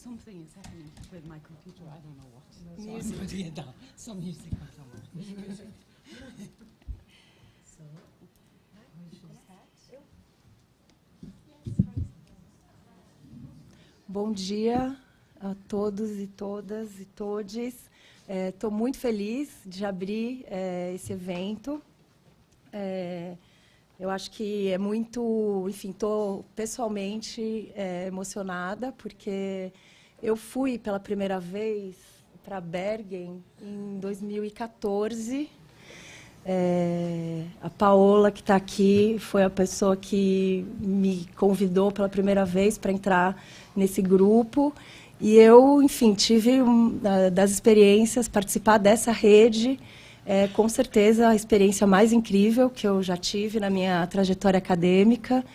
Something is happening with my computer. I don't know what. Music. Some music or something. Bom dia a todos e todas e todes. Estou muito feliz de abrir esse evento. Eu acho que é muito... Enfim, estou pessoalmente emocionada, porque eu fui pela primeira vez para Bergen em 2014. A Paulo, que está aqui, foi a pessoa que me convidou pela primeira vez para entrar nesse grupo. E eu, enfim, tive das experiências, participar dessa rede, com certeza a experiência mais incrível que eu já tive na minha trajetória acadêmica.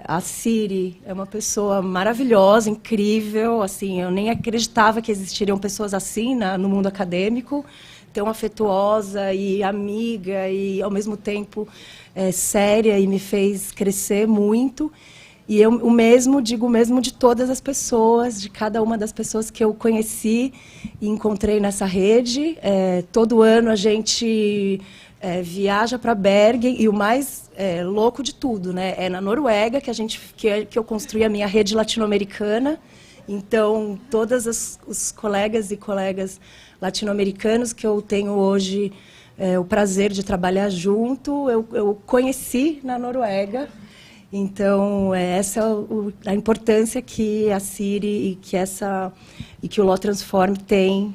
A Siri é uma pessoa maravilhosa, incrível. Assim, eu nem acreditava que existiriam pessoas assim no mundo acadêmico, tão afetuosa e amiga e, ao mesmo tempo, séria, e me fez crescer muito. E eu digo o mesmo de todas as pessoas, de cada uma das pessoas que eu conheci e encontrei nessa rede. Todo ano a gente viaja para Bergen, e o mais louco de tudo, né, é na Noruega que eu construí a minha rede latino-americana. Então, todos os colegas e colegas latino-americanos que eu tenho hoje o prazer de trabalhar junto, eu conheci na Noruega. Então, essa é a importância que a Siri e que o LawTransform tem,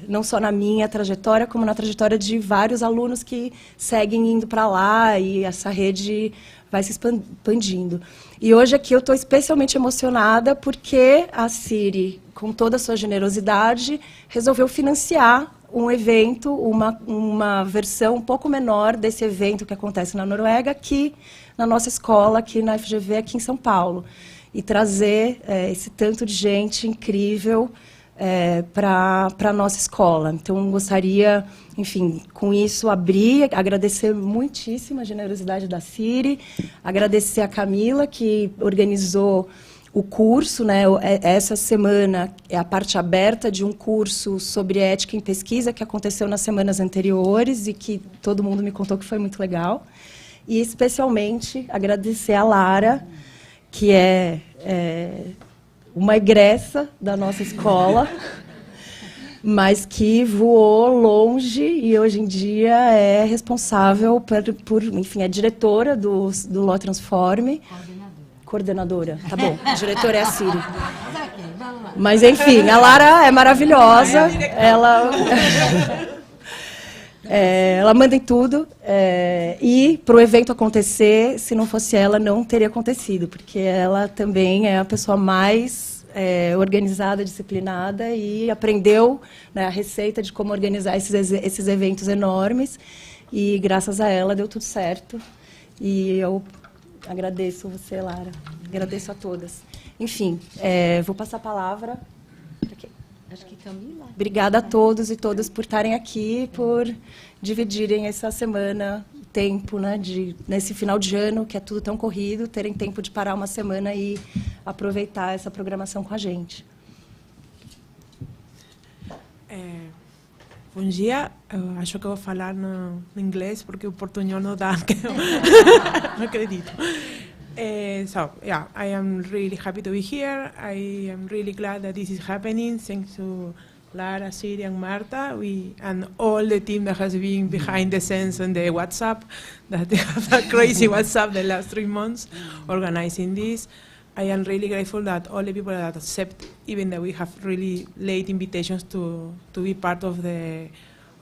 não só na minha trajetória, como na trajetória de vários alunos que seguem indo para lá, e essa rede vai se expandindo. E hoje aqui eu estou especialmente emocionada porque a Siri, com toda a sua generosidade, resolveu financiar um evento, uma versão um pouco menor desse evento que acontece na Noruega, aqui na nossa escola, aqui na FGV, aqui em São Paulo. E trazer esse tanto de gente incrível para a nossa escola. Então, gostaria, enfim, com isso, agradecer muitíssimo a generosidade da Siri, agradecer a Camila, que organizou o curso, né? Essa semana é a parte aberta de um curso sobre ética em pesquisa que aconteceu nas semanas anteriores e que todo mundo me contou que foi muito legal. E, especialmente, agradecer a Lara, que é uma egressa da nossa escola, mas que voou longe e, hoje em dia, é responsável enfim, é diretora do LawTransform. Coordenadora, tá bom. A diretora é a Siri. Mas, enfim, a Lara é maravilhosa. Ela manda em tudo. E, para o evento acontecer, se não fosse ela, não teria acontecido, porque ela também é a pessoa mais organizada, disciplinada, e aprendeu, né, a receita de como organizar esses eventos enormes. E, graças a ela, deu tudo certo. E eu agradeço você, Lara. Agradeço a todas. Enfim, vou passar a palavra. Acho que Camila. Obrigada a todos e todas por estarem aqui, por dividirem essa semana, o tempo, né, nesse final de ano, que é tudo tão corrido, terem tempo de parar uma semana e aproveitar essa programação com a gente. Bom dia. Acho que vou falar no inglês, porque o portunhol não dá. Não acredito. So, yeah, I am really happy to be here. I am really glad that this is happening. Thanks to Lara, Siri, and Marta, and all the team that has been behind the scenes on the WhatsApp, that they have a crazy WhatsApp the last 3 months organizing this. I am really grateful that all the people that accept, even though we have really late invitations to be part of the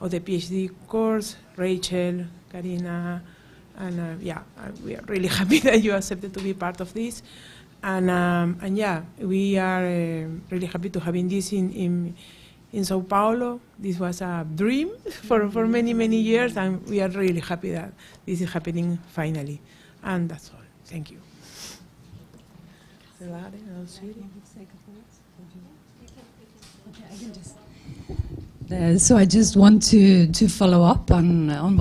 PhD course, Rachel, Karina, and yeah, we are really happy that you accepted to be part of this. And yeah, we are really happy to having this in Sao Paulo. This was a dream for many, many years, and we are really happy that this is happening finally. And that's all. Thank you. So I just want to follow up on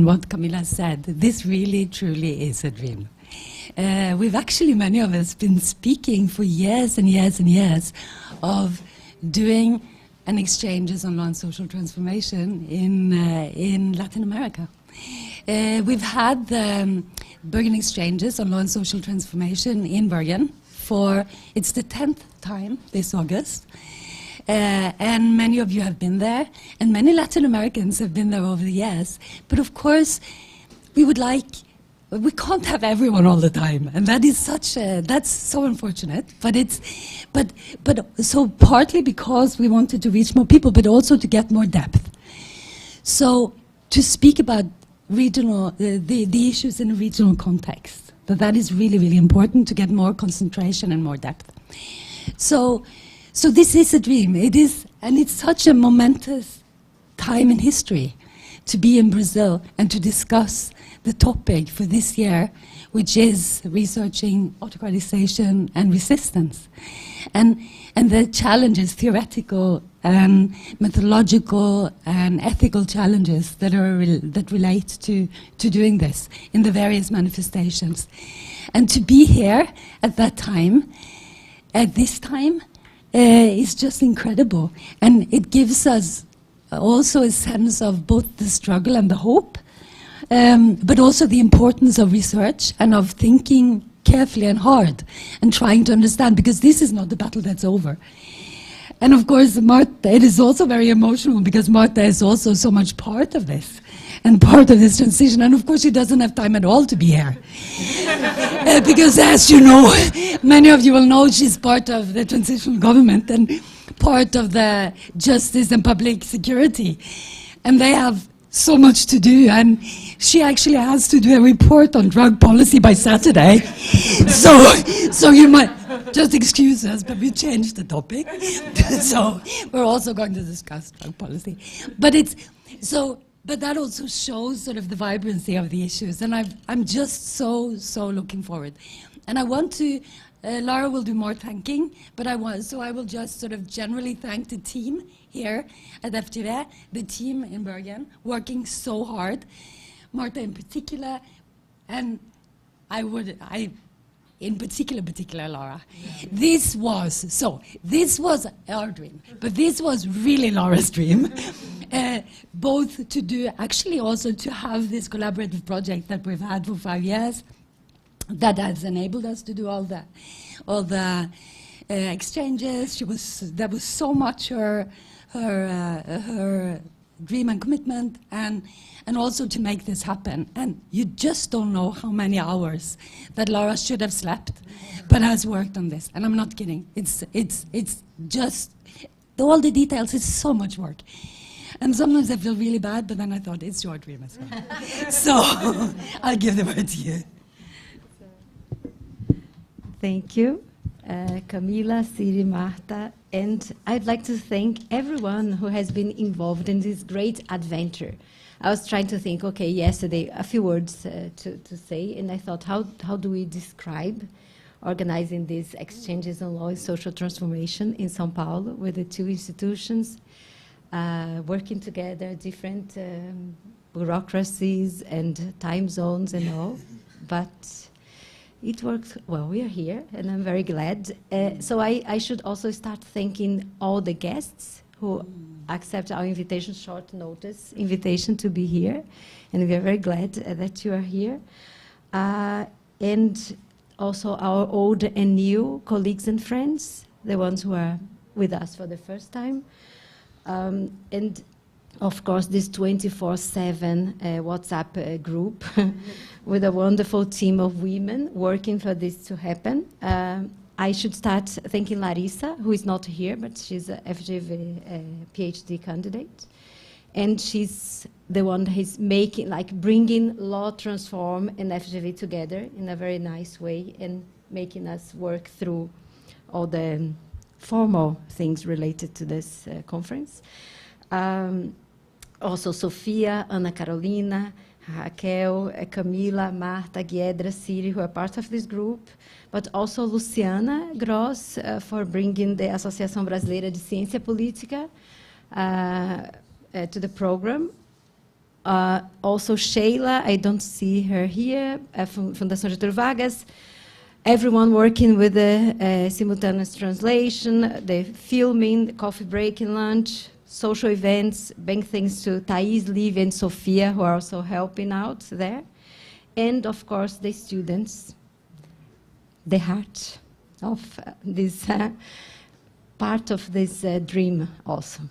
what Camilla said. This really, truly is a dream. we've actually, many of us, been speaking for years and years and years of doing an exchanges on law and social transformation in Latin America. We've had the Bergen Exchanges on law and social transformation in Bergen it's the 10th time this August. And many of you have been there, and many Latin Americans have been there over the years. But of course, we can't have everyone all the time, and that is that's so unfortunate. But so partly because we wanted to reach more people, but also to get more depth. So to speak about regional, the issues in a regional context, that is really, really important to get more concentration and more depth. So this is a dream. It is, and it's such a momentous time in history to be in Brazil and to discuss the topic for this year, which is researching autocratization and resistance, and the challenges, theoretical and methodological and ethical challenges that relate to doing this in the various manifestations, and to be here at that time, at this time. Is just incredible, and it gives us also a sense of both the struggle and the hope, but also the importance of research and of thinking carefully and hard and trying to understand, because this is not the battle that's over. And of course, Marta, it is also very emotional because Marta is also so much part of this and part of this transition, and of course she doesn't have time at all to be here. Because as you know, many of you will know, she's part of the transitional government and part of the justice and public security. And they have so much to do, and she actually has to do a report on drug policy by Saturday. So you might just excuse us, but we changed the topic. So we're also going to discuss drug policy. But that also shows sort of the vibrancy of the issues, and I'm just so looking forward. And I want to, Lara will do more thanking, but I will just sort of generally thank the team here at FTV, the team in Bergen, working so hard, Marta in particular, and in particular Lara. Yeah. This was our dream, but this was really Lara's dream. Both to do, actually also to have this collaborative project that we've had for 5 years, that has enabled us to do all the exchanges. That was so much her dream and commitment, and also to make this happen. And you just don't know how many hours that Lara should have slept, but has worked on this. And I'm not kidding. It's just all the details. It's so much work. And sometimes I feel really bad, but then I thought, it's your dream as well. So I'll give the word to you. Thank you, Camila, Siri, Marta, and I'd like to thank everyone who has been involved in this great adventure. I was trying to think, okay, yesterday, a few words to say, and I thought, how do we describe organizing these exchanges on law and social transformation in São Paulo with the two institutions, working together, different bureaucracies and time zones and all, but it worked well. We are here, and I'm very glad. So I should also start thanking all the guests who accept our invitation, short notice invitation to be here, and we are very glad that you are here. And also our old and new colleagues and friends, the ones who are with us for the first time. And of course, this 24/7 WhatsApp group with a wonderful team of women working for this to happen. I should start thanking Larissa, who is not here, but she's a FGV PhD candidate. And she's the one who's making, bringing LawTransform and FGV together in a very nice way and making us work through all the formal things related to this conference. Also Sofia, Ana Carolina, Raquel, Camila, Marta, Guedra, Siri, who are part of this group, but also Luciana Gross for bringing the Associação Brasileira de Ciência Política to the program. Also Sheila, I don't see her here, from Fundação Getúlio Vargas. Everyone working with the simultaneous translation, the filming, the coffee break and lunch, social events. Big thanks to Thais, Liv, and Sophia, who are also helping out there. And of course, the students, the heart of this part of this dream also.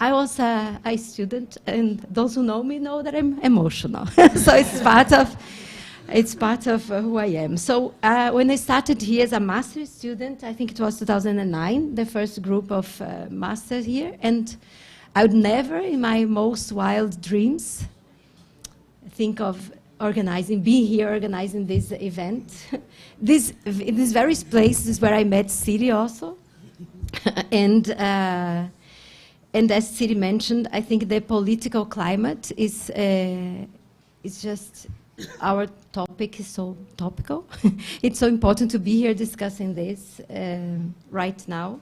I was a student, and those who know me know that I'm emotional. So it's part of who I am. So when I started here as a master's student, I think it was 2009, the first group of masters here, and I would never, in my most wild dreams, think of being here organizing this event. This very place is where I met Siri also, and as Siri mentioned, I think the political climate is just, our topic is so topical. It's so important to be here discussing this right now.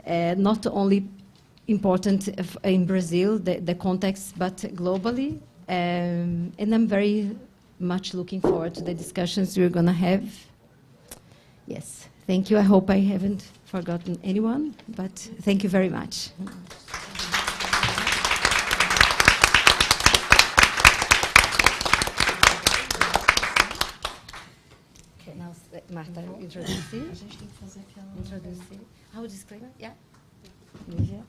Not only important in Brazil, the context, but globally. And I'm very much looking forward to the discussions we're going to have. Yes, thank you. I hope I haven't forgotten anyone, but thank you very much. Okay, now Marta, introduce it. Introduce it. How disclaimer? Yeah. Lívia.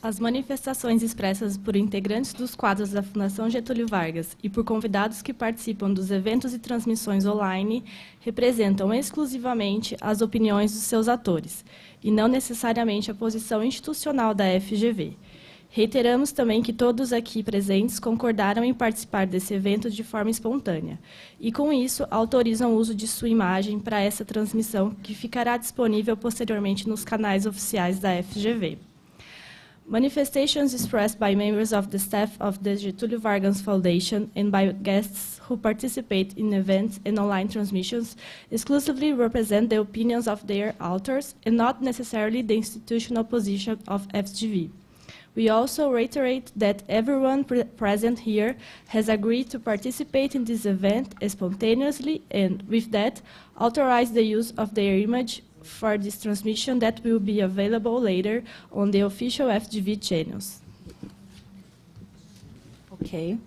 As manifestações expressas por integrantes dos quadros da Fundação Getúlio Vargas e por convidados que participam dos eventos e transmissões online representam exclusivamente as opiniões dos seus atores, e não necessariamente a posição institucional da FGV. Reiteramos também que todos aqui presentes concordaram em participar desse evento de forma espontânea, e com isso autorizam o uso de sua imagem para essa transmissão, que ficará disponível posteriormente nos canais oficiais da FGV. Manifestations expressed by members of the staff of the Getúlio Vargas Foundation and by guests who participate in events and online transmissions exclusively represent the opinions of their authors and not necessarily the institutional position of FGV. We also reiterate that everyone present here has agreed to participate in this event spontaneously and, with that, authorize the use of their image for this transmission that will be available later on the official FGV channels. Okay,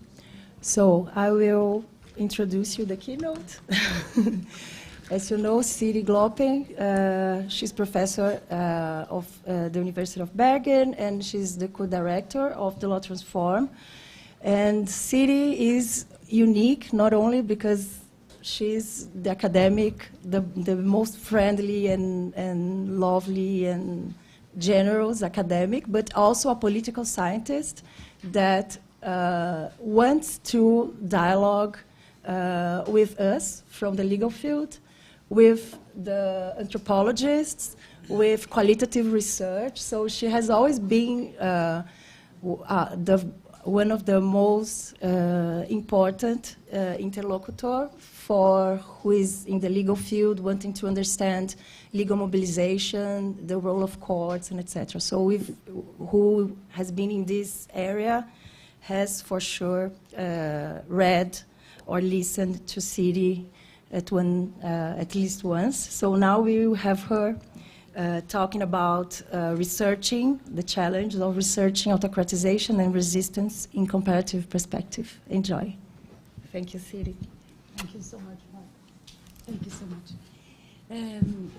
so I will introduce you the keynote. As you know, Siri Gloppen, she's professor of the University of Bergen, and she's the co-director of the LawTransform. And Siri is unique not only because she's the academic, the most friendly and lovely and generous academic, but also a political scientist that wants to dialogue with us from the legal field, with the anthropologists, with qualitative research. So she has always been one of the most important interlocutor for who is in the legal field, wanting to understand legal mobilization, the role of courts, and etc. So who has been in this area has for sure read or listened to Siri at least once. So now we will have her talking about researching, the challenge of researching autocratization and resistance in comparative perspective. Enjoy. Thank you, Siri. Thank you so much, Mark. Thank you so much.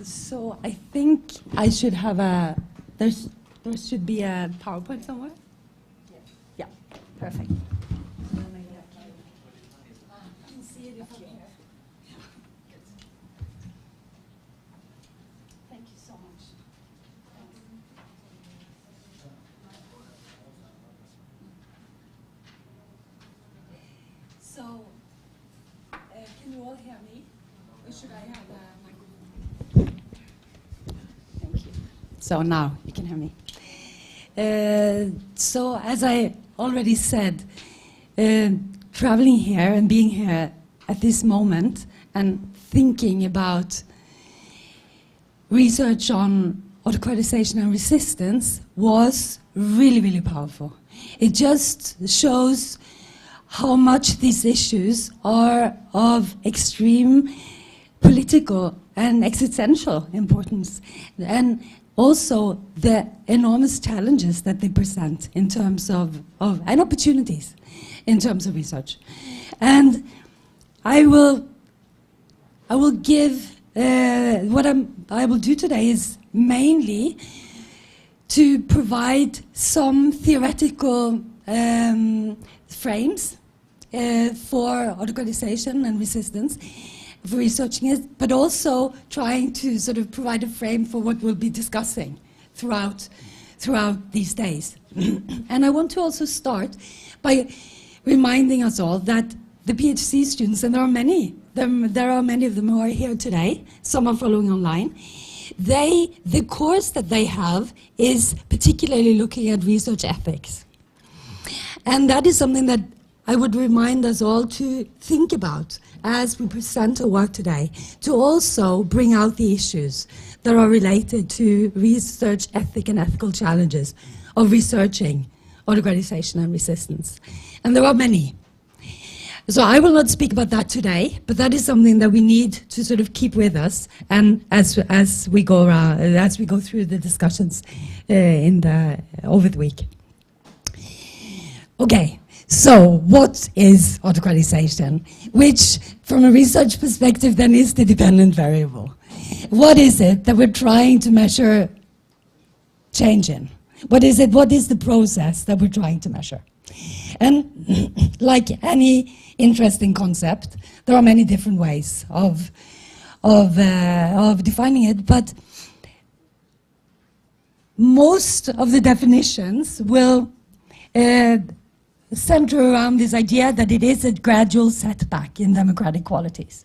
So I think I should have there should be a PowerPoint somewhere? Yeah, perfect. So, can you all hear me? Or should I have a microphone? Thank you. So now you can hear me. So as I already said, traveling here and being here at this moment and thinking about research on autocratization and resistance was really, really powerful. It just shows how much these issues are of extreme political and existential importance, and also the enormous challenges that they present in terms of and opportunities in terms of research. And I will give what I will do today is mainly to provide some theoretical frames for autocratization and resistance, for researching it, but also trying to sort of provide a frame for what we'll be discussing throughout these days. And I want to also start by reminding us all that the PhD students, and there are many of them who are here today, some are following online, the course that they have is particularly looking at research ethics. And that is something that I would remind us all to think about as we present our work today, to also bring out the issues that are related to research ethic and ethical challenges of researching autocratization and resistance. And there are many. So I will not speak about that today, but that is something that we need to sort of keep with us, and as we go around, as we go through the discussions over the week. Okay, so what is autocratization? Which, from a research perspective, then is the dependent variable. What is it that we're trying to measure change in? What is it? What is the process that we're trying to measure? And like any interesting concept, there are many different ways of defining it, but most of the definitions will center around this idea that it is a gradual setback in democratic qualities.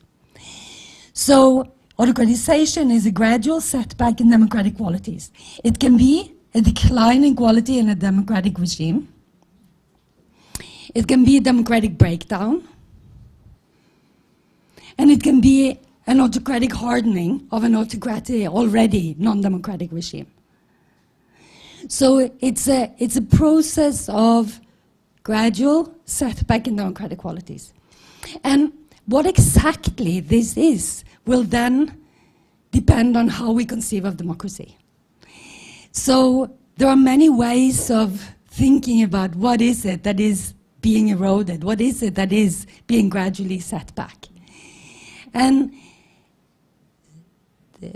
So autocratization is a gradual setback in democratic qualities. It can be a decline in quality in a democratic regime. It can be a democratic breakdown. And it can be an autocratic hardening of an autocratic, already non-democratic regime. So it's a process of gradual setback in democratic qualities. And what exactly this is will then depend on how we conceive of democracy. So there are many ways of thinking about what is it that is being eroded, what is it that is being gradually set back. And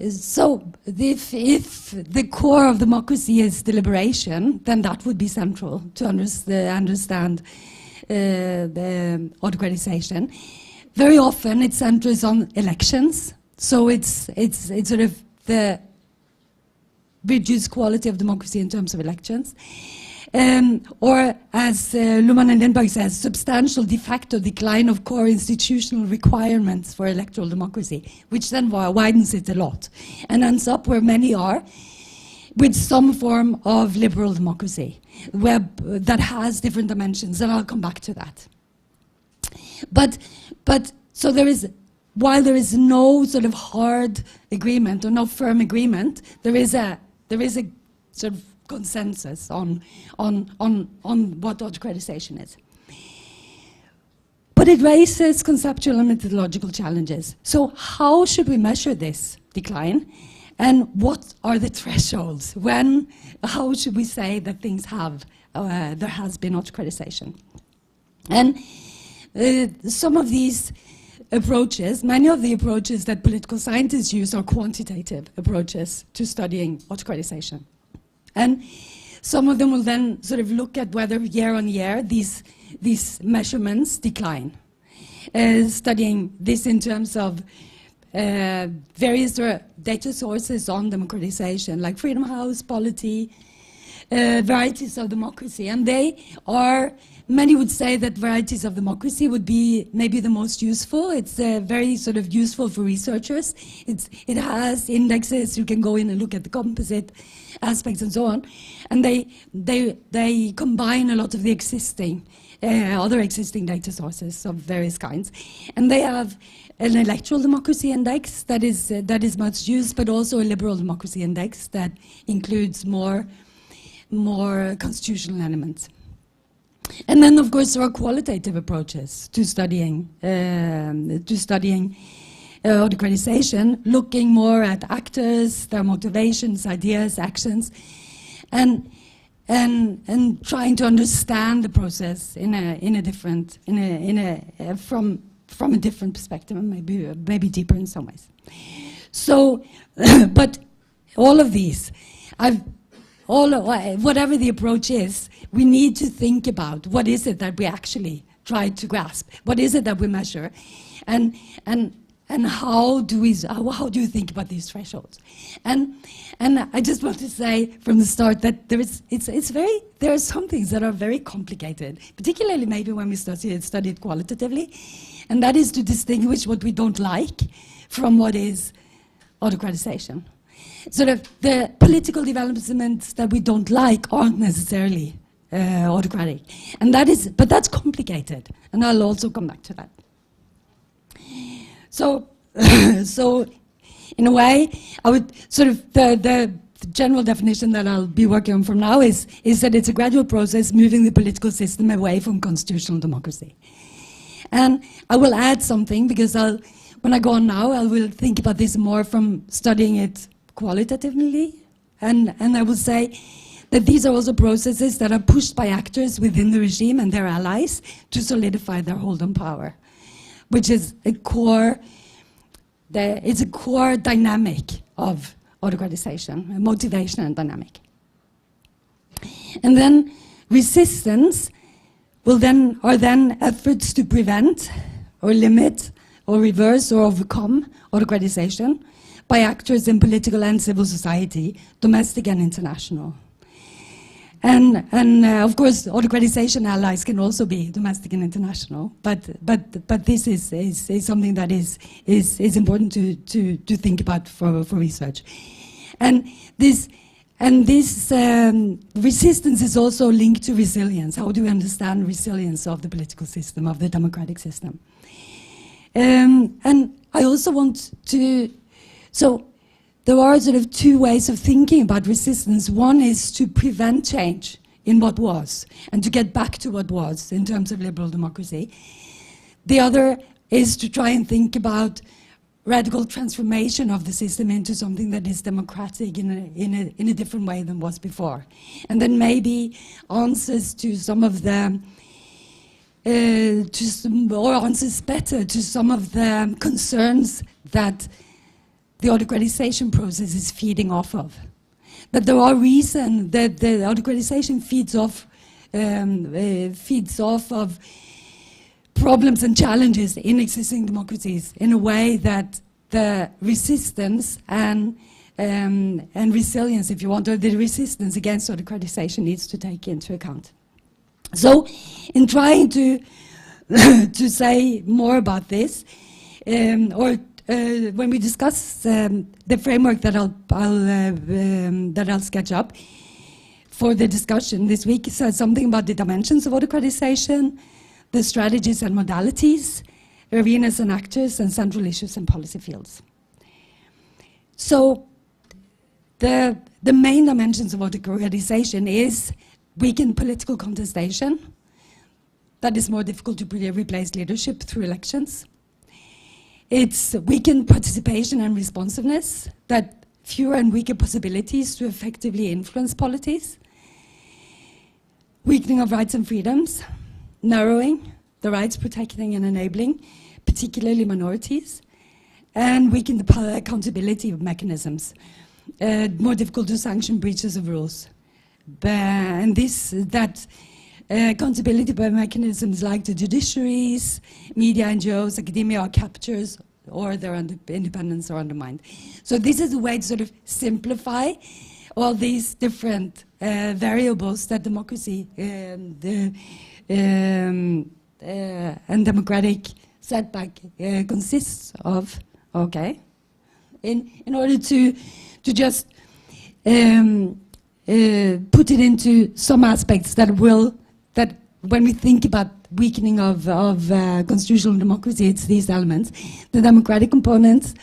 so if the core of democracy is deliberation, then that would be central to understand the autocratization. Very often it centers on elections, so it's sort of the reduced quality of democracy in terms of elections. Or, as Luhmann and Lindberg says, substantial de facto decline of core institutional requirements for electoral democracy, which then widens it a lot and ends up where many are, with some form of liberal democracy that has different dimensions, and I'll come back to that. But so there is, while there is no sort of hard agreement or no firm agreement, there is a sort of consensus on what autocratization is. But it raises conceptual and methodological challenges. So how should we measure this decline? And what are the thresholds? How should we say that things there has been autocratization? And some of these approaches, many of the approaches that political scientists use are quantitative approaches to studying autocratization. And some of them will then sort of look at whether year on year these measurements decline. Studying this in terms of various data sources on democratization, like Freedom House, Polity, varieties of democracy. And they are, many would say that varieties of democracy would be maybe the most useful. It's very sort of useful for researchers. It has indexes, you can go in and look at the composite aspects and so on. And they combine a lot of the existing other existing data sources of various kinds. And they have an electoral democracy index that is much used, but also a liberal democracy index that includes more constitutional elements. And then, of course, there are qualitative approaches to studying autocratization, looking more at actors, their motivations, ideas, actions, and trying to understand the process from a different perspective, and maybe deeper in some ways. So, but all of these, whatever the approach is, we need to think about what is it that we actually try to grasp, what is it that we measure, and how do you think about these thresholds? And I just want to say from the start that there are some things that are very complicated, particularly maybe when we study it qualitatively, and that is to distinguish what we don't like from what is autocratization. Sort of the political developments that we don't like aren't necessarily autocratic, but that's complicated, and I'll also come back to that. So, so in a way, I would sort of the general definition that I'll be working on from now is that it's a gradual process moving the political system away from constitutional democracy. And I will add something, because when I go on now, I will think about this more from studying it qualitatively, and I will say that these are also processes that are pushed by actors within the regime and their allies to solidify their hold on power, which is a core dynamic of autocratization, a motivation and dynamic. And then resistance are then efforts to prevent or limit or reverse or overcome autocratization by actors in political and civil society, domestic and international. And of course, autocratization allies can also be domestic and international, but this is something that is important to think about for research. And this resistance is also linked to resilience. How do we understand resilience of the political system, of the democratic system? And I also want to, so there are sort of two ways of thinking about resistance. One is to prevent change in what was, and to get back to what was in terms of liberal democracy. The other is to try and think about radical transformation of the system into something that is democratic in a different way than was before. And then maybe answers to some of the, answers better to some of the concerns that the autocratization process is feeding off of. That there are reasons that the autocratization feeds off of problems and challenges in existing democracies in a way that the resistance and resilience, if you want, or the resistance against autocratization needs to take into account. So, in trying to say more about this, when we discuss the framework that I'll sketch up for the discussion this week, says something about the dimensions of autocratization, the strategies and modalities, arenas and actors, and central issues and policy fields. So the main dimensions of autocratization is weakened political contestation, that is more difficult to replace leadership through elections. It's weakened participation and responsiveness, that fewer and weaker possibilities to effectively influence polities. Weakening of rights and freedoms, narrowing the rights protecting and enabling, particularly minorities, and weaken the accountability of mechanisms, more difficult to sanction breaches of rules. And accountability by mechanisms like the judiciaries, media, NGOs, academia are captures, or their independence are undermined. So this is a way to sort of simplify all these different variables that democracy and democratic setback consists of. Okay, in order to just put it into some aspects that when we think about weakening of constitutional democracy, it's these elements, the democratic components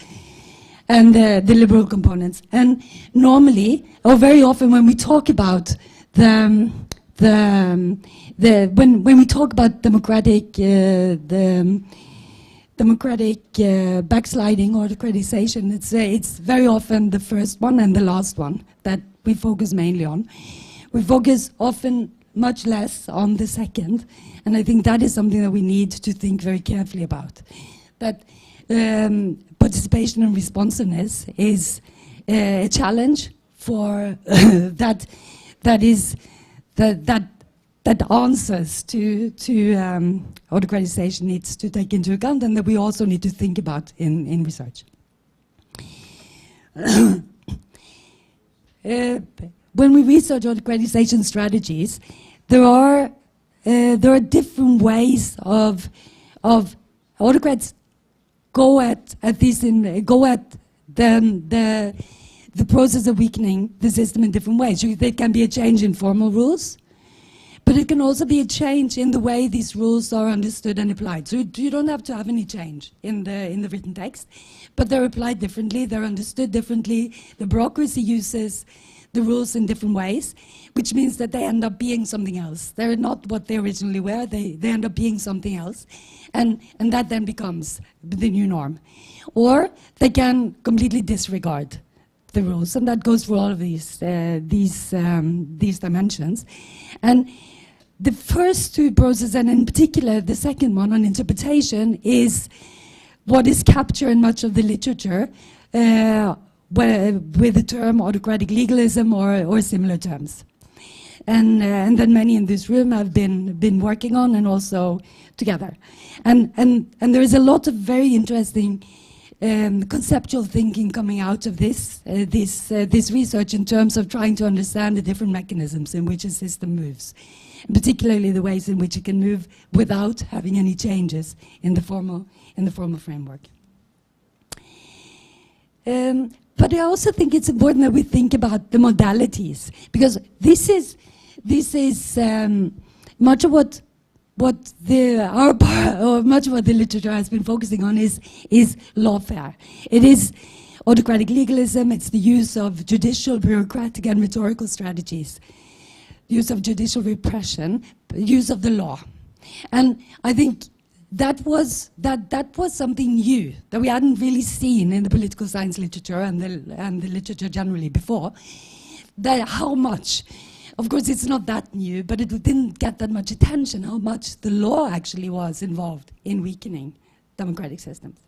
and the liberal components. And normally, or very often, when we talk about when we talk about democratic backsliding or autocratization, it's very often the first one and the last one that we focus mainly on. We focus often much less on the second, and I think that is something that we need to think very carefully about. That participation and responsiveness is a challenge for that answers to autocratization needs to take into account, and that we also need to think about in research. When we research autocratization strategies, there are different ways of autocrats go at the process of weakening the system in different ways. There can be a change in formal rules, but it can also be a change in the way these rules are understood and applied. So you don't have to have any change in the written text, but they're applied differently, they're understood differently. The bureaucracy uses the rules in different ways, which means that they end up being something else. They're not what they originally were, they end up being something else. And that then becomes the new norm. Or they can completely disregard the rules, and that goes for all of these dimensions. And the first two processes, and in particular the second one on interpretation, is what is captured in much of the literature with the term autocratic legalism or similar terms. And then many in this room have been working on, and also together. And there is a lot of very interesting conceptual thinking coming out of this research in terms of trying to understand the different mechanisms in which a system moves, and particularly the ways in which it can move without having any changes in the formal framework. But I also think it's important that we think about the modalities, because this is much of what the literature has been focusing on is lawfare. It is autocratic legalism. It's the use of judicial, bureaucratic, and rhetorical strategies, use of judicial repression, use of the law, and I think that was something new that we hadn't really seen in the political science literature and the literature generally before. That how much, of course, it's not that new, but it didn't get that much attention. How much the law actually was involved in weakening democratic systems.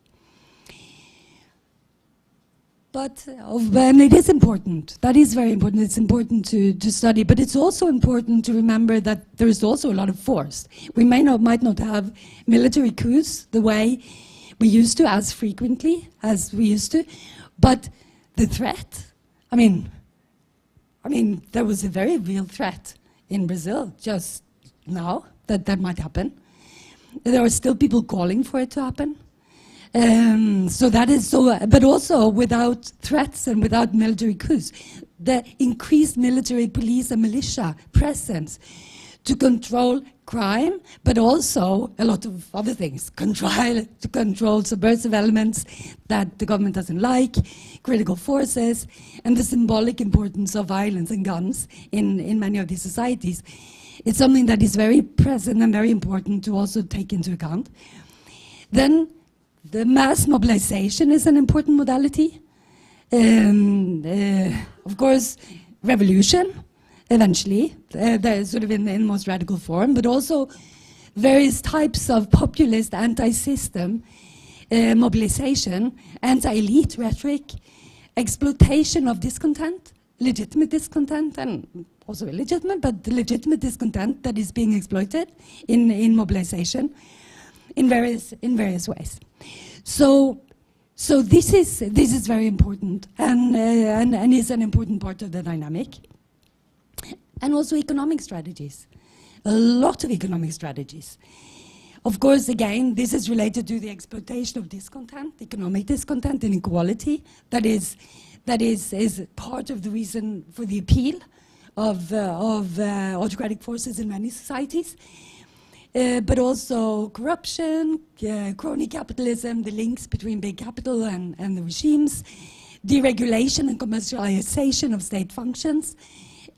But and it is important. That is very important. It's important to study, but it's also important to remember that there is also a lot of force. We might not have military coups the way we used to, as frequently as we used to, but the threat. I mean, there was a very real threat in Brazil just now that might happen. There are still people calling for it to happen. So that is so, but also without threats and without military coups, the increased military, police, and militia presence to control crime, but also a lot of other things, to control subversive elements that the government doesn't like, critical forces, and the symbolic importance of violence and guns in many of these societies. It's something that is very present and very important to also take into account. Then the mass mobilization is an important modality. Of course, revolution, eventually, sort of in most radical form, but also various types of populist anti-system mobilization, anti-elite rhetoric, exploitation of discontent, legitimate discontent, and also illegitimate, but the legitimate discontent that is being exploited in mobilization in various ways. So this is very important, and is an important part of the dynamic. And also economic strategies, a lot of economic strategies. Of course, again, this is related to the exploitation of discontent, economic discontent, inequality. That is part of the reason for the appeal of autocratic forces in many societies. but also corruption, crony capitalism, the links between big capital and the regimes, deregulation and commercialization of state functions.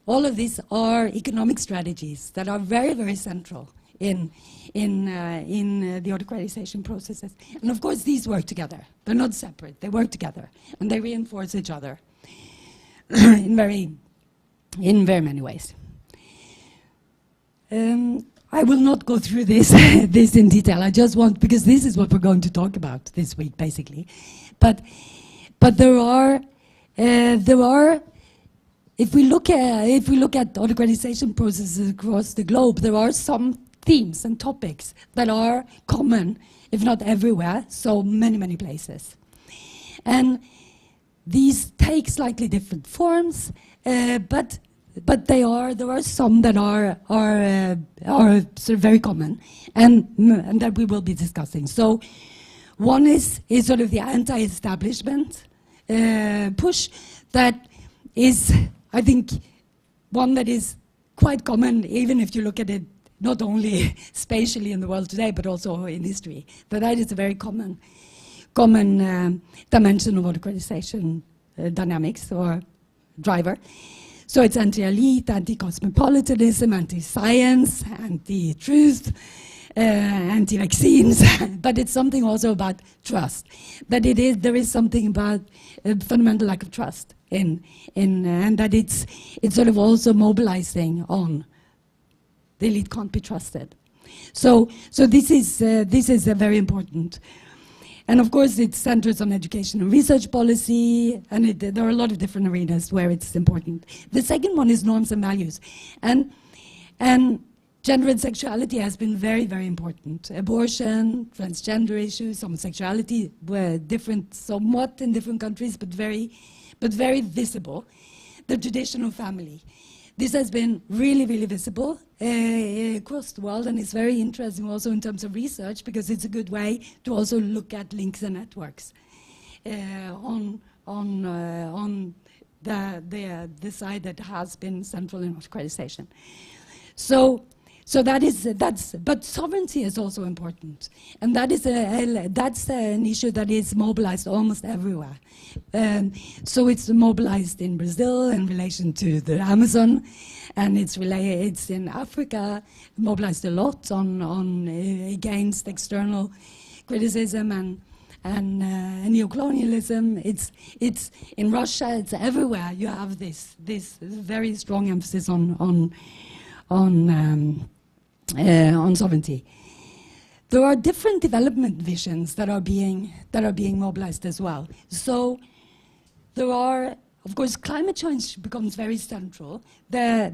All of these are economic strategies that are very, very central in the autocratization processes. And of course, these work together. They're not separate. They work together, and they reinforce each other in very many ways. I will not go through this this in detail. I just want, because this is what we're going to talk about this week, basically. But there are if we look at autocratization processes across the globe, there are some themes and topics that are common, if not everywhere, so many places. And these take slightly different forms, but there are some that are sort of very common, and that we will be discussing. So one is sort of the anti-establishment push that is, I think, one that is quite common, even if you look at it not only spatially in the world today, but also in history. That is a very common dimension of autocratization dynamics or driver. So it's anti-elite, anti-cosmopolitanism, anti-science, anti-truth, anti-vaccines, but it's something also about trust. That there is something about a fundamental lack of trust and that it's sort of also mobilizing on the elite can't be trusted. So this is very important. And of course, it centers on education and research policy, and there are a lot of different arenas where it's important. The second one is norms and values. And gender and sexuality has been very important. Abortion, transgender issues, homosexuality were different somewhat in different countries, but very visible. The traditional family. This has been really visible across the world, and it's very interesting also in terms of research, because it's a good way to also look at links and networks on the side that has been central in autocratization. So but sovereignty is also important, and that's an issue that is mobilized almost everywhere. So it's mobilized in Brazil in relation to the Amazon, and it's in Africa, mobilized a lot on against external criticism and neocolonialism. It's in Russia. It's everywhere. You have this very strong emphasis on sovereignty. There are different development visions that are being mobilized as well. So there are, of course, climate change becomes very central. The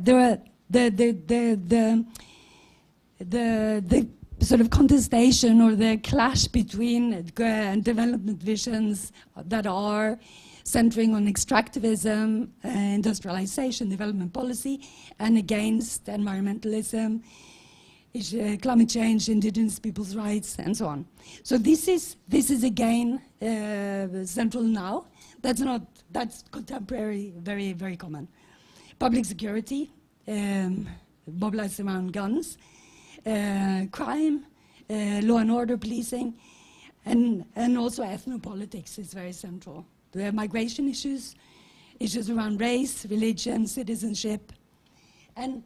sort of contestation or the clash between development visions that are centering on extractivism, industrialization, development policy, and against environmentalism, climate change, indigenous people's rights, and so on. So this is again central now. That's contemporary, very common. Public security, mobilized around guns, crime, law and order policing, and also ethnopolitics is very central. The migration issues around race, religion, citizenship, and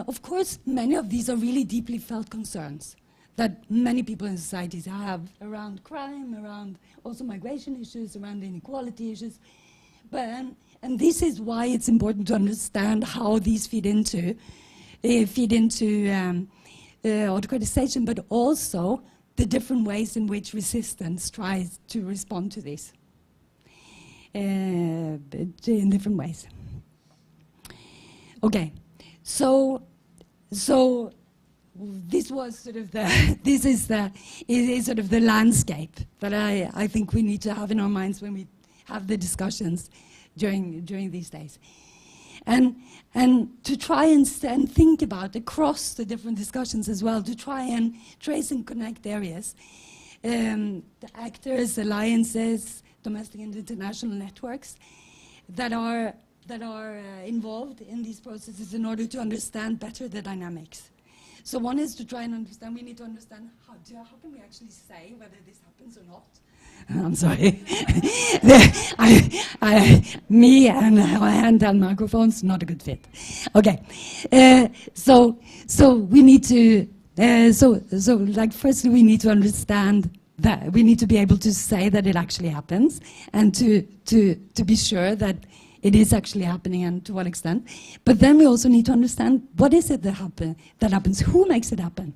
of course, many of these are really deeply felt concerns that many people in societies have around crime, around also migration issues, around inequality issues. And this is why it's important to understand how these feed into autocratization, but also the different ways in which resistance tries to respond to this in different ways. Okay. So this was sort of the landscape that I think we need to have in our minds when we have the discussions during these days, and to try and think about across the different discussions as well, to try and trace and connect areas, the actors, alliances, domestic and international networks that are involved in these processes in order to understand better the dynamics. So one is to try and understand, we need to understand how can we actually say whether this happens or not. I'm sorry. Me and handheld microphones, not a good fit. Okay. So we need to, like firstly we need to understand that we need to be able to say that it actually happens and to be sure that it is actually happening and to what extent. But then we also need to understand what is it that happens, who makes it happen,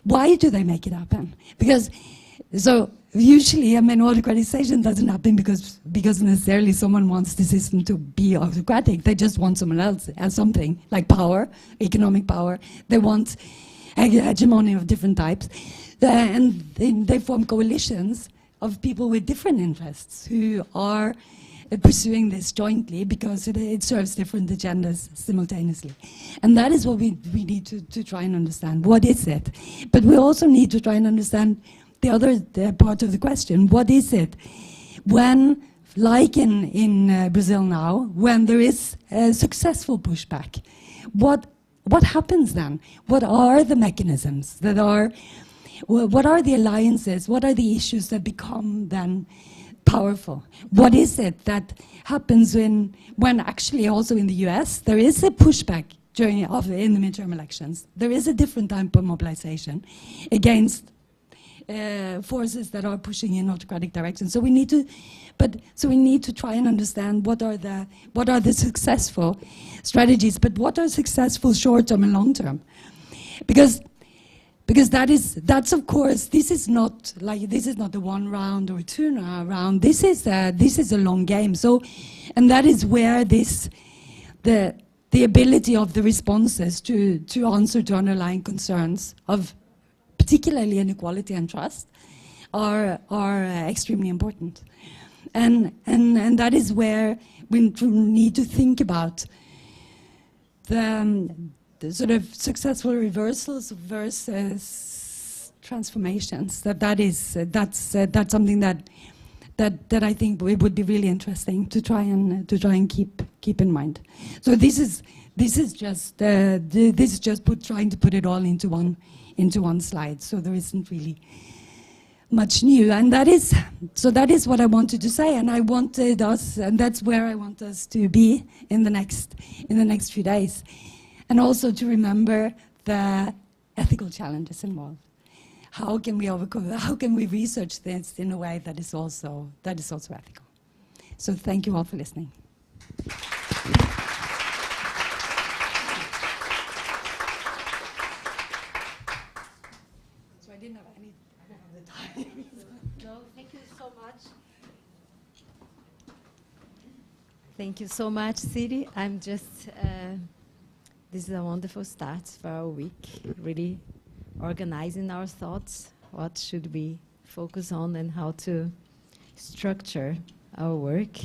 why do they make it happen? Because so usually, I mean, autocratization doesn't happen because necessarily someone wants the system to be autocratic. They just want someone else as something like power, economic power. They want hegemony of different types, and they form coalitions of people with different interests who are pursuing this jointly because it serves different agendas simultaneously. And that is what we need to try and understand. What is it? But we also need to try and understand the other part of the question. What is it when, like in Brazil now, when there is a successful pushback? What happens then? What are the mechanisms that are, what are the alliances? What are the issues that become then powerful? What is it that happens when actually also in the US there is a pushback in the midterm elections? There is a different type of mobilization against forces that are pushing in autocratic directions. So we need to try and understand what are the successful strategies, but what are successful short term and long term, because that's of course this is not the 1 round or 2 round. This is a long game. So, and that is where the ability of the responses to answer to underlying concerns of particularly inequality and trust, are extremely important, and that is where we need to think about the sort of successful reversals versus transformations. That's something that I think it would be really interesting to try and keep in mind. So this is just trying to put it all into one slide, so there isn't really much new, and that is what I wanted to say, and and that's where I want us to be in the next few days, and also to remember the ethical challenges involved. How can we overcome? How can we research this in a way that is also ethical? So thank you all for listening. I didn't have any of the time. No, thank you so much. Thank you so much, Siri. I'm just, this is a wonderful start for our week, really organizing our thoughts, what should we focus on and how to structure our work.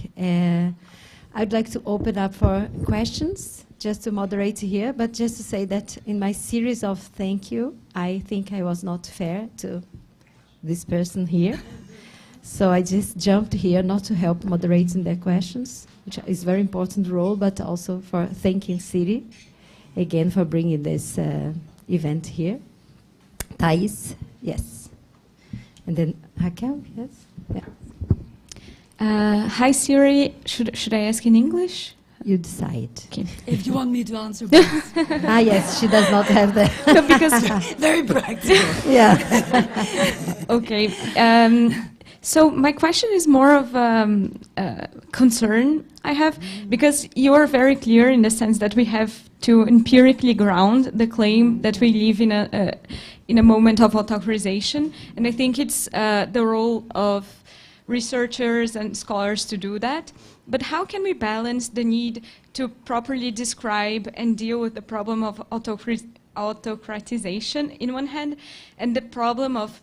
I'd like to open up for questions, just to moderate here, but just to say that in my series of thank you, I think I was not fair to this person here. So I just jumped here not to help moderating their questions, which is a very important role, but also for thanking Siri again for bringing this event here. Thais, yes. And then Raquel, yes. Yeah. Hi Siri, should I ask in English? You decide. Okay. If you want me to answer, please. Yes, she does not have the... No, because very practical. Yeah. Okay. So my question is more of concern I have, because you are very clear in the sense that we have to empirically ground the claim that we live in a moment of autocratization, and I think it's the role of researchers and scholars to do that. But how can we balance the need to properly describe and deal with the problem of autocratization in one hand, and the problem of,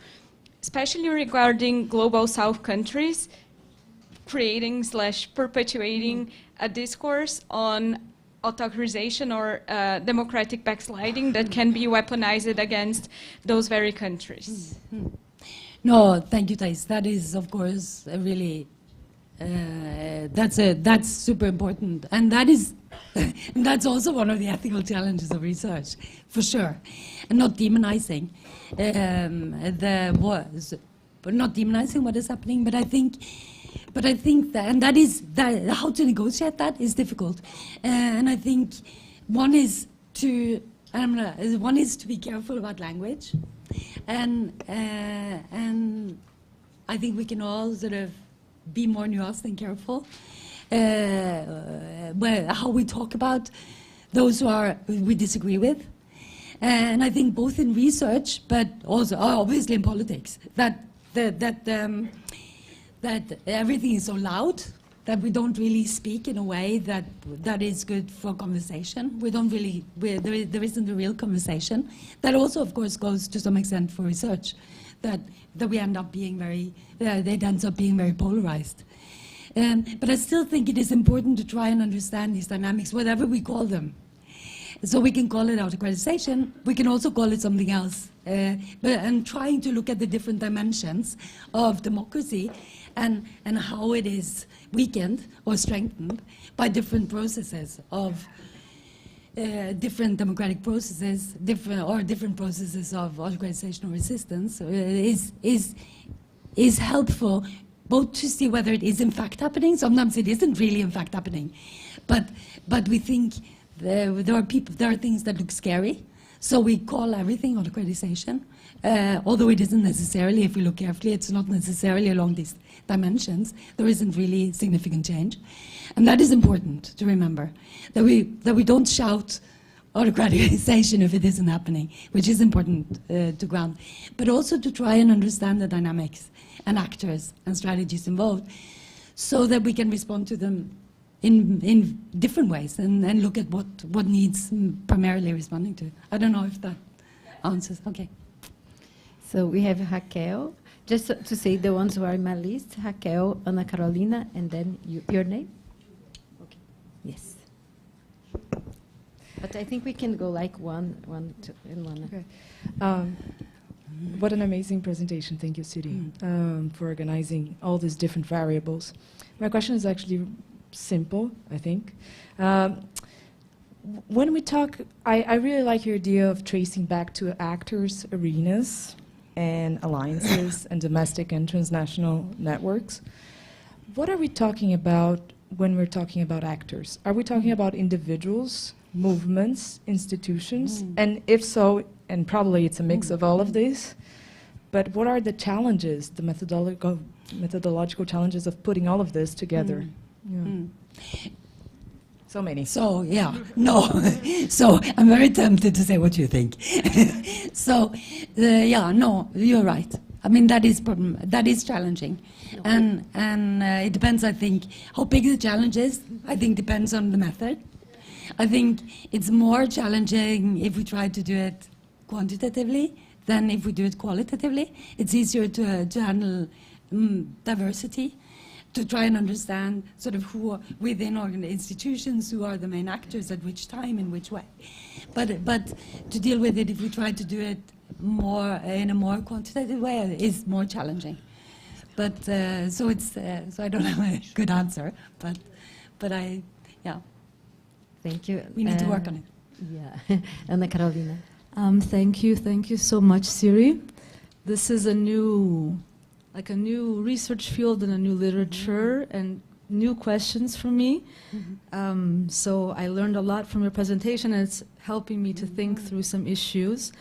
especially regarding global south countries, creating/perpetuating a discourse on autocratization or democratic backsliding that can be weaponized against those very countries? No, thank you, Thais. That is, of course, a really That's super important, and that is that's also one of the ethical challenges of research, for sure, and not demonizing but not demonizing what is happening. But I think that, and that is that how to negotiate that is difficult, and I think one is to be careful about language, and I think we can all sort of be more nuanced and careful how we talk about those we disagree with. And I think both in research, but also obviously in politics, that everything is so loud that we don't really speak in a way that is good for conversation. There isn't a real conversation. That also, of course, goes to some extent for research, that we end up being it ends up being very polarized. But I still think it is important to try and understand these dynamics, whatever we call them. So we can call it autocratization, we can also call it something else. And trying to look at the different dimensions of democracy and how it is weakened or strengthened by different processes of different democratic processes, different processes of autocratization or resistance is helpful, both to see whether it is in fact happening. Sometimes it isn't really in fact happening, but we think there are things that look scary, so we call everything autocratization, although it isn't necessarily. If we look carefully, it's not necessarily along these dimensions. There isn't really significant change, and that is important to remember, that we don't shout autocratization if it isn't happening, which is important to ground, but also to try and understand the dynamics and actors and strategies involved, so that we can respond to them in different ways and look at what needs primarily responding to. I don't know if that answers. Okay. So we have Raquel. Just to say the ones who are in my list: Raquel, Ana Carolina, and then your name. Okay. Yes. But I think we can go like one, two, and one. Okay. What an amazing presentation. Thank you, Siri, for organizing all these different variables. My question is actually simple, I think. When we talk, I really like your idea of tracing back to actors, arenas, and alliances, and domestic and transnational networks. What are we talking about when we're talking about actors? Are we talking about individuals, movements, institutions? And if so, and probably it's a mix of all of these, but what are the challenges, the methodological challenges of putting all of this together? So many. So, yeah, no. So, I'm very tempted to say what you think. So, yeah, no, you're right. I mean, that is challenging. And it depends, I think, how big the challenge is, I think depends on the method. I think it's more challenging if we try to do it quantitatively than if we do it qualitatively. It's easier to handle diversity, to try and understand sort of who are within institutions, who are the main actors at which time, in which way. But to deal with it, if we try to do it more in a more quantitative way, is more challenging. But so I don't have a good answer. But yeah. Thank you. We need to work on it. Yeah, Ana Carolina. Thank you so much, Siri. This is a new research field and a new literature and new questions for me. So I learned a lot from your presentation, and it's helping me to think through some issues.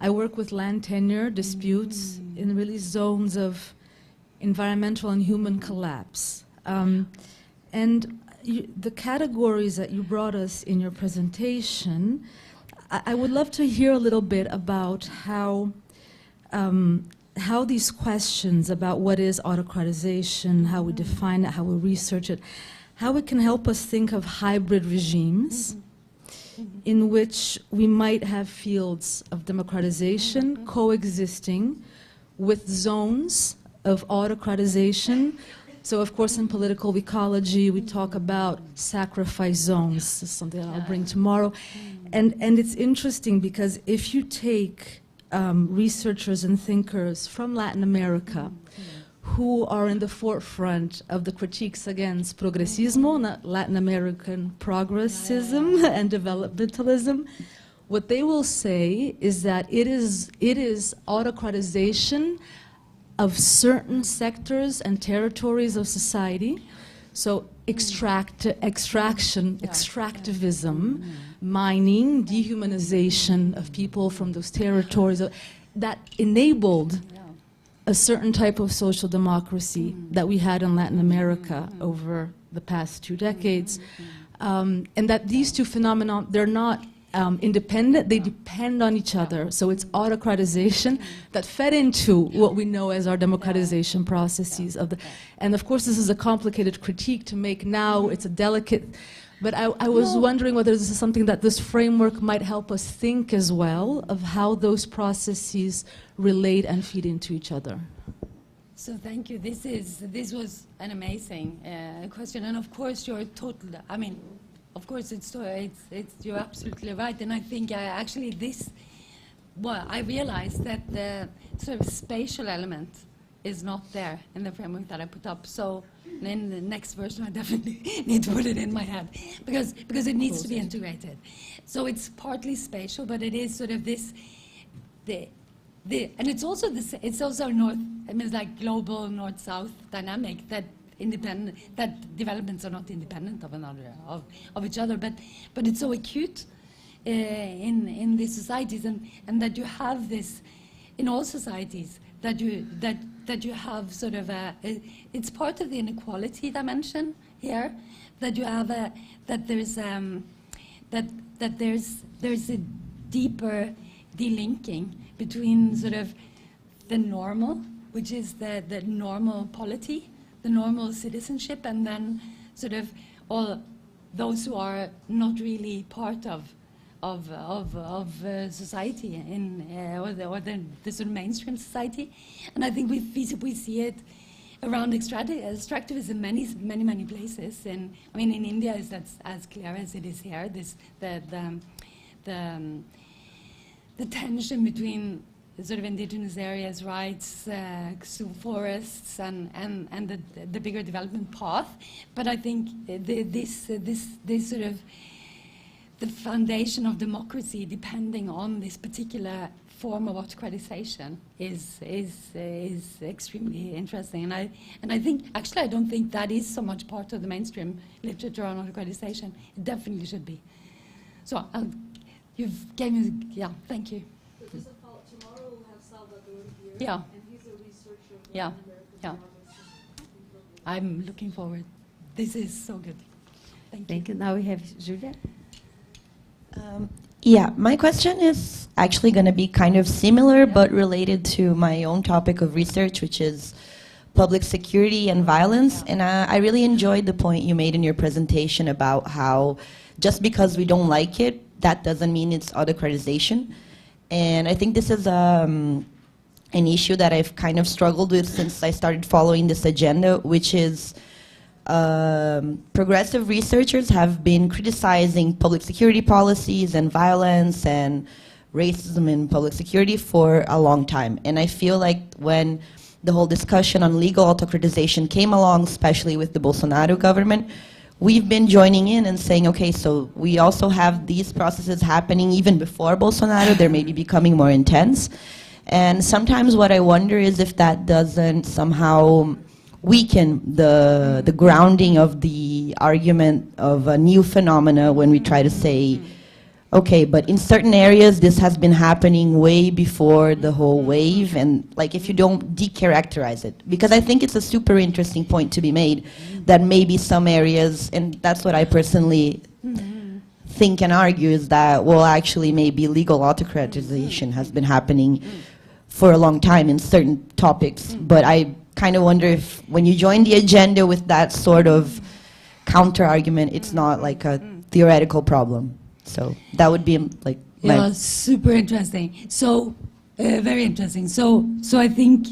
I work with land tenure disputes in really zones of environmental and human collapse. And the categories that you brought us in your presentation, I would love to hear a little bit about how these questions about what is autocratization, how we define it, how we research it, how it can help us think of hybrid regimes in which we might have fields of democratization coexisting with zones of autocratization. So, of course, in political ecology, we talk about sacrifice zones. This is something that I'll bring tomorrow. And it's interesting because if you take researchers and thinkers from Latin America who are in the forefront of the critiques against progresismo, not Latin American progressism and developmentalism, what they will say is that it is autocratization of certain sectors and territories of society. So extractivism, mining, dehumanization of people from those territories that enabled a certain type of social democracy that we had in Latin America over the past 2 decades. And that these two phenomena, they're not independent, they depend on each other. So it's autocratization that fed into what we know as our democratization processes. And of course, this is a complicated critique to make now. It's a delicate, but I was wondering whether this is something that this framework might help us think as well of how those processes relate and feed into each other. So thank you. This was an amazing question, and of course you're of course, you're absolutely right, and I think I realized that the sort of spatial element is not there in the framework that I put up. So in the next version, I definitely need to put it in my head because it needs to be integrated. So it's partly spatial, but it is sort of this, and it's also it's also it's like global north-south dynamic that. That developments are not independent of of each other, but it's so acute in these societies, and that you have this in all societies, that you have sort of it's part of the inequality dimension here, that you have that there's a deeper delinking between sort of the normal, which is the normal polity, the normal citizenship, and then sort of all those who are not really part of society or the sort of mainstream society. And I think we see it around extractivism in many places. And I mean, in India, that's as clear as it is here. The tension between sort of indigenous areas' rights, forests, and the bigger development path. But I think this sort of the foundation of democracy, depending on this particular form of autocratization, is extremely interesting. And I think actually I don't think that is so much part of the mainstream literature on autocratization. It definitely should be. So you've gave me thank you. Yeah. And he's a researcher. Yeah. I'm looking forward. This is so good. Thank you. Now we have Julia. My question is actually going to be kind of similar, but related to my own topic of research, which is public security and violence. And I really enjoyed the point you made in your presentation about how just because we don't like it, that doesn't mean it's autocratization. And I think this is an issue that I've kind of struggled with since I started following this agenda, which is progressive researchers have been criticizing public security policies and violence and racism in public security for a long time. And I feel like when the whole discussion on legal autocratization came along, especially with the Bolsonaro government, we've been joining in and saying, okay, so we also have these processes happening even before Bolsonaro. They're maybe becoming more intense. And sometimes what I wonder is if that doesn't somehow weaken the grounding of the argument of a new phenomena when we try to say, okay, but in certain areas this has been happening way before the whole wave, and like if you don't decharacterize it. Because I think it's a super interesting point to be made, that maybe some areas, and that's what I personally think and argue, is that, well, actually maybe legal autocratization has been happening for a long time in certain topics, but I kind of wonder if when you join the agenda with that sort of counter-argument, it's not like a theoretical problem. So that would be like my super interesting. So very interesting. So I think,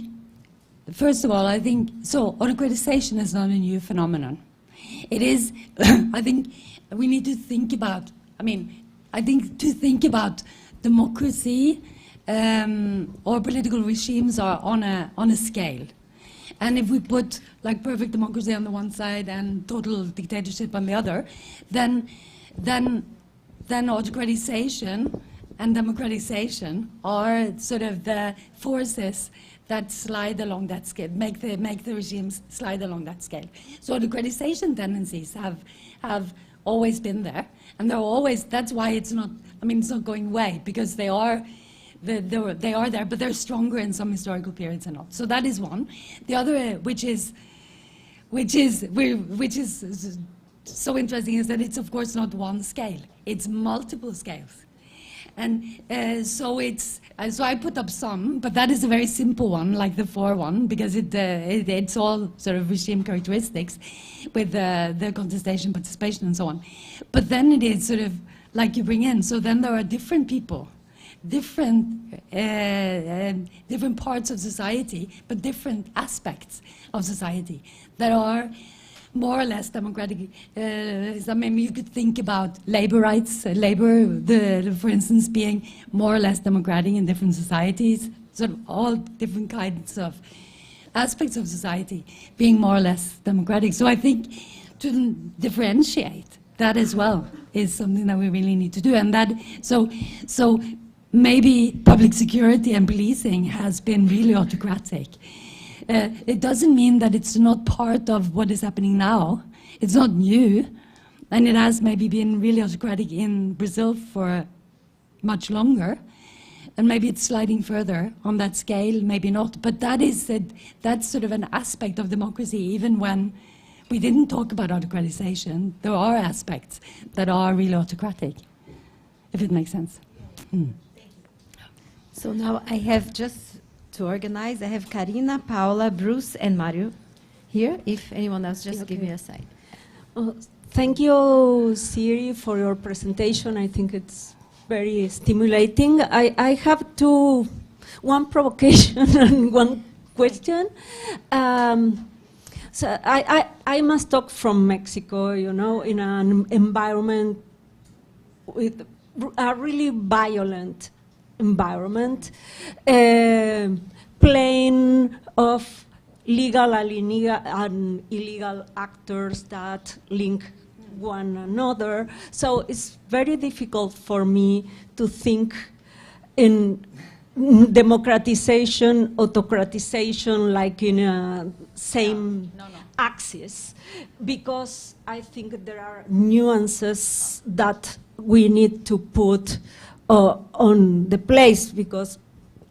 first of all, autocratization is not a new phenomenon. It is. I think we need to think about. To think about democracy or political regimes are on a scale. And if we put like perfect democracy on the one side and total dictatorship on the other, then autocratization and democratization are sort of the forces that slide along that scale, make the regimes slide along that scale. So autocratization tendencies have always been there, and they're always. That's why it's not. I mean, it's not going away, because they are there, but they're stronger in some historical periods and not. So that is one. The other, which is so interesting, is that it's of course not one scale. It's multiple scales. And so I put up some, but that is a very simple one, like the 4 one, because it's all sort of regime characteristics with the contestation, participation, and so on. But then it is sort of like you bring in. So then there are different people, different parts of society, but different aspects of society that are more or less democratic. I mean, you could think about labor rights, for instance, being more or less democratic in different societies, sort of all different kinds of aspects of society being more or less democratic. So I think to differentiate that as well is something that we really need to do. And that, so maybe public security and policing has been really autocratic. It doesn't mean that it's not part of what is happening now. It's not new, and it has maybe been really autocratic in Brazil for much longer, and maybe it's sliding further on that scale, maybe not. But that's sort of an aspect of democracy. Even when we didn't talk about autocratization, there are aspects that are really autocratic, if it makes sense. So now I have just to organize, I have Karina, Paula, Bruce, and Mario here. If anyone else, just give me a sign. Thank you, Siri, for your presentation. I think it's very stimulating. I have one provocation and one question. So I must talk from Mexico, you know, in an environment with a really violent environment, playing of legal and illegal actors that link one another. So it's very difficult for me to think in democratization, autocratization, like in a same axis, because I think there are nuances that we need to put on the place, because,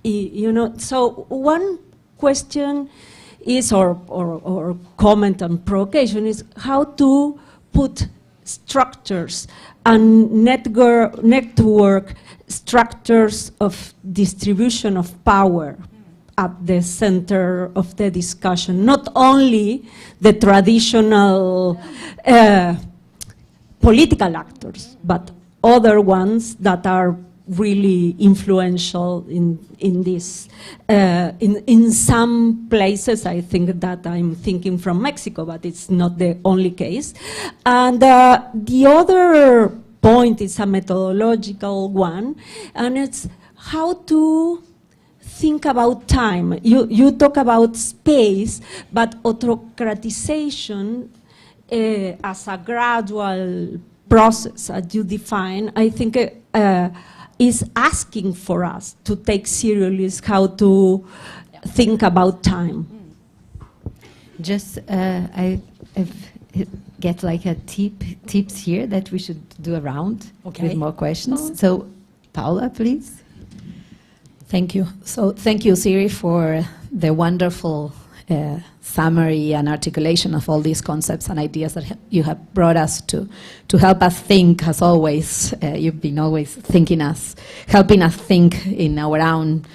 you know, so one question is, or comment and provocation is, how to put structures and network structures of distribution of power at the center of the discussion, not only the traditional political actors, but other ones that are really influential in this. In some places, I think that I'm thinking from Mexico, but it's not the only case. And the other point is a methodological one, and it's how to think about time. You talk about space, but autocratization as a gradual process, as you define, I think is asking for us to take seriously how to think about time. Just, I get like a tips here that we should do a round with more questions. So, Paula, please. Thank you. So, thank you, Siri, for the wonderful summary and articulation of all these concepts and ideas that you have brought us to help us think, as always. You've been always helping us think in our own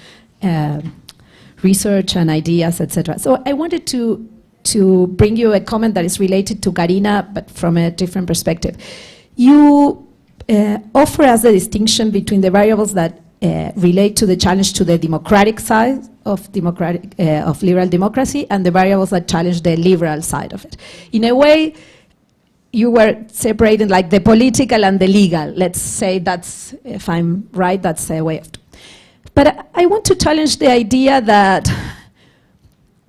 research and ideas, etc. So I wanted to bring you a comment that is related to Karina, but from a different perspective. You offer us the distinction between the variables that relate to the challenge to the democratic side of liberal democracy and the variables that challenge the liberal side of it. In a way, you were separating like the political and the legal. Let's say that's, if I'm right, that's a way of. But I want to challenge the idea that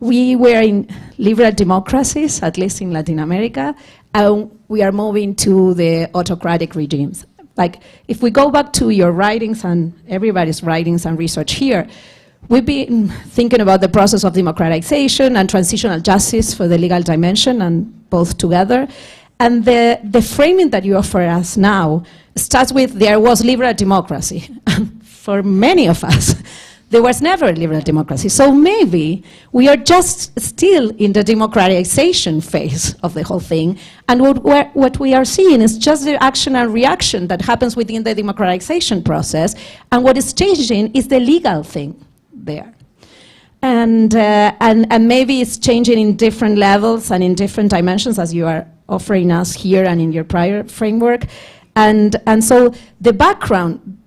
we were in liberal democracies, at least in Latin America, and we are moving to the autocratic regimes. Like, if we go back to your writings and everybody's writings and research here, we've been thinking about the process of democratization and transitional justice for the legal dimension, and both together. And the framing that you offer us now starts with, there was liberal democracy. For many of us, there was never a liberal democracy. So maybe we are just still in the democratization phase of the whole thing. And what we are seeing is just the action and reaction that happens within the democratization process. And what is changing is the legal thing there. And maybe it's changing in different levels and in different dimensions, as you are offering us here and in your prior framework. And so the background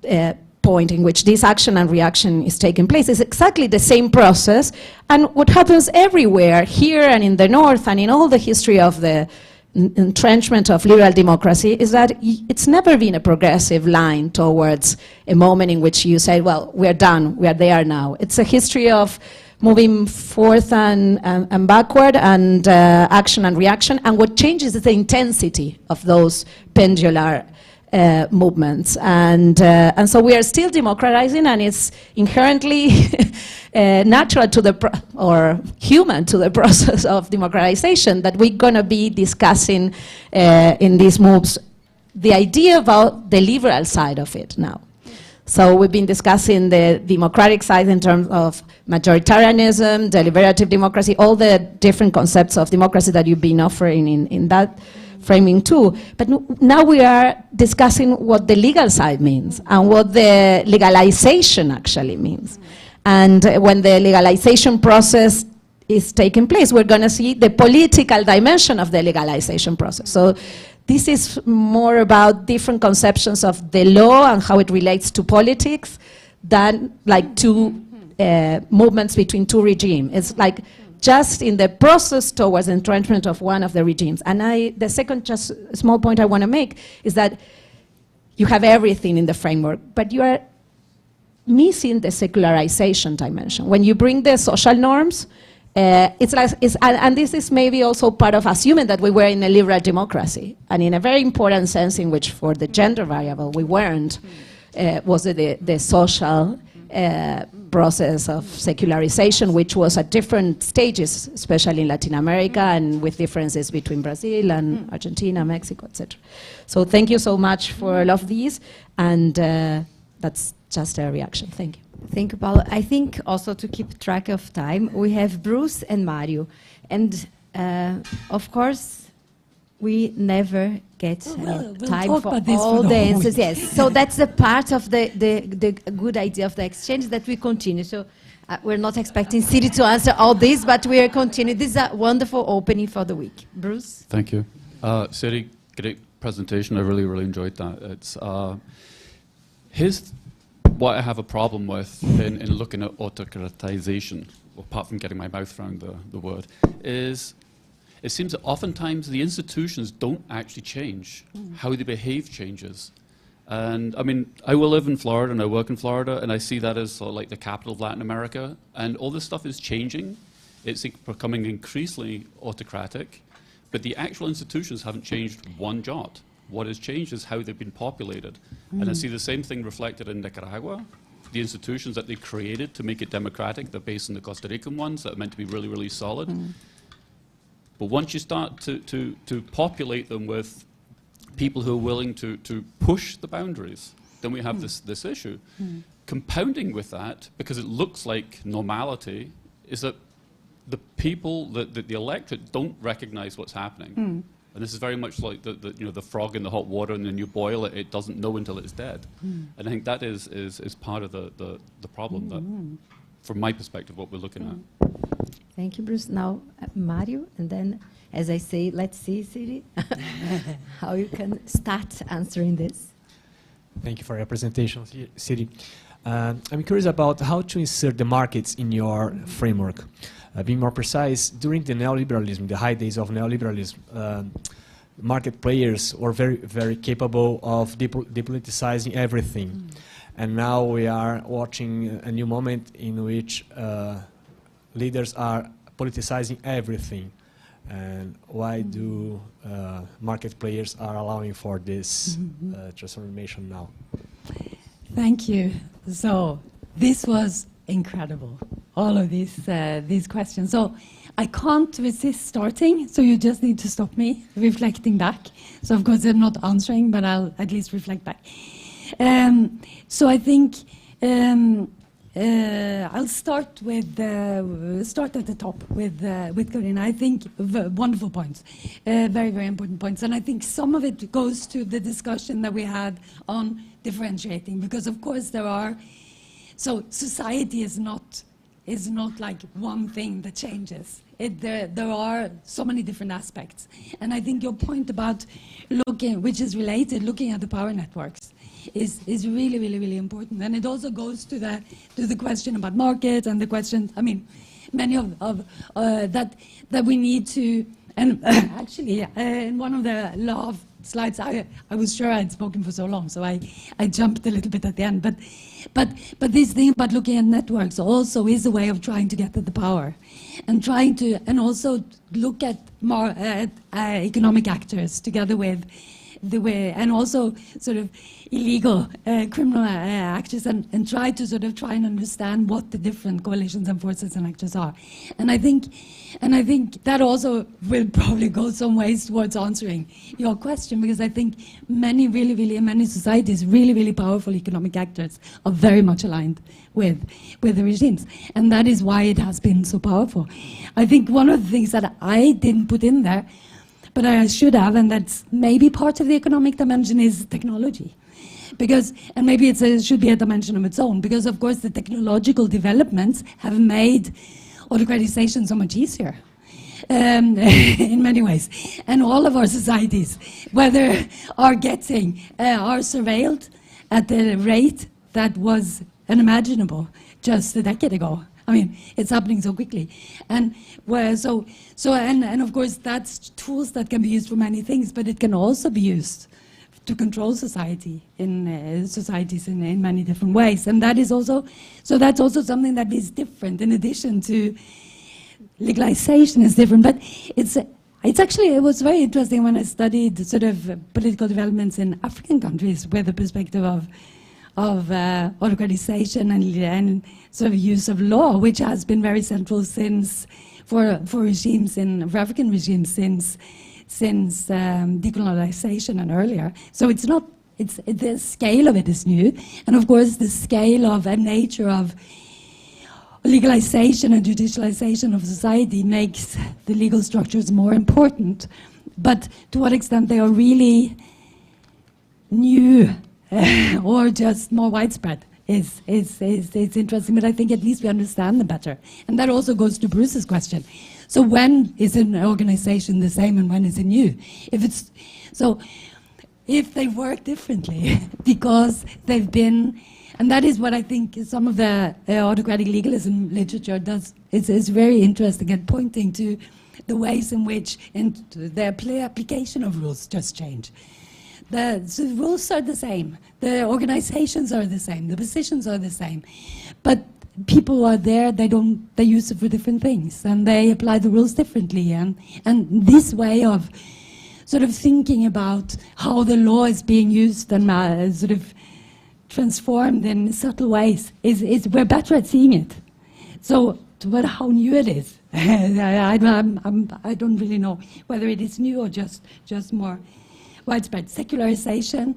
point in which this action and reaction is taking place is exactly the same process. And what happens everywhere, here and in the North and in all the history of the entrenchment of liberal democracy, is that it's never been a progressive line towards a moment in which you say, well, we're done, we are there now. It's a history of moving forth and backward, and action and reaction. And what changes is the intensity of those pendular movements, and so we are still democratizing, and it's inherently natural to or human to the process of democratization that we're going to be discussing in these moves the idea about the liberal side of it now. So we've been discussing the democratic side in terms of majoritarianism, deliberative democracy, all the different concepts of democracy that you've been offering in that framing too. But now we are discussing what the legal side means and what the legalization actually means. And when the legalization process is taking place, we're going to see the political dimension of the legalization process. So this is more about different conceptions of the law and how it relates to politics than like two movements between two regimes. It's like just in the process towards entrenchment of one of the regimes. And the second just small point I want to make is that you have everything in the framework, but you are missing the secularization dimension. When you bring the social norms, and this is maybe also part of assuming that we were in a liberal democracy, and in a very important sense in which for the gender variable we weren't, was the social process of secularization, which was at different stages, especially in Latin America, and with differences between Brazil and Argentina, Mexico, etc. So thank you so much for all of these, and that's just a reaction. Thank you. Thank you, Paulo. I think also to keep track of time, we have Bruce and Mario. And of course, we never get time for all the answers. Yes, so that's the part of the good idea of the exchange, that we continue. So we're not expecting Siri to answer all this, but we are continuing. This is a wonderful opening for the week. Bruce? Thank you. Siri, great presentation. I really, really enjoyed that. It's what I have a problem with in looking at autocratization, apart from getting my mouth around the word, is it seems that oftentimes the institutions don't actually change. How they behave changes. And I mean, I will live in Florida and I work in Florida, and I see that as sort of like the capital of Latin America, and all this stuff is changing. It's becoming increasingly autocratic, but the actual institutions haven't changed one jot. What has changed is how they've been populated. And I see the same thing reflected in Nicaragua. The institutions that they created to make it democratic, they're based on the Costa Rican ones that are meant to be really, really solid. But once you start to populate them with people who are willing to push the boundaries, then we have this issue. Compounding with that, because it looks like normality, is that the people, the electorate, don't recognize what's happening. And this is very much like the frog in the hot water, and then you boil it, it doesn't know until it's dead. And I think that is part of the problem, that, from my perspective, what we're looking at. Thank you, Bruce. Now, Mario, and then, as I say, let's see, Siri, how you can start answering this. Thank you for your presentation, Siri. I'm curious about how to insert the markets in your framework. Being more precise, during the neoliberalism, the high days of neoliberalism, market players were very, very capable of depoliticizing everything. And now we are watching a new moment in which leaders are politicizing everything? And why do market players are allowing for this transformation now? Thank you. So this was incredible, all of these questions. So I can't resist starting, so you just need to stop me reflecting back. So of course I'm not answering, but I'll at least reflect back. So I think I'll start with start at the top with Karina. I think wonderful points, very, very important points, and I think some of it goes to the discussion that we had on differentiating, because of course there are. So society is not like one thing that changes. There are so many different aspects, and I think your point about looking, which is related, looking at the power networks, is really, really, really important. And it also goes to the question about market and the question. I mean, many of that we need to. And actually, in one of the law slides, I was sure I'd spoken for so long, so I jumped a little bit at the end. But this thing about looking at networks also is a way of trying to get at the power, and trying to, and also look at more economic actors together with the way, and also sort of illegal criminal actors, and try and understand what the different coalitions and forces and actors are. And I think that also will probably go some ways towards answering your question, because I think many societies, really powerful economic actors are very much aligned with the regimes, and that is why it has been so powerful. I think one of the things that I didn't put in there, but I should have, and that's maybe part of the economic dimension, is technology. Because, and maybe it should be a dimension of its own, because of course the technological developments have made autocratization so much easier in many ways. And all of our societies, whether are surveilled at a rate that was unimaginable just a decade ago. I mean, it's happening so quickly, and and of course that's tools that can be used for many things, but it can also be used to control society in societies in many different ways, and that is also that's also something that is different. In addition to legalization, is different, but it's actually, it was very interesting when I studied sort of political developments in African countries with the perspective of autocratization and sort of use of law, which has been very central for regimes for African regimes since decolonization and earlier. So the scale of it is new, and of course the scale of and nature of legalization and judicialization of society makes the legal structures more important. But to what extent they are really new or just more widespread is interesting, but I think at least we understand them better. And that also goes to Bruce's question. So when is an organization the same and when is it new? If they work differently because they've been, and that is what I think some of the autocratic legalism literature does, is very interesting at pointing to the ways in which the application of rules just change. The rules are the same, the organizations are the same, the positions are the same, but people are there, they use it for different things, and they apply the rules differently, and this way of sort of thinking about how the law is being used and sort of transformed in subtle ways we're better at seeing it. So, but how new it is, I don't really know whether it is new or just more widespread. Secularization,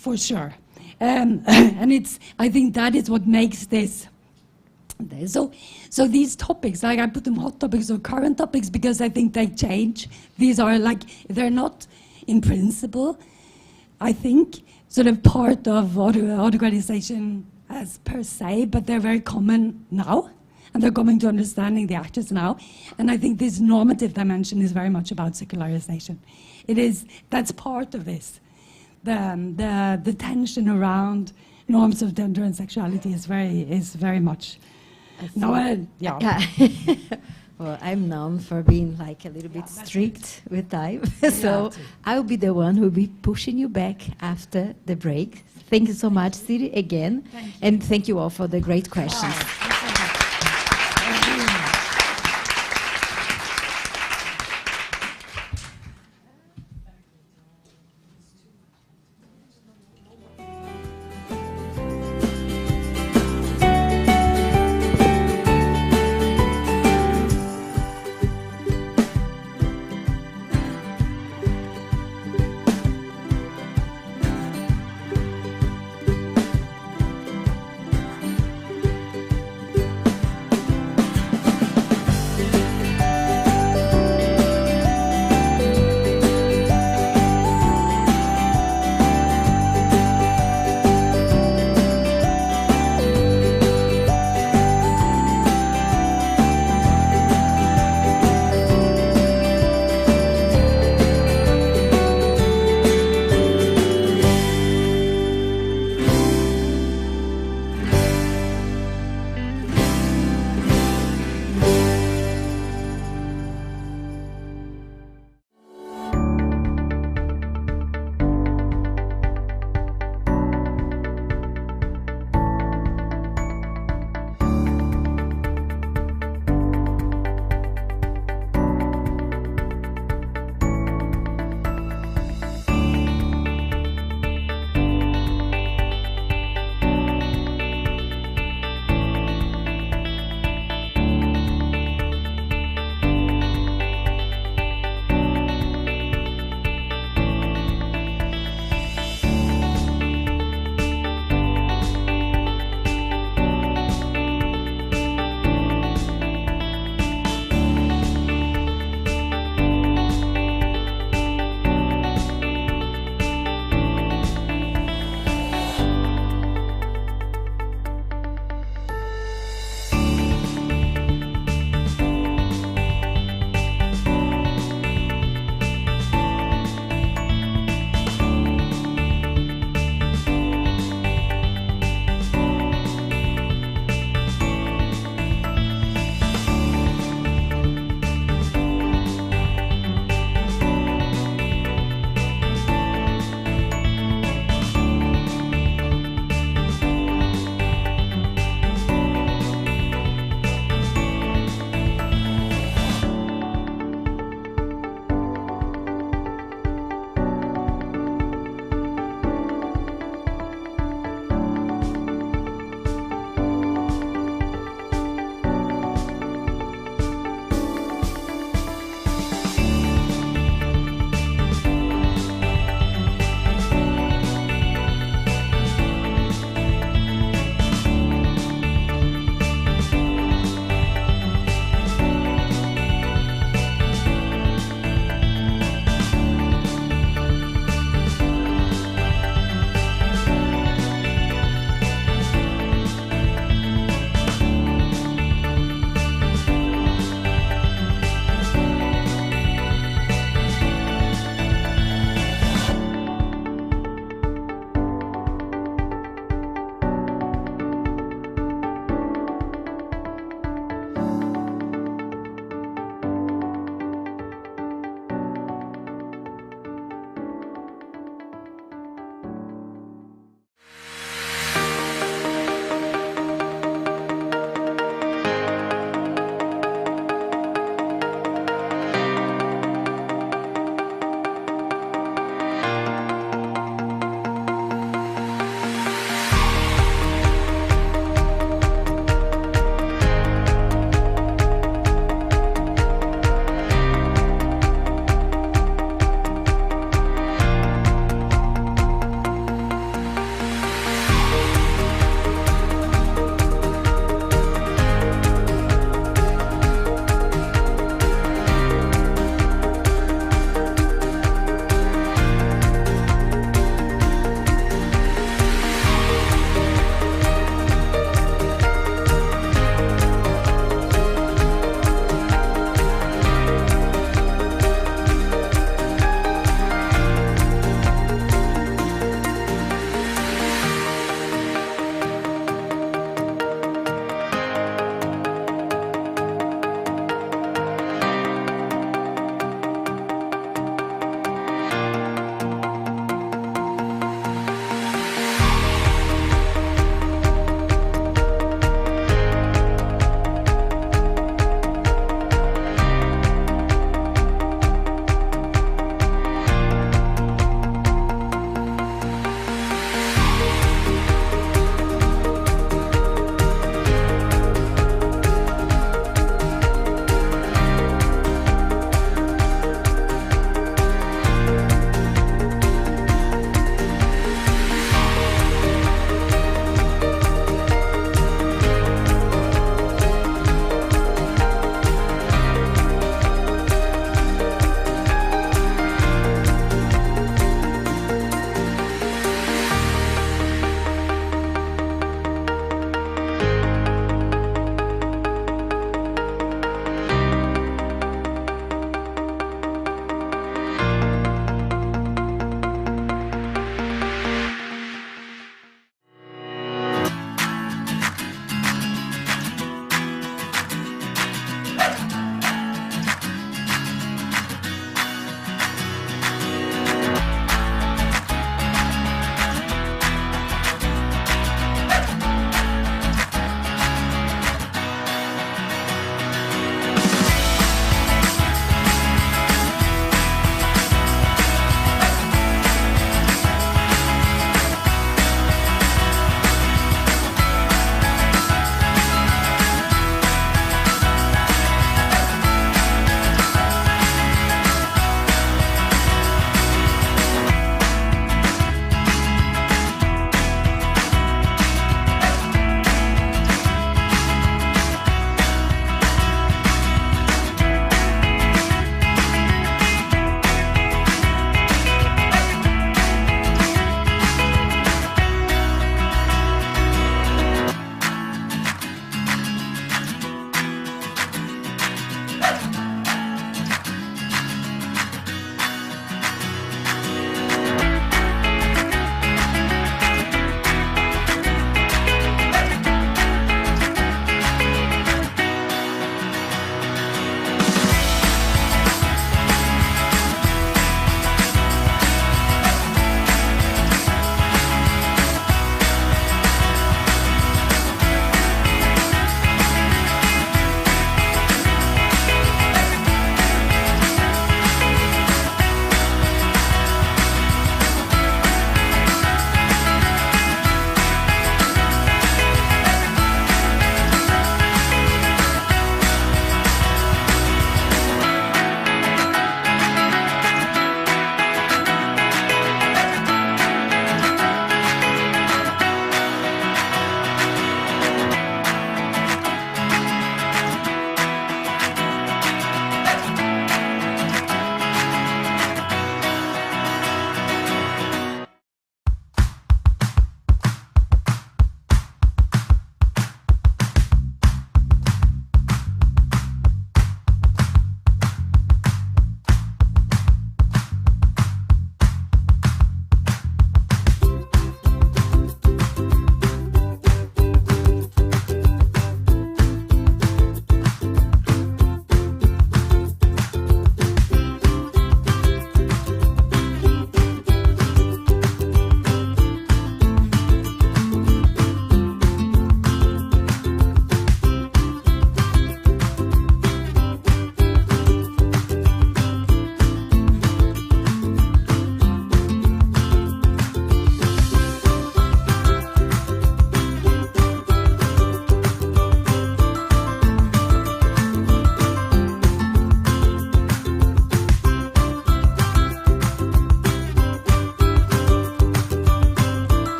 for sure, and I think that is what makes this. So these topics, like I put them hot topics or current topics, because I think they change. These are they're not in principle, I think, sort of part of autocratization as per se, but they're very common now, and they're coming to understanding the actors now. And I think this normative dimension is very much about secularization. That's part of this. The tension around norms of gender and sexuality is very much. Yeah. Well, I'm known for being like a little bit strict with time, so I'll be the one who'll be pushing you back after the break. Thank you so much, Siri, again, and thank you all for the great questions.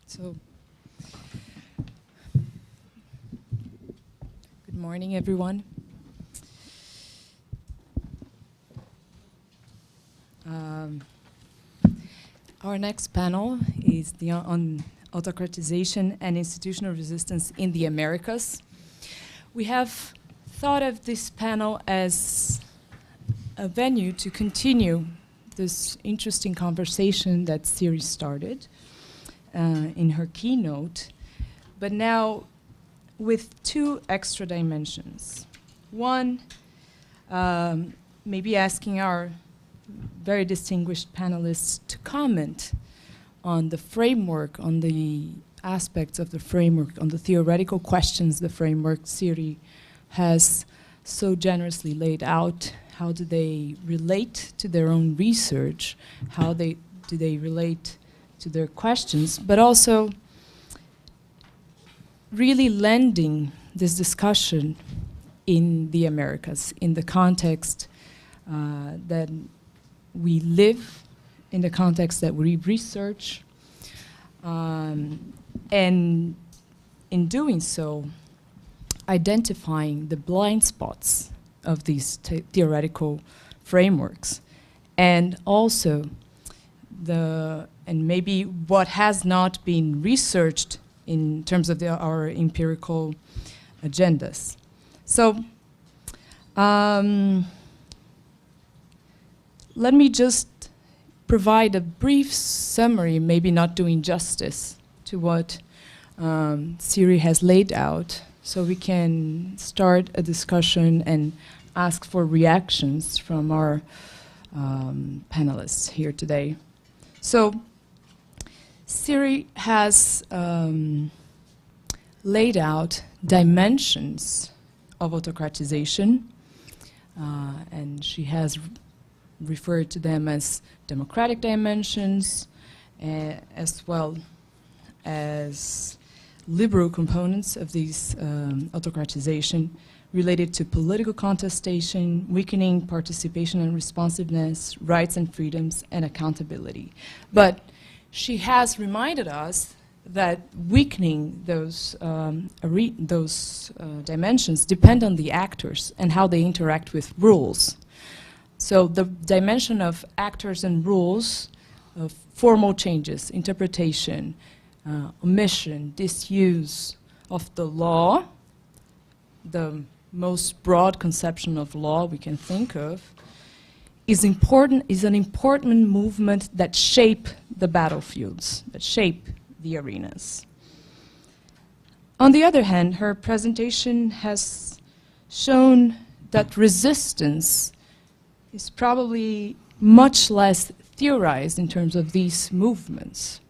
So, good morning, everyone. Our next panel is on autocratization and institutional resistance in the Americas. We have thought of this panel as a venue to continue this interesting conversation that Siri started in her keynote, but now with two extra dimensions. One, maybe asking our very distinguished panelists to comment on the framework, on the aspects of the framework, on the theoretical questions the framework Siri has so generously laid out. How do they relate to their own research? How do they relate to their questions? But also really lending this discussion in the Americas, in the context that we live, in the context that we research, and in doing so, identifying the blind spots of these theoretical frameworks, and also and maybe what has not been researched in terms of our empirical agendas. So let me just provide a brief summary, maybe not doing justice to what Siri has laid out, so we can start a discussion and ask for reactions from our panelists here today. So Siri has laid out dimensions of autocratization, and she has referred to them as democratic dimensions, as well as liberal components of these autocratization related to political contestation, weakening participation and responsiveness, rights and freedoms, and accountability. But she has reminded us that weakening those dimensions depend on the actors and how they interact with rules. So the dimension of actors and rules, of formal changes, interpretation, omission, disuse of the law, the most broad conception of law we can think of, is an important movement that shape the battlefields, that shape the arenas. On the other hand, her presentation has shown that resistance is probably much less theorized in terms of these movements.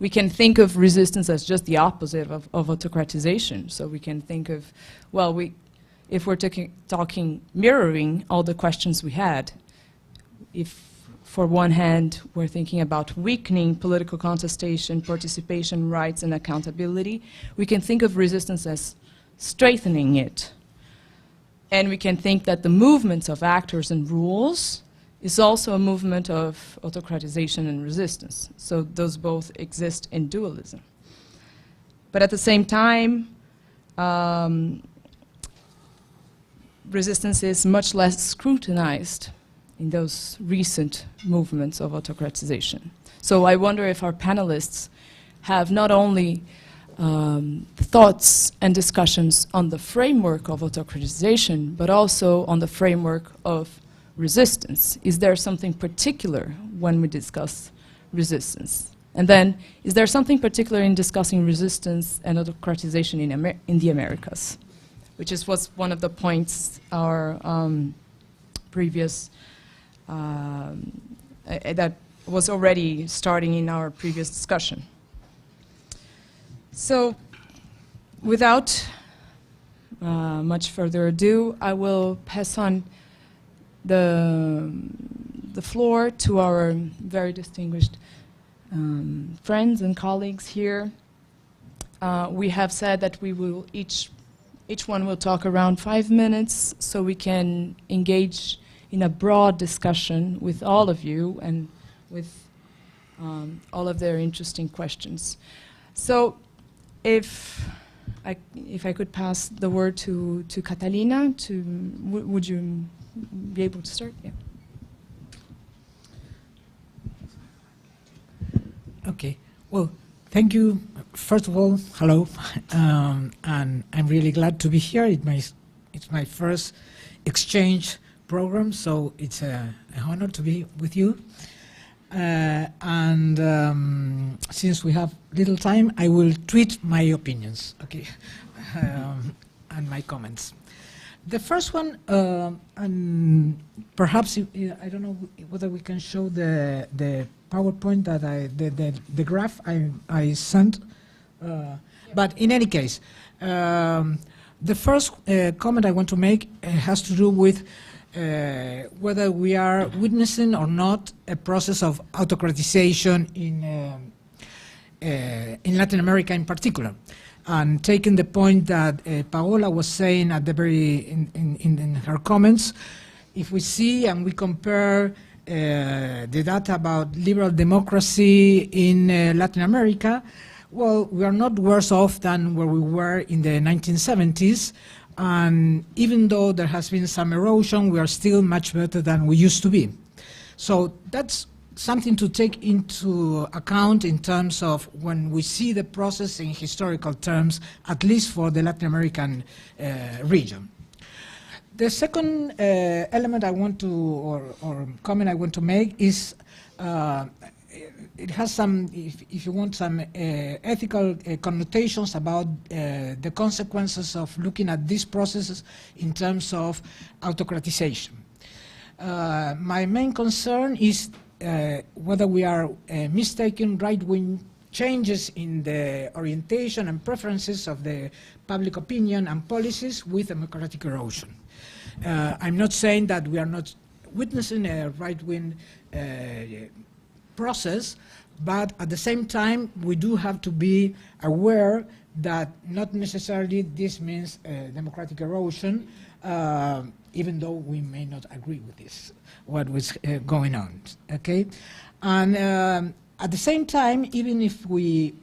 We can think of resistance as just the opposite of autocratization. So we can think of, well, if we're talking mirroring all the questions we had, if for one hand we're thinking about weakening political contestation, participation, rights, and accountability, we can think of resistance as strengthening it. And we can think that the movements of actors and rules is also a movement of autocratization and resistance. So those both exist in dualism. But at the same time, resistance is much less scrutinized in those recent movements of autocratization. So I wonder if our panelists have not only thoughts and discussions on the framework of autocratization, but also on the framework of resistance. Is there something particular when we discuss resistance? And then, is there something particular in discussing resistance and autocratization in the Americas? Which was one of the points our previous, that was already starting in our previous discussion. So, without much further ado, I will pass on the floor to our very distinguished friends and colleagues here. We have said that we will each one will talk around 5 minutes, so we can engage in a broad discussion with all of you and with all of their interesting questions. So if I could pass the word to Catalina, would you be able to start? Yeah. Okay. Well, thank you. First of all, hello, and I'm really glad to be here. It's my first exchange program, so it's an honor to be with you. Since we have little time, I will tweet my opinions, okay, and my comments. The first one, and perhaps I don't know whether we can show the PowerPoint that the graph I sent, but in any case, the first comment I want to make has to do with whether we are witnessing or not a process of autocratization in Latin America in particular. And taking the point that Paola was saying at the in her comments, if we see and we compare the data about liberal democracy in Latin America, well, we are not worse off than where we were in the 1970s. And even though there has been some erosion, we are still much better than we used to be. So that's something to take into account in terms of when we see the process in historical terms, at least for the Latin American region. The second element I want to, or comment I want to make is it has some, if you want, some ethical connotations about the consequences of looking at these processes in terms of autocratization. My main concern is whether we are mistaking right-wing changes in the orientation and preferences of the public opinion and policies with democratic erosion. I'm not saying that we are not witnessing a right-wing process, but at the same time we do have to be aware that not necessarily this means democratic erosion, even though we may not agree with this, what was going on, okay? And at the same time, even if we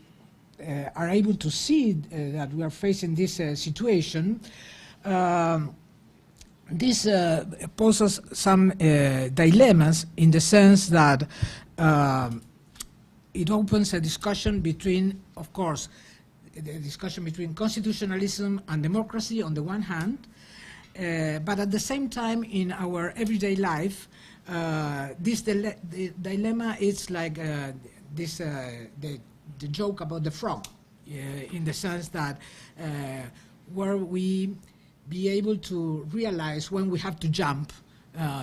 are able to see that we are facing this situation, this poses some dilemmas in the sense that it opens a discussion between, of course, the discussion between constitutionalism and democracy on the one hand, but at the same time in our everyday life, this dilemma is like the joke about the frog, in the sense that where we be able to realize when we have to jump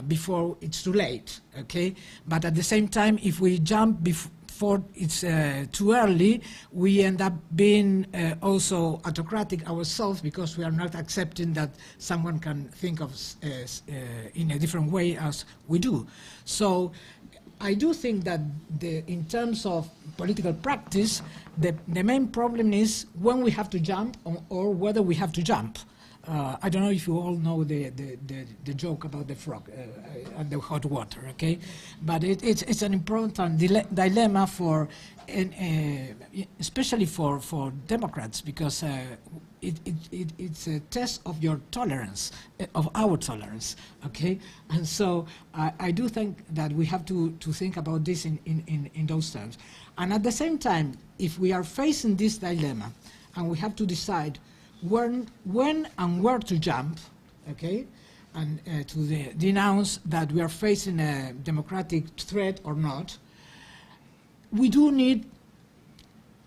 before it's too late, okay? But at the same time, if we jump before it's too early, we end up being also autocratic ourselves because we are not accepting that someone can think of us in a different way as we do. So I do think that in terms of political practice, the main problem is when we have to jump or whether we have to jump. I don't know if you all know the joke about the frog and the hot water, okay? But it's an important dilemma for, especially for Democrats, because it's a test of your tolerance, of our tolerance, okay? And so I do think that we have to think about this in those terms. And at the same time, if we are facing this dilemma and we have to decide when and where to jump, okay, and to denounce that we are facing a democratic threat or not, we do need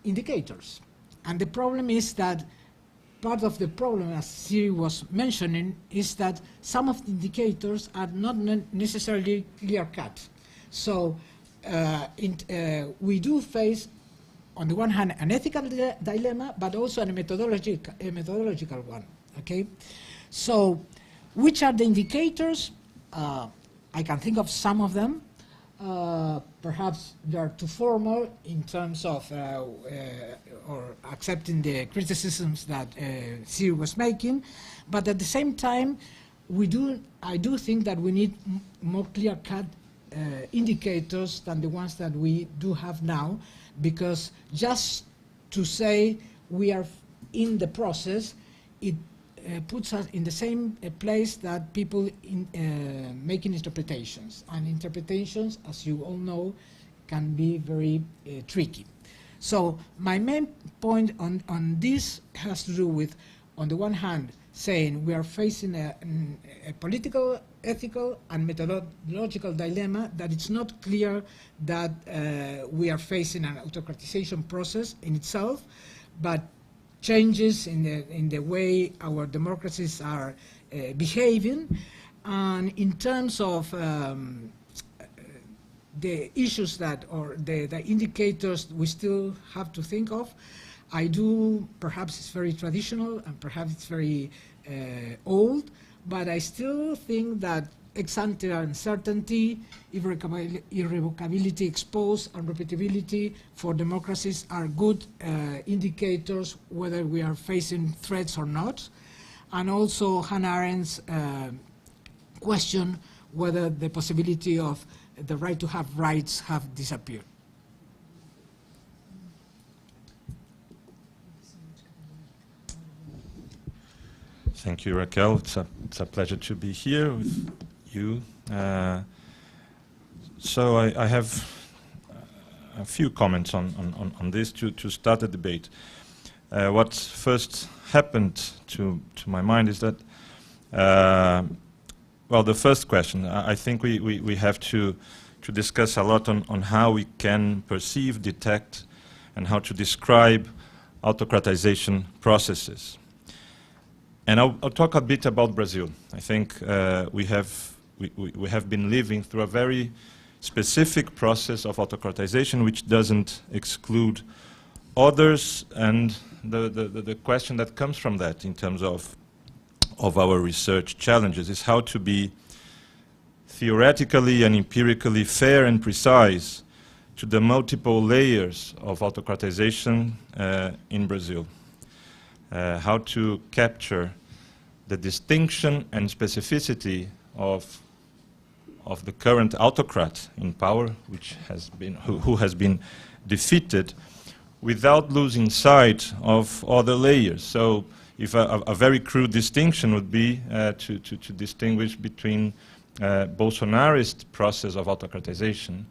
indicators. And the problem is that part of the problem, as Siri was mentioning, is that some of the indicators are not necessarily clear-cut. So we do face, on the one hand, an ethical dilemma, but also a methodological one, okay? So, which are the indicators? I can think of some of them. Perhaps they are too formal in terms of or accepting the criticisms that Siri was making, but at the same time, I do think that we need more clear-cut indicators than the ones that we do have now, because just to say we are in the process, it puts us in the same place that people making interpretations. And interpretations, as you all know, can be very tricky. So my main point on this has to do with, on the one hand, saying we are facing a political, ethical, and methodological dilemma, that it's not clear that we are facing an autocratization process in itself, but changes in the way our democracies are behaving. And in terms of the issues that, or the indicators we still have to think of, I do, perhaps it's very traditional and perhaps it's very old, but I still think that ex-ante uncertainty, irrevocability exposed, and repeatability for democracies are good indicators whether we are facing threats or not. And also Hannah Arendt's question whether the possibility of the right to have rights have disappeared. Thank you, Raquel. It's a pleasure to be here with you. So I have a few comments on this to start the debate. What first happened to my mind is that, well, the first question, I think we have to discuss a lot on how we can perceive, detect, and how to describe autocratization processes. And I'll talk a bit about Brazil. I think we have been living through a very specific process of autocratization, which doesn't exclude others, and the question that comes from that in terms of our research challenges is how to be theoretically and empirically fair and precise to the multiple layers of autocratization in Brazil. How to capture the distinction and specificity of the current autocrat in power, which has been who has been defeated, without losing sight of other layers. So, if a very crude distinction would be to distinguish between Bolsonarist process of autocratization,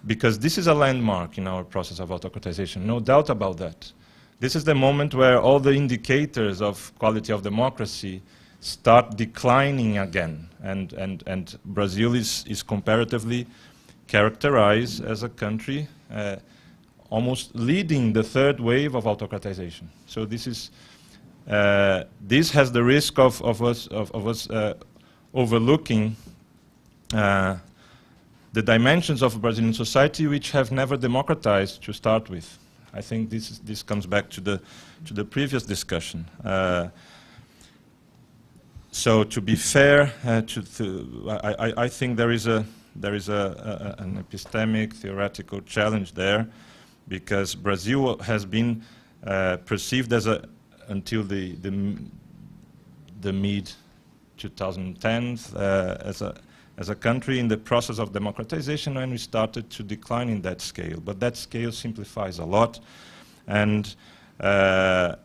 because this is a landmark in our process of autocratization, no doubt about that. This is the moment where all the indicators of quality of democracy start declining again, and Brazil is comparatively characterized as a country almost leading the third wave of autocratization. So this is this has the risk of us overlooking the dimensions of Brazilian society which have never democratized to start with. I think this comes back to the previous discussion. So to be fair, I think there is an epistemic theoretical challenge there, because Brazil has been perceived as until the mid 2010s as a country in the process of democratization, when we started to decline in that scale. But that scale simplifies a lot, and that's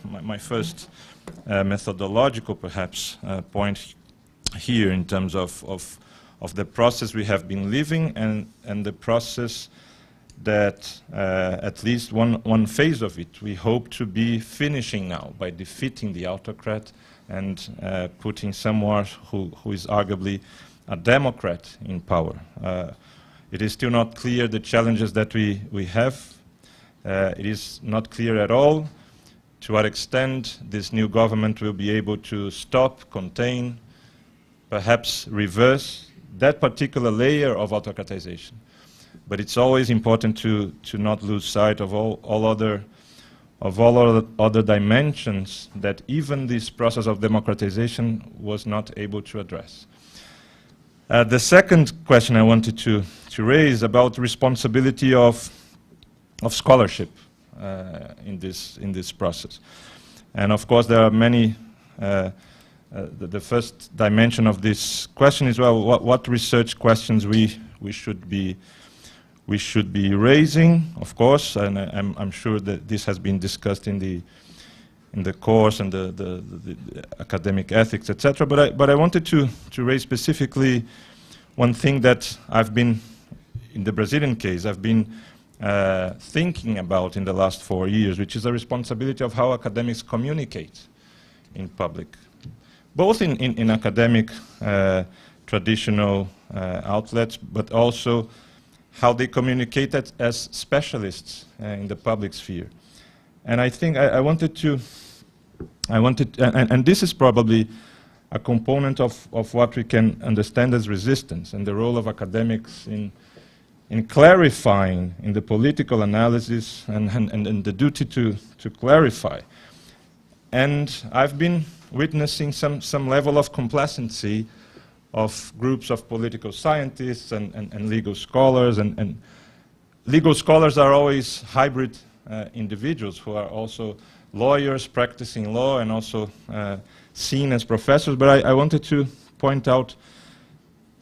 my first methodological, perhaps, point here in terms of the process we have been living, and the process that at least one phase of it we hope to be finishing now by defeating the autocrat and putting someone who is arguably a democrat in power. It is still not clear the challenges that we have. It is not clear at all to what extent this new government will be able to stop, contain, perhaps reverse that particular layer of autocratization. But it's always important to not lose sight of all other dimensions that even this process of democratization was not able to address. The second question I wanted to raise about responsibility of scholarship in this process. And of course, there are many. The first dimension of this question is, well, what research questions we should be raising, of course, and I'm sure that this has been discussed in the course and the academic ethics, etc. But I wanted to raise specifically one thing that I've been, in the Brazilian case, I've been thinking about in the last 4 years, which is the responsibility of how academics communicate in public, both in academic traditional outlets, but also how they communicate as specialists in the public sphere. And I think I wanted, and this is probably a component of what we can understand as resistance and the role of academics in clarifying in the political analysis and the duty to clarify. And I've been witnessing some level of complacency of groups of political scientists and legal scholars. And legal scholars are always hybrid individuals who are also lawyers practicing law and also seen as professors. But I wanted to point out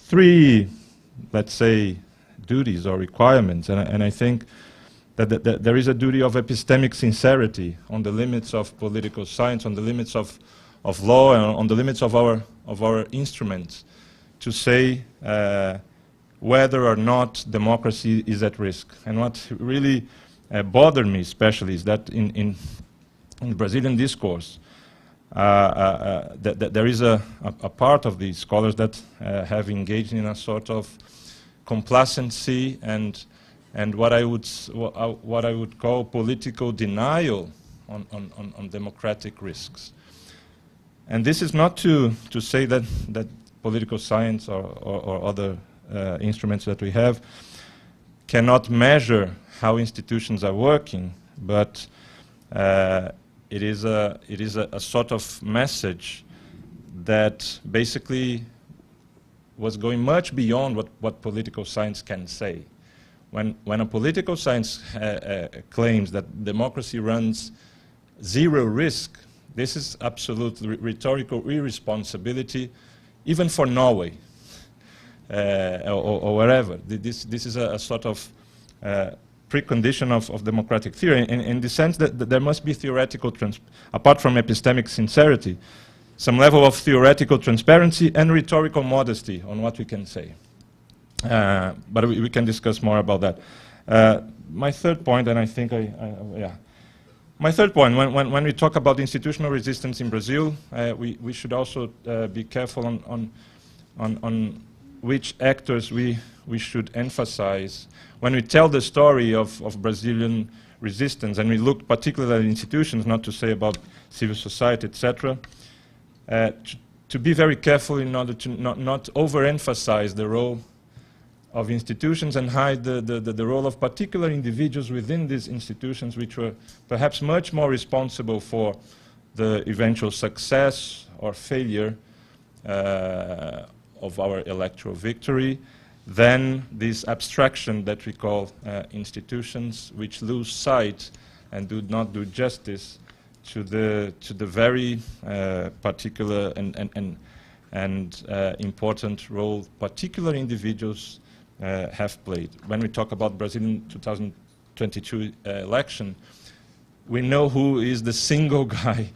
3, let's say, duties or requirements. And I think that there is a duty of epistemic sincerity on the limits of political science, on the limits of law, and on the limits of our instruments, to say whether or not democracy is at risk. And what really bothered me especially is that in Brazilian discourse, that there is a part of these scholars that have engaged in a sort of complacency and what I would call political denial on democratic risks. And this is not to say that political science or other instruments that we have cannot measure how institutions are working, but it is a sort of message that basically was going much beyond what political science can say. When a political science claims that democracy runs zero risk, this is absolute rhetorical irresponsibility, even for Norway or wherever. This is a sort of precondition of democratic theory, in the sense that there must be theoretical, apart from epistemic sincerity, some level of theoretical transparency and rhetorical modesty on what we can say. But we can discuss more about that. My third point, and I think my third point, when we talk about institutional resistance in Brazil, we should also be careful on which actors we should emphasize. When we tell the story of Brazilian resistance, and we look particularly at institutions, not to say about civil society, etc., to be very careful in order to not overemphasize the role of institutions and hide the role of particular individuals within these institutions, which were perhaps much more responsible for the eventual success or failure of our electoral victory than this abstraction that we call institutions, which lose sight and do not do justice to the very particular and important role particular individuals have played. When we talk about Brazilian 2022 election, we know who is the single guy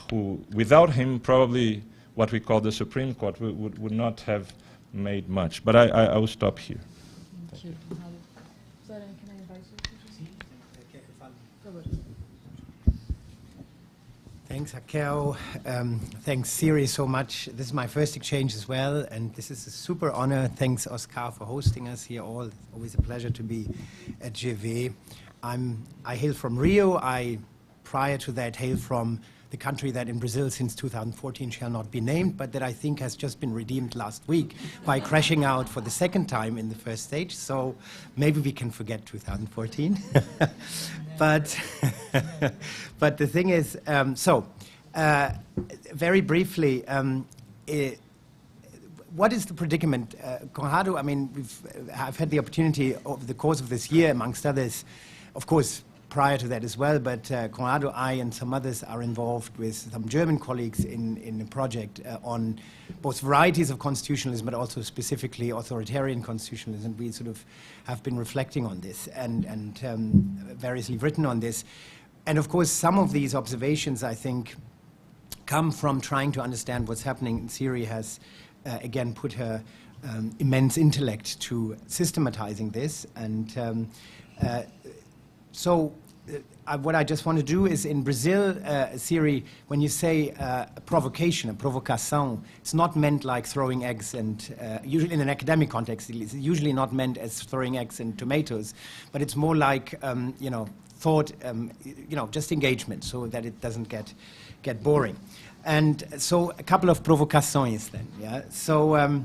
who, without him, probably what we call the Supreme Court would not have made much. But I will stop here. Thank you. Thanks, Raquel. Thanks, Siri, so much. This is my first exchange as well, and this is a super honor. Thanks, Oscar, for hosting us here all. It's always a pleasure to be at GV. I hail from Rio. I, prior to that, hail from the country that in Brazil since 2014 shall not be named, but that I think has just been redeemed last week by crashing out for the second time in the first stage. So maybe we can forget 2014. But the thing is, very briefly, what is the predicament? Conrado, I mean, I've had the opportunity over the course of this year, amongst others, of course, prior to that as well, but Conrado, I, and some others are involved with some German colleagues in a project on both varieties of constitutionalism, but also specifically authoritarian constitutionalism. We sort of have been reflecting on this and variously written on this. And of course, some of these observations, I think, come from trying to understand what's happening. And Siri has, again, put her immense intellect to systematizing this. And what I just want to do is, in Brazil, Siri, when you say a provocation, a provocação, it's not meant like throwing eggs, and usually in an academic context, it's usually not meant as throwing eggs and tomatoes, but it's more like, you know, thought, you know, just engagement, so that it doesn't get boring. And so a couple of provocações then, yeah? So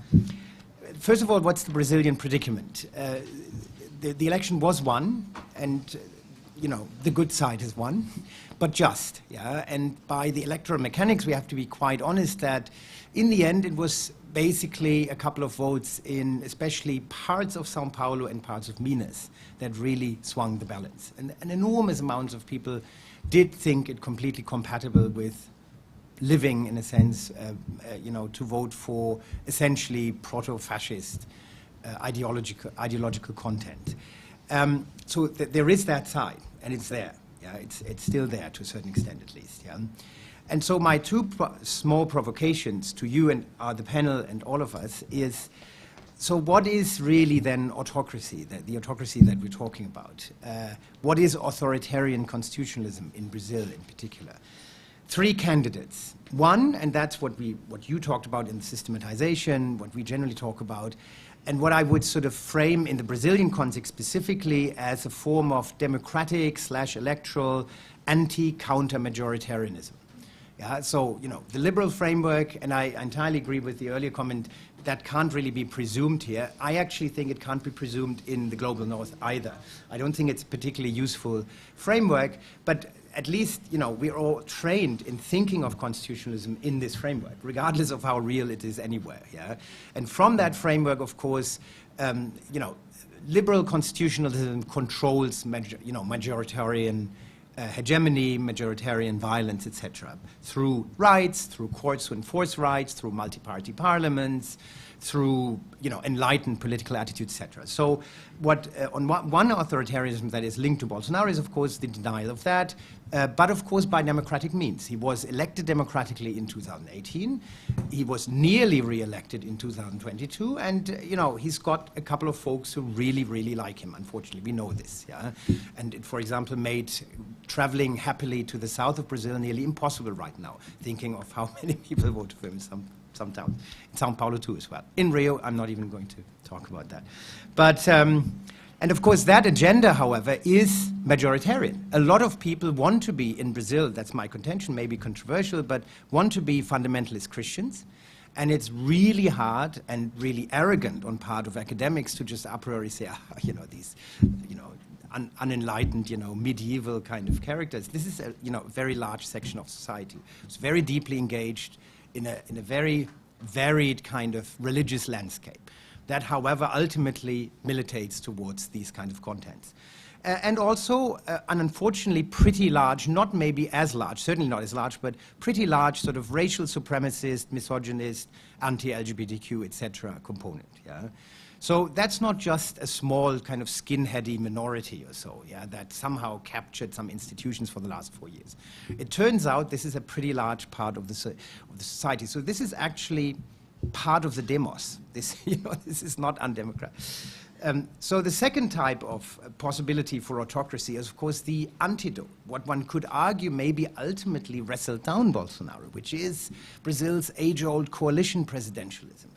first of all, what's the Brazilian predicament? The election was won, and you know, the good side has won, but just, yeah? And by the electoral mechanics, we have to be quite honest that in the end, it was basically a couple of votes in especially parts of São Paulo and parts of Minas that really swung the balance. And enormous amounts of people did think it completely compatible with living, in a sense, you know, to vote for essentially proto-fascist ideological content. So there is that side, and it's there. Yeah, it's still there to a certain extent, at least. Yeah, and so my two small provocations to you and the panel and all of us is: so what is really then autocracy? The autocracy that we're talking about. What is authoritarian constitutionalism in Brazil, in particular? Three candidates. One, and that's what you talked about in systematization, what we generally talk about, and what I would sort of frame in the Brazilian context specifically as a form of democratic/electoral anti-counter-majoritarianism. Yeah, so, you know, the liberal framework, and I entirely agree with the earlier comment, that can't really be presumed here. I actually think it can't be presumed in the global north either. I don't think it's a particularly useful framework, but at least, you know, we're all trained in thinking of constitutionalism in this framework, regardless of how real it is anywhere, yeah? And from that framework, of course, you know, liberal constitutionalism controls, you know, majoritarian hegemony, majoritarian violence, etc., through rights, through courts to enforce rights, through multi-party parliaments, through, you know, enlightened political attitudes, etc. So what on one authoritarianism that is linked to Bolsonaro is, of course, the denial of that, but of course by democratic means. He was elected democratically in 2018. He was nearly re-elected in 2022, and you know, he's got a couple of folks who really, really like him. Unfortunately, we know this, yeah. And it, for example, made traveling happily to the south of Brazil nearly impossible right now, thinking of how many people voted for him. Some towns, in São Paulo too as well. In Rio, I'm not even going to talk about that. But, and of course that agenda, however, is majoritarian. A lot of people want to be, in Brazil, that's my contention, maybe controversial, but want to be fundamentalist Christians. And it's really hard and really arrogant on part of academics to just a priori say, you know, these, you know, unenlightened, you know, medieval kind of characters. This is a, you know, very large section of society. It's very deeply engaged in a very varied kind of religious landscape that, however, ultimately militates towards these kind of contents. And also, an unfortunately pretty large, not maybe as large, certainly not as large, but pretty large sort of racial supremacist, misogynist, anti-LGBTQ, etc. component, yeah? So that's not just a small kind of skinheady minority or so, yeah, that somehow captured some institutions for the last 4 years. It turns out this is a pretty large part of the society. So this is actually part of the demos. This, you know, this is not undemocratic. So the second type of possibility for autocracy is, of course, the antidote, what one could argue maybe ultimately wrestled down Bolsonaro, which is Brazil's age-old coalition presidentialism.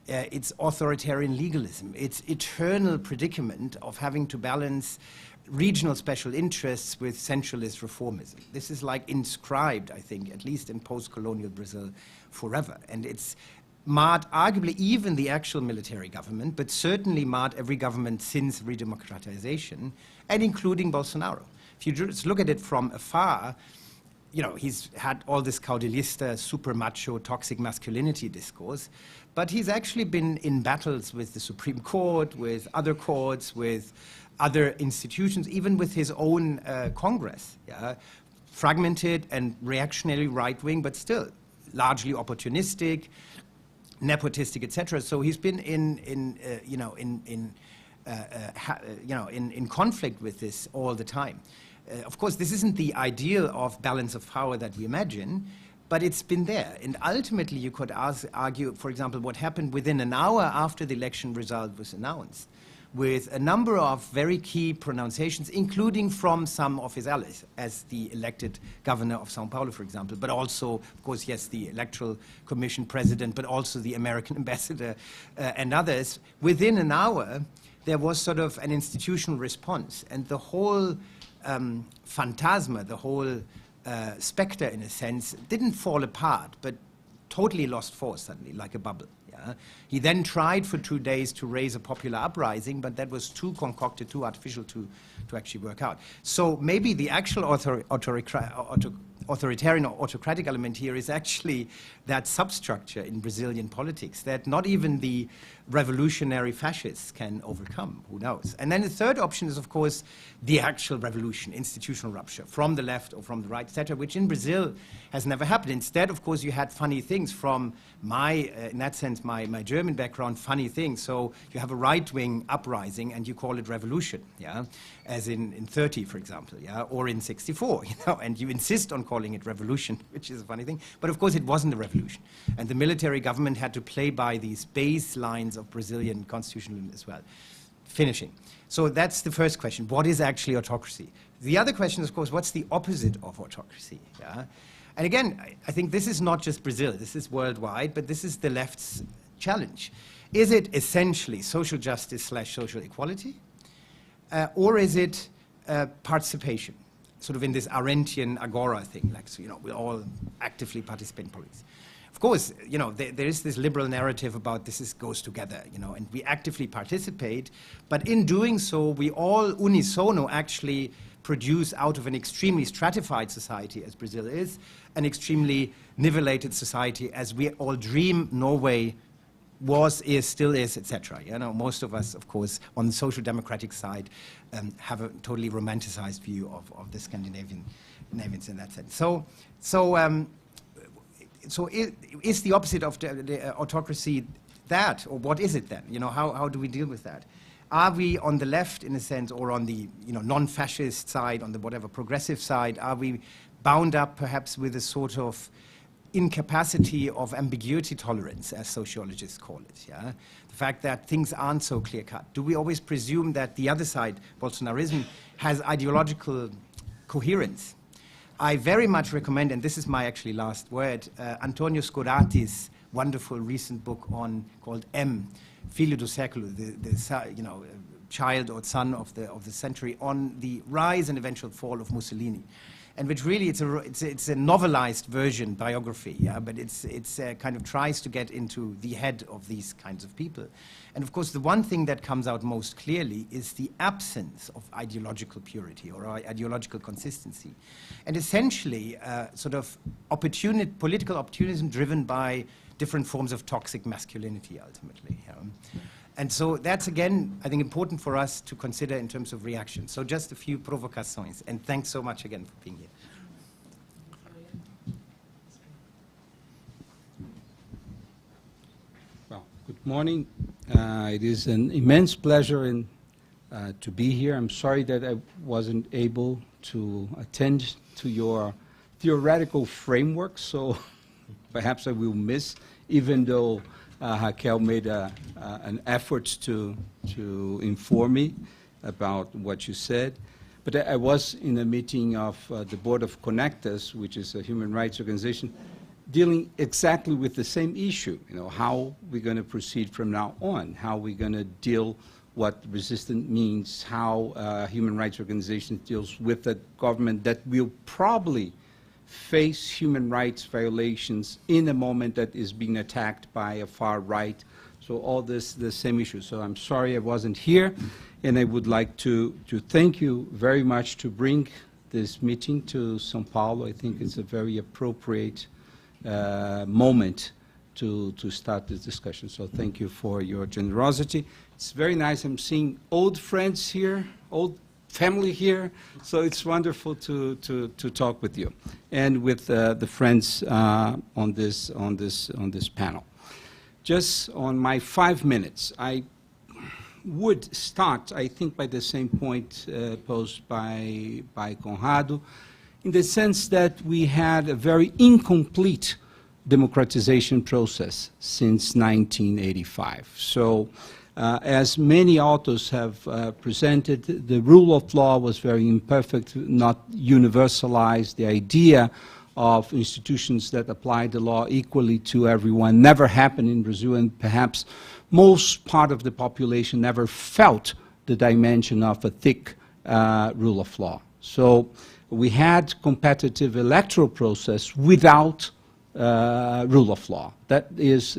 Its authoritarian legalism, its eternal predicament of having to balance regional special interests with centralist reformism. This is like inscribed, I think, at least in post-colonial Brazil forever. And it's marred arguably even the actual military government, but certainly marred every government since redemocratization, and including Bolsonaro. If you just look at it from afar, you know, he's had all this caudillista, super macho, toxic masculinity discourse, but he's actually been in battles with the Supreme Court, with other courts, with other institutions, even with his own Congress, yeah? Fragmented and reactionary right-wing, but still largely opportunistic, nepotistic, etc. So he's been in conflict with this all the time. Of course, this isn't the ideal of balance of power that we imagine, but it's been there. And ultimately, you could argue, for example, what happened within an hour after the election result was announced, with a number of very key pronunciations, including from some of his allies, as the elected governor of Sao Paulo, for example, but also, of course, yes, the Electoral Commission president, but also the American ambassador and others. Within an hour, there was sort of an institutional response, and the whole phantasma, the whole specter, in a sense, didn't fall apart, but totally lost force suddenly, like a bubble. Yeah? He then tried for 2 days to raise a popular uprising, but that was too concocted, too artificial to actually work out. So maybe the actual authoritarian or autocratic element here is actually that substructure in Brazilian politics that not even the revolutionary fascists can overcome. Who knows? And then the third option is, of course, the actual revolution, institutional rupture, from the left or from the right, etc., which in Brazil has never happened. Instead, of course, you had funny things from my, in that sense, my German background, funny things. So you have a right-wing uprising and you call it revolution, yeah, as in 30, for example, yeah, or in 64, you know, and you insist on calling it revolution, which is a funny thing. But of course, it wasn't a revolution. And the military government had to play by these baselines of Brazilian constitution as well. Finishing. So that's the first question. What is actually autocracy? The other question is, of course, what's the opposite of autocracy? Yeah? And again, I think this is not just Brazil. This is worldwide, but this is the left's challenge. Is it essentially social justice / social equality? Or is it participation? Sort of in this Arendtian agora thing, like, so, you know, we all actively participate in politics. Of course, you know, there is this liberal narrative about this goes together, you know, and we actively participate, but in doing so, we all unisono actually produce out of an extremely stratified society, as Brazil is, an extremely nivelated society, as we all dream Norway was, is, still is, etc. You know, most of us, of course, on the social democratic side, have a totally romanticized view of the Scandinavians in that sense. So is the opposite of the autocracy that, or what is it then? You know, how do we deal with that? Are we on the left, in a sense, or on the, you know, non-fascist side, on the whatever progressive side? Are we bound up perhaps with a sort of incapacity of ambiguity tolerance, as sociologists call it? Yeah, the fact that things aren't so clear-cut. Do we always presume that the other side, Bolsonarism, has ideological coherence? I very much recommend, and this is my actually last word, Antonio Scorati's wonderful recent book called M, Filho do Século, the child or son of the century, on the rise and eventual fall of Mussolini, and which really it's a novelized version biography, yeah, but it's kind of tries to get into the head of these kinds of people. And of course, the one thing that comes out most clearly is the absence of ideological purity or ideological consistency, and essentially sort of political opportunism driven by different forms of toxic masculinity, ultimately. And so that's, again, I think, important for us to consider in terms of reaction. So just a few provocations, and thanks so much again for being here. Well, good morning. It is an immense pleasure to be here. I'm sorry that I wasn't able to attend to your theoretical framework, so perhaps I will miss, even though Raquel made an effort to inform me about what you said. But I was in a meeting of the Board of Connectors, which is a human rights organization, dealing exactly with the same issue. You know, how we're going to proceed from now on, how we're going to deal what resistance means, how a human rights organization deals with a government that will probably face human rights violations in a moment that is being attacked by a far right. So all this, the same issue. So I'm sorry I wasn't here, and I would like to thank you very much to bring this meeting to São Paulo. I think it's a very appropriate moment to start this discussion. So thank you for your generosity. It's very nice. I'm seeing old friends here, old family here, so it's wonderful to talk with you and with the friends on this panel. Just on my 5 minutes, I would start, I think, by the same point posed by Conrado, in the sense that we had a very incomplete democratization process since 1985. So, as many authors have presented, the rule of law was very imperfect, not universalized. The idea of institutions that apply the law equally to everyone never happened in Brazil, and perhaps most part of the population never felt the dimension of a thick rule of law. So we had competitive electoral process without rule of law. That is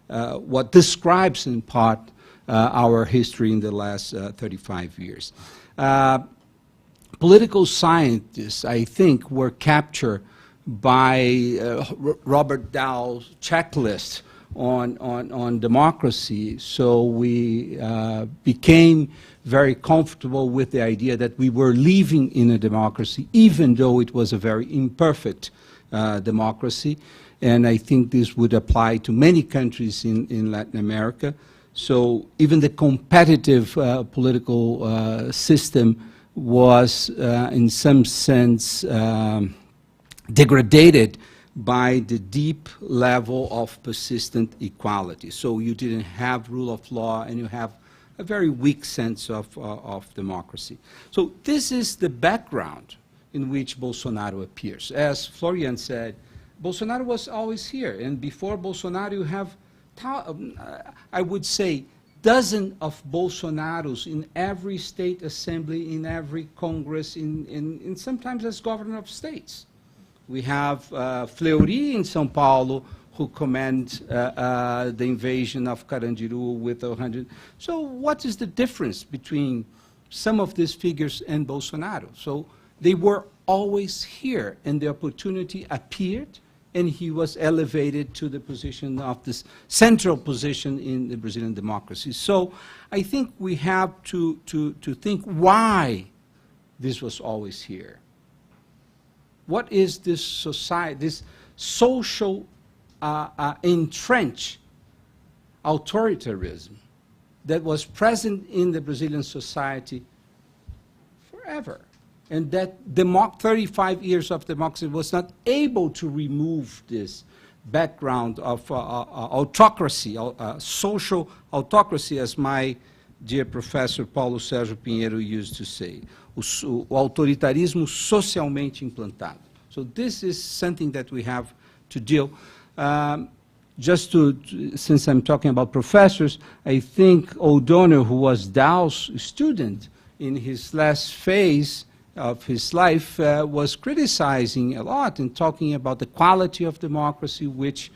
what describes in part our history in the last 35 years. Political scientists, I think, were captured by Robert Dow's checklist on democracy, so we became very comfortable with the idea that we were living in a democracy, even though it was a very imperfect democracy. And I think this would apply to many countries in Latin America. So even the competitive political system was, in some sense, degraded by the deep level of persistent equality. So you didn't have rule of law, and you have a very weak sense of democracy. So this is the background in which Bolsonaro appears. As Florian said, Bolsonaro was always here, and before Bolsonaro you have, I would say, dozens of Bolsonaros in every state assembly, in every Congress, in sometimes as governor of states. We have Fleury in São Paulo, who commanded the invasion of Carandiru with 100. So what is the difference between some of these figures and Bolsonaro? So they were always here, and the opportunity appeared, and he was elevated to the position of this central position in the Brazilian democracy. So I think we have to think why this was always here. What is this society, this social entrenched authoritarianism that was present in the Brazilian society forever? And that 35 years of democracy was not able to remove this background of autocracy, social autocracy, as my dear Professor Paulo Sérgio Pinheiro used to say, o autoritarismo socialmente implantado. So this is something that we have to deal. Since I'm talking about professors, I think O'Donnell, who was Dow's student in his last phase of his life, was criticizing a lot and talking about the quality of democracy, which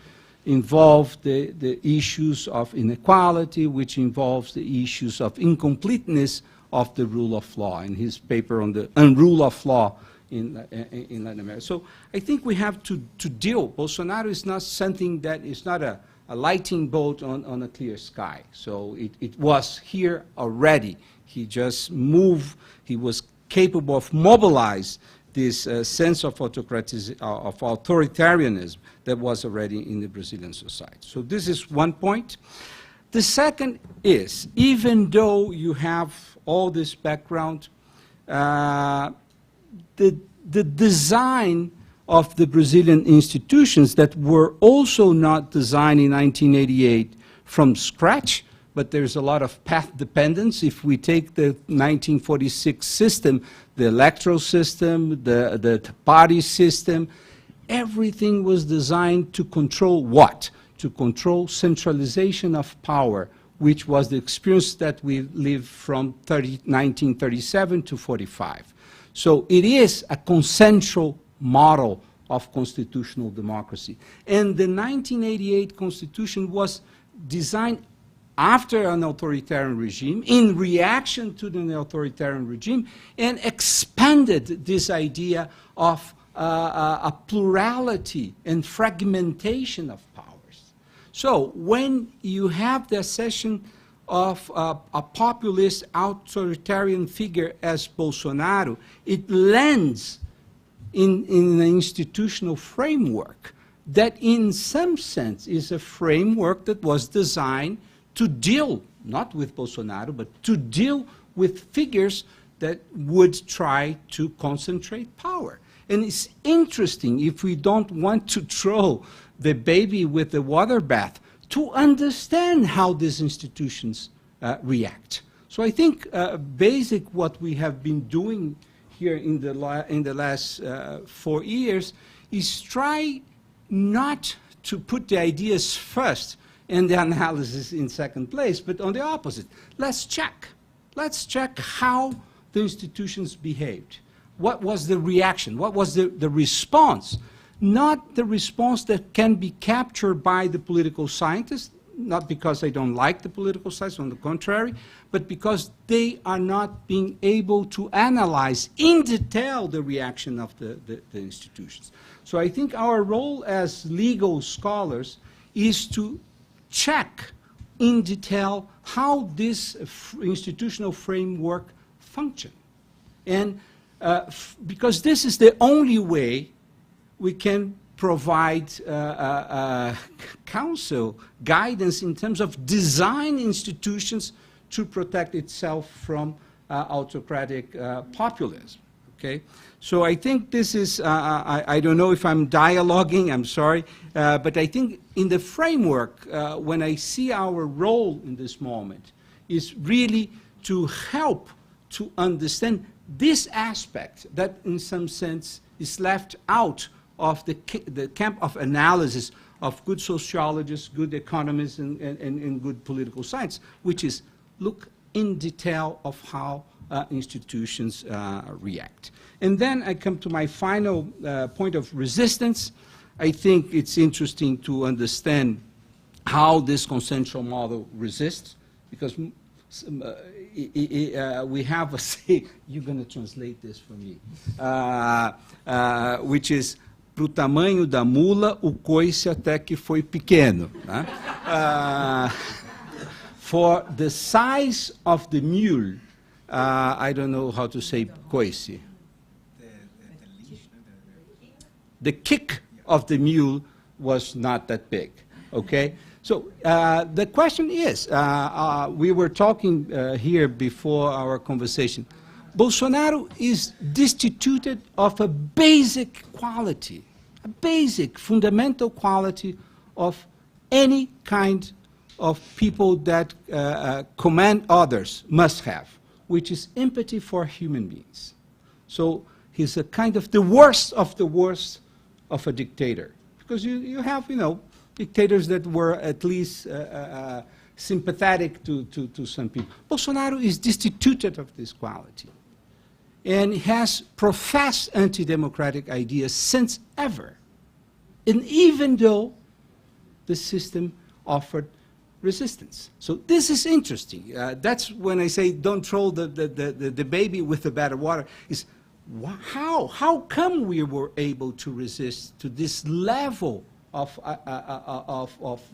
involved the issues of inequality, which involves the issues of incompleteness of the rule of law, in his paper on the unrule of law in Latin America. So I think we have to deal. Bolsonaro is not something that is not a lighting bolt on a clear sky. So it was here already. He just moved. He was capable of mobilize this sense of authoritarianism that was already in the Brazilian society. So this is one point. The second is, even though you have all this background, the design of the Brazilian institutions that were also not designed in 1988 from scratch, but there's a lot of path dependence. If we take the 1946 system, the electoral system, the party system, everything was designed to control what? To control centralization of power, which was the experience that we lived from 1937 to 45. So it is a consensual model of constitutional democracy. And the 1988 Constitution was designed after an authoritarian regime, in reaction to the authoritarian regime, and expanded this idea of a plurality and fragmentation of powers. So when you have the accession of a populist authoritarian figure as Bolsonaro, it lands in an institutional framework that in some sense is a framework that was designed to deal, not with Bolsonaro, but to deal with figures that would try to concentrate power. And it's interesting, if we don't want to throw the baby with the water bath, to understand how these institutions react. So I think basic what we have been doing here in the last 4 years is try not to put the ideas first and the analysis in second place, but on the opposite. Let's check. Let's check how the institutions behaved. What was the reaction? What was the response? Not the response that can be captured by the political scientists, not because they don't like the political science, on the contrary, but because they are not being able to analyze in detail the reaction of the institutions. So I think our role as legal scholars is to check in detail how this institutional framework functions. And because this is the only way we can provide counsel, guidance in terms of design institutions to protect itself from autocratic populism. Okay? So I think this is, I don't know if I'm dialoguing, I'm sorry, but I think in the framework, when I see our role in this moment, is really to help to understand this aspect that in some sense is left out of the camp of analysis of good sociologists, good economists, and good political science, which is look in detail of how institutions react. And then I come to my final point of resistance. I think it's interesting to understand how this consensual model resists, because we have a saying, you're going to translate this for me, which is, pro tamanho da mula, o coice até que foi pequeno. For the size of the mule, I don't know how to say coice. The kick of the mule was not that big, okay? So the question is, we were talking here before our conversation, Bolsonaro is destituted of a basic quality, a basic fundamental quality of any kind of people that command others must have, which is empathy for human beings. So he's a kind of the worst of a dictator. Because you have, dictators that were at least sympathetic to some people. Bolsonaro is destituted of this quality and has professed anti-democratic ideas since ever. And even though the system offered resistance. So this is interesting. That's when I say don't throw the baby with the bathwater. Is how come we were able to resist to this level of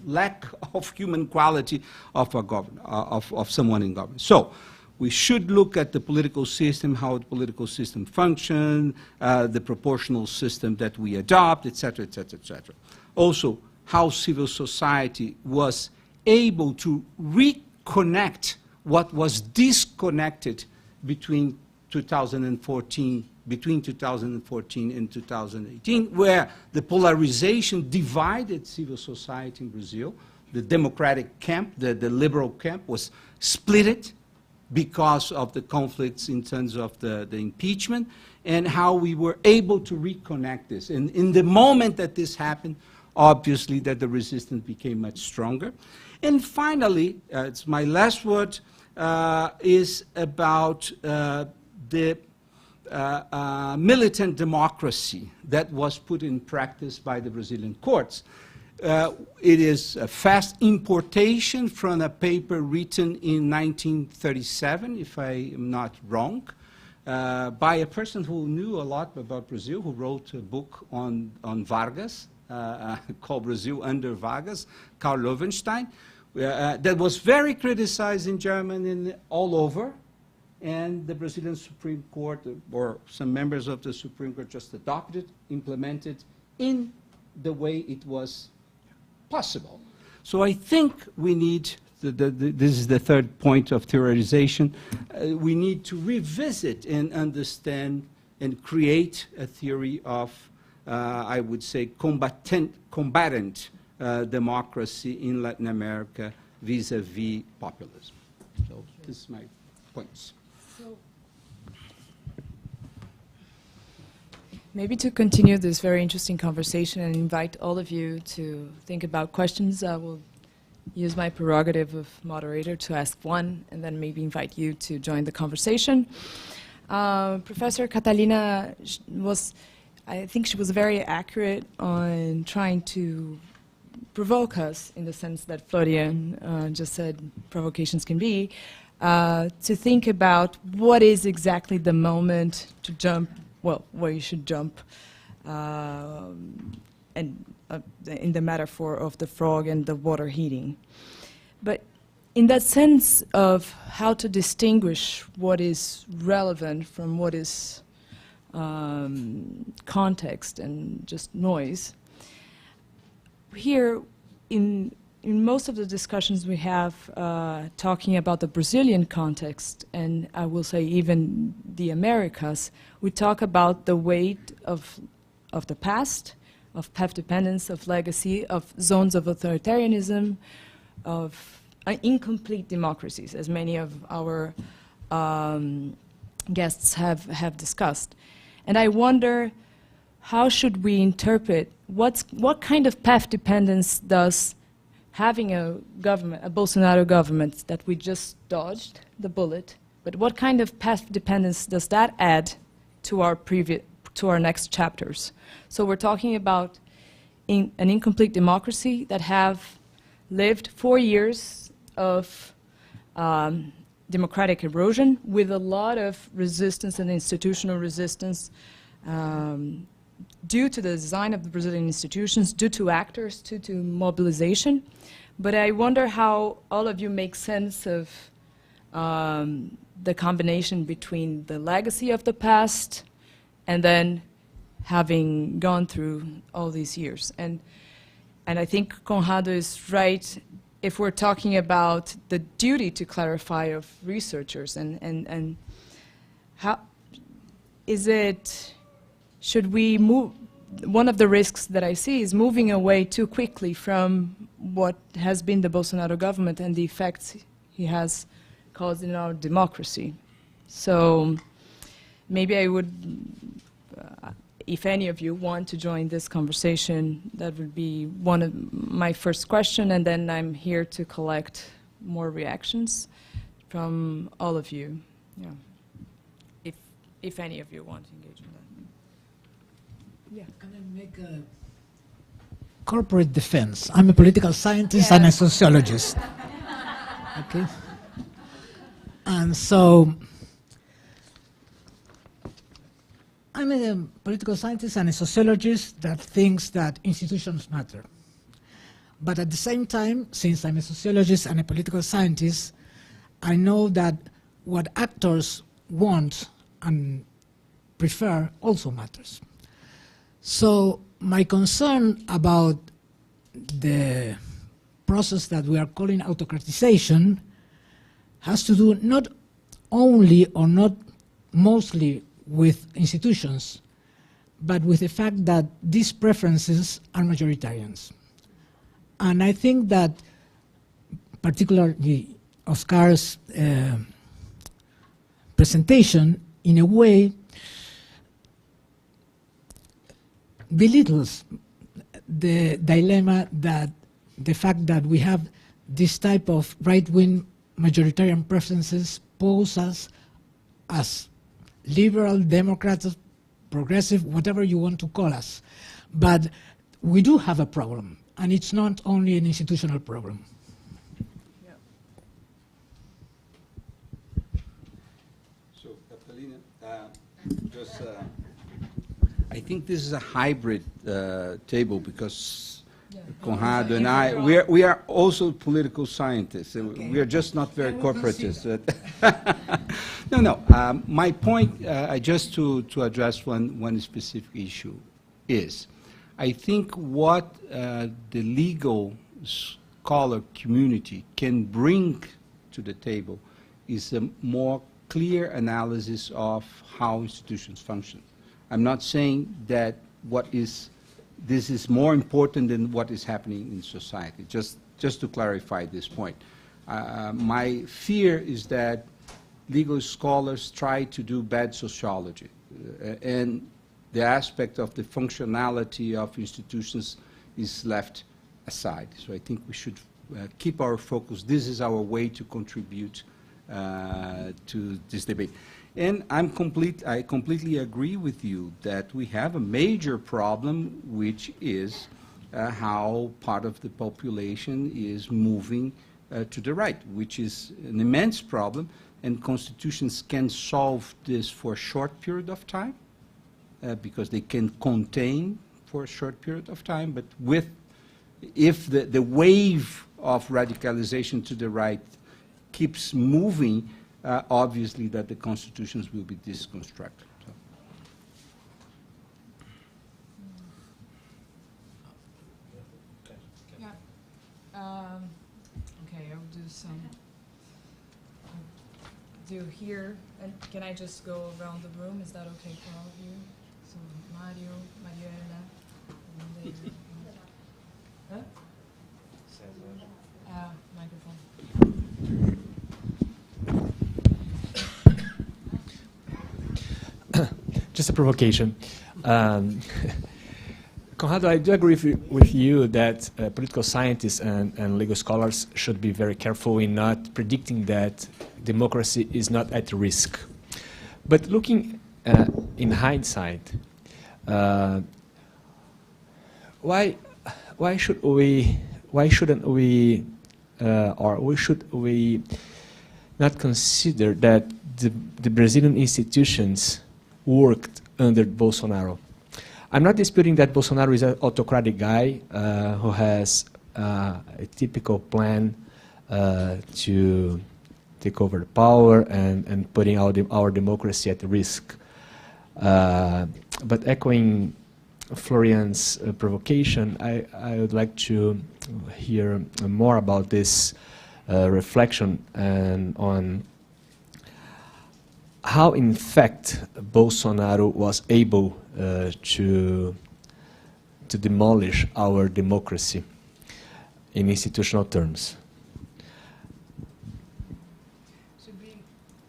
lack of human quality of someone in government? So we should look at the political system, how the political system functions, the proportional system that we adopt, etc., etc., etc. Also, how civil society was able to reconnect what was disconnected between 2014 and 2018, where the polarization divided civil society in Brazil. The democratic camp, the liberal camp, was splitted because of the conflicts in terms of the impeachment, and how we were able to reconnect this. And in the moment that this happened, obviously that the resistance became much stronger. And finally, it's my last word, is about the militant democracy that was put in practice by the Brazilian courts. it is a fast importation from a paper written in 1937, if I am not wrong, by a person who knew a lot about Brazil, who wrote a book on Vargas, called Brazil Under Vargas, Karl Loewenstein, that was very criticized in Germany and all over. And the Brazilian Supreme Court, or some members of the Supreme Court, just adopted, implemented in the way it was possible. So I think we need, this is the third point of theorization, we need to revisit and understand and create a theory of, I would say, combatant democracy in Latin America vis-a-vis populism. So this is my points. Maybe to continue this very interesting conversation and invite all of you to think about questions, I will use my prerogative of moderator to ask one and then maybe invite you to join the conversation. Professor Catalina I think she was very accurate on trying to provoke us in the sense that Florian just said provocations can be, to think about what is exactly the moment to jump, well, where you should jump, and in the metaphor of the frog and the water heating. But in that sense of how to distinguish what is relevant from what is context and just noise, here in most of the discussions we have talking about the Brazilian context, and I will say even the Americas, we talk about the weight of the past, of path dependence, of legacy, of zones of authoritarianism, of incomplete democracies, as many of our guests have discussed. And I wonder, how should we interpret what kind of path dependence does having a government, a Bolsonaro government that we just dodged the bullet, but what kind of path dependence does that add to our next chapters? So we're talking about an incomplete democracy that have lived 4 years of democratic erosion with a lot of resistance and institutional resistance due to the design of the Brazilian institutions, due to actors, due to mobilization. But I wonder how all of you make sense of the combination between the legacy of the past and then having gone through all these years. And I think Conrado is right if we're talking about the duty to clarify of researchers and how is it, should we move, one of the risks that I see is moving away too quickly from what has been the Bolsonaro government and the effects he has caused in our democracy. So maybe I would, if any of you want to join this conversation, that would be one of my first question, and then I'm here to collect more reactions from all of you. Yeah. If any of you want to engage in that. Yeah. Can I make a corporate defense? I'm a political scientist and a sociologist. Okay. And so I'm a political scientist and a sociologist that thinks that institutions matter. But at the same time, since I'm a sociologist and a political scientist, I know that what actors want and prefer also matters. So my concern about the process that we are calling autocratization has to do not only or not mostly with institutions, but with the fact that these preferences are majoritarians. And I think that particularly Oscar's presentation, in a way, belittles the dilemma that the fact that we have this type of right-wing majoritarian preferences pose us as liberal, democrats, progressive, whatever you want to call us. But we do have a problem. and it's not only an institutional program. So, Catalina, I think this is a hybrid table because Conrado and I, we are also political scientists. Okay. We are just not very corporatist. No. My point, just to address one specific issue, is I think what the legal scholar community can bring to the table is a more clear analysis of how institutions function. I'm not saying that this is more important than what is happening in society, just to clarify this point. My fear is that legal scholars try to do bad sociology, and the aspect of the functionality of institutions is left aside. So I think we should keep our focus. This is our way to contribute to this debate. And I completely agree with you that we have a major problem, which is how part of the population is moving to the right, which is an immense problem, and constitutions can solve this for a short period of time, because they can contain for a short period of time, but if the wave of radicalization to the right keeps moving, obviously that the constitutions will be disconstructed. Yeah. Okay, I'll do some. Do here, and can I just go around the room? Is that okay for all of you? So Mario, Mariana, and then microphone. Just a provocation. Conrado, I do agree with you that political scientists and legal scholars should be very careful in not predicting that democracy is not at risk. But looking in hindsight, why shouldn't we not consider that the Brazilian institutions worked under Bolsonaro? I'm not disputing that Bolsonaro is an autocratic guy who has a typical plan to take over the power and putting our democracy at risk. But echoing Florian's provocation, I would like to hear more about this reflection and on how, in fact, Bolsonaro was able to demolish our democracy in institutional terms.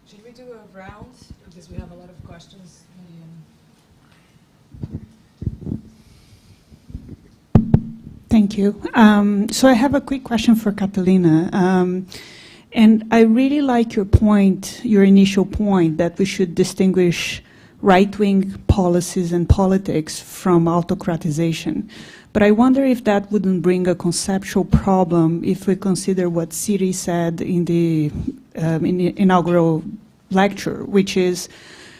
Should we do a round, because we have a lot of questions? Thank you. So I have a quick question for Catalina. And I really like your point, your initial point, that we should distinguish right-wing policies and politics from autocratization. But I wonder if that wouldn't bring a conceptual problem if we consider what Siri said in the inaugural lecture, which is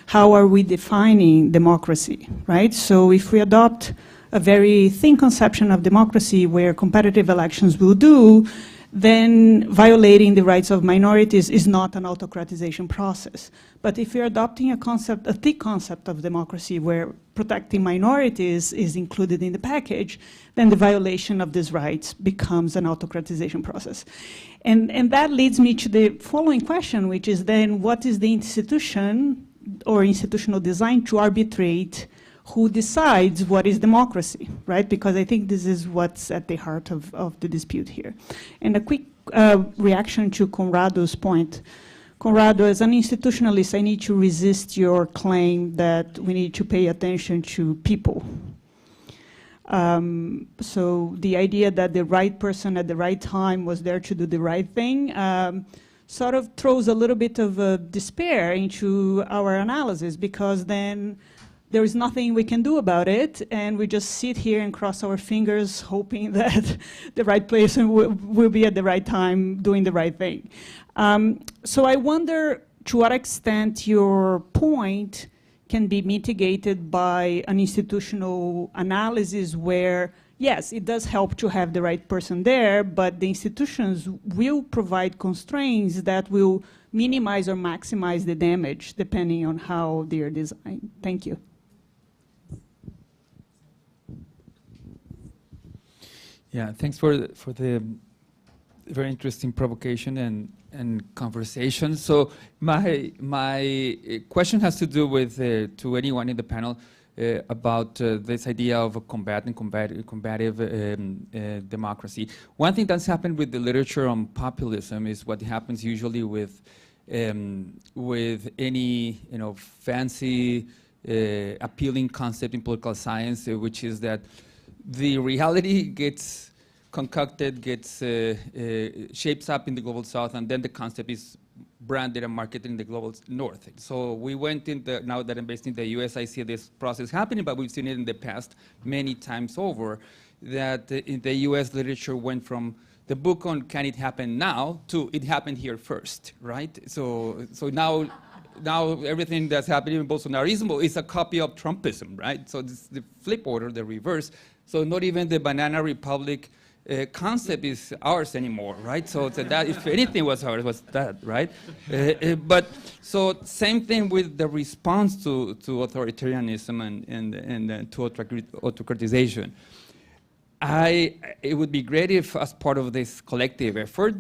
how are we defining democracy, right? So if we adopt a very thin conception of democracy where competitive elections will do, then violating the rights of minorities is not an autocratization process. But if you're adopting a thick concept of democracy where protecting minorities is included in the package, then the violation of these rights becomes an autocratization process. And that leads me to the following question, which is then what is the institution or institutional design to arbitrate who decides what is democracy, right? Because I think this is what's at the heart of the dispute here. And a quick reaction to Conrado's point. Conrado, as an institutionalist, I need to resist your claim that we need to pay attention to people. So the idea that the right person at the right time was there to do the right thing sort of throws a little bit of despair into our analysis, because then there is nothing we can do about it, and we just sit here and cross our fingers hoping that the right person will be at the right time doing the right thing. So I wonder to what extent your point can be mitigated by an institutional analysis where, yes, it does help to have the right person there, but the institutions will provide constraints that will minimize or maximize the damage depending on how they are designed. Thank you. Yeah, thanks for the very interesting provocation and conversation. So my question has to do with to anyone in the panel about this idea of a combative democracy. One thing that's happened with the literature on populism is what happens usually with any fancy appealing concept in political science, which is that the reality gets concocted, shapes up in the global south, and then the concept is branded and marketed in the global north. So we went in now that I'm based in the US, I see this process happening, but we've seen it in the past many times over, that in the US literature went from the book on can it happen now to it happened here first, right? So now everything that's happening in Bolsonarismo is a copy of Trumpism, right? So this is the flip order, the reverse. So not even the banana republic concept is ours anymore, right? So that if anything was ours, was that, right? But so same thing with the response to authoritarianism and to autocratization. It would be great if, as part of this collective effort,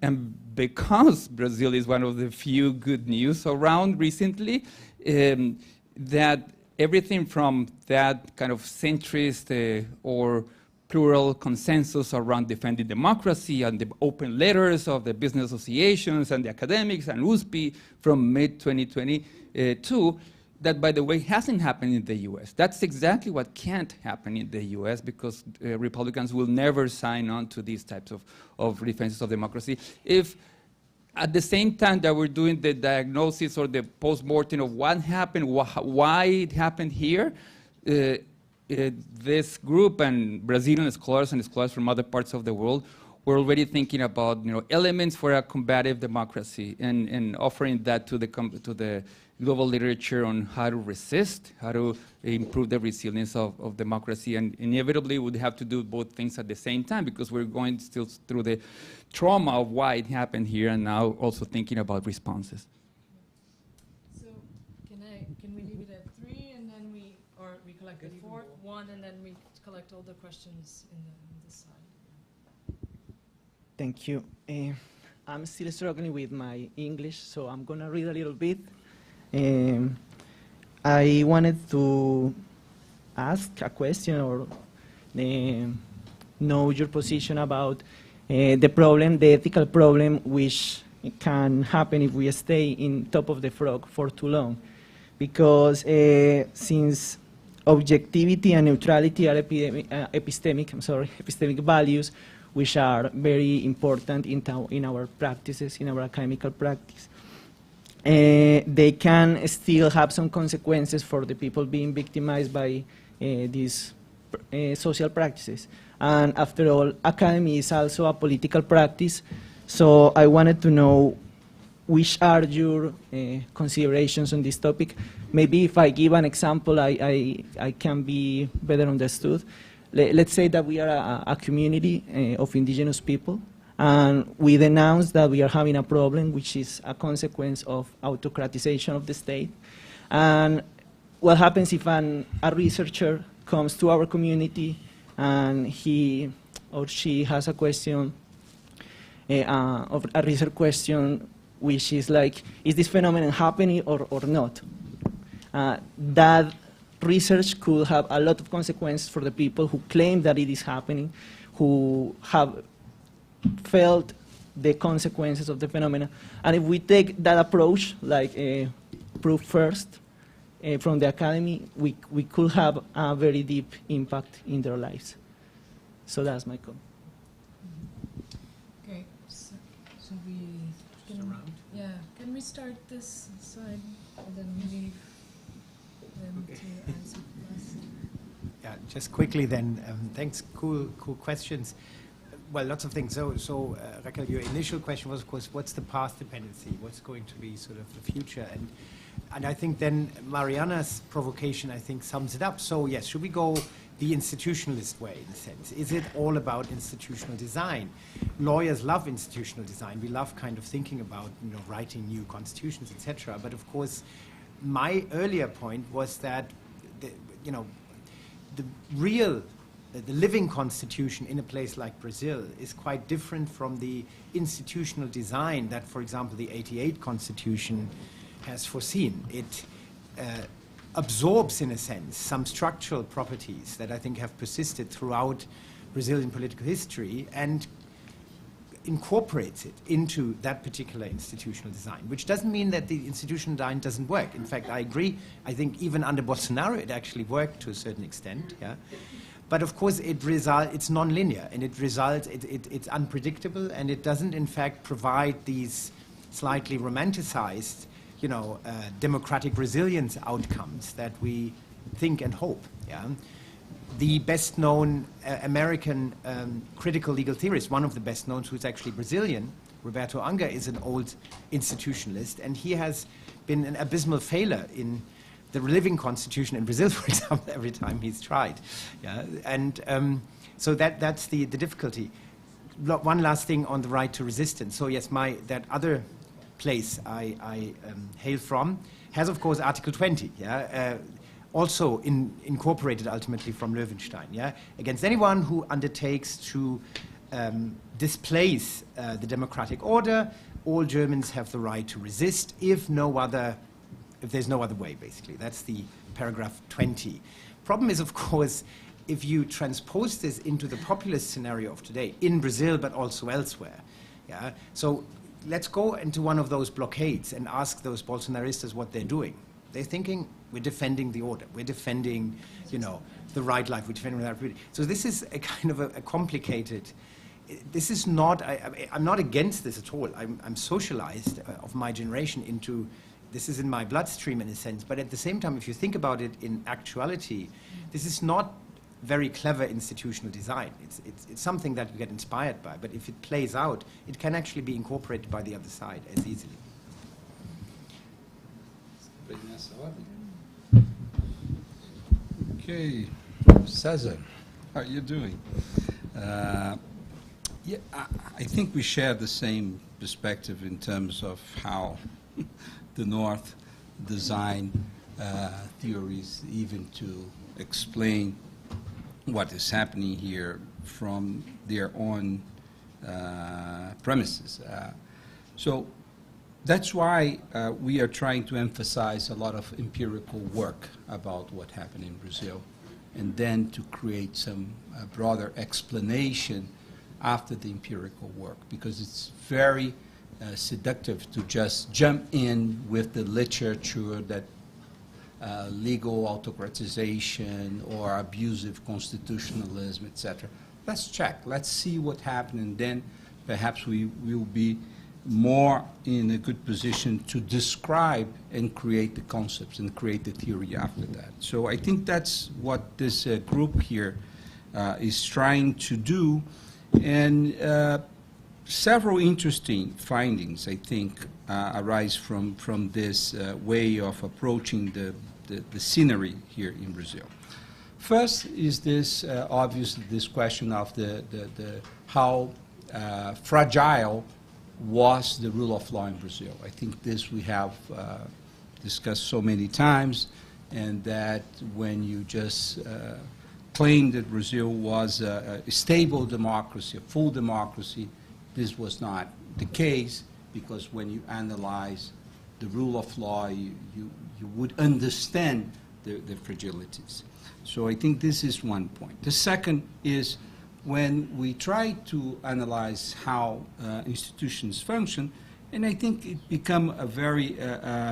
and because Brazil is one of the few good news around recently, that everything from that kind of centrist or plural consensus around defending democracy and the open letters of the business associations and the academics and USP from mid-2022, that, by the way, hasn't happened in the US. That's exactly what can't happen in the US because Republicans will never sign on to these types of defenses of democracy. If at the same time that we're doing the diagnosis or the post-mortem of what happened, why it happened here, this group and Brazilian scholars and scholars from other parts of the world were already thinking about elements for a combative democracy and offering that to the global literature on how to resist, how to improve the resilience of democracy, and inevitably would have to do both things at the same time because we're going still through the trauma of why it happened here and now also thinking about responses. So can we leave it at 3 and then we collect the 4th one and then we collect all the questions on this side? Thank you. I'm still struggling with my English, so I'm going to read a little bit. I wanted to ask a question or know your position about the ethical problem which can happen if we stay in top of the frog for too long. Because since objectivity and neutrality are epistemic values which are very important in our practices, in our academical practice. They can still have some consequences for the people being victimized by these social practices. And after all, academy is also a political practice, so I wanted to know which are your considerations on this topic. Maybe if I give an example, I can be better understood. Let's say that we are a community of indigenous people, and we denounce that we are having a problem, which is a consequence of autocratization of the state. And what happens if a researcher comes to our community and he or she has a question, of a research question, which is like, is this phenomenon happening or not? That research could have a lot of consequences for the people who claim that it is happening, who have felt the consequences of the phenomena. And if we take that approach, like proof first, from the academy, we could have a very deep impact in their lives. So that's my comment. Okay, so can we start this side and then we leave him to answer first. Yeah, just quickly then. Thanks. Cool questions. Well, lots of things. So Raquel, your initial question was, of course, what's the path dependency? What's going to be sort of the future? And I think then Mariana's provocation, I think, sums it up. So yes, should we go the institutionalist way, in a sense? Is it all about institutional design? Lawyers love institutional design. We love kind of thinking about, writing new constitutions, etc. But of course, my earlier point was that, the living constitution in a place like Brazil is quite different from the institutional design that, for example, the '88 constitution has foreseen. It absorbs, in a sense, some structural properties that I think have persisted throughout Brazilian political history and incorporates it into that particular institutional design, which doesn't mean that the institutional design doesn't work. In fact, I agree. I think even under Bolsonaro, it actually worked to a certain extent. Yeah? But of course, it's non-linear, and it's unpredictable, and it doesn't, in fact, provide these slightly romanticized, democratic resilience outcomes that we think and hope. Yeah? The best-known American critical legal theorist, one of the best-known, who's actually Brazilian, Roberto Anga, is an old institutionalist, and he has been an abysmal failure in the living constitution in Brazil, for example, every time he's tried. Yeah? And so that's the difficulty. One last thing on the right to resistance. So yes, that other place I hail from has, of course, Article 20, yeah? Also incorporated ultimately from Löwenstein, yeah? Against anyone who undertakes to displace the democratic order, all Germans have the right to resist if there's no other way, basically. That's the paragraph 20. Problem is, of course, if you transpose this into the populist scenario of today, in Brazil, but also elsewhere, yeah? So let's go into one of those blockades and ask those Bolsonaristas what they're doing. They're thinking, we're defending the order, we're defending, the right life, we're defending the right. So this is a kind of a complicated, this is not, I'm not against this at all. I'm socialized of my generation into, this is in my bloodstream in a sense, but at the same time, if you think about it in actuality, this is not very clever institutional design. It's something that you get inspired by, but if it plays out, it can actually be incorporated by the other side as easily. Okay, Cesar, how are you doing? Yeah, I think we share the same perspective in terms of how the North design theories, even to explain what is happening here from their own premises. So that's why we are trying to emphasize a lot of empirical work about what happened in Brazil, and then to create some broader explanation after the empirical work, because it's very seductive to just jump in with the literature that legal autocratization or abusive constitutionalism, etc. Let's check. Let's see what happened, and then perhaps we will be more in a good position to describe and create the concepts and create the theory after that. So I think that's what this group here is trying to do, and several interesting findings, I think, arise from this way of approaching the scenery here in Brazil. First is this, obviously, this question of how fragile was the rule of law in Brazil. I think this we have discussed so many times, and that when you just claim that Brazil was a stable democracy, a full democracy, this was not the case, because when you analyze the rule of law, you would understand the fragilities. So I think this is one point. The second is when we try to analyze how institutions function, and I think it become a very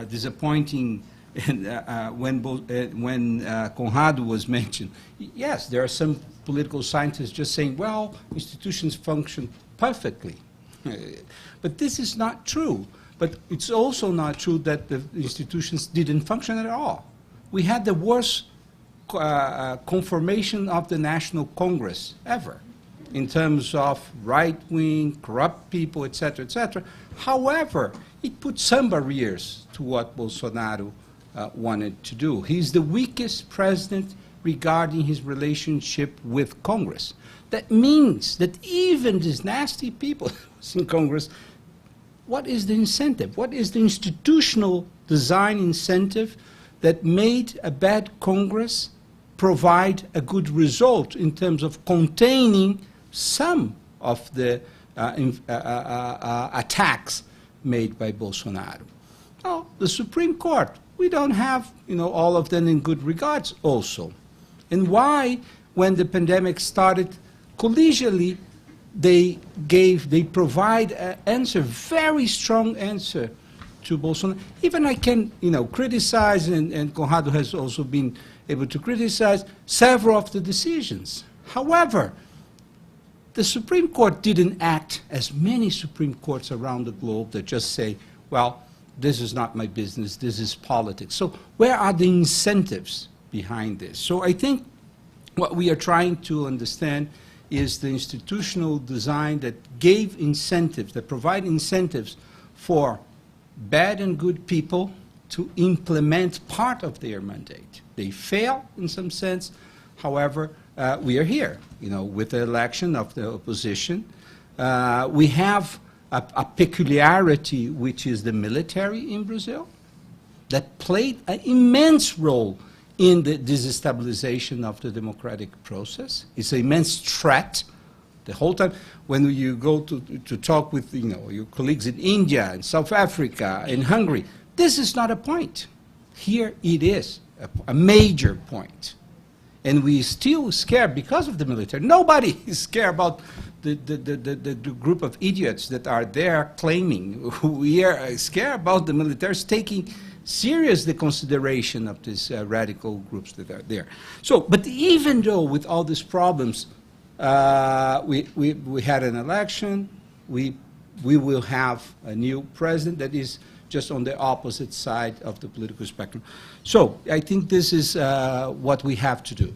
disappointing, and when Conrado was mentioned. Yes, there are some political scientists just saying, well, institutions function perfectly. But this is not true. But it's also not true that the institutions didn't function at all. we had the worst conformation of the National Congress ever in terms of right-wing, corrupt people, etc., etc. However, it put some barriers to what Bolsonaro wanted to do. He's the weakest president regarding his relationship with Congress. That means that even these nasty people in Congress, what is the incentive? What is the institutional design incentive that made a bad Congress provide a good result in terms of containing some of the attacks made by Bolsonaro? Oh, the Supreme Court, we don't have, all of them in good regards also. And why, when the pandemic started, collegially, they provide an answer, very strong answer to Bolsonaro. Even I can, criticize, and Conrado has also been able to criticize several of the decisions. However, the Supreme Court didn't act as many Supreme Courts around the globe that just say, well, this is not my business, this is politics. So where are the incentives behind this? So I think what we are trying to understand is the institutional design that gave incentives, that provide incentives for bad and good people to implement part of their mandate. They fail in some sense. However, we are here, with the election of the opposition. We have a peculiarity, which is the military in Brazil, that played an immense role in the destabilization of the democratic process. It's an immense threat. The whole time, when you go to talk with your colleagues in India, and South Africa, and Hungary, this is not a point. Here it is, a major point. And we still scared because of the military. Nobody is scared about the group of idiots that are there claiming. We are scared about the military taking serious the consideration of these radical groups that are there. So, but even though with all these problems, we had an election, we will have a new president that is just on the opposite side of the political spectrum. So I think this is what we have to do.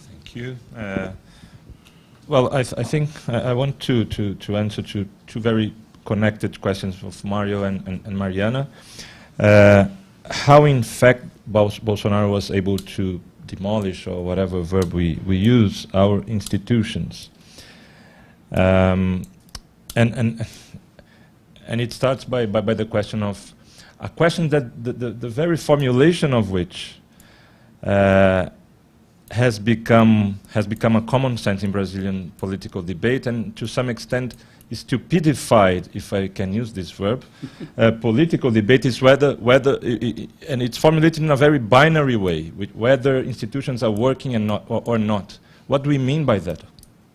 Thank you. Well, I think I want to answer to two very connected questions of Mario and Mariana. How, in fact, Bolsonaro was able to demolish, or whatever verb we use, our institutions. And it starts by the question of, a question that the very formulation of which has become a common sense in Brazilian political debate, and to some extent stupidified, if I can use this verb, political debate is whether, and it's formulated in a very binary way, whether institutions are working and not, or not. What do we mean by that?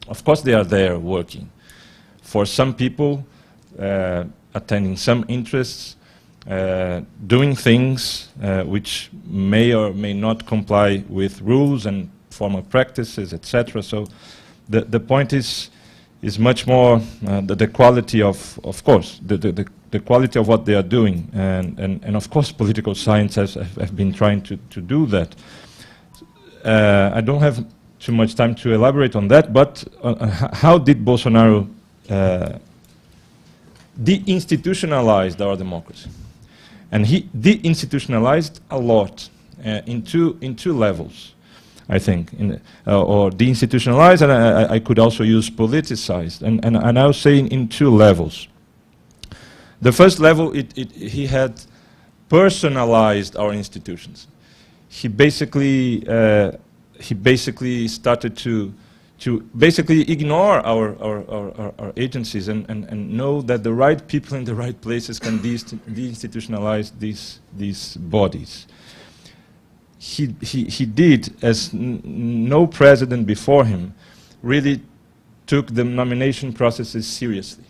Of course they are there working. For some people, attending some interests, doing things which may or may not comply with rules and formal practices, etc. So the point is much more the quality of course, the quality of what they are doing, and of course political science have been trying to do that. I don't have too much time to elaborate on that, but how did Bolsonaro deinstitutionalized our democracy? And he deinstitutionalized a lot in two levels, I think, or deinstitutionalized, and I could also use politicized, and I was saying in two levels. The first level, he had personalized our institutions. He basically started to basically ignore our agencies and know that the right people in the right places can deinstitutionalize these bodies. He did, as no president before him really took the nomination processes seriously.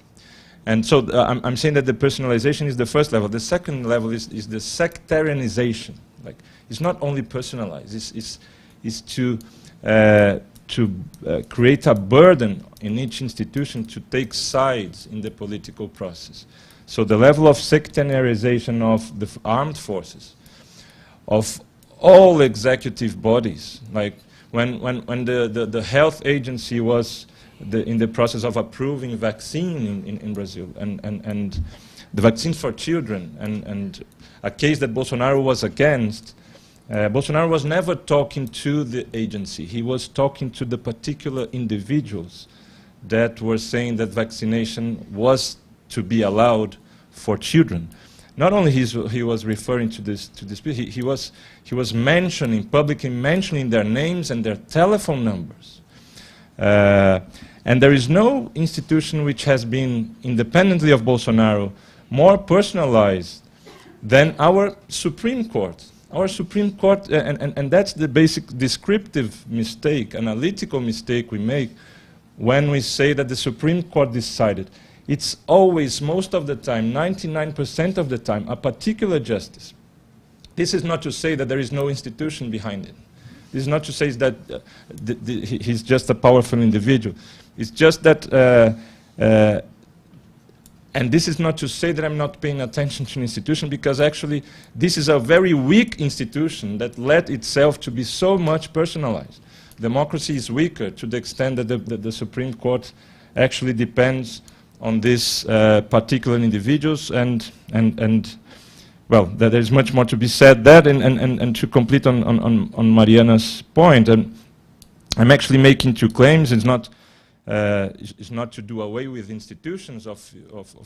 And so I'm saying that the personalization is the first level. The second level is the sectarianization. Like, it's not only personalized, it's to create a burden in each institution to take sides in the political process. So the level of sectarianization of the armed forces, of all executive bodies. Like when the health agency was in the process of approving vaccine in Brazil, and the vaccines for children, and a case that Bolsonaro was against, Bolsonaro was never talking to the agency. He was talking to the particular individuals that were saying that vaccination was to be allowed for children. Not only he was referring to this, he was mentioning, publicly mentioning their names and their telephone numbers. And there is no institution which has been, independently of Bolsonaro, more personalized than our Supreme Court. Our Supreme Court, and that's the basic descriptive mistake, analytical mistake we make when we say that the Supreme Court decided. It's always, most of the time, 99% of the time, a particular justice. This is not to say that there is no institution behind it. This is not to say that he's just a powerful individual. It's just that, and this is not to say that I'm not paying attention to an institution, because actually this is a very weak institution that led itself to be so much personalized. Democracy is weaker to the extent that the Supreme Court actually depends on these particular individuals, and well, there is much more to be said there, and to complete on Mariana's point, and I'm actually making two claims. It's not to do away with institutions of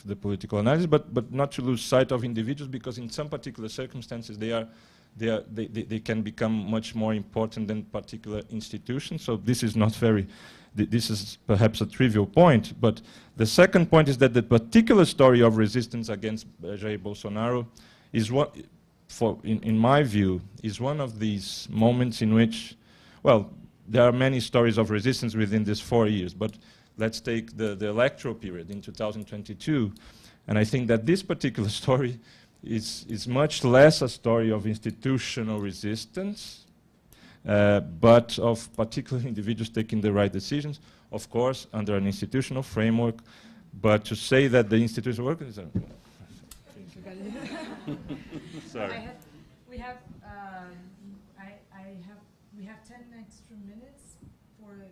the political analysis, but not to lose sight of individuals, because in some particular circumstances they can become much more important than particular institutions. So this is not very, this is perhaps a trivial point, but the second point is that the particular story of resistance against Jair Bolsonaro is what, in my view, is one of these moments in which, well, there are many stories of resistance within these 4 years, but let's take the electoral period in 2022, and I think that this particular story is much less a story of institutional resistance, but of particular individuals taking the right decisions, of course, under an institutional framework, but to say that the institutional work is... Sorry. We have 10 extra minutes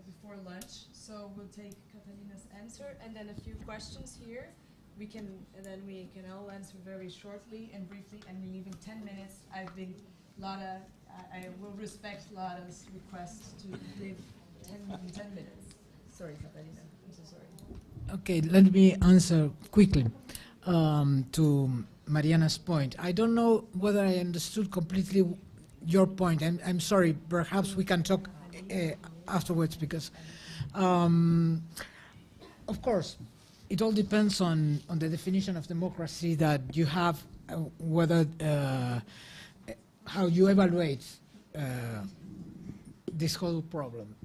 before lunch, so we'll take Catalina's answer and then a few questions here. We can all answer very shortly and briefly, and we're leaving 10 minutes. I will respect Lada's request to leave 10 minutes. Sorry, Catalina, I'm so sorry. Okay, let me answer quickly to Mariana's point. I don't know whether I understood completely your point. I'm sorry, perhaps we can talk afterwards, because of course it all depends on the definition of democracy that you have, whether how you evaluate this whole problem,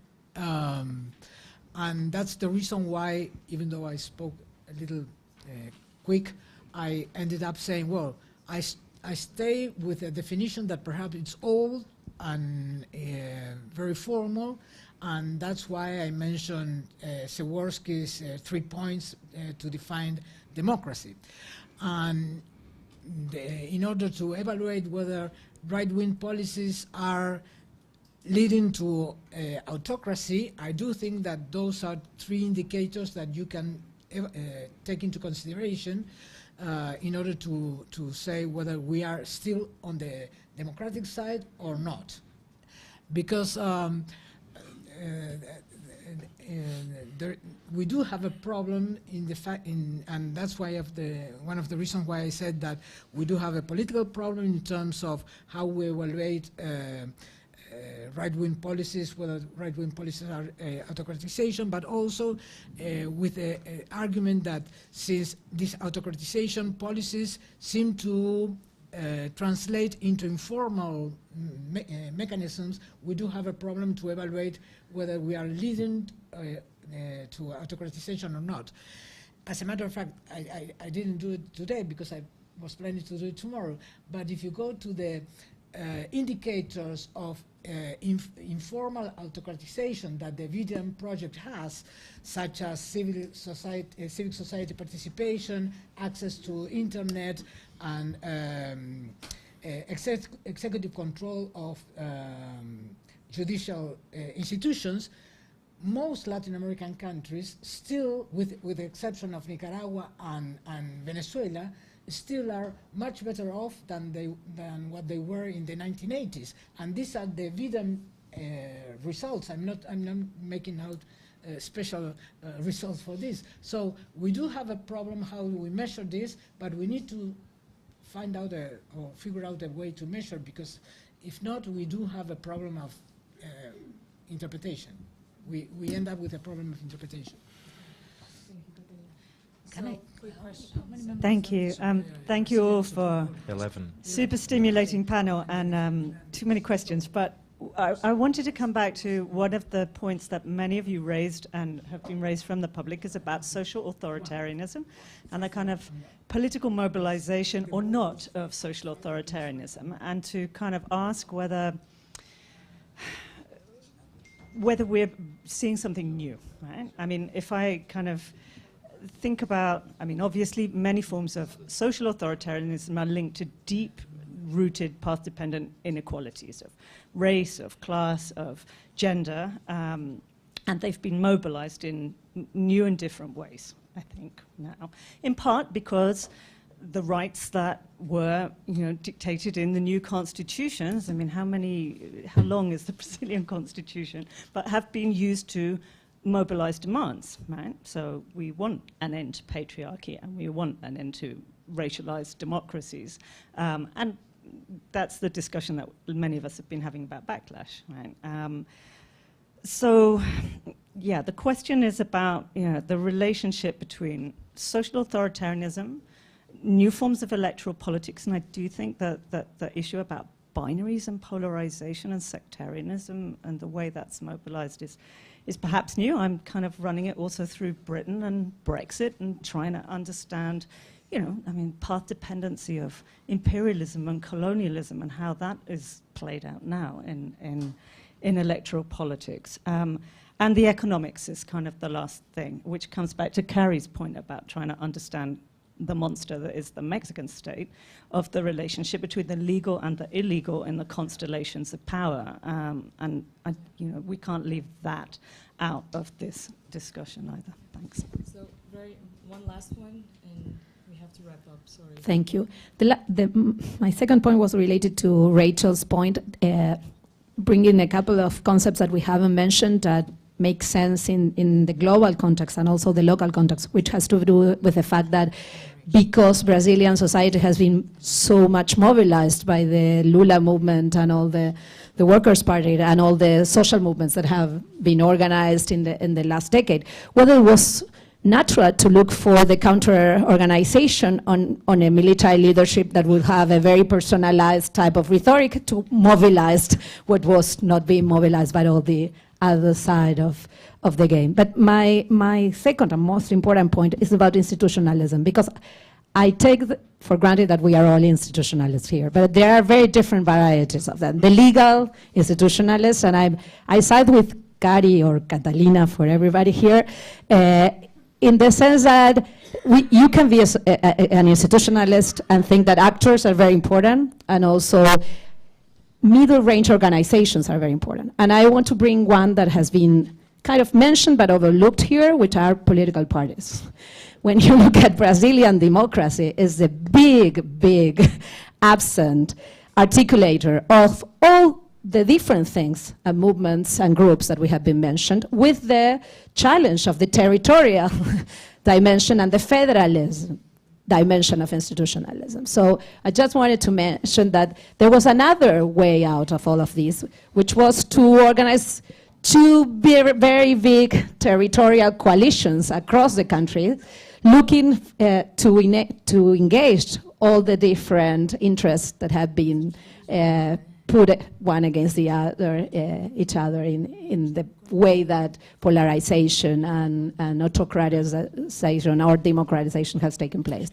and that's the reason why, even though I spoke a little quick, I ended up saying, well, I stay with a definition that perhaps it's old and very formal, and that's why I mentioned Jaworski's 3 points to define democracy. And in order to evaluate whether right-wing policies are leading to autocracy, I do think that those are 3 indicators that you can take into consideration in order to say whether we are still on the democratic side or not. Because we do have a problem in the fact, and that's why one of the reasons why I said that we do have a political problem in terms of how we evaluate right-wing policies, whether right-wing policies are autocratization, but also with the argument that since these autocratization policies seem to translate into informal mechanisms, we do have a problem to evaluate whether we are leading to autocratization or not. As a matter of fact, I didn't do it today because I was planning to do it tomorrow, but if you go to the indicators of informal autocratization that the VDM project has, such as civic society participation, access to internet, and executive control of judicial institutions, most Latin American countries still, with the exception of Nicaragua and Venezuela, still are much better off than what they were in the 1980s. And these are the evident results. I'm not making out special results for this. So we do have a problem how we measure this, but we need to find out or figure out a way to measure, because if not, we do have a problem of interpretation. We end up with a problem of interpretation. Can I? Thank you. Thank you all for 11. Super stimulating panel and too many questions. But I wanted to come back to one of the points that many of you raised and have been raised from the public is about social authoritarianism and the kind of political mobilization or not of social authoritarianism, and to kind of ask whether we're seeing something new, right? I mean, if I kind of think about, I mean, obviously many forms of social authoritarianism are linked to deep-rooted path-dependent inequalities of race, of class, of gender, and they've been mobilized in new and different ways, I think, now. In part because the rights that were, dictated in the new constitutions, I mean, how long is the Brazilian constitution, but have been used to mobilize demands, right? So we want an end to patriarchy and we want an end to racialized democracies. And that's the discussion that many of us have been having about Backlash, right? So, yeah, the question is about the relationship between social authoritarianism, new forms of electoral politics, and I do think that the issue about binaries and polarization and sectarianism and the way that's mobilized is perhaps new. I'm kind of running it also through Britain and Brexit and trying to understand, path dependency of imperialism and colonialism and how that is played out now in electoral politics. And the economics is kind of the last thing, which comes back to Carrie's point about trying to understand the monster that is the Mexican state, of the relationship between the legal and the illegal in the constellations of power. And we can't leave that out of this discussion either. Thanks. So one last one, and we have to wrap up, sorry. Thank you. My second point was related to Rachel's point, bringing a couple of concepts that we haven't mentioned that make sense in the global context and also the local context, which has to do with the fact that because Brazilian society has been so much mobilized by the Lula movement and all the Workers' Party and all the social movements that have been organized in the last decade, whether it was natural to look for the counter-organization on a military leadership that would have a very personalized type of rhetoric to mobilize what was not being mobilized by all the other side of the game. But my second and most important point is about institutionalism, because I take for granted that we are all institutionalists here, but there are very different varieties of them. The legal institutionalists, and I side with Cari or Catalina for everybody here, in the sense that you can be an institutionalist and think that actors are very important, and also middle-range organizations are very important. And I want to bring one that has been kind of mentioned but overlooked here, which are political parties. When you look at Brazilian democracy, it's the big absent articulator of all the different things and movements and groups that we have been mentioned, with the challenge of the territorial dimension and the federalism dimension of institutionalism. So I just wanted to mention that there was another way out of all of these, which was to organize two very big territorial coalitions across the country, looking to engage all the different interests that have been put one against the other, each other in the way that polarization and autocratization or democratization has taken place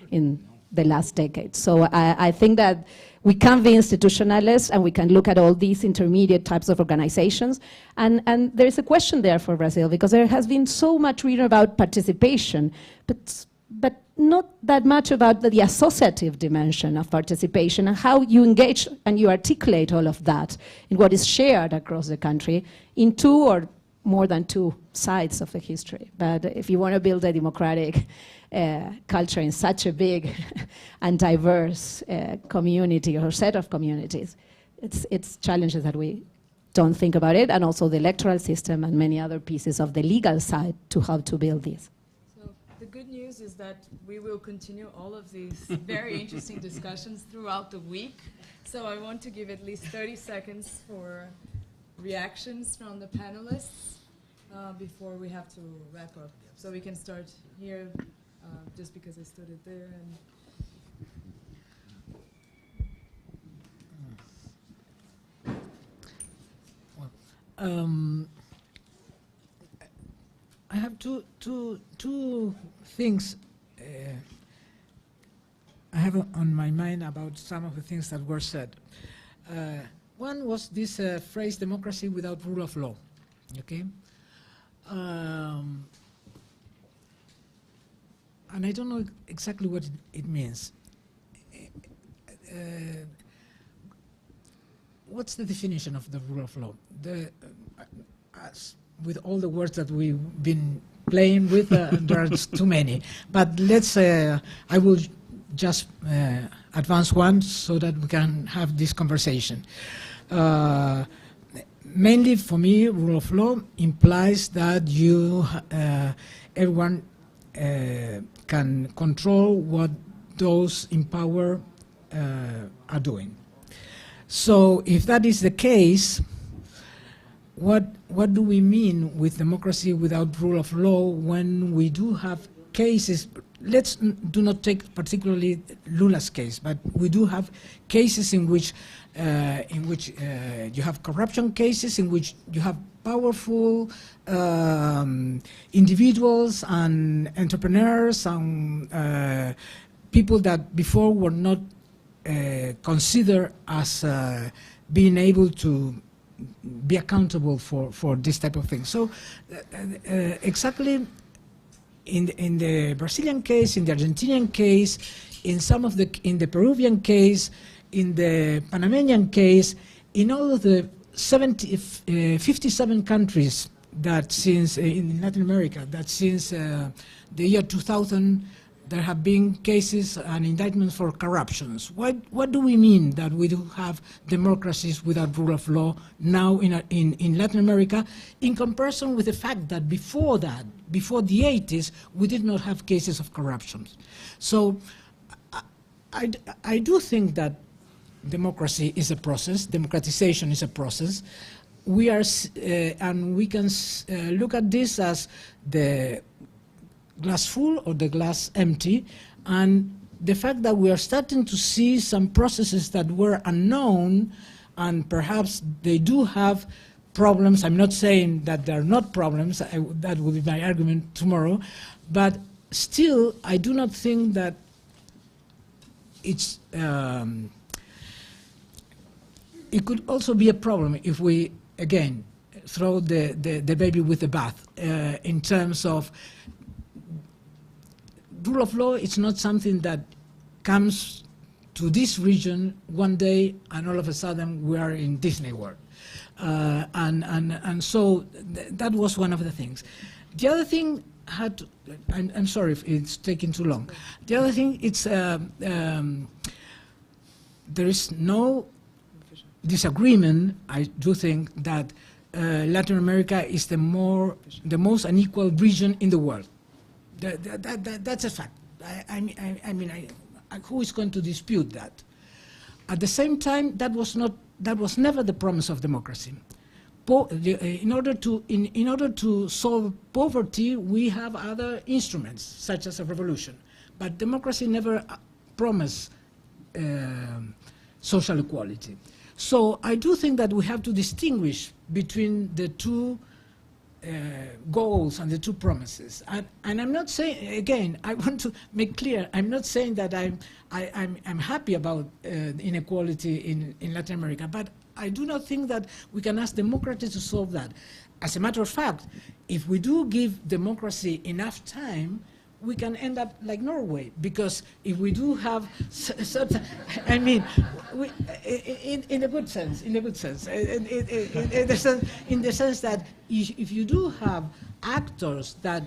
in the last decade. So I think that we can be institutionalists and we can look at all these intermediate types of organizations. And there is a question there for Brazil, because there has been so much written about participation, but not that much about the associative dimension of participation and how you engage and you articulate all of that in what is shared across the country in two or more than two sides of the history. But if you want to build a democratic culture in such a big and diverse community or set of communities, it's challenges that we don't think about it, and also the electoral system and many other pieces of the legal side to how to build this. So the good news is that we will continue all of these very interesting discussions throughout the week. So I want to give at least 30 seconds for reactions from the panelists before we have to wrap up. So we can start here, just because I stood it there. I have two things I have on my mind about some of the things that were said. One was this phrase, democracy without rule of law. Okay, and I don't know exactly what it means. What's the definition of the rule of law? As with all the words that we've been playing with, there are too many. But let's, I will just advance one so that we can have this conversation. Mainly for me, rule of law implies that you, everyone can control what those in power are doing. So if that is the case, what do we mean with democracy without rule of law when we do have cases? Let's do not take particularly Lula's case, but we do have cases in which you have corruption cases, in which you have powerful individuals and entrepreneurs and people that before were not considered as being able to be accountable for this type of thing. So exactly in the Brazilian case, in the Argentinian case, in the Peruvian case, in the Panamanian case, in all of the 57 countries that since in Latin America, that since the year 2000 there have been cases and indictments for corruptions. What do we mean that we do have democracies without rule of law now in Latin America, in comparison with the fact that before that, before the 80s, we did not have cases of corruption? So I do think that democracy is a process, democratization is a process. We are, and we can look at this as the glass full or the glass empty, and the fact that we are starting to see some processes that were unknown, and perhaps they do have problems. I'm not saying that there are not problems, that will be my argument tomorrow, but still I do not think that it's it could also be a problem if we again throw the baby with the bath in terms of rule of law. It's not something that comes to this region one day and all of a sudden we are in Disney World. And so that was one of the things. The other thing had, I'm sorry if it's taking too long. The other thing, it's there is no disagreement, I do think, that Latin America is the most unequal region in the world. That's a fact. I mean, who is going to dispute that? At the same time, that was never the promise of democracy. In order to solve poverty, we have other instruments, such as a revolution. But democracy never promised social equality. So I do think that we have to distinguish between the two goals and the two promises. And I'm not saying, again, I want to make clear, I'm not saying that I'm happy about inequality in Latin America, but I do not think that we can ask democracy to solve that. As a matter of fact, if we do give democracy enough time, we can end up like Norway, because if we do have certain, I mean, in a good sense, in the sense that if you do have actors that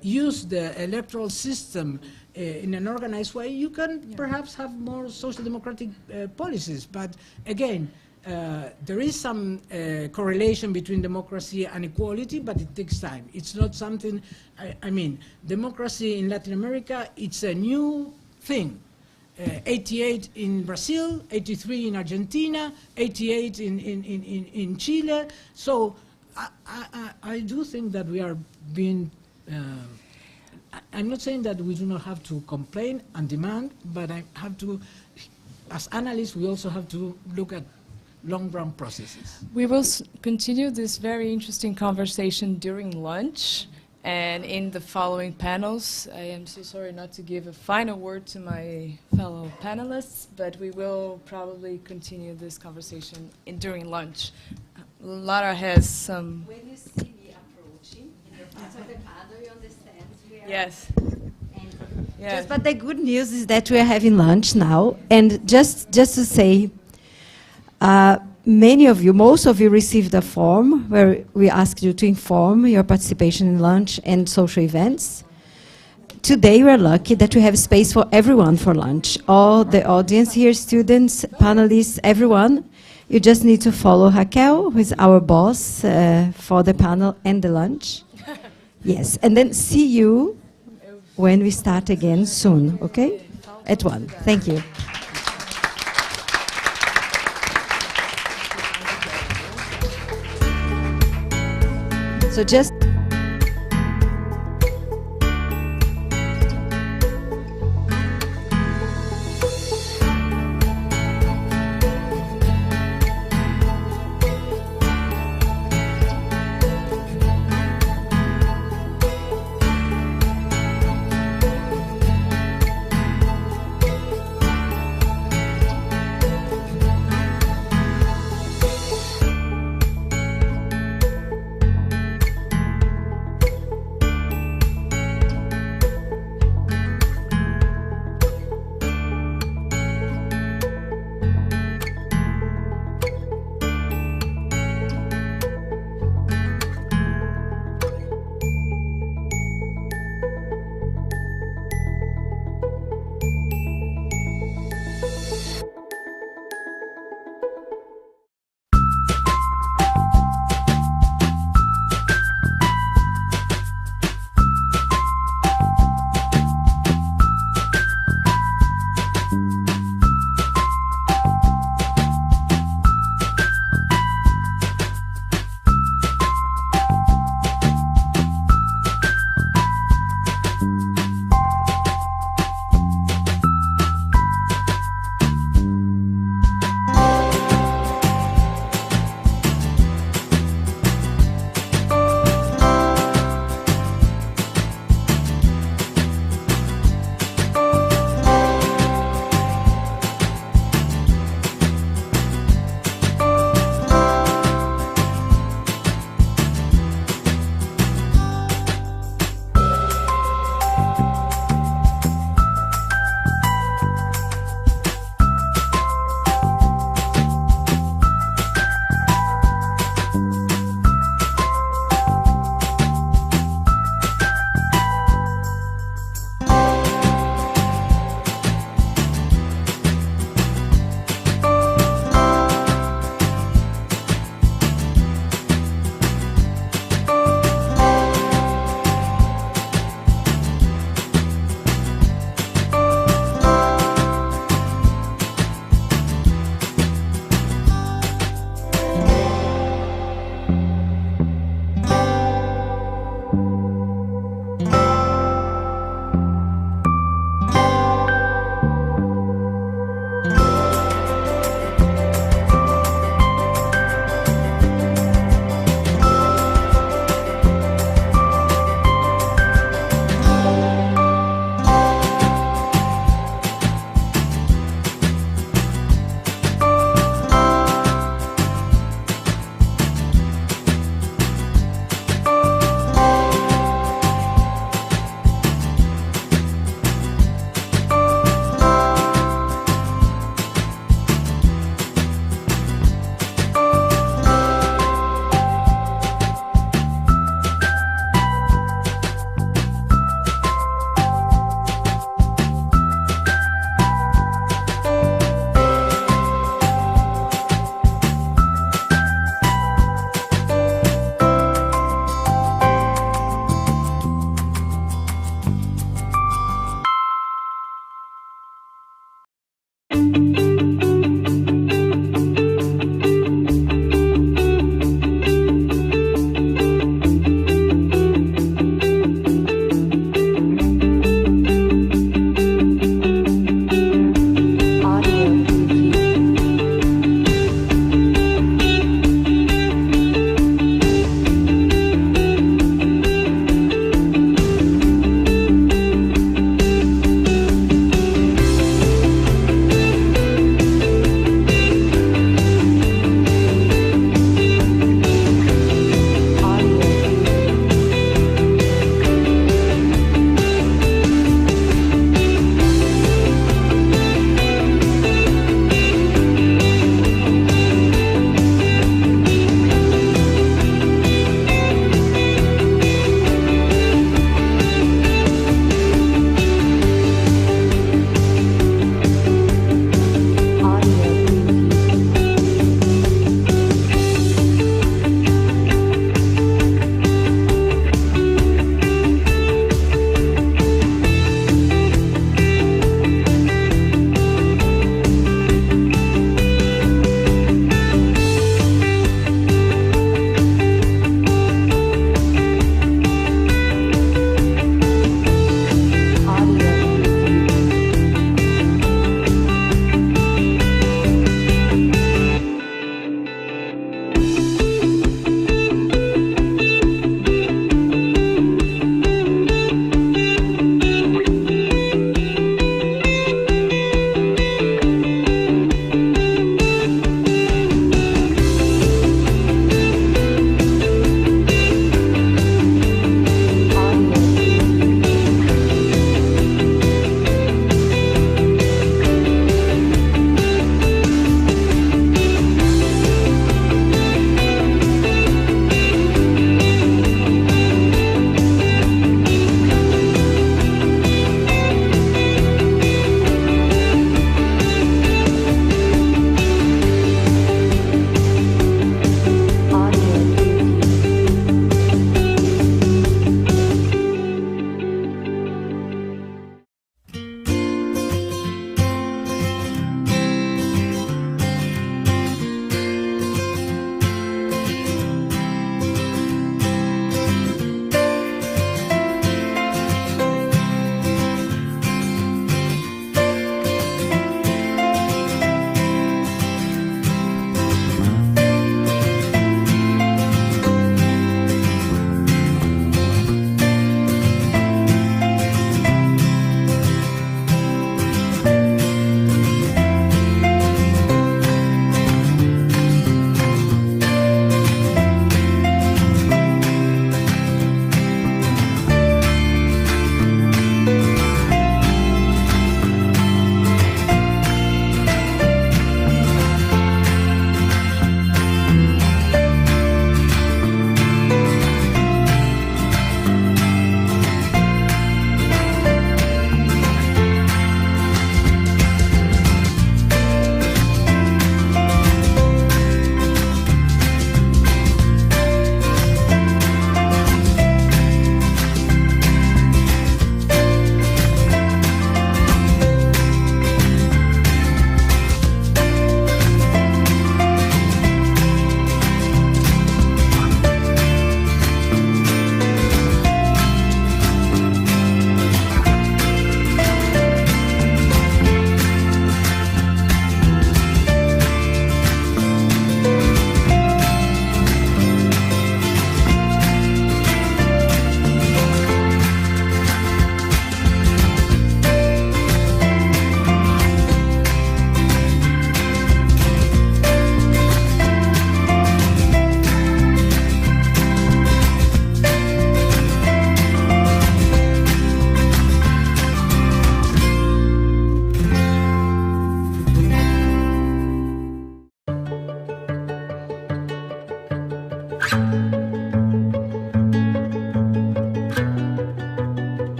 use the electoral system in an organized way, you can perhaps have more social democratic policies. But again, there is some correlation between democracy and equality, but it takes time. It's not something, I mean, democracy in Latin America, it's a new thing. 88 in Brazil, 83 in Argentina, 88 in Chile. So I do think that we are being, I'm not saying that we do not have to complain and demand, but I have to, as analysts, we also have to look at long-run processes. We will continue this very interesting conversation during lunch and in the following panels. I am so sorry not to give a final word to my fellow panelists, but we will probably continue this conversation during lunch. Lara has some... When you see me approaching in the front of the panel, you understand we are... Yes. Yes. But the good news is that we are having lunch now, and just to say, many of you, most of you received a form where we asked you to inform your participation in lunch and social events. Today we are lucky that we have space for everyone for lunch. All the audience here, students, panelists, everyone. You just need to follow Raquel, who is our boss for the panel and the lunch. Yes, and then see you when we start again soon, okay? At 1. Thank you. So just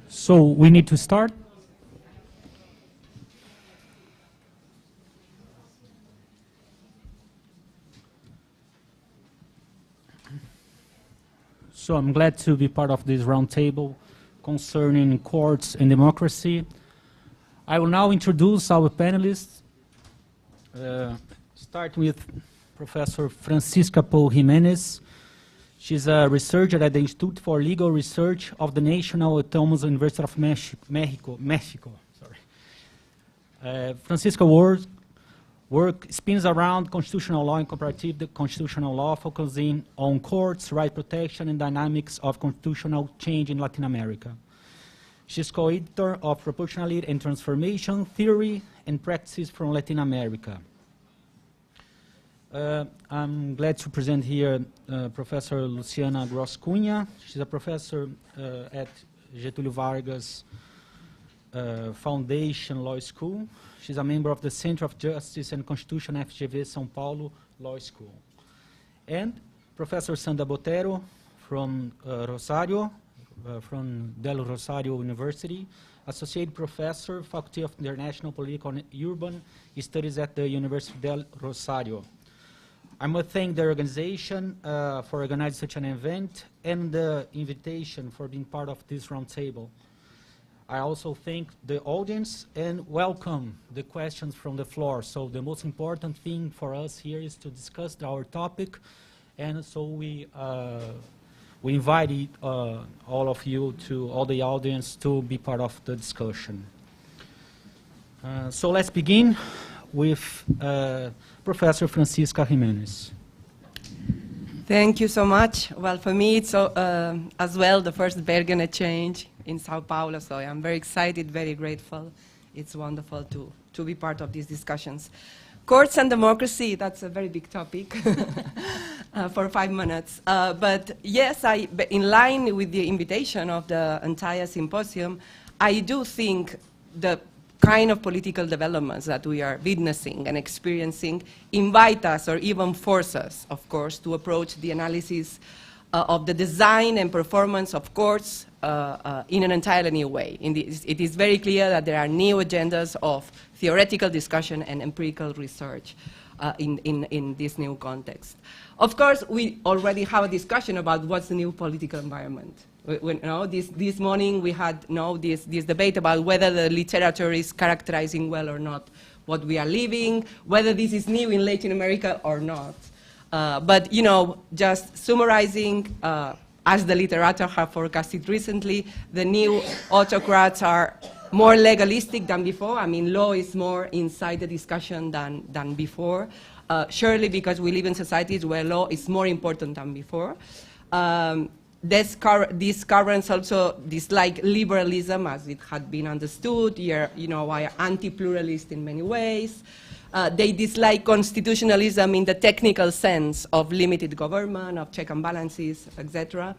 So we need to start. So I'm glad to be part of this roundtable concerning courts and democracy. I will now introduce our panelists, start with Professor Francisca Paul Jimenez. She's a researcher at the Institute for Legal Research of the National Autonomous University of Mexico. Francisca's work spins around constitutional law and comparative constitutional law, focusing on courts, right protection, and dynamics of constitutional change in Latin America. She's co-editor of Proportionality and Transformation Theory and Practices from Latin America. I'm glad to present here Professor Luciana Gross Cunha. She's a professor at Getúlio Vargas Foundation Law School. She's a member of the Center of Justice and Constitution FGV São Paulo Law School. And Professor Sandra Botero from Rosario, from Del Rosario University, Associate Professor, Faculty of International Political and Urban Studies at the University del Rosario. I must thank the organization for organizing such an event and the invitation for being part of this roundtable. I also thank the audience and welcome the questions from the floor. So the most important thing for us here is to discuss our topic, and so we invite all of you, all the audience, to be part of the discussion. So let's begin with Professor Francisca Jimenez. Thank you so much. Well, for me, it's as well the first Bergen Exchange in Sao Paulo, so I'm very excited, very grateful. It's wonderful to be part of these discussions. Courts and democracy, that's a very big topic for 5 minutes. But yes, in line with the invitation of the entire symposium, I do think the kind of political developments that we are witnessing and experiencing invite us or even force us, of course, to approach the analysis of the design and performance of courts in an entirely new way. It is very clear that there are new agendas of theoretical discussion and empirical research in this new context. Of course, we already have a discussion about what's the new political environment. This morning we had this debate about whether the literature is characterizing well or not what we are living, whether this is new in Latin America or not. But just summarizing, as the literature have forecasted recently, the new autocrats are more legalistic than before. I mean, law is more inside the discussion than before, surely because we live in societies where law is more important than before. These currents also dislike liberalism, as it had been understood. Are anti-pluralist in many ways. They dislike constitutionalism in the technical sense of limited government, of check and balances, etc.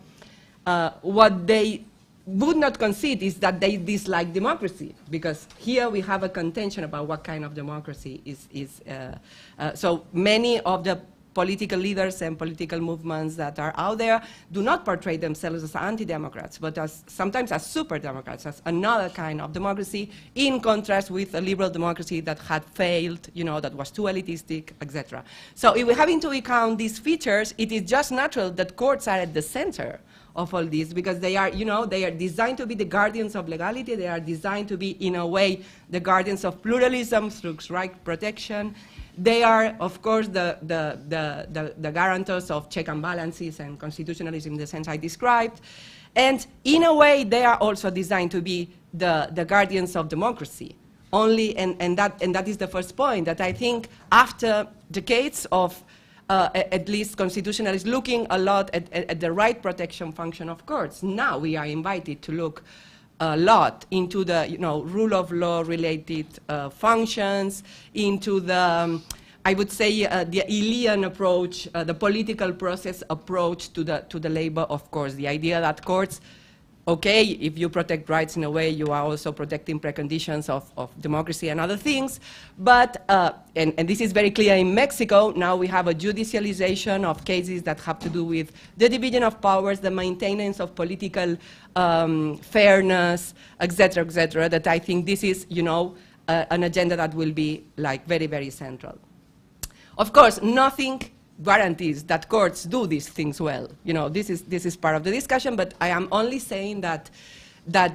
What they would not concede is that they dislike democracy, because here we have a contention about what kind of democracy is. So many of the political leaders and political movements that are out there do not portray themselves as anti-democrats, but sometimes as super-democrats, as another kind of democracy, in contrast with a liberal democracy that had failed, that was too elitistic, etc. So if we have into account these features, it is just natural that courts are at the center of all this, because they are designed to be the guardians of legality. They are designed to be, in a way, the guardians of pluralism through right protection. They are, of course, the guarantors of check and balances and constitutionalism in the sense I described. And in a way, they are also designed to be the guardians of democracy. And that is the first point, that I think after decades of at least constitutionalists looking a lot at the right protection function of courts, now we are invited to look a lot into the rule of law related functions, into the I would say the Elian approach, the political process approach to the labor of courts, the idea that courts okay, if you protect rights in a way, you are also protecting preconditions of democracy and other things. But, and this is very clear in Mexico, now we have a judicialization of cases that have to do with the division of powers, the maintenance of political fairness, et cetera, that I think this is, you know, an agenda that will be like very, very central. Of course, nothing guarantees that courts do these things well. You know, this is part of the discussion, but I am only saying that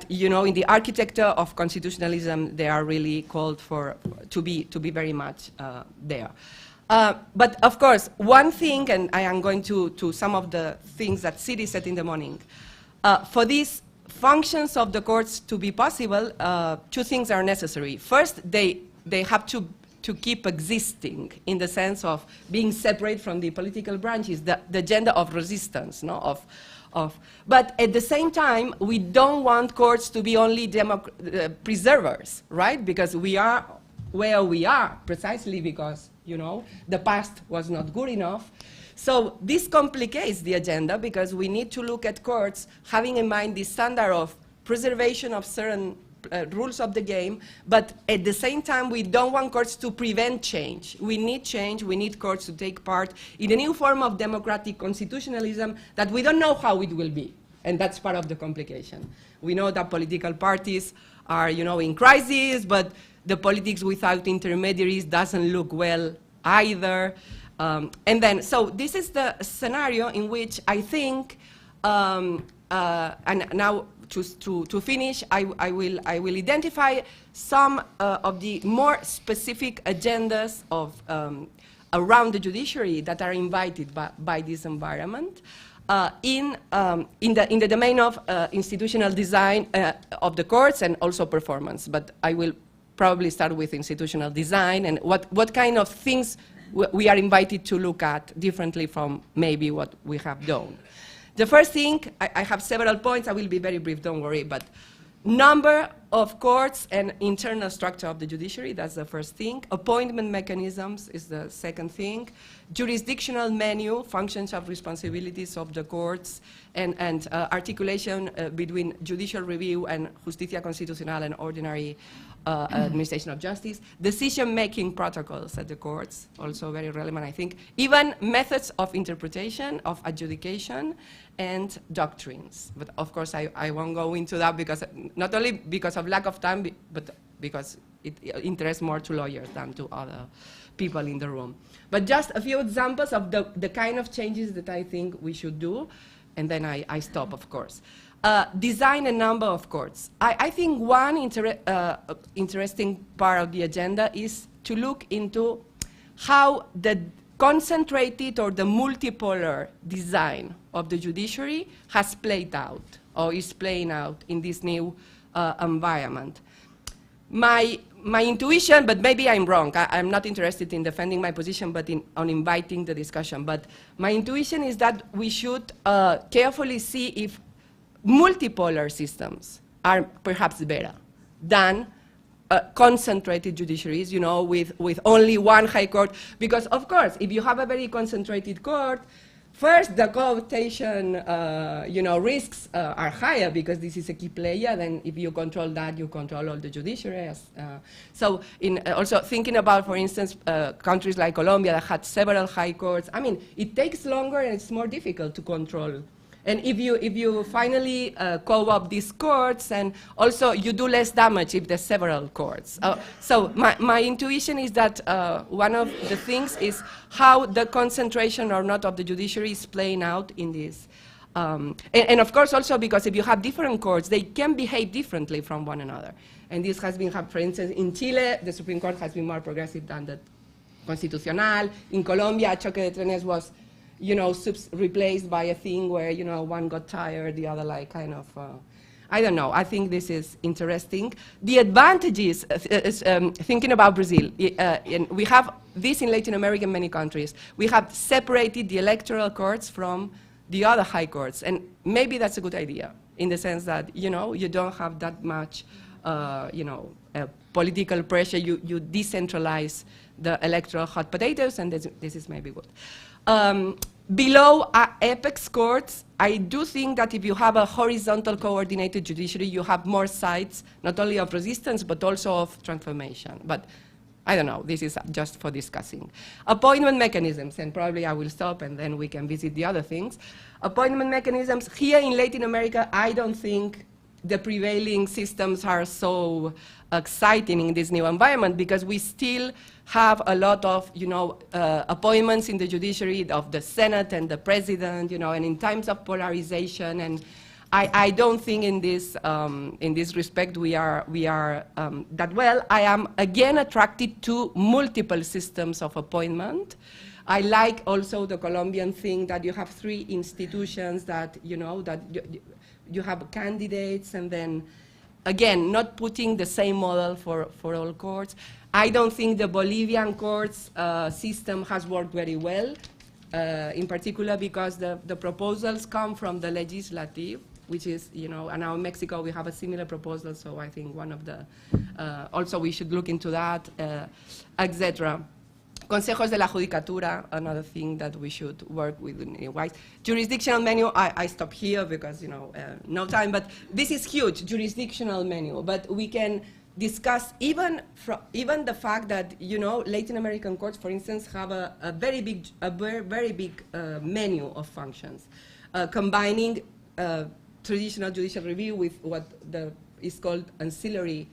you know, in the architecture of constitutionalism, they are really called for to be very much there. But of course, one thing, and I am going to some of the things that Siri said in the morning, for these functions of the courts to be possible, two things are necessary. First, they have to keep existing in the sense of being separate from the political branches, the agenda of resistance, no? But at the same time, we don't want courts to be only preservers, right? Because we are where we are precisely because, you know, the past was not good enough. So this complicates the agenda because we need to look at courts having in mind the standard of preservation of certain rules of the game, but at the same time, we don't want courts to prevent change. We need change. We need courts to take part in a new form of democratic constitutionalism that we don't know how it will be, and that's part of the complication. We know that political parties are, you know, in crisis, but the politics without intermediaries doesn't look well either. And then, so this is the scenario in which I think, and now, to finish, I will identify some of the more specific agendas of around the judiciary that are invited by this environment in the domain of institutional design of the courts and also performance. But I will probably start with institutional design and what kind of things we are invited to look at differently from maybe what we have done. The first thing, I have several points, I will be very brief, don't worry, but number of courts and internal structure of the judiciary, that's the first thing. Appointment mechanisms is the second thing. Jurisdictional menu, functions of responsibilities of the courts, and articulation between judicial review and justicia constitucional and ordinary administration of justice. Decision-making protocols at the courts, also very relevant, I think. Even methods of interpretation, of adjudication, and doctrines. But of course, I won't go into that because not only because of lack of time, but because it interests more to lawyers than to other people in the room. But just a few examples of the kind of changes that I think we should do, and then I stop, of course. Design a number of courts. I think one interesting part of the agenda is to look into how the concentrated or the multipolar design of the judiciary has played out or is playing out in this new environment. My intuition, but maybe I'm wrong, I'm not interested in defending my position, but on inviting the discussion. But my intuition is that we should carefully see if multipolar systems are perhaps better than concentrated judiciaries, you know, with only one high court. Because, of course, if you have a very concentrated court, first, the co-optation, you know, risks are higher because this is a key player. Then if you control that, you control all the judiciary. So also thinking about, for instance, countries like Colombia that had several high courts, I mean, it takes longer and it's more difficult to control. And if you finally co-opt these courts, and also you do less damage if there's several courts. So my intuition is that one of the things is how the concentration or not of the judiciary is playing out in this. And of course also because if you have different courts, they can behave differently from one another. And this has been, for instance, in Chile, the Supreme Court has been more progressive than the Constitucional. In Colombia, choque de trenes was, you know, replaced by a thing where, you know, one got tired, the other like kind of, I don't know. I think this is interesting. The advantages, thinking about Brazil, and we have this in Latin America in many countries. We have separated the electoral courts from the other high courts, and maybe that's a good idea in the sense that, you know, you don't have that much, you know, political pressure. You decentralize the electoral hot potatoes, and this is maybe good. below apex courts, I do think that if you have a horizontal coordinated judiciary, you have more sites, not only of resistance, but also of transformation. But I don't know, this is just for discussing. Appointment mechanisms, and probably I will stop and then we can visit the other things. Appointment mechanisms, here in Latin America, I don't think the prevailing systems are so exciting in this new environment because we still have a lot of, appointments in the judiciary of the Senate and the President, and in times of polarization. And I don't think in this respect we are that well. I am again attracted to multiple systems of appointment. I like also the Colombian thing that you have 3 institutions that, you have candidates and then, again, not putting the same model for all courts. I don't think the Bolivian courts system has worked very well, in particular because the proposals come from the legislative, which is, and now in Mexico we have a similar proposal, so I think one of the, also we should look into that, etc. Consejos de la Judicatura, another thing that we should work with. Jurisdictional menu, I stop here because, no time, but this is huge, jurisdictional menu, but we can discuss even the fact that, Latin American courts, for instance, have a very big menu of functions, combining traditional judicial review with what is called ancillary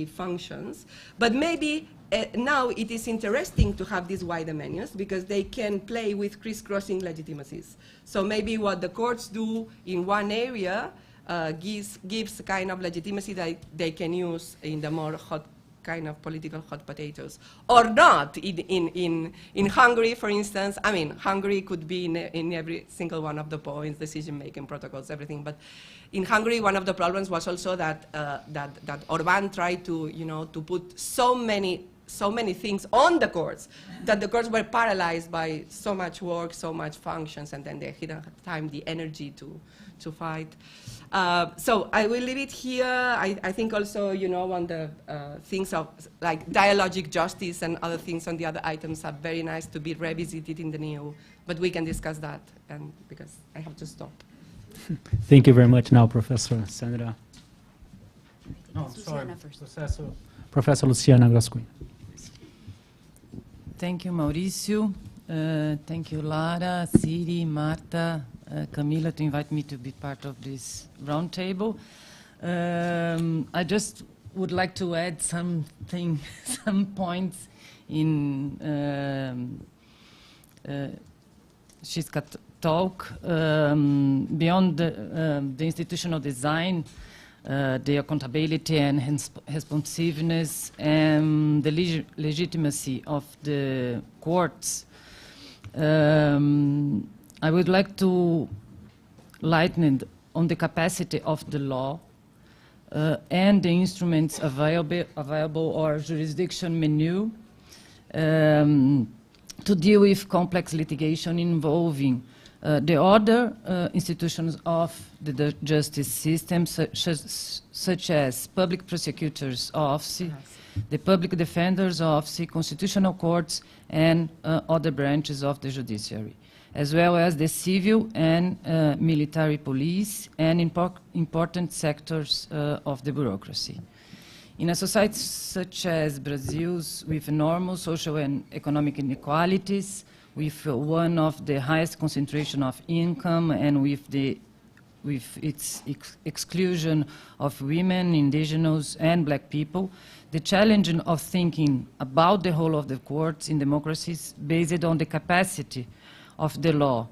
functions. But maybe now it is interesting to have these wider menus because they can play with crisscrossing legitimacies. So maybe what the courts do in one area gives kind of legitimacy that they can use in the more hot kind of political hot potatoes, or not. In Hungary, for instance, I mean, Hungary could be in every single one of the points, decision-making protocols, everything. But in Hungary, one of the problems was also that that Orbán tried to to put so many things on the courts that the courts were paralyzed by so much work, so much functions, and then they didn't have time, the energy to fight. So I will leave it here. I think also, on the things of like dialogic justice and other things on the other items are very nice to be revisited in the new, but we can discuss that, and because I have to stop. Thank you very much now, Professor Sandra. Oh, sorry, Professor Luciana Grasquin. Thank you, Mauricio. Thank you, Lara, Siri, Marta, Camila, to invite me to be part of this roundtable. I just would like to add some points in Shiska's talk. Beyond the institutional design, the accountability and responsiveness and the legitimacy of the courts, I would like to lighten on the capacity of the law and the instruments available or jurisdiction menu to deal with complex litigation involving the other institutions of the justice system, such as public prosecutors' office, the public defender's office, constitutional courts, and other branches of the judiciary, as well as the civil and military police and important sectors of the bureaucracy. In a society such as Brazil's, with enormous social and economic inequalities, with one of the highest concentration of income and with its exclusion of women, indigenous, and black people, the challenge of thinking about the role of the courts in democracies based on the capacity of the law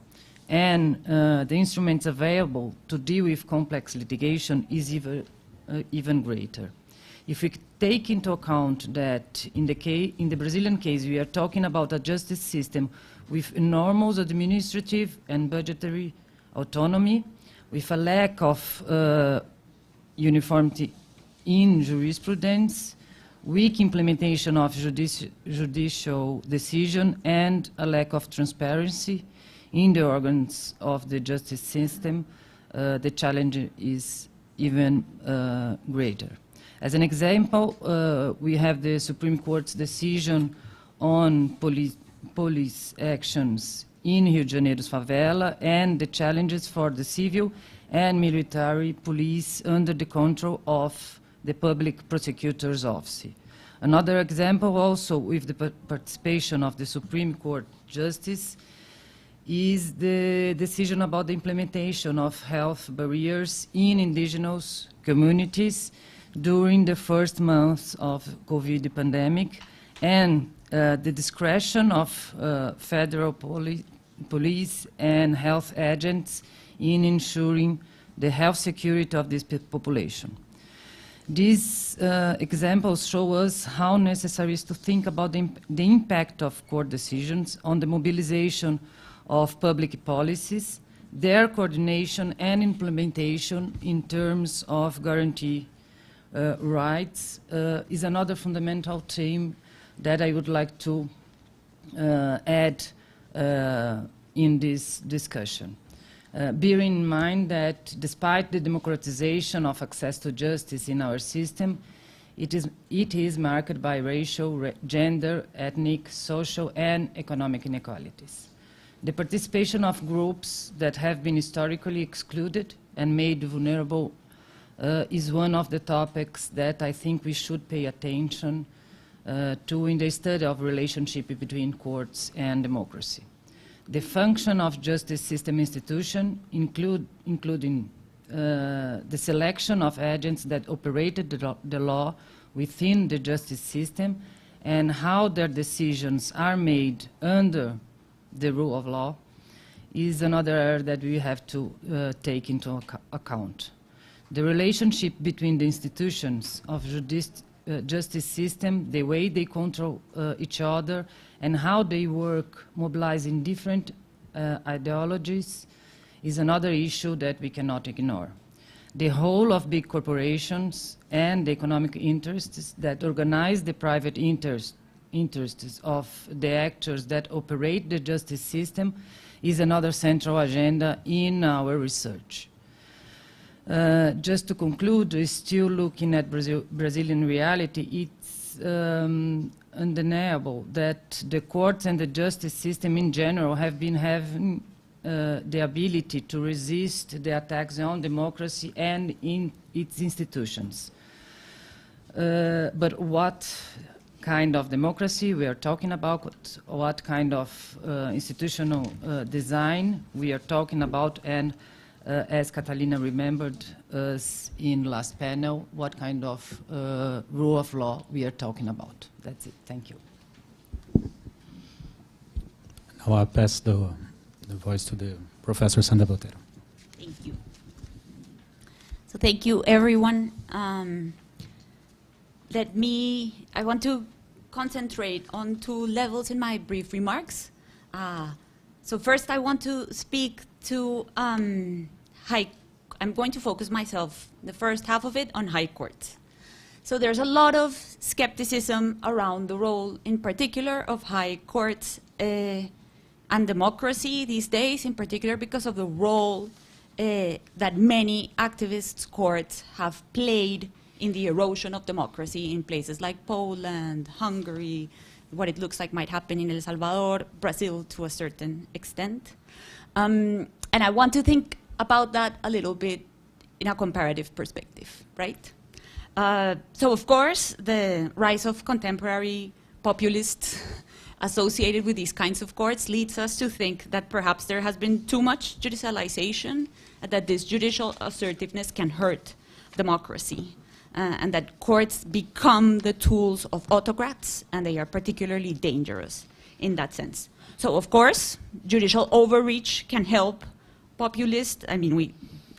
and the instruments available to deal with complex litigation is even greater. If we take into account that in the Brazilian case we are talking about a justice system with enormous administrative and budgetary autonomy, with a lack of uniformity in jurisprudence, weak implementation of judicial decision, and a lack of transparency in the organs of the justice system, the challenge is even greater. As an example, we have the Supreme Court's decision on police actions in Rio de Janeiro's favela and the challenges for the civil and military police under the control of the Public Prosecutor's Office. Another example also with the participation of the Supreme Court Justice is the decision about the implementation of health barriers in indigenous communities during the first months of COVID pandemic, and the discretion of federal police and health agents in ensuring the health security of this population. These examples show us how necessary it is to think about the impact of court decisions on the mobilization of public policies, their coordination and implementation in terms of guarantee rights is another fundamental theme that I would like to add in this discussion. Bearing in mind that despite the democratization of access to justice in our system, it is marked by racial, gender, ethnic, social, and economic inequalities. The participation of groups that have been historically excluded and made vulnerable is one of the topics that I think we should pay attention to in the study of relationship between courts and democracy. The function of justice system institution, including the selection of agents that operated the law within the justice system and how their decisions are made under the rule of law, is another area that we have to take into account. The relationship between the institutions of justice system, the way they control each other, and how they work mobilizing different ideologies is another issue that we cannot ignore. The whole of big corporations and the economic interests that organize the private interests of the actors that operate the justice system is another central agenda in our research. Just to conclude, still looking at Brazilian reality, it's undeniable that the courts and the justice system in general have been having the ability to resist the attacks on democracy and in its institutions. But what kind of democracy we are talking about, what kind of institutional design we are talking about, and as Catalina remembered us in last panel, what kind of rule of law we are talking about. That's it. Thank you. Now I'll pass the voice to the Professor Sandra Botero. Thank you. So thank you, everyone. I want to concentrate on two levels in my brief remarks. So first I want to speak to I'm going to focus myself, the first half of it, on high courts. So there's a lot of skepticism around the role, in particular, of high courts and democracy these days, in particular because of the role that many activist courts have played in the erosion of democracy in places like Poland, Hungary, what it looks like might happen in El Salvador, Brazil to a certain extent. And I want to think about that a little bit in a comparative perspective, right? So of course, the rise of contemporary populists associated with these kinds of courts leads us to think that perhaps there has been too much judicialization, and that this judicial assertiveness can hurt democracy, and that courts become the tools of autocrats, and they are particularly dangerous in that sense. So of course, judicial overreach can help populists. I mean,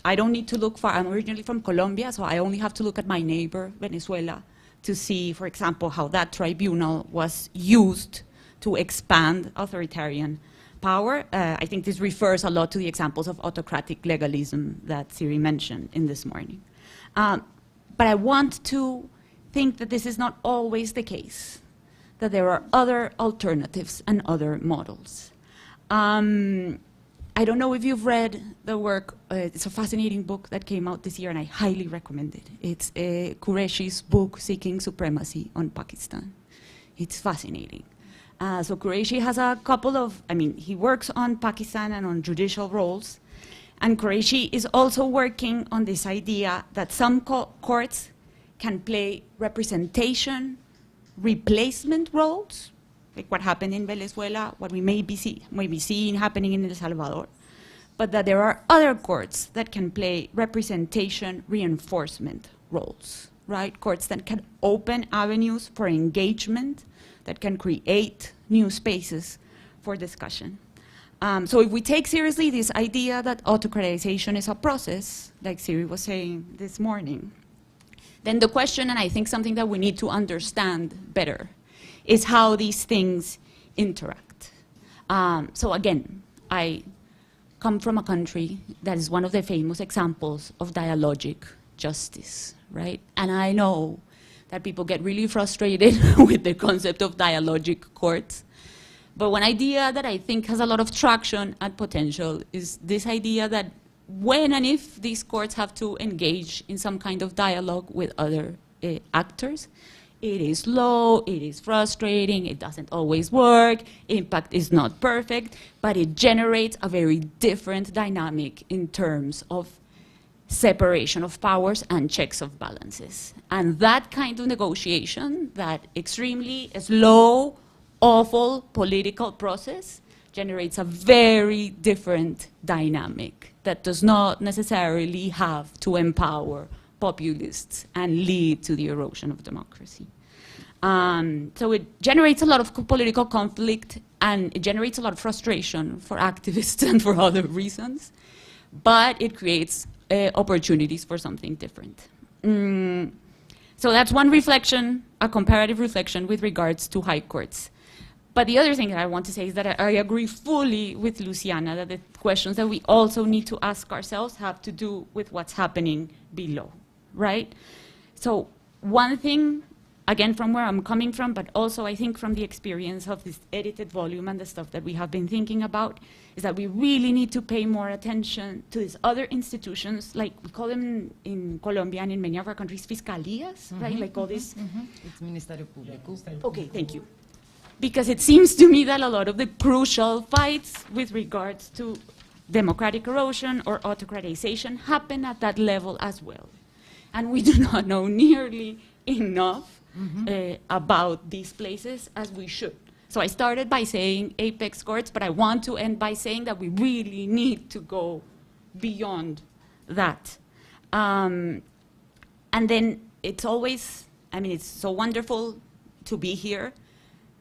I don't need to look far. I'm originally from Colombia, so I only have to look at my neighbor, Venezuela, to see, for example, how that tribunal was used to expand authoritarian power. I think this refers a lot to the examples of autocratic legalism that Siri mentioned in this morning. But I want to think that this is not always the case, that there are other alternatives and other models. I don't know if you've read the work, it's a fascinating book that came out this year and I highly recommend it. It's Qureshi's book, Seeking Supremacy on Pakistan. It's fascinating. So Qureshi has a couple of, he works on Pakistan and on judicial roles. And Qureshi is also working on this idea that some courts can play representation, replacement roles, like what happened in Venezuela, what we may be seeing happening in El Salvador, but that there are other courts that can play representation reinforcement roles, right? Courts that can open avenues for engagement, that can create new spaces for discussion. So if we take seriously this idea that autocratization is a process, like Siri was saying this morning, then the question, and I think something that we need to understand better, is how these things interact. So again, I come from a country that is one of the famous examples of dialogic justice, right? And I know that people get really frustrated with the concept of dialogic courts. But one idea that I think has a lot of traction and potential is this idea that when and if these courts have to engage in some kind of dialogue with other actors, it is slow, it is frustrating, it doesn't always work, impact is not perfect, but it generates a very different dynamic in terms of separation of powers and checks of balances. And that kind of negotiation, that extremely slow, awful political process, generates a very different dynamic that does not necessarily have to empower populists and lead to the erosion of democracy. So it generates a lot of political conflict, and it generates a lot of frustration for activists and for other reasons, but it creates opportunities for something different. So that's one reflection, a comparative reflection with regards to high courts. But the other thing that I want to say is that I agree fully with Luciana that the questions that we also need to ask ourselves have to do with what's happening below, right? So one thing, again, from where I'm coming from, but also I think from the experience of this edited volume and the stuff that we have been thinking about, is that we really need to pay more attention to these other institutions, like we call them in Colombia and in many of our countries, fiscalías, right? Like all this. It's Ministerio Público. Okay, thank you. Because it seems to me that a lot of the crucial fights with regards to democratic erosion or autocratization happen at that level as well. And we do not know nearly enough about these places as we should. So I started by saying apex courts, but I want to end by saying that we really need to go beyond that. And then it's always, it's so wonderful to be here,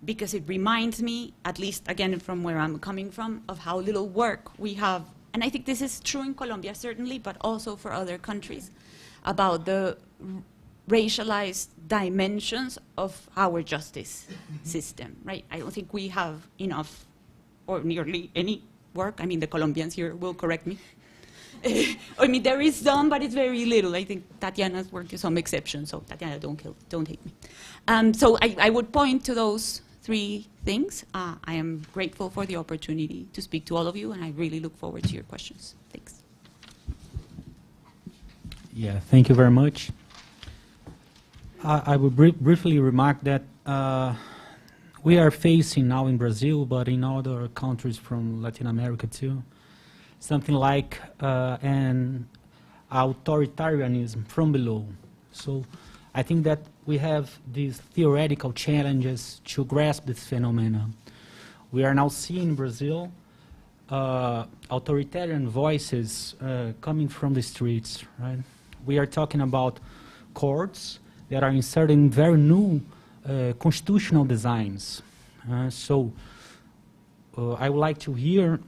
because it reminds me, at least again from where I'm coming from, of how little work we have, and I think this is true in Colombia certainly, but also for other countries, about the racialized dimensions of our justice system, right? I don't think we have enough or nearly any work. The Colombians here will correct me. There is some, but it's very little. I think Tatiana's work is some exception, so Tatiana, don't hate me. So I would point to those three things. I am grateful for the opportunity to speak to all of you, and I really look forward to your questions. Thanks. Yeah, thank you very much. I would briefly remark that we are facing now in Brazil, but in other countries from Latin America too, something like an authoritarianism from below. So I think that we have these theoretical challenges to grasp this phenomenon. We are now seeing in Brazil authoritarian voices coming from the streets, right? We are talking about courts that are inserting very new constitutional designs. So I would like to hear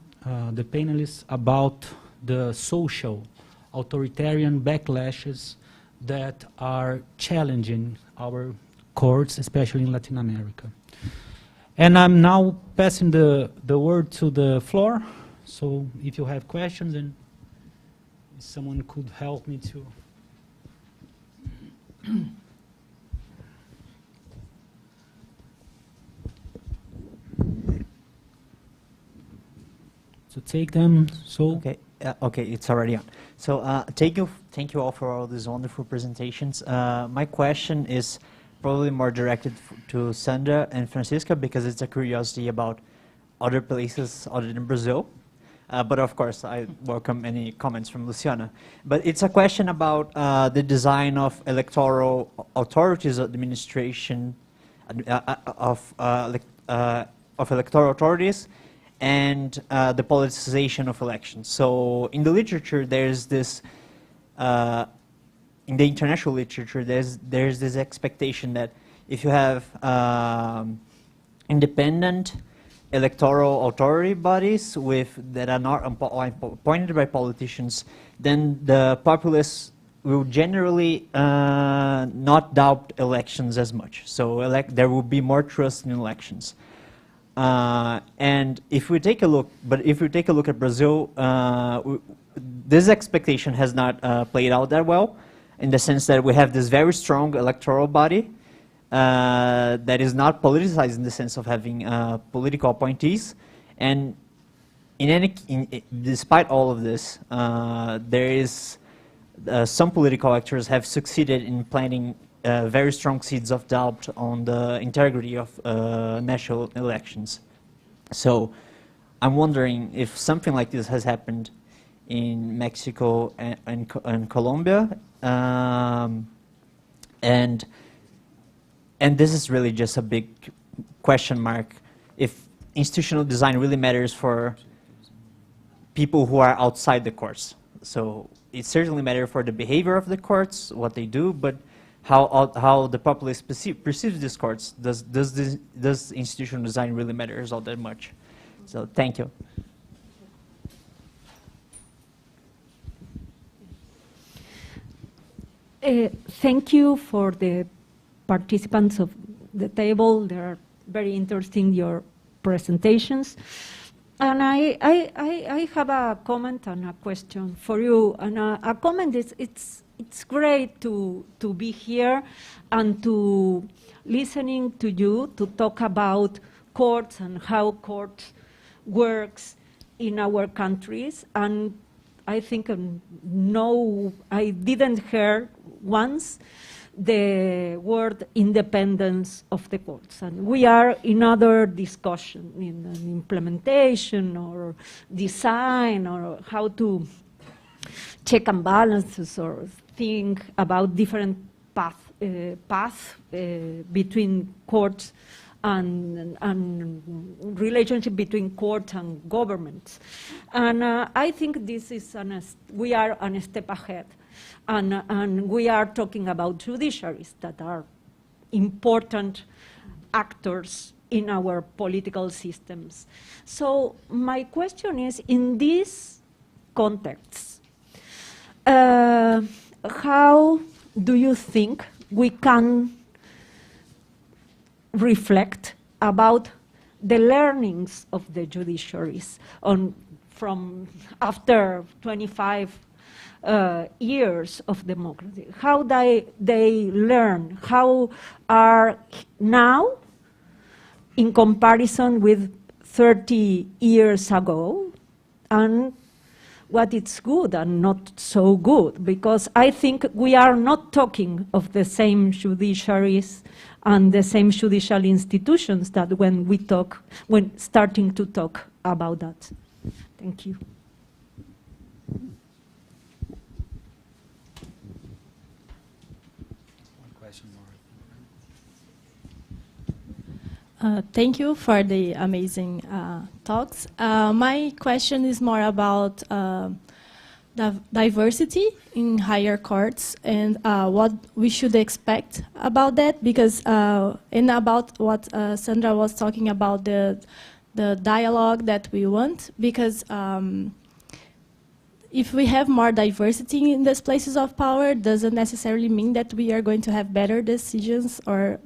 the panelists about the social authoritarian backlashes that are challenging our courts, especially in Latin America. And I'm now passing the word to the floor. So if you have questions, and someone could help me to. So take them. So okay, okay, it's already on. So thank you all for all these wonderful presentations. My question is probably more directed to Sandra and Francisca because it's a curiosity about other places other than Brazil. But of course, I welcome any comments from Luciana. But it's a question about the design of electoral authorities administration of electoral authorities and the politicization of elections. So in the literature, there's this, in the international literature, there's this expectation that if you have independent electoral authority bodies that are not appointed by politicians, then the populace will generally not doubt elections as much. So there will be more trust in elections. And if we take a look, at Brazil, this expectation has not played out that well, in the sense that we have this very strong electoral body that is not politicized in the sense of having political appointees. And despite all of this, there is some political actors have succeeded in planting very strong seeds of doubt on the integrity of national elections. So I'm wondering if something like this has happened in Mexico and Colombia, and this is really just a big question mark, if institutional design really matters for people who are outside the courts. So it certainly matters for the behavior of the courts, what they do, but how the populace perceives these courts, does institutional design really matters all that much? So thank you. Thank you for the participants of the table. They are very interesting, your presentations. And I have a comment and a question for you. And a comment is, it's great to be here and to listening to you to talk about courts and how courts works in our countries. And I think no, I didn't hear once the word independence of the courts. And we are in other discussion, in an implementation or design or how to check and balances or think about different paths between courts and relationship between courts and governments. And I think this is we are on a step ahead. And we are talking about judiciaries that are important actors in our political systems. So my question is, in this context, how do you think we can reflect about the learnings of the judiciaries from after 25 years of democracy? How they learn? How are now in comparison with 30 years ago? And what is good and not so good? Because I think we are not talking of the same judiciaries and the same judicial institutions that when starting to talk about that. Thank you. Thank you for the amazing talks. My question is more about diversity in higher courts and what we should expect about that, because and about what Sandra was talking about, the dialogue that we want, because if we have more diversity in these places of power, doesn't necessarily mean that we are going to have better decisions or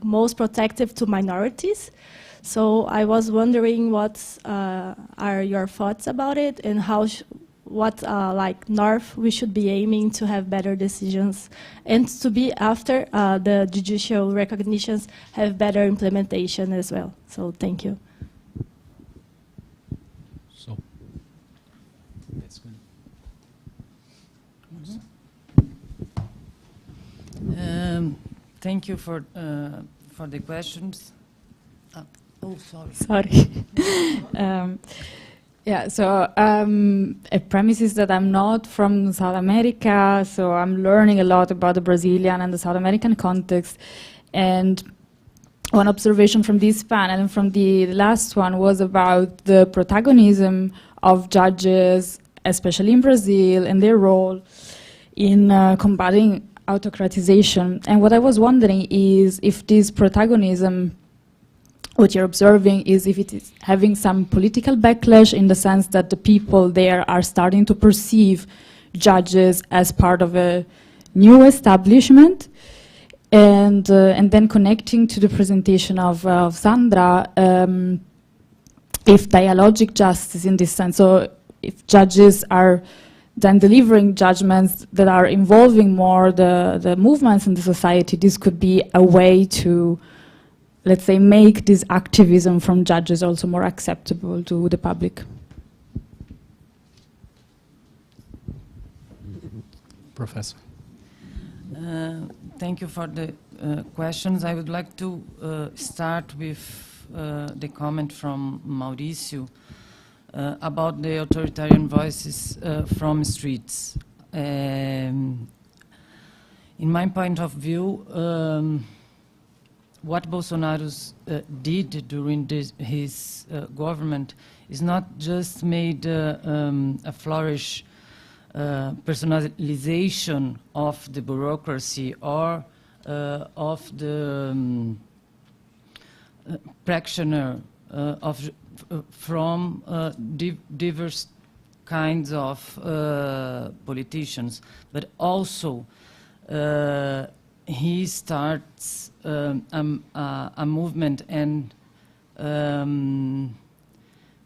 most protective to minorities. So I was wondering what are your thoughts about it, and how what like North we should be aiming to have better decisions and to be after the judicial recognitions have better implementation as well. So thank you. So that's good. Thank you for the questions. Oh, sorry. Sorry. Yeah, so a premise is that I'm not from South America, so I'm learning a lot about the Brazilian and the South American context. And one observation from this panel and from the last one was about the protagonism of judges, especially in Brazil, and their role in combating autocratization. And what I was wondering is if this protagonism, what you're observing is if it is having some political backlash in the sense that the people there are starting to perceive judges as part of a new establishment. And then connecting to the presentation of Sandra, if dialogic justice in this sense, so if judges are then delivering judgments that are involving more the movements in the society, this could be a way to, let's say, make this activism from judges also more acceptable to the public. Professor. Thank you for the questions. I would like to start with the comment from Mauricio about the authoritarian voices from streets. In my point of view, what Bolsonaro did during his government is not just made a flourish personalization of the bureaucracy or of the practitioner from diverse kinds of politicians, but also he starts a movement and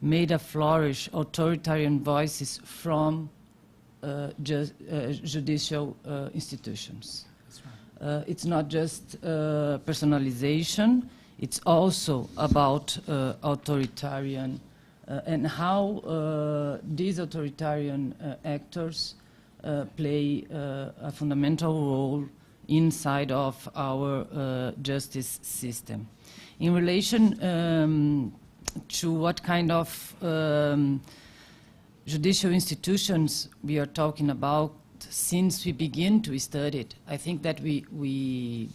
made a flourish authoritarian voices from judicial institutions. That's right. It's not just personalization, it's also about authoritarian and how these authoritarian actors play a fundamental role inside of our justice system. In relation to what kind of judicial institutions we are talking about since we begin to study it, I think that we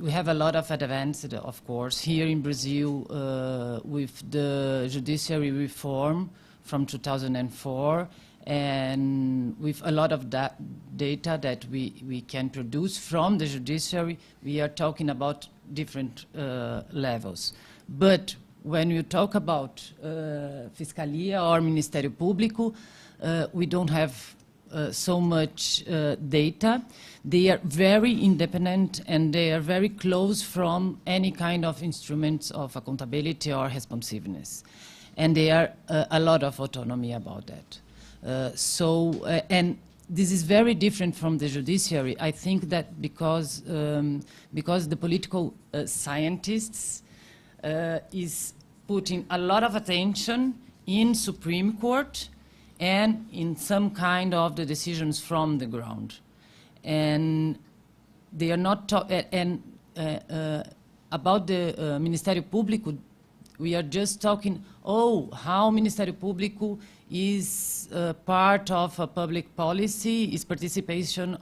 have a lot of advance, of course, here in Brazil with the judiciary reform from 2004, and with a lot of data that we can produce from the judiciary. We are talking about different levels. But when you talk about Fiscalia or Ministério Público, we don't have so much data. They are very independent and they are very close from any kind of instruments of accountability or responsiveness. And they are a lot of autonomy about that. And this is very different from the judiciary. I think that because the political scientists is putting a lot of attention in Supreme Court and in some kind of the decisions from the ground. And they are not, about the Ministério Público, we are just talking, how Ministério Público is part of a public policy, is participating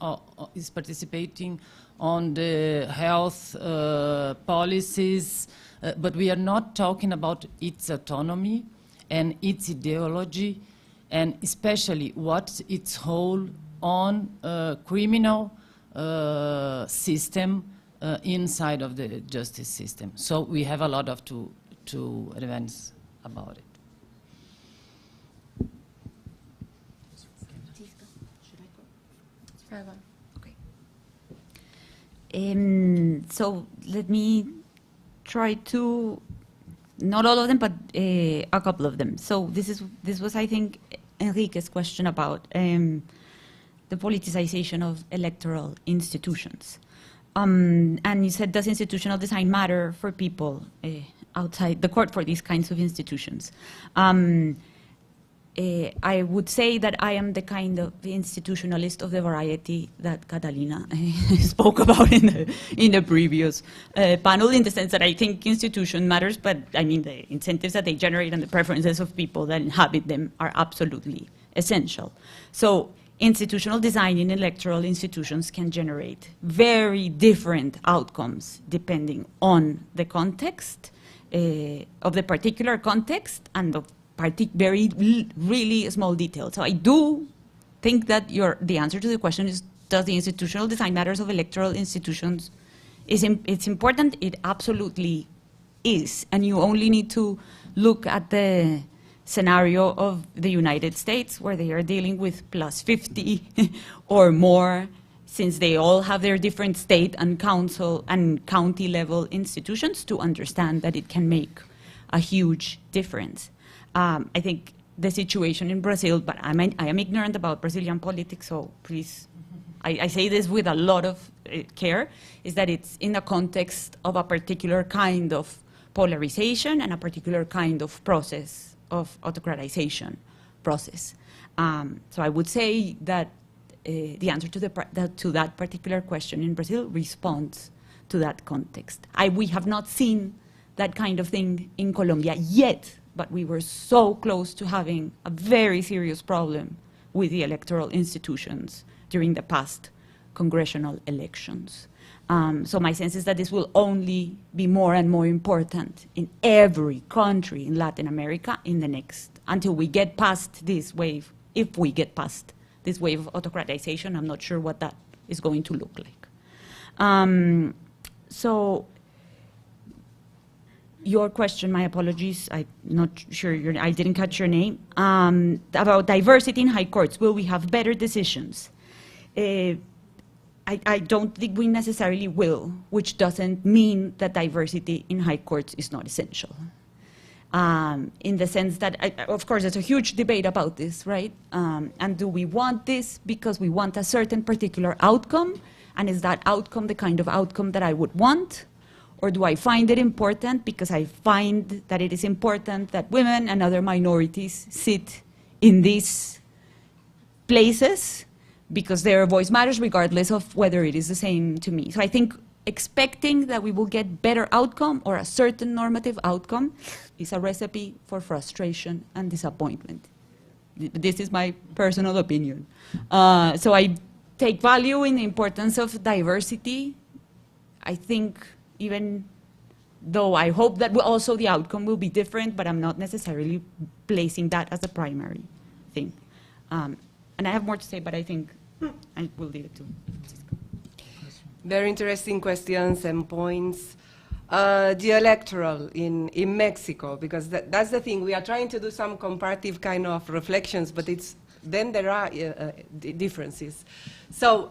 on the health policies, but we are not talking about its autonomy and its ideology, and especially what's its role on criminal system inside of the justice system. So we have a lot of to advance about it. Okay. So let me try to, not all of them, but a couple of them. So this was, I think, Enrique's question about the politicization of electoral institutions. And you said, does institutional design matter for people outside the court for these kinds of institutions? I would say that I am the kind of institutionalist of the variety that Catalina spoke about in the previous panel, in the sense that I think institution matters, but I mean the incentives that they generate and the preferences of people that inhabit them are absolutely essential. So institutional design in electoral institutions can generate very different outcomes depending on the context, of the particular context and of really small details. So I do think that the answer to the question is, does the institutional design matters of electoral institutions, it's important? It absolutely is. And you only need to look at the scenario of the United States, where they are dealing with plus 50 or more, since they all have their different state and council and county level institutions, to understand that it can make a huge difference. I think the situation in Brazil, but I am ignorant about Brazilian politics, so please, I say this with a lot of care, is that it's in the context of a particular kind of polarization and a particular kind of process of autocratization process. So I would say that the answer to that particular question in Brazil responds to that context. We have not seen that kind of thing in Colombia yet, but we were so close to having a very serious problem with the electoral institutions during the past congressional elections. So my sense is that this will only be more and more important in every country in Latin America until we get past this wave. If we get past this wave of autocratization, I'm not sure what that is going to look like. So your question, my apologies, I'm not sure, I didn't catch your name, about diversity in high courts. Will we have better decisions? I don't think we necessarily will, which doesn't mean that diversity in high courts is not essential. In the sense that, of course, there's a huge debate about this, right? And do we want this because we want a certain particular outcome? And is that outcome the kind of outcome that I would want? Or do I find it important because I find that it is important that women and other minorities sit in these places because their voice matters regardless of whether it is the same to me? So I think expecting that we will get better outcome or a certain normative outcome is a recipe for frustration and disappointment. This is my personal opinion. So I take value in the importance of diversity. I think even though I hope that also the outcome will be different, but I'm not necessarily placing that as the primary thing. And I have more to say, but I think I will leave it to Francisco. Very interesting questions and points. The electoral in Mexico, because that's the thing. We are trying to do some comparative kind of reflections, but then there are differences. So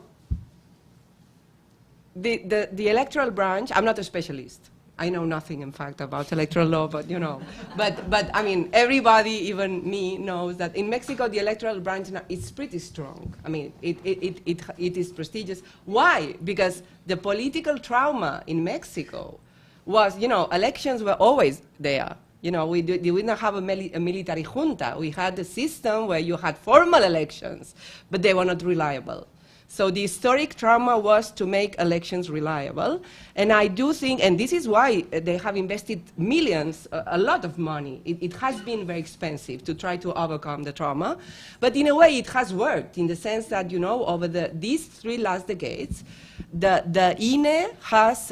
the electoral branch, I'm not a specialist. I know nothing, in fact, about electoral law, but you know. But I mean, everybody, even me, knows that in Mexico, the electoral branch is pretty strong. I mean, it is prestigious. Why? Because the political trauma in Mexico was, you know, elections were always there. You know, we didn't have a military junta. We had a system where you had formal elections, but they were not reliable. So the historic trauma was to make elections reliable. And I do think, and this is why they have invested millions, a lot of money. It has been very expensive to try to overcome the trauma. But in a way, it has worked in the sense that, you know, over these 3 last decades, the INE has,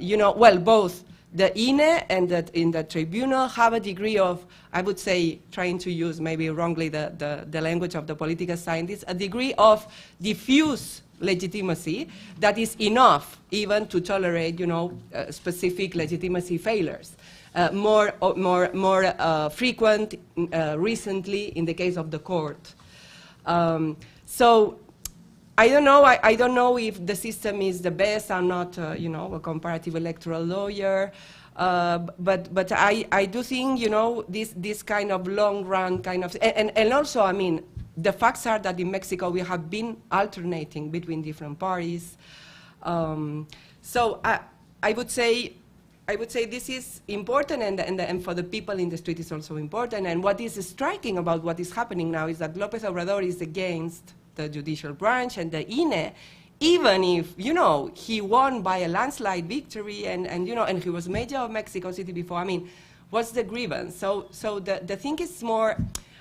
you know, well, both the INE and in the tribunal have a degree of, I would say, trying to use maybe wrongly the language of the political scientists, a degree of diffuse legitimacy that is enough even to tolerate, you know, specific legitimacy failures. More frequent recently in the case of the court. So I don't know. I don't know if the system is the best. I'm not, you know, a comparative electoral lawyer, but I do think, you know, this kind of long run kind of, and also, I mean, the facts are that in Mexico we have been alternating between different parties. So I would say I would say this is important, and for the people in the street is also important. And what is striking about what is happening now is that López Obrador is against the judicial branch and the INE, even if, you know, he won by a landslide victory, and you know, and he was mayor of Mexico City before. I mean, what's the grievance? So the thing is more,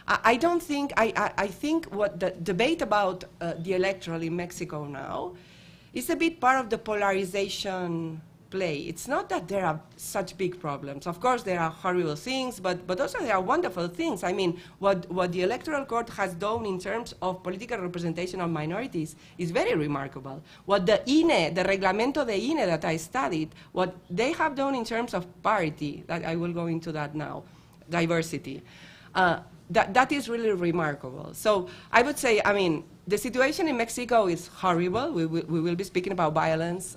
I think what the debate about the electoral in Mexico now is a bit part of the polarization play. It's not that there are such big problems. Of course, there are horrible things, but also there are wonderful things. I mean, what the Electoral Court has done in terms of political representation of minorities is very remarkable. What the INE, the Reglamento de INE that I studied, what they have done in terms of parity, that I will go into that now, diversity, that is really remarkable. So I would say, I mean, the situation in Mexico is horrible. We will be speaking about violence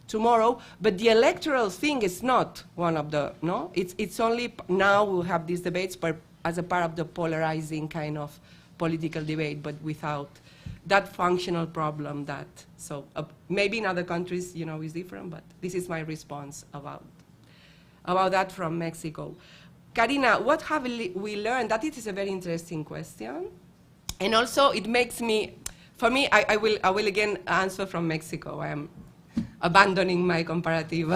tomorrow, but the electoral thing is not one of the, no? It's only now we have these debates as a part of the polarizing kind of political debate, but without that functional problem that, so maybe in other countries, you know, is different, but this is my response about that from Mexico. Karina, what have we learned? That is a very interesting question. And also it makes me, for me, I will again answer from Mexico. I am abandoning my comparative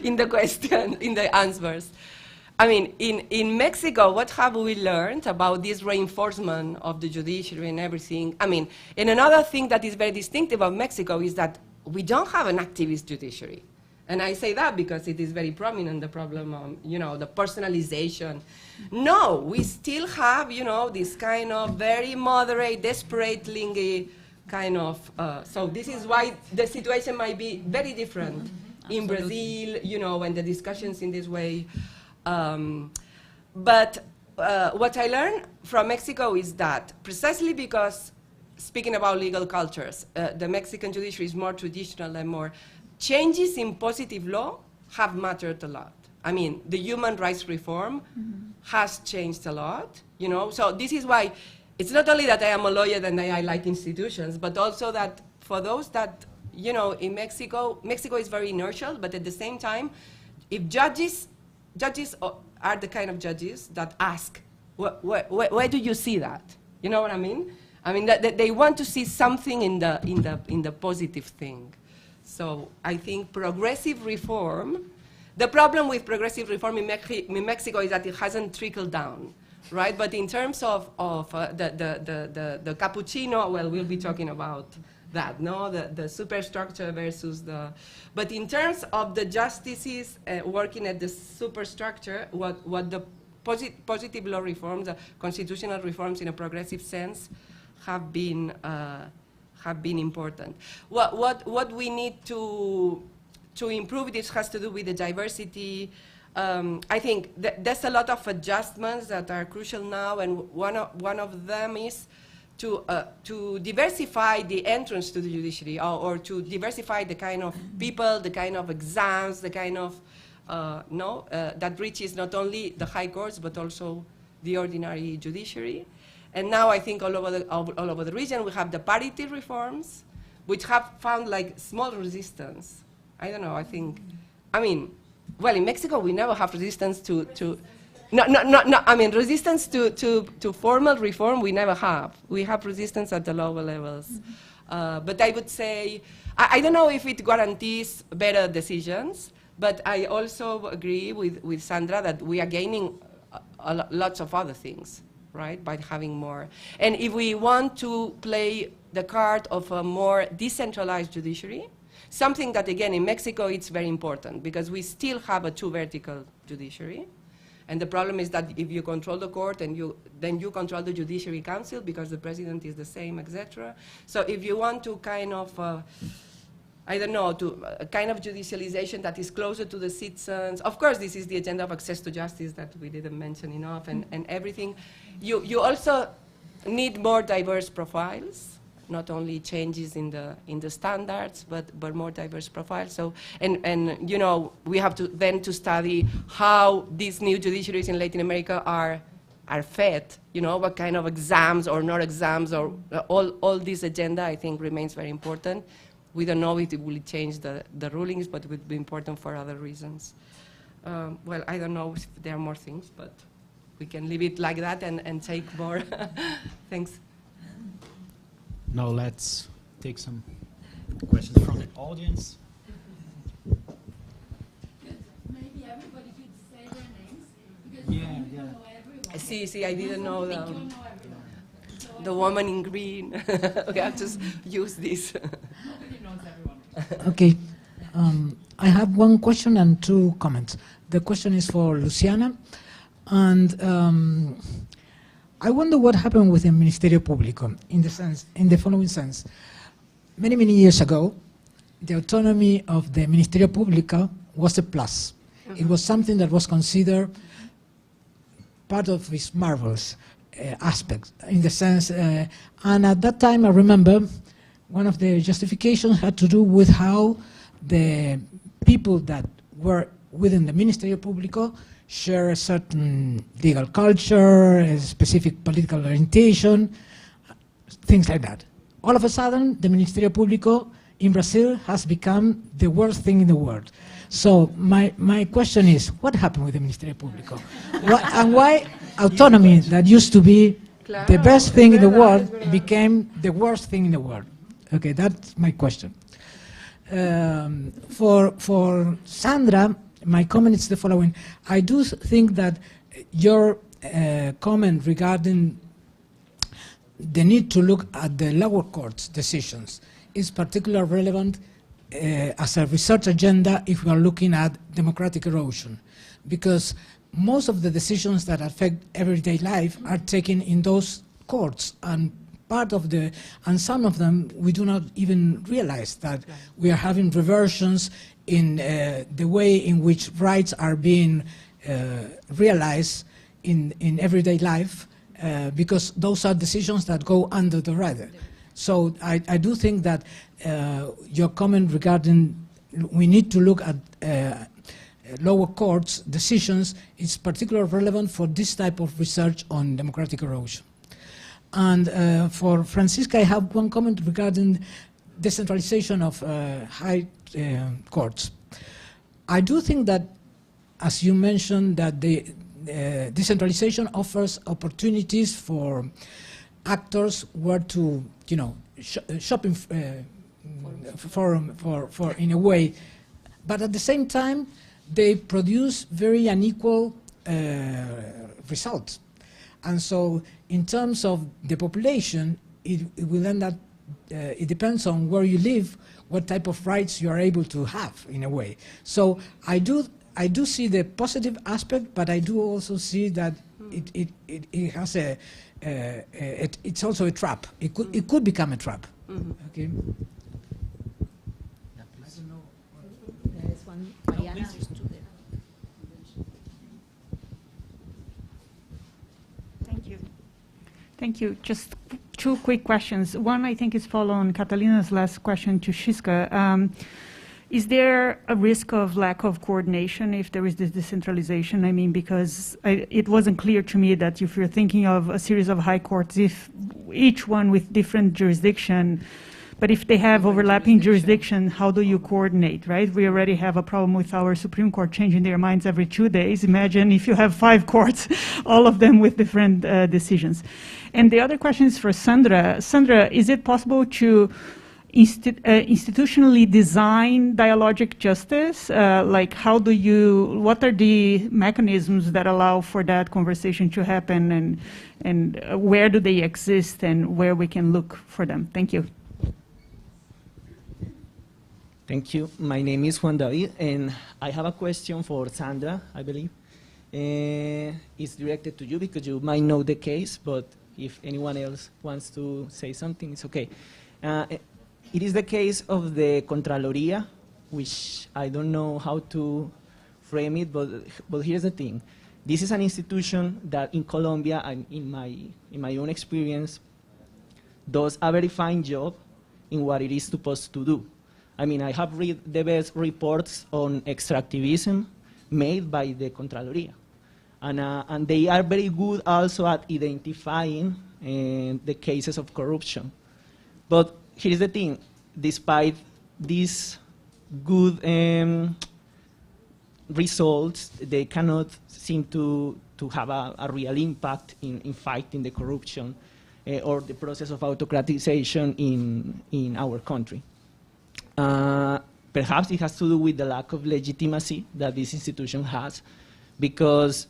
in the question, in the answers. I mean, in Mexico, what have we learned about this reinforcement of the judiciary and everything? I mean, and another thing that is very distinctive of Mexico is that we don't have an activist judiciary. And I say that because it is very prominent, the problem of, you know, the personalization. No, we still have, you know, this kind of very moderate, desperately kind of, so this is why the situation might be very different in Brazil, you know, when the discussions in this way. But what I learned from Mexico is that precisely because, speaking about legal cultures, the Mexican judiciary is more traditional and more, changes in positive law have mattered a lot. I mean, the human rights reform has changed a lot, you know, so this is why it's not only that I am a lawyer and I like institutions, but also that for those that, you know, in Mexico is very inertial, but at the same time, if judges are the kind of judges that ask, where do you see that? You know what I mean? I mean, that they want to see something in the positive thing. So I think progressive reform, the problem with progressive reform in Mexico is that it hasn't trickled down, right? But in terms of the cappuccino, well, we'll be talking about that, no? The superstructure versus the, but in terms of the justices working at the superstructure, what the positive law reforms, the constitutional reforms in a progressive sense have been important. What we need to improve, this has to do with the diversity. I think there's a lot of adjustments that are crucial now, and one of them is to diversify the entrance to the judiciary, or to diversify the kind of people, the kind of exams, the kind of, that reaches not only the high courts, but also the ordinary judiciary. And now I think all over the region we have the parity reforms, which have found like small resistance. I don't know, I mean, well, in Mexico we never have resistance resistance to formal reform we never have. We have resistance at the lower levels. But I would say, I don't know if it guarantees better decisions, but I also agree with Sandra that we are gaining lots of other things, right, by having more. And if we want to play the card of a more decentralized judiciary, something that, again, in Mexico, it's very important, because we still have a too vertical judiciary. And the problem is that if you control the court, and then you control the Judiciary Council, because the president is the same, etc. So if you want to kind of, I don't know, to a kind of judicialization that is closer to the citizens. Of course, this is the agenda of access to justice that we didn't mention enough, and everything. You also need more diverse profiles, not only changes in the standards, but more diverse profiles. So, and you know, we have to then to study how these new judiciaries in Latin America are fed. You know, what kind of exams or not exams, or all this agenda, I think, remains very important. we don't know if it will change the rulings, but it would be important for other reasons. Well, I don't know if there are more things, but we can leave it like that and take more. Thanks. Now let's take some questions from the audience. Maybe everybody could say their names, because we don't know everyone. See, I didn't know the woman in green. Okay, I'll just use this. Nobody knows everyone. Okay. I have one question and two comments. The question is for Luciana. And I wonder what happened with the Ministerio Público in the following sense. Many, many years ago, the autonomy of the Ministerio Público was a plus. It was something that was considered part of its marvelous aspects, in the sense, and at that time I remember one of the justifications had to do with how the people that were within the Ministerio Público share a certain legal culture, a specific political orientation, things like that. All of a sudden, the Ministerio Público in Brazil has become the worst thing in the world. So my question is, what happened with the Ministerio Público? And why autonomy, that used to be the best thing in the world, became the worst thing in the world? Okay, that's my question. For Sandra, my comment is the following. I do think that your comment regarding the need to look at the lower court's decisions is particularly relevant as a research agenda if we are looking at democratic erosion, because most of the decisions that affect everyday life are taken in those courts, and some of them we do not even realize that we are having reversions in the way in which rights are being realized in everyday life, because those are decisions that go under the radar. So I do think that your comment regarding we need to look at lower courts' decisions is particularly relevant for this type of research on democratic erosion. And for Francisca, I have one comment regarding decentralization of high courts. I do think that, as you mentioned, that the decentralization offers opportunities for actors where to, shopping for in a way, but at the same time they produce very unequal results. And so in terms of the population, it will end up, it depends on where you live, what type of rights you are able to have, in a way. So I do see the positive aspect, but I do also see that it has it's also a trap. It could become a trap. Okay. There's one, Mariana. Thank you. Just two quick questions. One, I think, is following Catalina's last question to Shiska. Is there a risk of lack of coordination if there is this decentralization? I mean, because it wasn't clear to me that if you're thinking of a series of high courts, if each one with different jurisdiction, but if they have overlapping jurisdiction, how do you coordinate, right? We already have a problem with our Supreme Court changing their minds every 2 days. Imagine if you have 5 courts, all of them with different decisions. And the other question is for Sandra. Sandra, is it possible to institutionally design dialogic justice? Like what are the mechanisms that allow for that conversation to happen, and where do they exist and where we can look for them? Thank you. Thank you. My name is Juan David, and I have a question for Sandra, I believe. It's directed to you because you might know the case, but if anyone else wants to say something, it's okay. It is the case of the Contraloría, which I don't know how to frame it, but here's the thing. This is an institution that in Colombia, and in my own experience, does a very fine job in what it is supposed to do. I mean, I have read the best reports on extractivism made by the Contraloría. And they are very good also at identifying the cases of corruption. But here's the thing, despite these good results, they cannot seem to have a real impact in fighting the corruption or the process of autocratization in our country. Perhaps it has to do with the lack of legitimacy that this institution has, because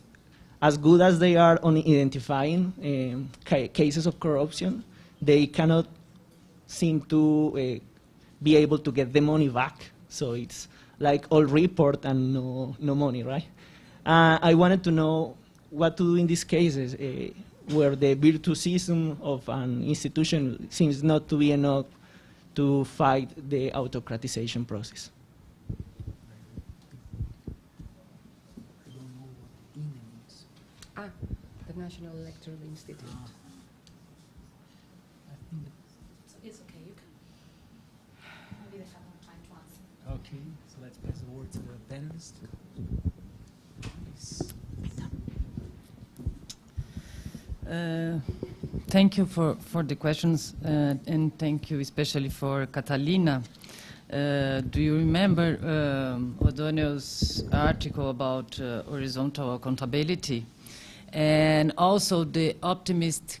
as good as they are on identifying cases of corruption, they cannot seem to be able to get the money back. So it's like all report and no money, right? I wanted to know what to do in these cases where the virtuosism of an institution seems not to be enough to fight the autocratization process. The National Electoral Institute. It's okay, you can. Maybe they have more time to answer. Okay, so let's pass the word to the panelists. Thank you for the questions, and thank you especially for Catalina. Do you remember O'Donnell's article about horizontal accountability? And also the optimistic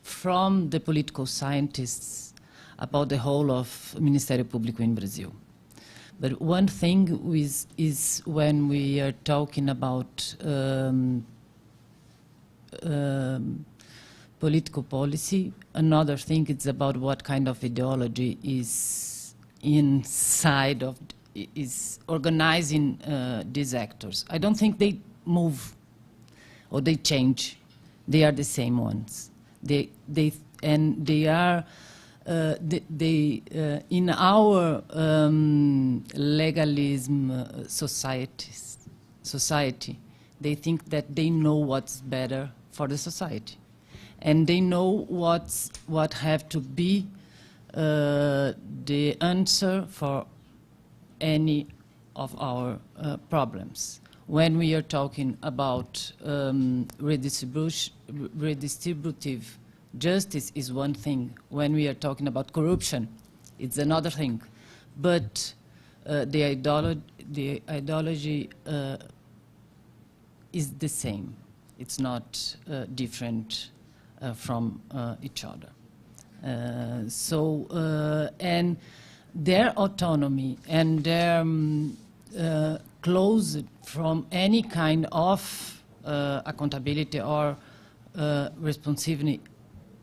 from the political scientists about the whole of Ministério Público in Brazil. But one thing is when we are talking about political policy, another thing is about what kind of ideology is inside of, is organizing these actors. I don't think they move or they change. They are the same ones. They are in our legalism society, they think that they know what's better for the society, and they know what have to be the answer for any of our problems. When we are talking about redistributive justice is one thing. When we are talking about corruption, it's another thing. But the ideology is the same. It's not different from each other. And their autonomy and their closed from any kind of accountability or responsibility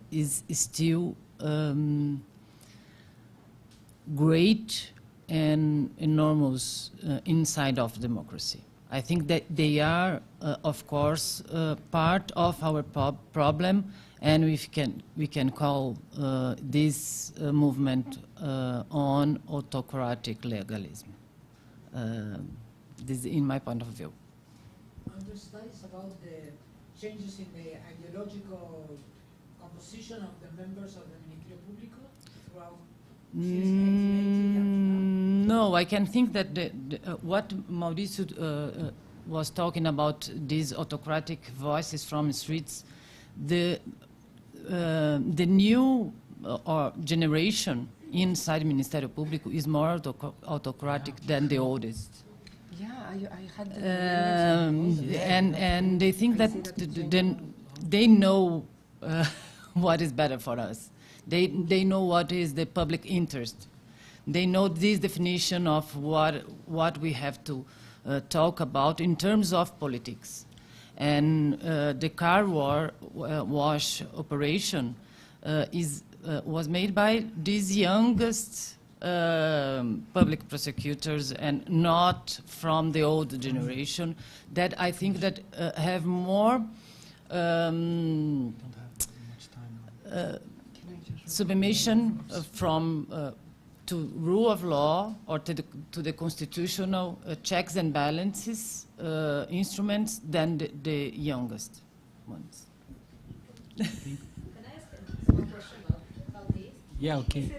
is still great and enormous inside of democracy. I think that they are, of course, part of our problem, and we can call this movement on autocratic legalism. This is in my point of view. Are there studies about the changes in the ideological composition of the members of the Ministerio Público throughout No, I can think that what Mauricio was talking about, these autocratic voices from the streets, the new generation inside Ministério Público is more autocratic than the oldest. Yeah, I had and they think that they know what is better for us. They know what is the public interest. They know this definition of what we have to talk about in terms of politics. And the car wash operation was made by these youngest public prosecutors and not from the old generation that I think that have more submission from to rule of law or to the constitutional checks and balances instruments than the youngest ones. Can I ask one question about this? Yeah, okay.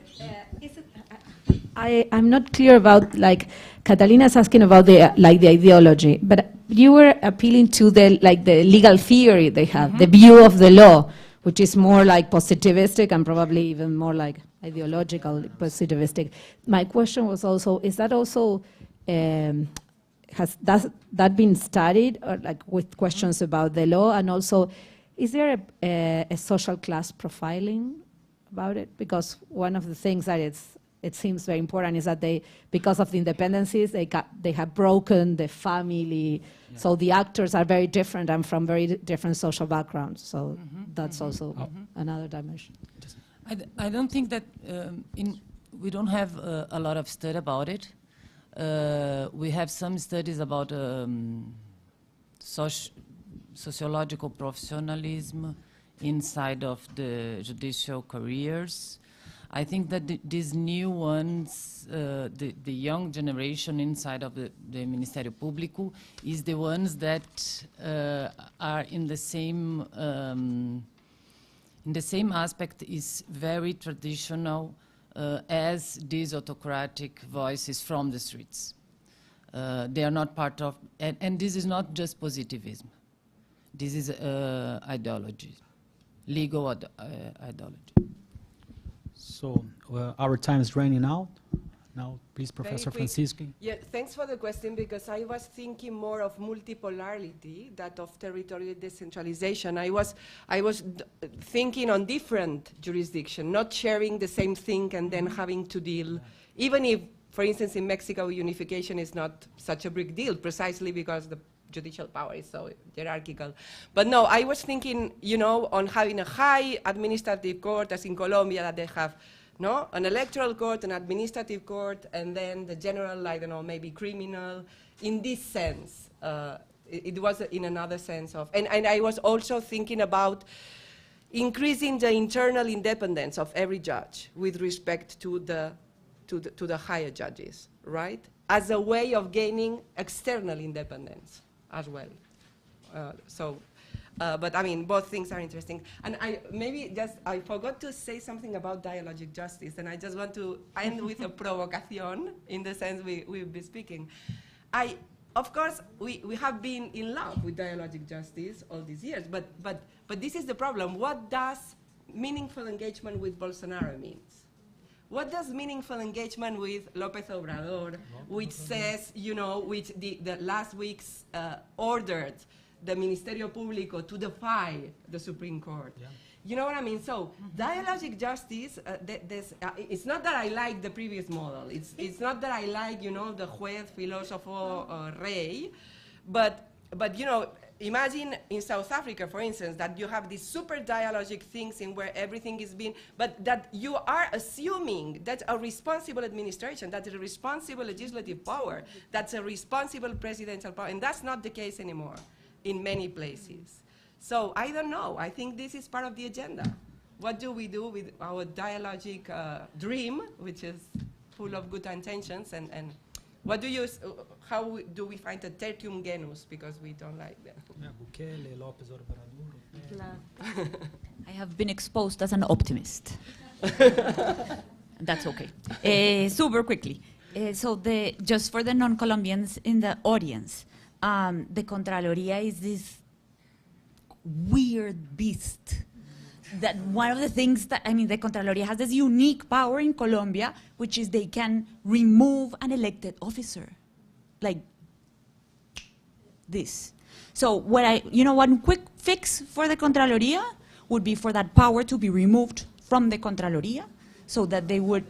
I'm not clear about, like, Catalina's asking about the ideology, but you were appealing to the legal theory they have, the view of the law, which is more like positivistic and probably even more like ideological, positivistic. My question was also, is that also, has that been studied, or like with questions about the law, and also, is there a social class profiling about it? Because one of the things that it seems very important is that because of the independencies, they have broken the family. Yeah. So the actors are very different and from very different social backgrounds. So that's also another dimension. I don't think that we don't have a lot of study about it. We have some studies about sociological professionalism inside of the judicial careers. I think that these new ones, the young generation inside of the Ministério Público is the ones that are in the same aspect, is very traditional as these autocratic voices from the streets. They are not part of, and this is not just positivism. This is ideology, legal ideology. So our time is running out. Now, please, Professor Francisco. Yeah, thanks for the question, because I was thinking more of multipolarity, that of territorial decentralization. I was thinking on different jurisdictions, not sharing the same thing and then having to deal, even if, for instance, in Mexico, unification is not such a big deal, precisely because the judicial power is so hierarchical. But no, I was thinking, you know, on having a high administrative court, as in Colombia, that they have, no, an electoral court, an administrative court, and then the general, I don't know, maybe criminal. In this sense, it was in another sense of, and I was also thinking about increasing the internal independence of every judge with respect to the higher judges, right? As a way of gaining external independence as well. But I mean, both things are interesting. And I forgot to say something about dialogic justice, and I just want to end with a provocation in the sense we've been speaking. Of course, we have been in love with dialogic justice all these years, but this is the problem. What does meaningful engagement with Bolsonaro means? What does meaningful engagement with López Obrador, which says, you know, which the last week's ordered the Ministerio Público to defy the Supreme Court? Yeah. You know what I mean? So dialogic justice, it's not that I like the previous model. It's not that I like, you know, the juez, filósofo, rey, but you know, imagine in South Africa, for instance, that you have these super dialogic things in where everything is being, but that you are assuming that's a responsible administration, that's a responsible legislative power, that's a responsible presidential power, and that's not the case anymore in many places. So I don't know. I think this is part of the agenda. What do we do with our dialogic dream, which is full of good intentions, and what do you, how do we find a tertium genus, because we don't like them? Bukele, López Obrador. I have been exposed as an optimist. That's okay. Super quickly. So just for the non-Colombians in the audience, the Contraloría is this weird beast. That one of the things that, I mean, the Contraloría has this unique power in Colombia, which is they can remove an elected officer. Like this. So one quick fix for the Contraloría would be for that power to be removed from the Contraloría so that they would.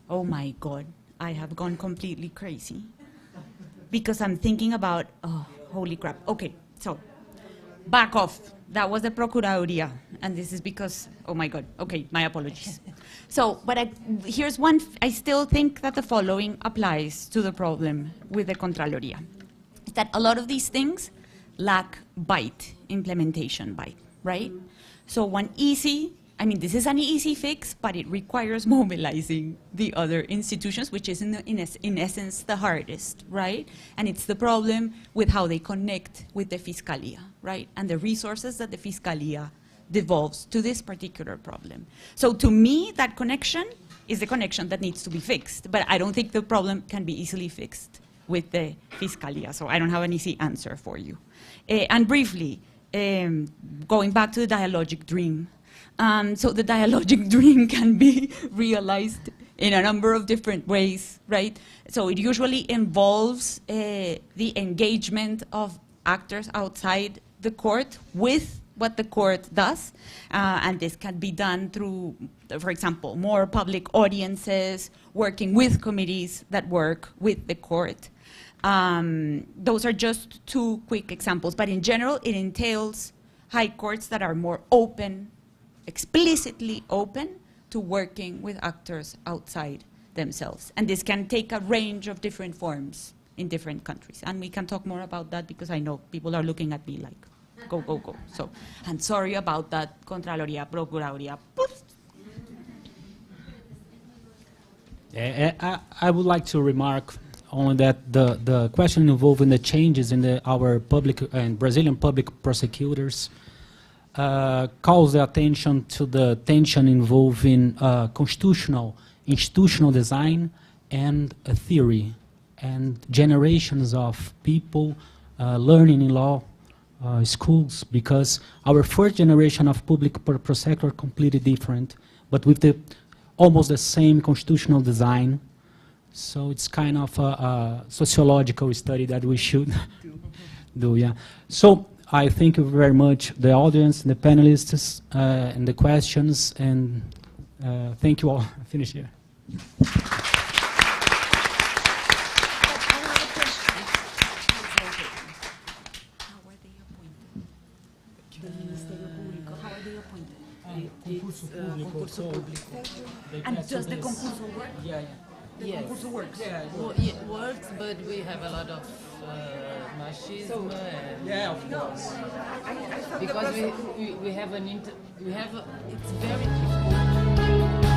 Oh my God, I have gone completely crazy. Because I'm thinking about, oh, holy crap. Okay, so. Back off. That was the Procuraduría, and this is because, oh my God, okay, my apologies. So, but here's one, I still think that the following applies to the problem with the Contraloría. Is that a lot of these things lack bite, implementation bite, right? So this is an easy fix, but it requires mobilizing the other institutions, which is in essence the hardest, right? And it's the problem with how they connect with the Fiscalía, right? And the resources that the Fiscalía devolves to this particular problem. So to me, that connection is the connection that needs to be fixed, but I don't think the problem can be easily fixed with the Fiscalía, so I don't have an easy answer for you. And briefly, going back to the dialogic dream, So the dialogic dream can be realized in a number of different ways, right? So it usually involves the engagement of actors outside the court with what the court does. And this can be done through, for example, more public audiences, working with committees that work with the court. Those are just two quick examples, but in general, it entails high courts that are more open, explicitly open to working with actors outside themselves. And this can take a range of different forms in different countries. And we can talk more about that because I know people are looking at me like, go, go, go. So I'm sorry about that, Contraloría, Procuraduría. I would like to remark only that the question involving the changes in our public and Brazilian public prosecutors calls the attention to the tension involving constitutional, institutional design and a theory, and generations of people learning in law schools, because our first generation of public prosecutor are completely different, but with almost the same constitutional design. So it's kind of a sociological study that we should do, yeah. So I thank you very much, the audience, the panelists, and the questions, and thank you all. I finish here. And does the concurso work? Yeah, yeah. The concurso works? Yeah, well, it works, but we have a lot of machismo. Yeah, of course. Because we have it's very difficult.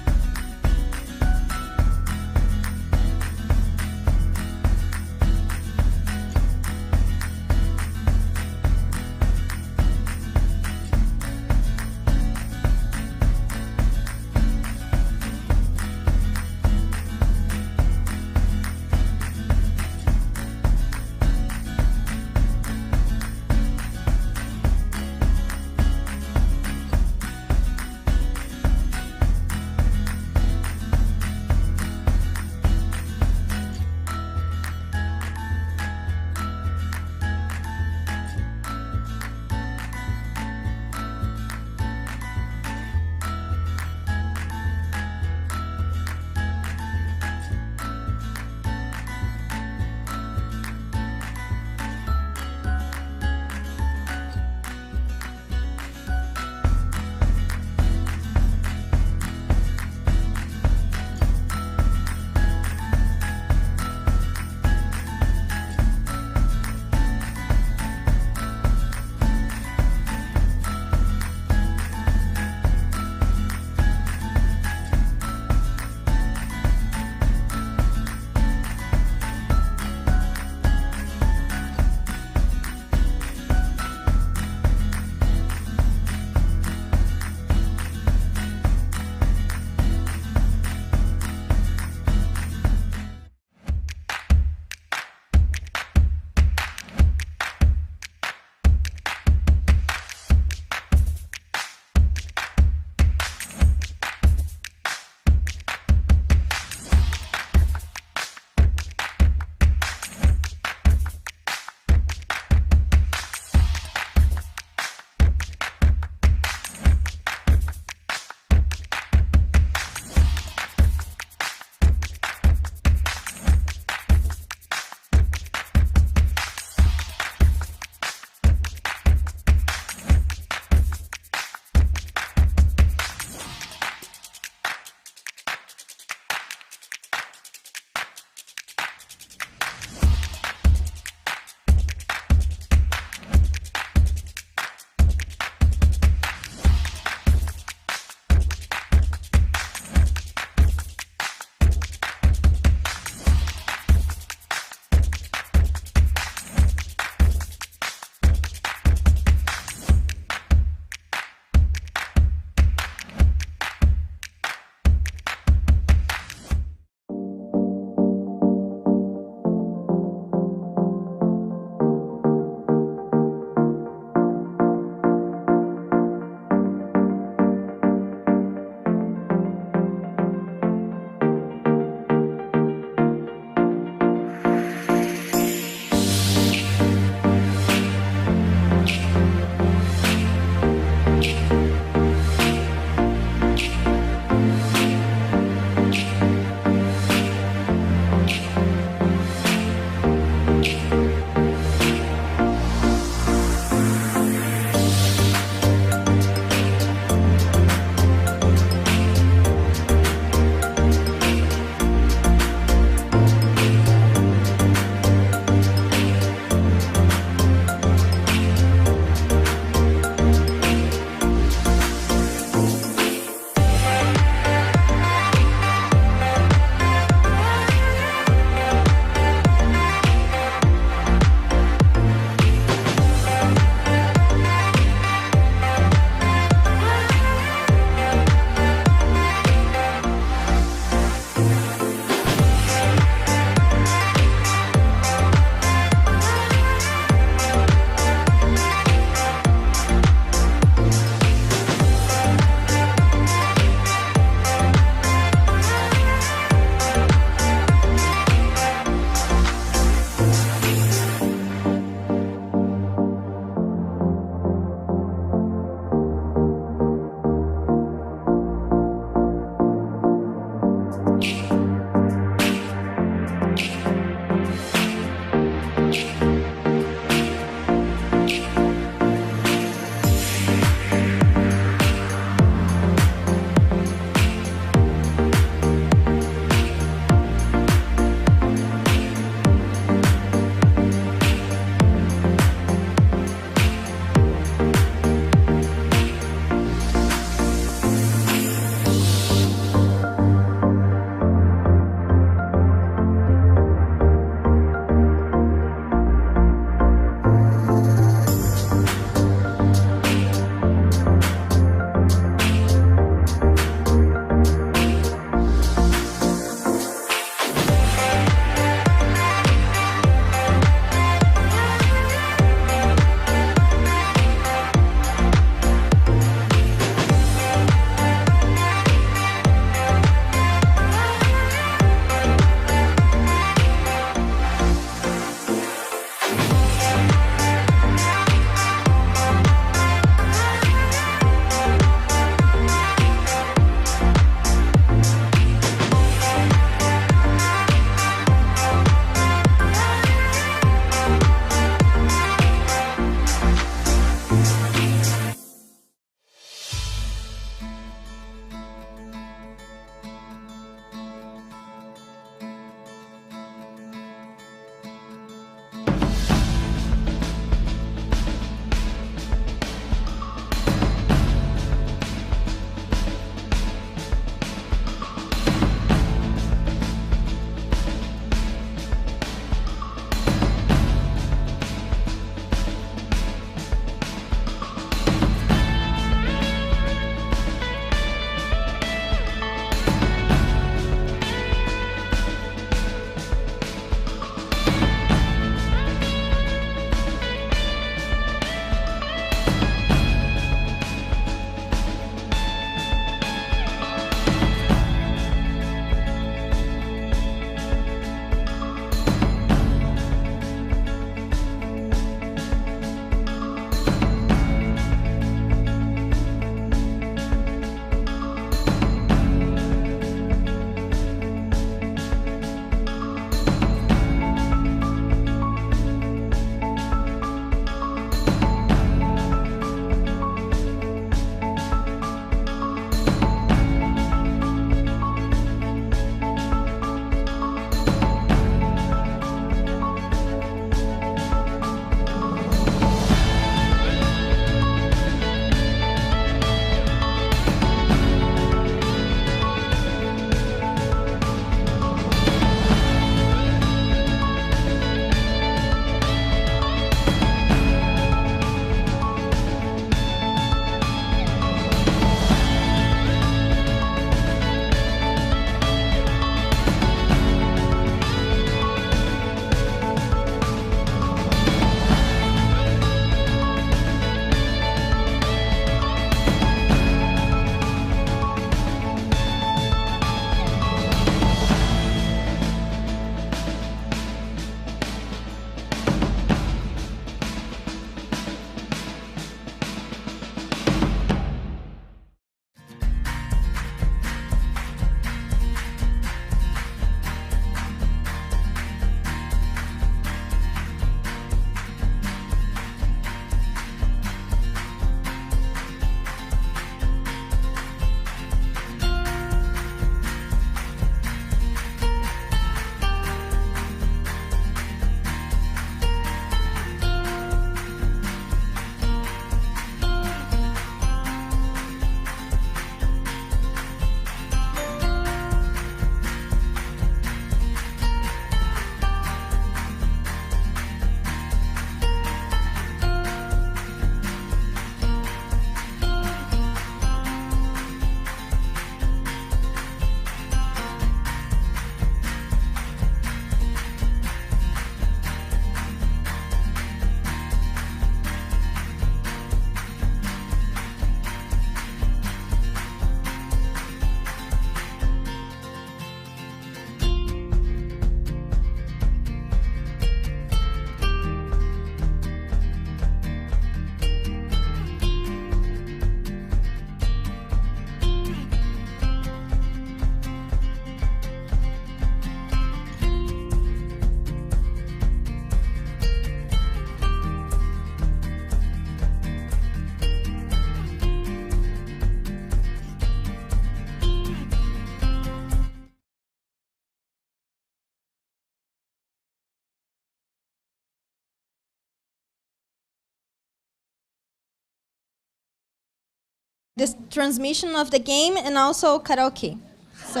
this transmission of the game and also karaoke. So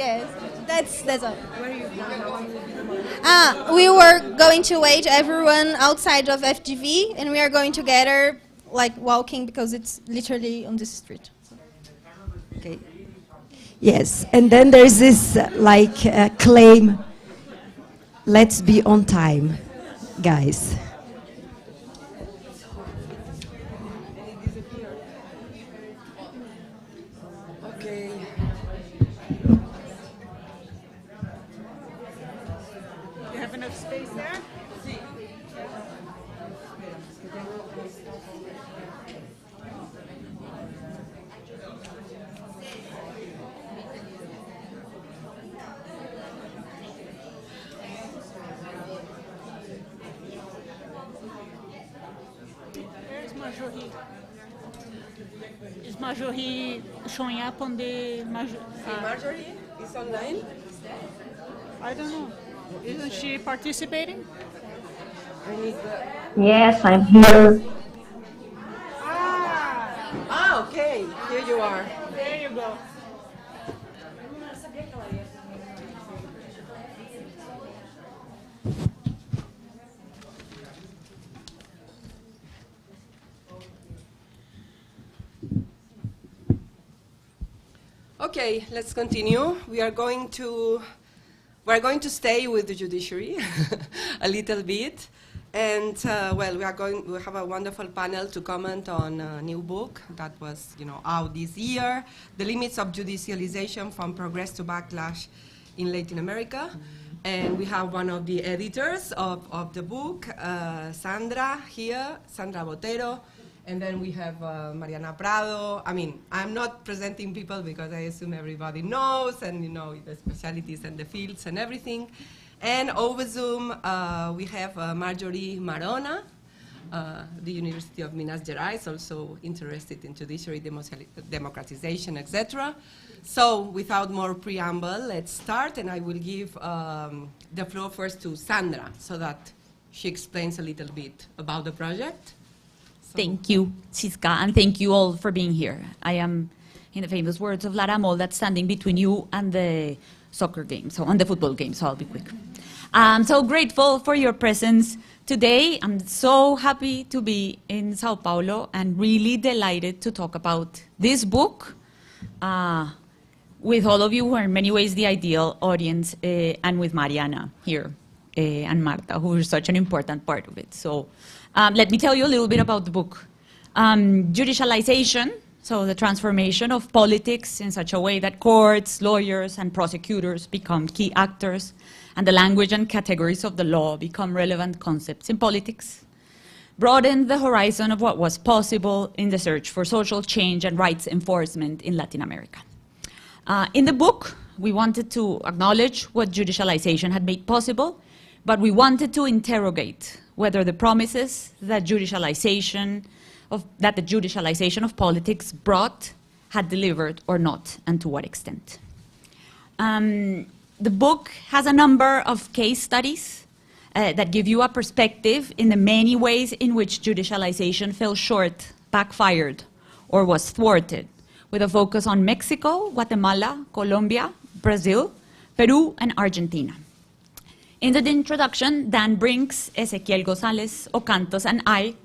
yes, that's all. We were going to wait everyone outside of FGV, and we are going together, like walking, because it's literally on this street. Okay. Yes, and then there's this claim, let's be on time, guys. Okay. You have enough space there? Where's Marjorie? Is Marjorie showing up on the... Marjorie is online? I don't know. Isn't she participating? Yes, I'm here. Ah, okay. Here you are. There you go. Okay, let's continue. We're going to stay with the judiciary a little bit, and well, we have a wonderful panel to comment on a new book that was, out this year, The Limits of Judicialization from Progress to Backlash in Latin America. And we have one of the editors of the book, Sandra here, Sandra Botero. And then we have Mariana Prado. I mean, I'm not presenting people because I assume everybody knows and the specialties and the fields and everything. And over Zoom, we have Marjorie Marona, the University of Minas Gerais, also interested in judiciary democratization, etc. So without more preamble, let's start, and I will give the floor first to Sandra so that she explains a little bit about the project. Thank you, Siska, and thank you all for being here. I am, in the famous words of Lara Mol, that's standing between you and the soccer game, and the football game, so I'll be quick. I'm so grateful for your presence today. I'm so happy to be in Sao Paulo and really delighted to talk about this book with all of you who are in many ways the ideal audience, and with Mariana here and Marta, who is such an important part of it. So. Let me tell you a little bit about the book. Judicialization, so the transformation of politics in such a way that courts, lawyers, and prosecutors become key actors, and the language and categories of the law become relevant concepts in politics, broadened the horizon of what was possible in the search for social change and rights enforcement in Latin America. In the book, we wanted to acknowledge what judicialization had made possible, but we wanted to interrogate whether the promises that the judicialization of politics brought had delivered or not, and to what extent. The book has a number of case studies that give you a perspective in the many ways in which judicialization fell short, backfired, or was thwarted, with a focus on Mexico, Guatemala, Colombia, Brazil, Peru, and Argentina. In the introduction, Dan Brinks, Ezequiel González, Ocantos, and I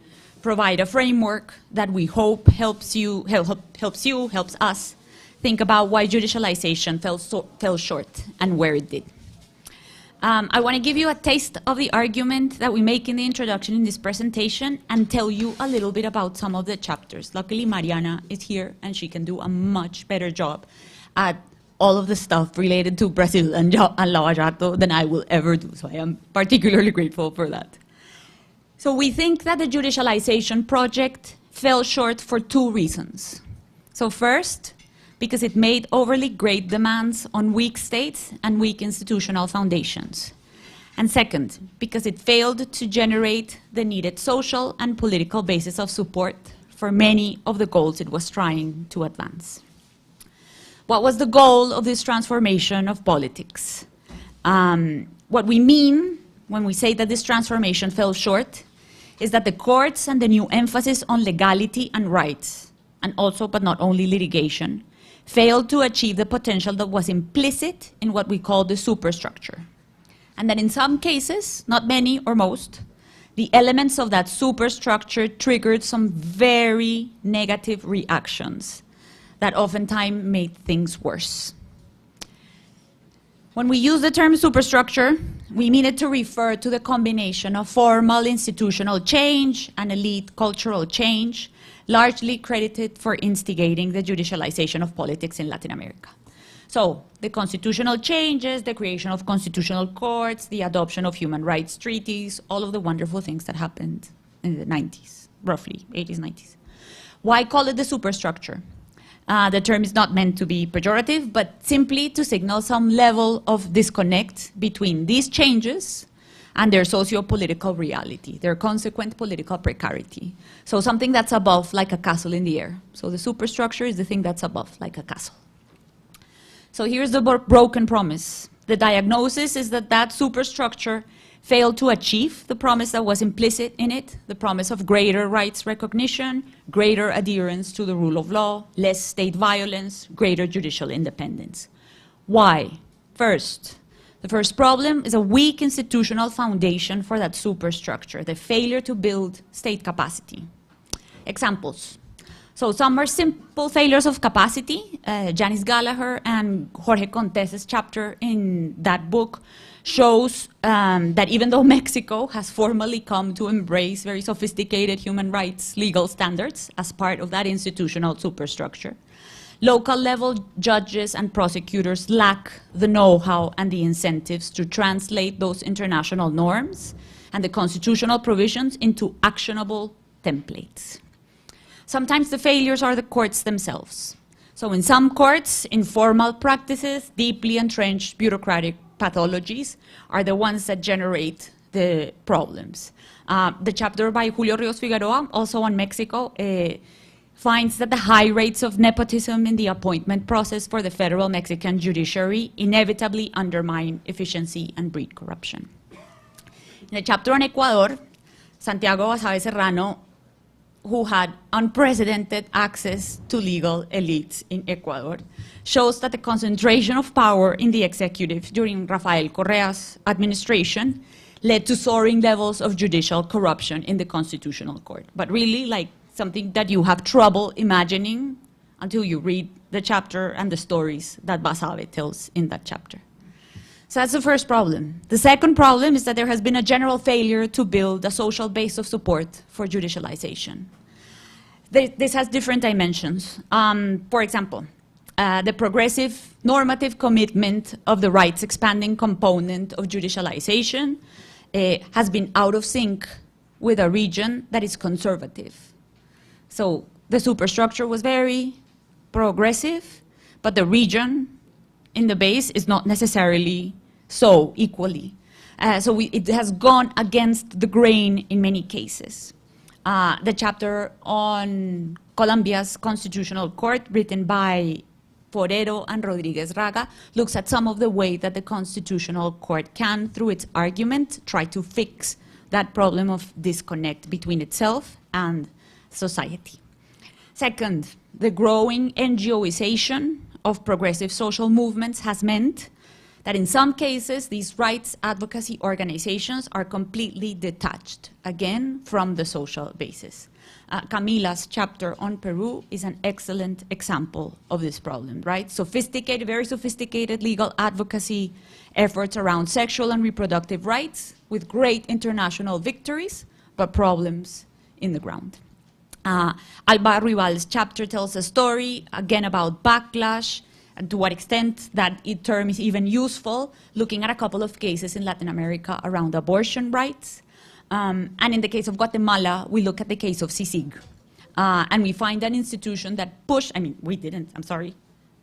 provide a framework that we hope helps us think about why judicialization fell short and where it did. I want to give you a taste of the argument that we make in the introduction in this presentation and tell you a little bit about some of the chapters. Luckily, Mariana is here, and she can do a much better job at all of the stuff related to Brazil and Lava Jato than I will ever do. So I am particularly grateful for that. So we think that the judicialization project fell short for two reasons. So first, because it made overly great demands on weak states and weak institutional foundations. And second, because it failed to generate the needed social and political basis of support for many of the goals it was trying to advance. What was the goal of this transformation of politics? What we mean when we say that this transformation fell short is that the courts and the new emphasis on legality and rights, and also but not only litigation, failed to achieve the potential that was implicit in what we call the superstructure. And that in some cases, not many or most, the elements of that superstructure triggered some very negative reactions that oftentimes made things worse. When we use the term superstructure, we mean it to refer to the combination of formal institutional change and elite cultural change, largely credited for instigating the judicialization of politics in Latin America. So the constitutional changes, the creation of constitutional courts, the adoption of human rights treaties, all of the wonderful things that happened in the 90s, roughly, 80s, 90s. Why call it the superstructure? The term is not meant to be pejorative, but simply to signal some level of disconnect between these changes and their socio-political reality, their consequent political precarity. So something that's above, like a castle in the air. So the superstructure is the thing that's above, like a castle. So here's the broken promise. The diagnosis is that that superstructure failed to achieve the promise that was implicit in it, the promise of greater rights recognition, greater adherence to the rule of law, less state violence, greater judicial independence. Why? First, the first problem is a weak institutional foundation for that superstructure, the failure to build state capacity. Examples. So some are simple failures of capacity. Janice Gallagher and Jorge Contes's chapter in that book shows that even though Mexico has formally come to embrace very sophisticated human rights legal standards as part of that institutional superstructure, local level judges and prosecutors lack the know-how and the incentives to translate those international norms and the constitutional provisions into actionable templates. Sometimes the failures are the courts themselves. So in some courts, informal practices, deeply entrenched bureaucratic pathologies are the ones that generate the problems. The chapter by Julio Ríos Figueroa, also on Mexico, finds that the high rates of nepotism in the appointment process for the federal Mexican judiciary inevitably undermine efficiency and breed corruption. In the chapter on Ecuador, Santiago Basabe Serrano, who had unprecedented access to legal elites in Ecuador, shows that the concentration of power in the executive during Rafael Correa's administration led to soaring levels of judicial corruption in the Constitutional Court. But really, like something that you have trouble imagining until you read the chapter and the stories that Basabe tells in that chapter. So that's the first problem. The second problem is that there has been a general failure to build a social base of support for judicialization. This has different dimensions. For example, the progressive normative commitment of the rights expanding component of judicialization has been out of sync with a region that is conservative. So the superstructure was very progressive, but the region in the base is not necessarily so equally. So it has gone against the grain in many cases. The chapter on Colombia's Constitutional Court, written by Forero and Rodriguez Raga, looks at some of the way that the Constitutional Court can, through its argument, try to fix that problem of disconnect between itself and society. Second, the growing NGOization of progressive social movements has meant that in some cases, these rights advocacy organizations are completely detached, again, from the social basis. Camila's chapter on Peru is an excellent example of this problem, right? Sophisticated, very sophisticated legal advocacy efforts around sexual and reproductive rights with great international victories, but problems in the ground. Alba Rival's chapter tells a story, again, about backlash, and to what extent that term is even useful, looking at a couple of cases in Latin America around abortion rights. And in the case of Guatemala, we look at the case of CICIG. And we find an institution that pushed,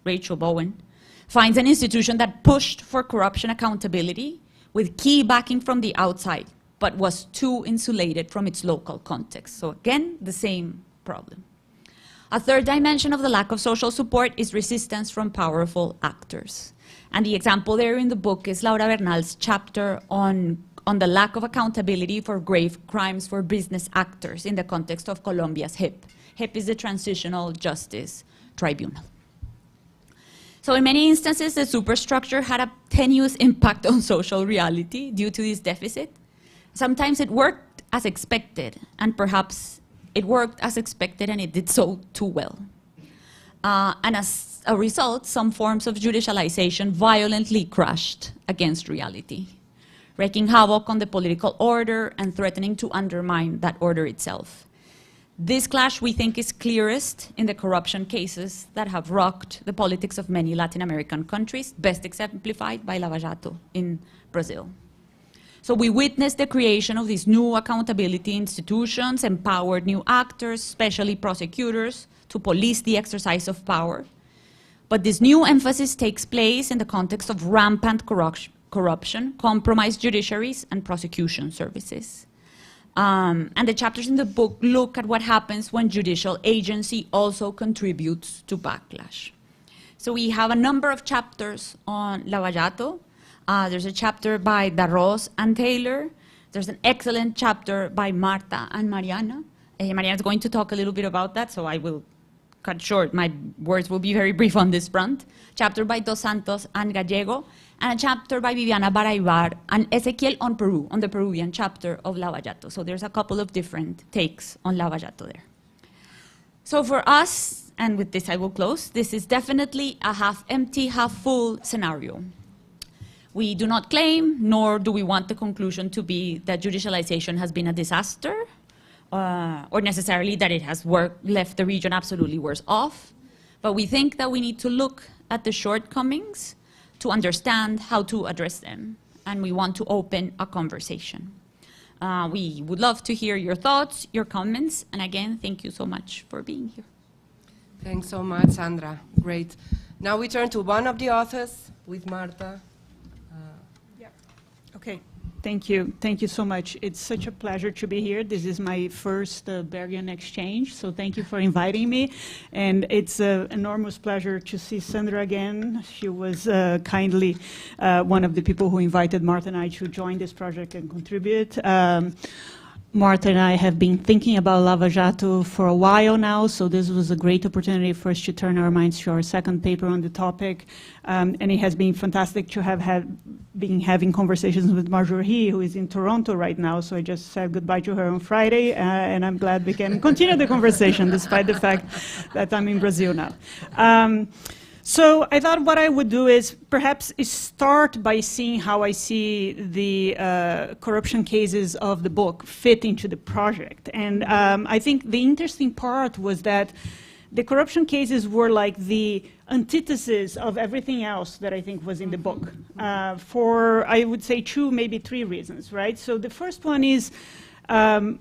Rachel Bowen, finds an institution that pushed for corruption accountability with key backing from the outside, but was too insulated from its local context. So again, the same problem. A third dimension of the lack of social support is resistance from powerful actors. And the example there in the book is Laura Bernal's chapter on on the lack of accountability for grave crimes for business actors in the context of Colombia's HIP. HIP is the Transitional Justice Tribunal. So in many instances, the superstructure had a tenuous impact on social reality due to this deficit. Sometimes it worked as expected, and perhaps it worked as expected and it did so too well. And as a result, some forms of judicialization violently crashed against reality, wreaking havoc on the political order and threatening to undermine that order itself. This clash, we think, is clearest in the corruption cases that have rocked the politics of many Latin American countries, best exemplified by Lava Jato in Brazil. So we witnessed the creation of these new accountability institutions, empowered new actors, especially prosecutors, to police the exercise of power. But this new emphasis takes place in the context of rampant corruption, compromised judiciaries, and prosecution services. And the chapters in the book look at what happens when judicial agency also contributes to backlash. So we have a number of chapters on Lava Jato. There's a chapter by Darros and Taylor. There's an excellent chapter by Marta and Mariana. Mariana is going to talk a little bit about that, so I will cut short. My words will be very brief on this front. Chapter by Dos Santos and Gallego, and a chapter by Viviana Baraybar and Ezequiel on Peru, on the Peruvian chapter of Lava Jato. So there's a couple of different takes on Lava Jato there. So for us, and with this I will close, this is definitely a half-empty, half-full scenario. We do not claim, nor do we want the conclusion to be that judicialization has been a disaster, or necessarily that it has left the region absolutely worse off. But we think that we need to look at the shortcomings to understand how to address them. And we want to open a conversation. We would love to hear your thoughts, your comments. And again, thank you so much for being here. Thanks so much, Sandra. Great. Now we turn to one of the authors with Marta. Okay. Thank you. Thank you so much. It's such a pleasure to be here. This is my first Bergen Exchange, so thank you for inviting me. And it's an enormous pleasure to see Sandra again. She was kindly one of the people who invited Marta and I to join this project and contribute. Marta and I have been thinking about Lava Jato for a while now, so this was a great opportunity for us to turn our minds to our second paper on the topic. And it has been fantastic to have been having conversations with Marjorie, who is in Toronto right now, so I just said goodbye to her on Friday, and I'm glad we can continue the conversation despite the fact that I'm in Brazil now. So I thought what I would do is perhaps start by seeing how I see the corruption cases of the book fit into the project. And I think the interesting part was that the corruption cases were like the antithesis of everything else that I think was in the book for, I would say, 2, maybe 3 reasons, right? So the first one is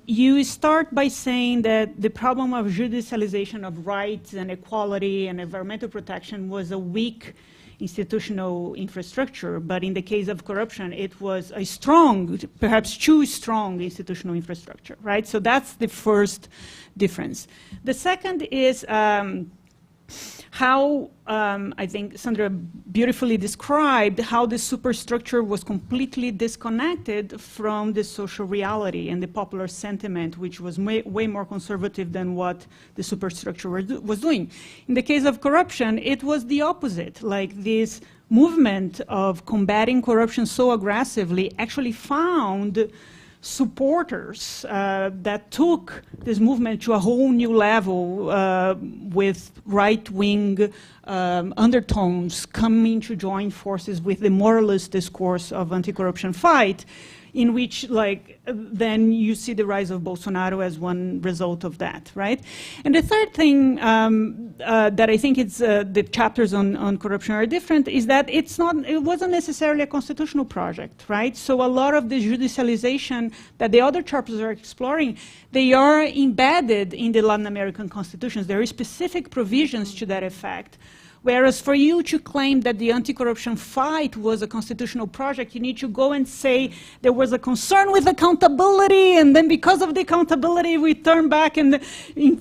you start by saying that the problem of judicialization of rights and equality and environmental protection was a weak institutional infrastructure, but in the case of corruption, it was a strong, perhaps too strong institutional infrastructure, right? So that's the first difference. The second is how, I think Sandra beautifully described how the superstructure was completely disconnected from the social reality and the popular sentiment, which was way more conservative than what the superstructure was doing. In the case of corruption, it was the opposite. Like this movement of combating corruption so aggressively actually found supporters that took this movement to a whole new level with right-wing undertones coming to join forces with the moralist discourse of anti-corruption fight, in which, like, then you see the rise of Bolsonaro as one result of that, right? And the third thing that I think it's the chapters on corruption are different is that it wasn't necessarily a constitutional project, right? So a lot of the judicialization that the other chapters are exploring, they are embedded in the Latin American constitutions. There are specific provisions to that effect, Whereas for you to claim that the anti-corruption fight was a constitutional project, you need to go and say there was a concern with accountability, and then because of the accountability, we turn back and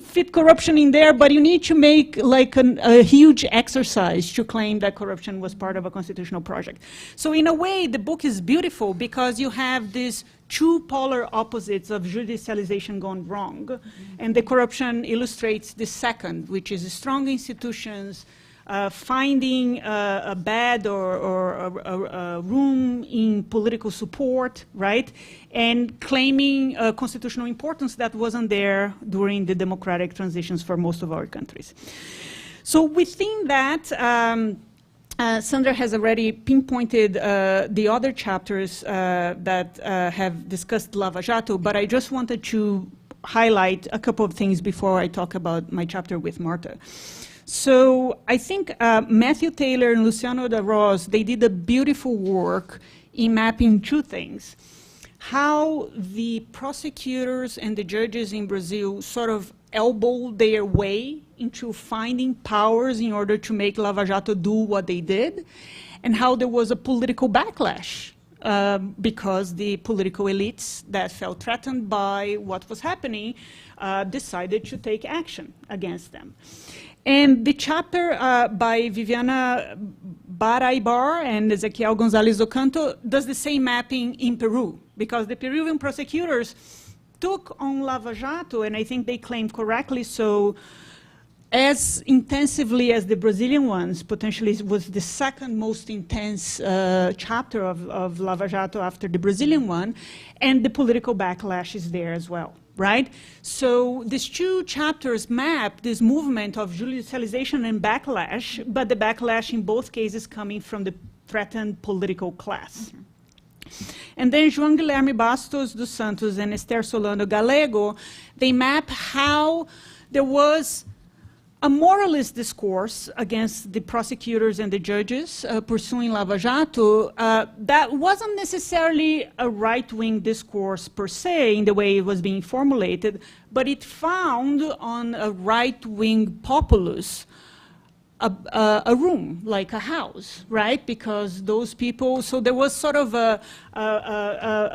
fit corruption in there. But you need to make like a huge exercise to claim that corruption was part of a constitutional project. So in a way, the book is beautiful because you have these two polar opposites of judicialization gone wrong. And the corruption illustrates the second, which is strong institutions, finding a bed or a room in political support, right? And claiming constitutional importance that wasn't there during the democratic transitions for most of our countries. So within that, Sandra has already pinpointed the other chapters that have discussed Lava Jato, but I just wanted to highlight a couple of things before I talk about my chapter with Marta. So I think Matthew Taylor and Luciano da Ros, they did a beautiful work in mapping two things. How the prosecutors and the judges in Brazil sort of elbowed their way into finding powers in order to make Lava Jato do what they did, and how there was a political backlash because the political elites that felt threatened by what was happening decided to take action against them. And the chapter by Viviana Baraibar and Ezequiel González Ocanto does the same mapping in Peru, because the Peruvian prosecutors took on Lava Jato, and I think they claim correctly so, as intensively as the Brazilian ones. Potentially it was the second most intense chapter of Lava Jato after the Brazilian one, and the political backlash is there as well. Right? So these two chapters map this movement of judicialization and backlash, but the backlash in both cases coming from the threatened political class. And then João Guilherme Bastos dos Santos and Esther Solano Galego, they map how there was a moralist discourse against the prosecutors and the judges pursuing Lava Jato that wasn't necessarily a right-wing discourse per se in the way it was being formulated, but it found on a right-wing populace a room, like a house, right? Because those people, so there was sort of a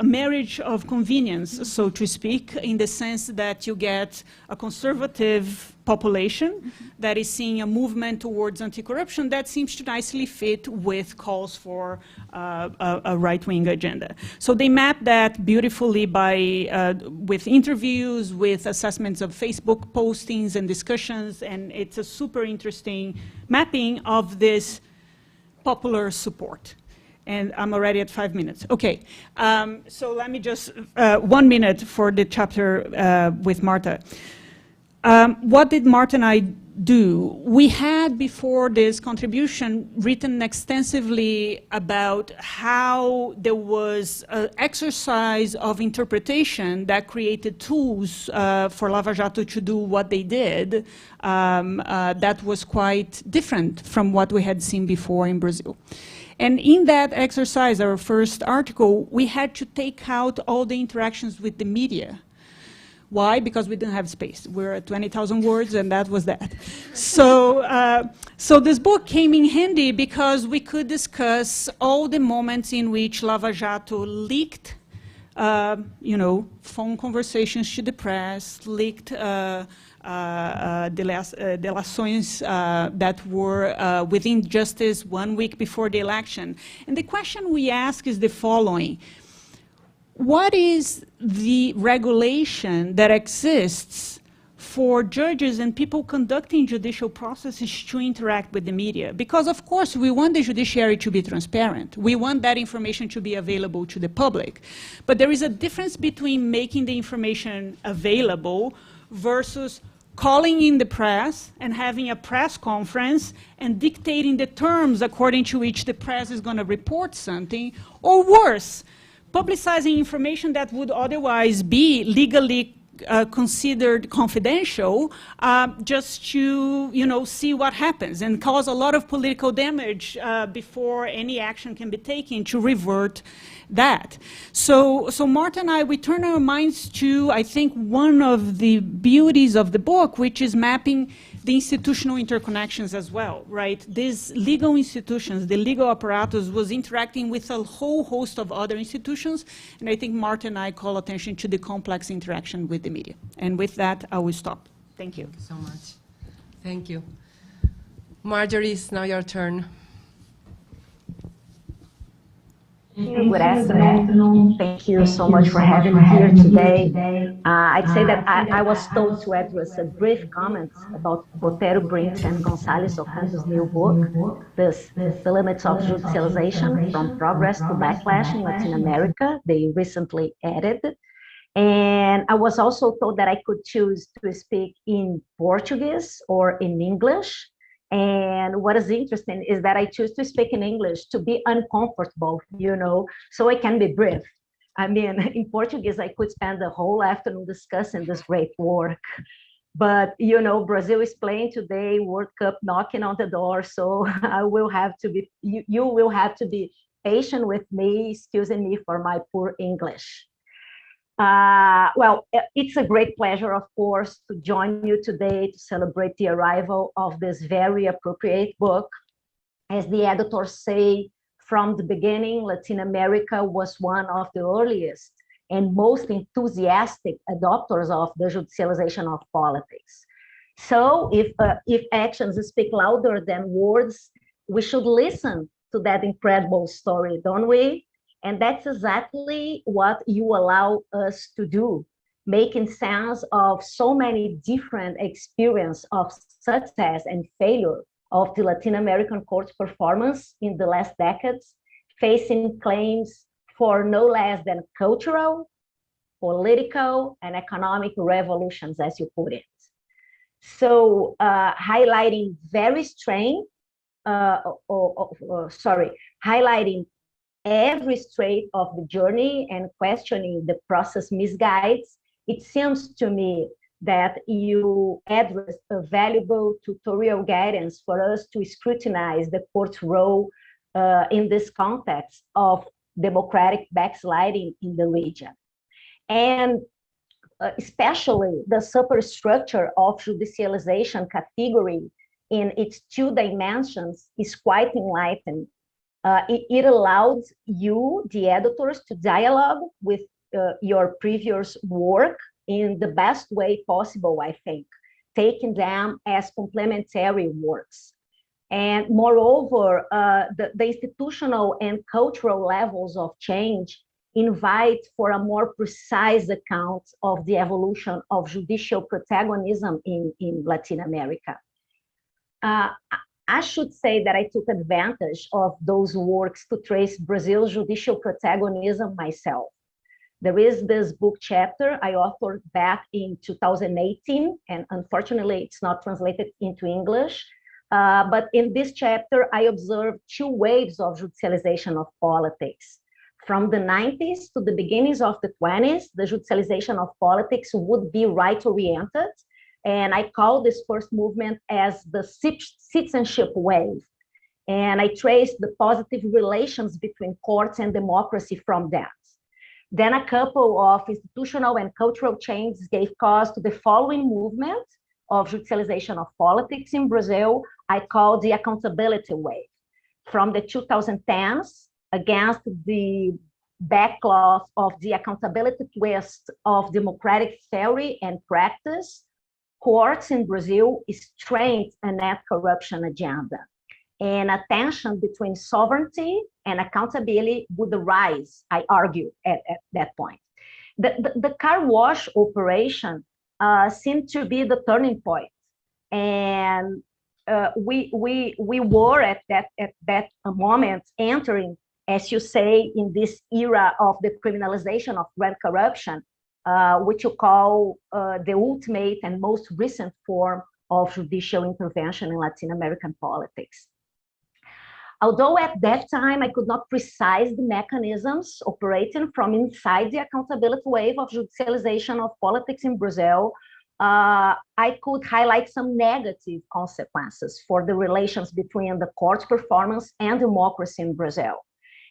marriage of convenience, so to speak, in the sense that you get a conservative population that is seeing a movement towards anti-corruption that seems to nicely fit with calls for a right-wing agenda. So they map that beautifully by with interviews, with assessments of Facebook postings and discussions, and it's a super interesting mapping of this popular support. And I'm already at 5 minutes. Okay, so let me just, 1 minute for the chapter with Marta. What did Marta and I do? We had, before this contribution, written extensively about how there was an exercise of interpretation that created tools for Lava Jato to do what they did that was quite different from what we had seen before in Brazil. And in that exercise, our first article, we had to take out all the interactions with the media. Why? Because we didn't have space. We're at 20,000 words, and that was that. So, so this book came in handy because we could discuss all the moments in which Lava Jato leaked, you know, phone conversations to the press, leaked delações that were within justice 1 week before the election. And the question we ask is the following. What is the regulation that exists for judges and people conducting judicial processes to interact with the media? Because, of course, we want the judiciary to be transparent. We want that information to be available to the public. But there is a difference between making the information available versus calling in the press and having a press conference and dictating the terms according to which the press is going to report something, or worse, publicizing information that would otherwise be legally considered confidential, just to, you know, see what happens and cause a lot of political damage before any action can be taken to revert that. So Marta and I, we turn our minds to, I think, one of the beauties of the book, which is mapping the institutional interconnections as well, right? These legal institutions, the legal apparatus was interacting with a whole host of other institutions, and I think Marta and I call attention to the complex interaction with the media. And with that, I will stop. Thank you. Thank you so much. Thank you. Marjorie, it's now your turn. Good afternoon. Thank you so much for having me here today. I'd say that I was told to address a brief comment about Botero, Brink, and Gonzalez Ocanto's new book, The Limits of Judicialization, From Progress to Backlash in Latin America. They recently added. And I was also told that I could choose to speak in Portuguese or in English. And what is interesting is that I choose to speak in English to be uncomfortable, you know, so I can be brief. I mean, in Portuguese, I could spend the whole afternoon discussing this great work. But, you know, Brazil is playing today, World Cup knocking on the door. So I will have to be, you will have to be patient with me, excusing me for my poor English. Well, it's a great pleasure, of course, to join you today to celebrate the arrival of this very appropriate book. As the editors say, from the beginning, Latin America was one of the earliest and most enthusiastic adopters of the judicialization of politics. So if actions speak louder than words, we should listen to that incredible story, don't we? And that's exactly what you allow us to do, making sense of so many different experiences of success and failure of the Latin American court performance in the last decades, facing claims for no less than cultural, political, and economic revolutions, as you put it. So highlighting highlighting every trait of the journey and questioning the process misguides, it seems to me that you address a valuable tutorial guidance for us to scrutinize the court's role in this context of democratic backsliding in the region. And especially the superstructure of judicialization category in its two dimensions is quite enlightening. It allowed you, the editors, to dialogue with your previous work in the best way possible, I think, taking them as complementary works. And moreover, the institutional and cultural levels of change invite for a more precise account of the evolution of judicial protagonism in Latin America. I should say that I took advantage of those works to trace Brazil's judicial protagonism myself. There is this book chapter I authored back in 2018, and unfortunately it's not translated into English. But in this chapter, I observed two waves of judicialization of politics. From the 90s to the beginnings of the 20s, the judicialization of politics would be right-oriented. And I call this first movement as the citizenship wave. And I traced the positive relations between courts and democracy from that. Then a couple of institutional and cultural changes gave cause to the following movement of judicialization of politics in Brazil, I call the accountability wave. From the 2010s, against the backlash of the accountability twist of democratic theory and practice, courts in Brazil strengthened a net corruption agenda. And a tension between sovereignty and accountability would arise, I argue, at that point. The car wash operation seemed to be the turning point. And we were at that moment entering, as you say, in this era of the criminalization of grand corruption, which you call the ultimate and most recent form of judicial intervention in Latin American politics. Although at that time I could not precise the mechanisms operating from inside the accountability wave of judicialization of politics in Brazil, I could highlight some negative consequences for the relations between the court's performance and democracy in Brazil.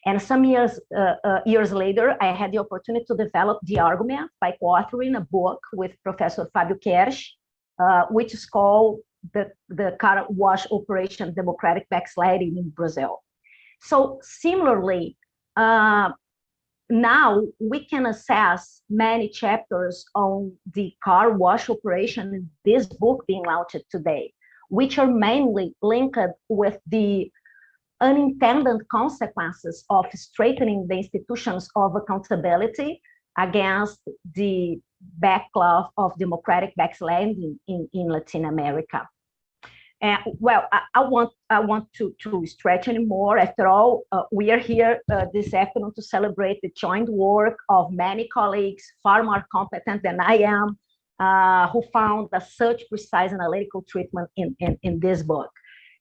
And some years later, I had the opportunity to develop the argument by co-authoring a book with Professor Fábio Kersh, which is called the car wash operation democratic backsliding in Brazil. So similarly, now we can assess many chapters on the car wash operation in this book being launched today, which are mainly linked with the unintended consequences of strengthening the institutions of accountability against the backlash of democratic backsliding in Latin America. Well, I want to stretch anymore. After all, we are here this afternoon to celebrate the joint work of many colleagues, far more competent than I am, who found such precise analytical treatment in this book.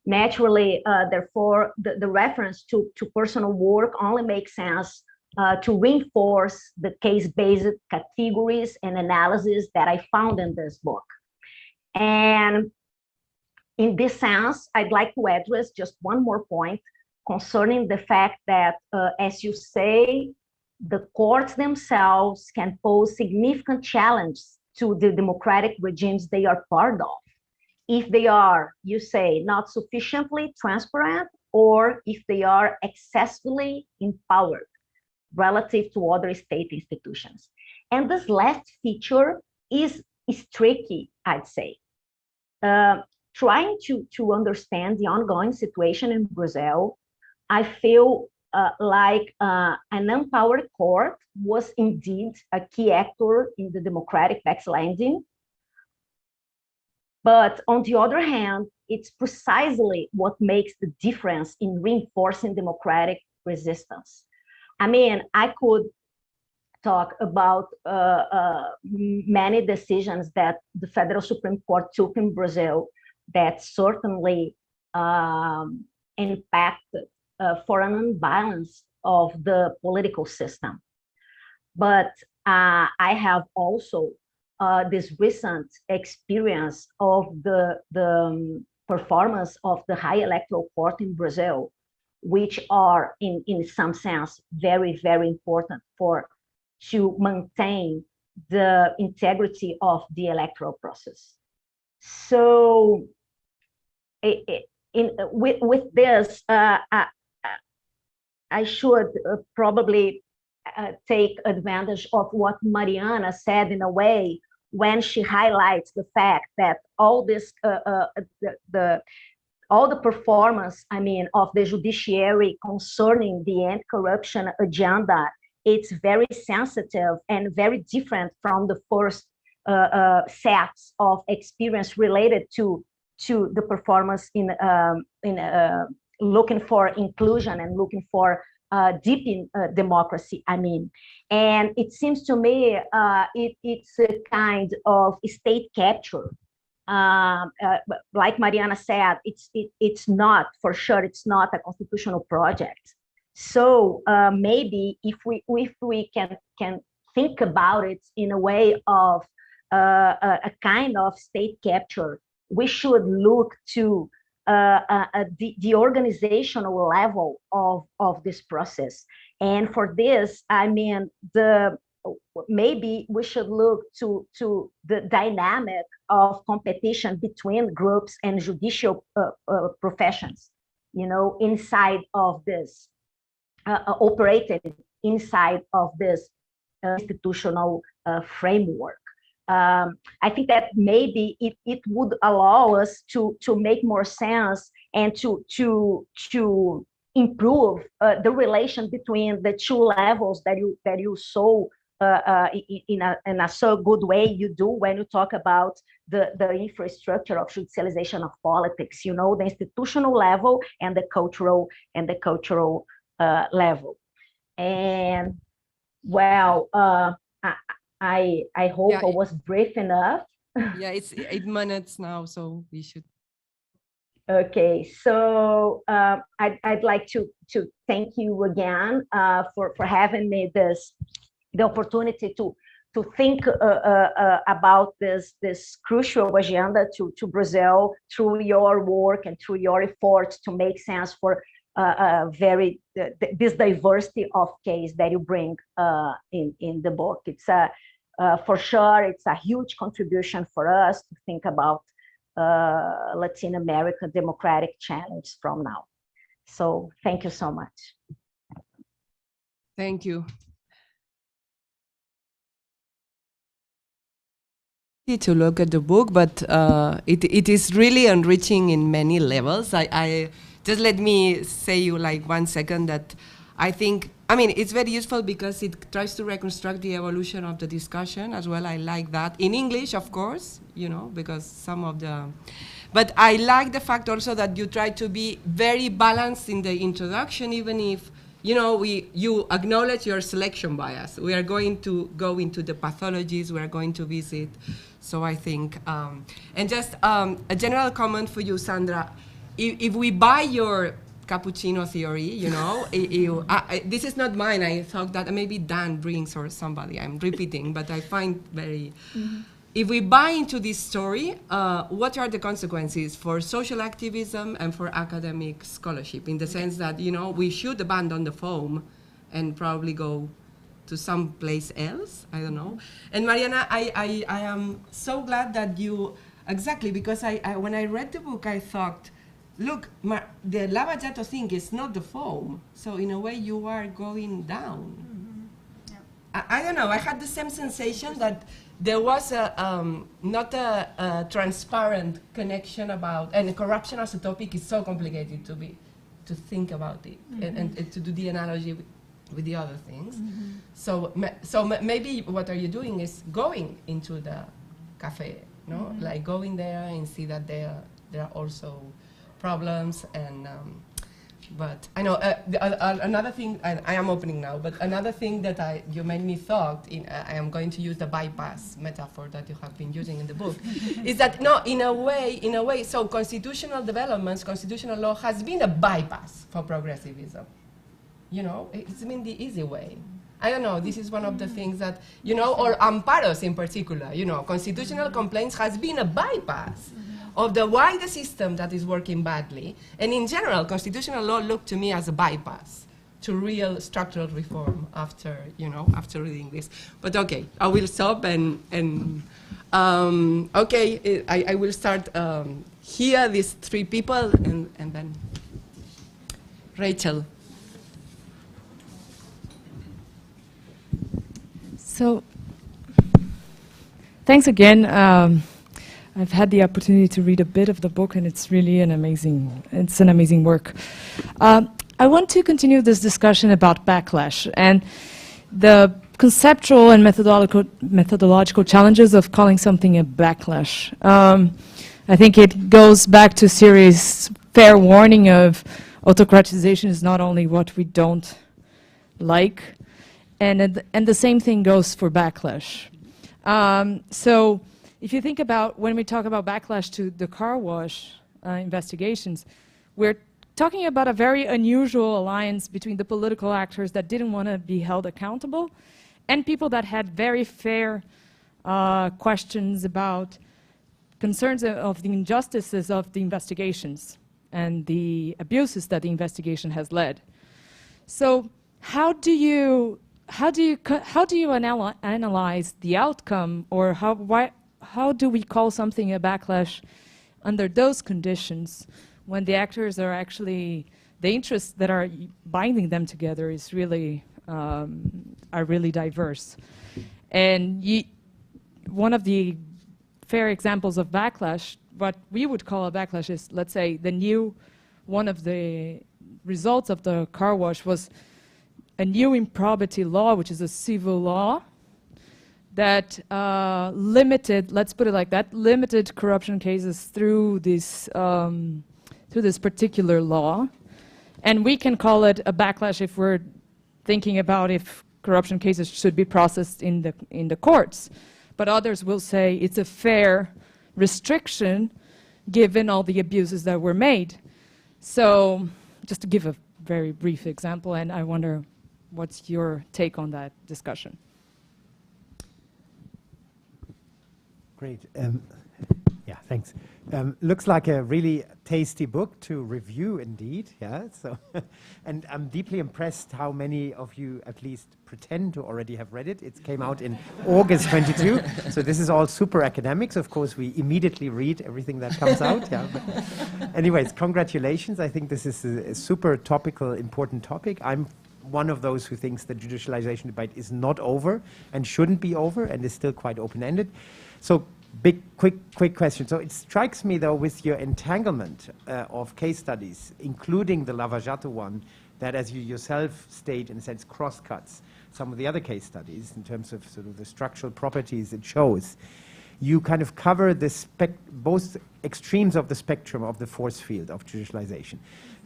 Naturally, therefore, the reference to personal work only makes sense to reinforce the case-based categories and analyses that I found in this book. And in this sense, I'd like to address just one more point concerning the fact that, as you say, the courts themselves can pose significant challenges to the democratic regimes they are part of, if they are, you say, not sufficiently transparent, or if they are excessively empowered relative to other state institutions. And this last feature is tricky, I'd say. Trying to understand the ongoing situation in Brazil, I feel like an empowered court was indeed a key actor in the democratic backsliding. But on the other hand, it's precisely what makes the difference in reinforcing democratic resistance. I mean, I could talk about many decisions that the Federal Supreme Court took in Brazil that certainly impacted for an unbalance of the political system. But I have also this recent experience of the performance of the high electoral court in Brazil, which are in some sense very, very important to maintain the integrity of the electoral process. So with this, I should probably take advantage of what Mariana said in a way when she highlights the fact that all this, all the performance, I mean, of the judiciary concerning the anti-corruption agenda, it's very sensitive and very different from the first sets of experience related to the performance in looking for inclusion and looking for deep in democracy, I mean. And it seems to me it's a kind of state capture. Like Mariana said, it's not, for sure, it's not a constitutional project. So maybe if we can think about it in a way of a kind of state capture, we should look to the organizational level of this process. And for this, I mean, maybe we should look to the dynamic of competition between groups and judicial professions, you know, inside of this, operated inside of this institutional framework. I think that maybe it would allow us to make more sense and to improve the relation between the two levels that you saw in a so good way you do when you talk about the infrastructure of judicialization of politics, you know, the institutional level and the cultural level. And well, I hope I was brief enough. Yeah, it's 8 minutes now, so we should. Okay, so I'd like to thank you again for having me the opportunity to think about this crucial agenda to Brazil through your work and through your efforts to make sense for this diversity of case that you bring in the book. It's for sure, it's a huge contribution for us to think about Latin America democratic challenge from now. So thank you so much. Thank you. To look at the book, but it is really enriching in many levels. I just let me say you like 1 second that I think, I mean, it's very useful because it tries to reconstruct the evolution of the discussion as well. I like that. In English, of course, you know, because some of the, but I like the fact also that you try to be very balanced in the introduction, even if, you know, you acknowledge your selection bias. We are going to go into the pathologies, we are going to visit. So I think, and just a general comment for you, Sandra, if we buy your cappuccino theory, you know, this is not mine, I thought that maybe Dan brings or somebody, I'm repeating, but I find very, if we buy into this story, what are the consequences for social activism and for academic scholarship, in the sense that, you know, we should abandon the foam and probably go to some place else, I don't know. And Mariana, I am so glad that you, exactly, because when I read the book, I thought, look, the lava jato thing is not the foam, so in a way you are going down. I don't know, I had the same sensation that there was not a transparent connection about, and corruption as a topic is so complicated to think about it, and to do the analogy with the other things. So maybe what are you doing is going into the cafe, no? Like going there and see that there are also problems, and but I know another thing, I am opening now, but another thing that you made me thought, I am going to use the bypass metaphor that you have been using in the book, is that no, in a way, so constitutional developments, constitutional law has been a bypass for progressivism. You know, it's been the easy way. I don't know, this is one of the things that, you know, or amparos in particular, you know, constitutional complaints has been a bypass of the wider system that is working badly. And in general, constitutional law looked to me as a bypass to real structural reform after, you know, after reading this. But okay, I will stop and okay, I will start here, these three people, and then Rachel. So, thanks again. I've had the opportunity to read a bit of the book, and it's really an amazing work. I want to continue this discussion about backlash and the conceptual and methodological challenges of calling something a backlash. I think it goes back to Siri's fair warning of autocratization is not only what we don't like, and the same thing goes for backlash. So if you think about when we talk about backlash to the car wash investigations, we're talking about a very unusual alliance between the political actors that didn't want to be held accountable and people that had very fair questions about concerns of the injustices of the investigations and the abuses that the investigation has led. So how do you analyze the outcome, or how do we call something a backlash under those conditions when the actors are actually, the interests that are binding them together is really are really diverse? And one of the fair examples of backlash, what we would call a backlash is, let's say, one of the results of the car wash was a new improbity law, which is a civil law that limited, let's put it like that, limited corruption cases through this particular law. And we can call it a backlash if we're thinking about if corruption cases should be processed in the courts. But others will say it's a fair restriction given all the abuses that were made. So just to give a very brief example, and I wonder what's your take on that discussion? Great. Yeah, thanks. Looks like a really tasty book to review indeed, yeah. So, and I'm deeply impressed how many of you at least pretend to already have read it. It came out in August 22, so this is all super academics. Of course, we immediately read everything that comes out, yeah. But anyways, congratulations. I think this is a super topical, important topic. I'm one of those who thinks the judicialization debate is not over and shouldn't be over and is still quite open-ended. So, quick question. So it strikes me, though, with your entanglement of case studies, including the Lava Jato one, that, as you yourself state, in a sense, cross-cuts some of the other case studies in terms of sort of the structural properties it shows. You kind of cover the both extremes of the spectrum of the force field of judicialization.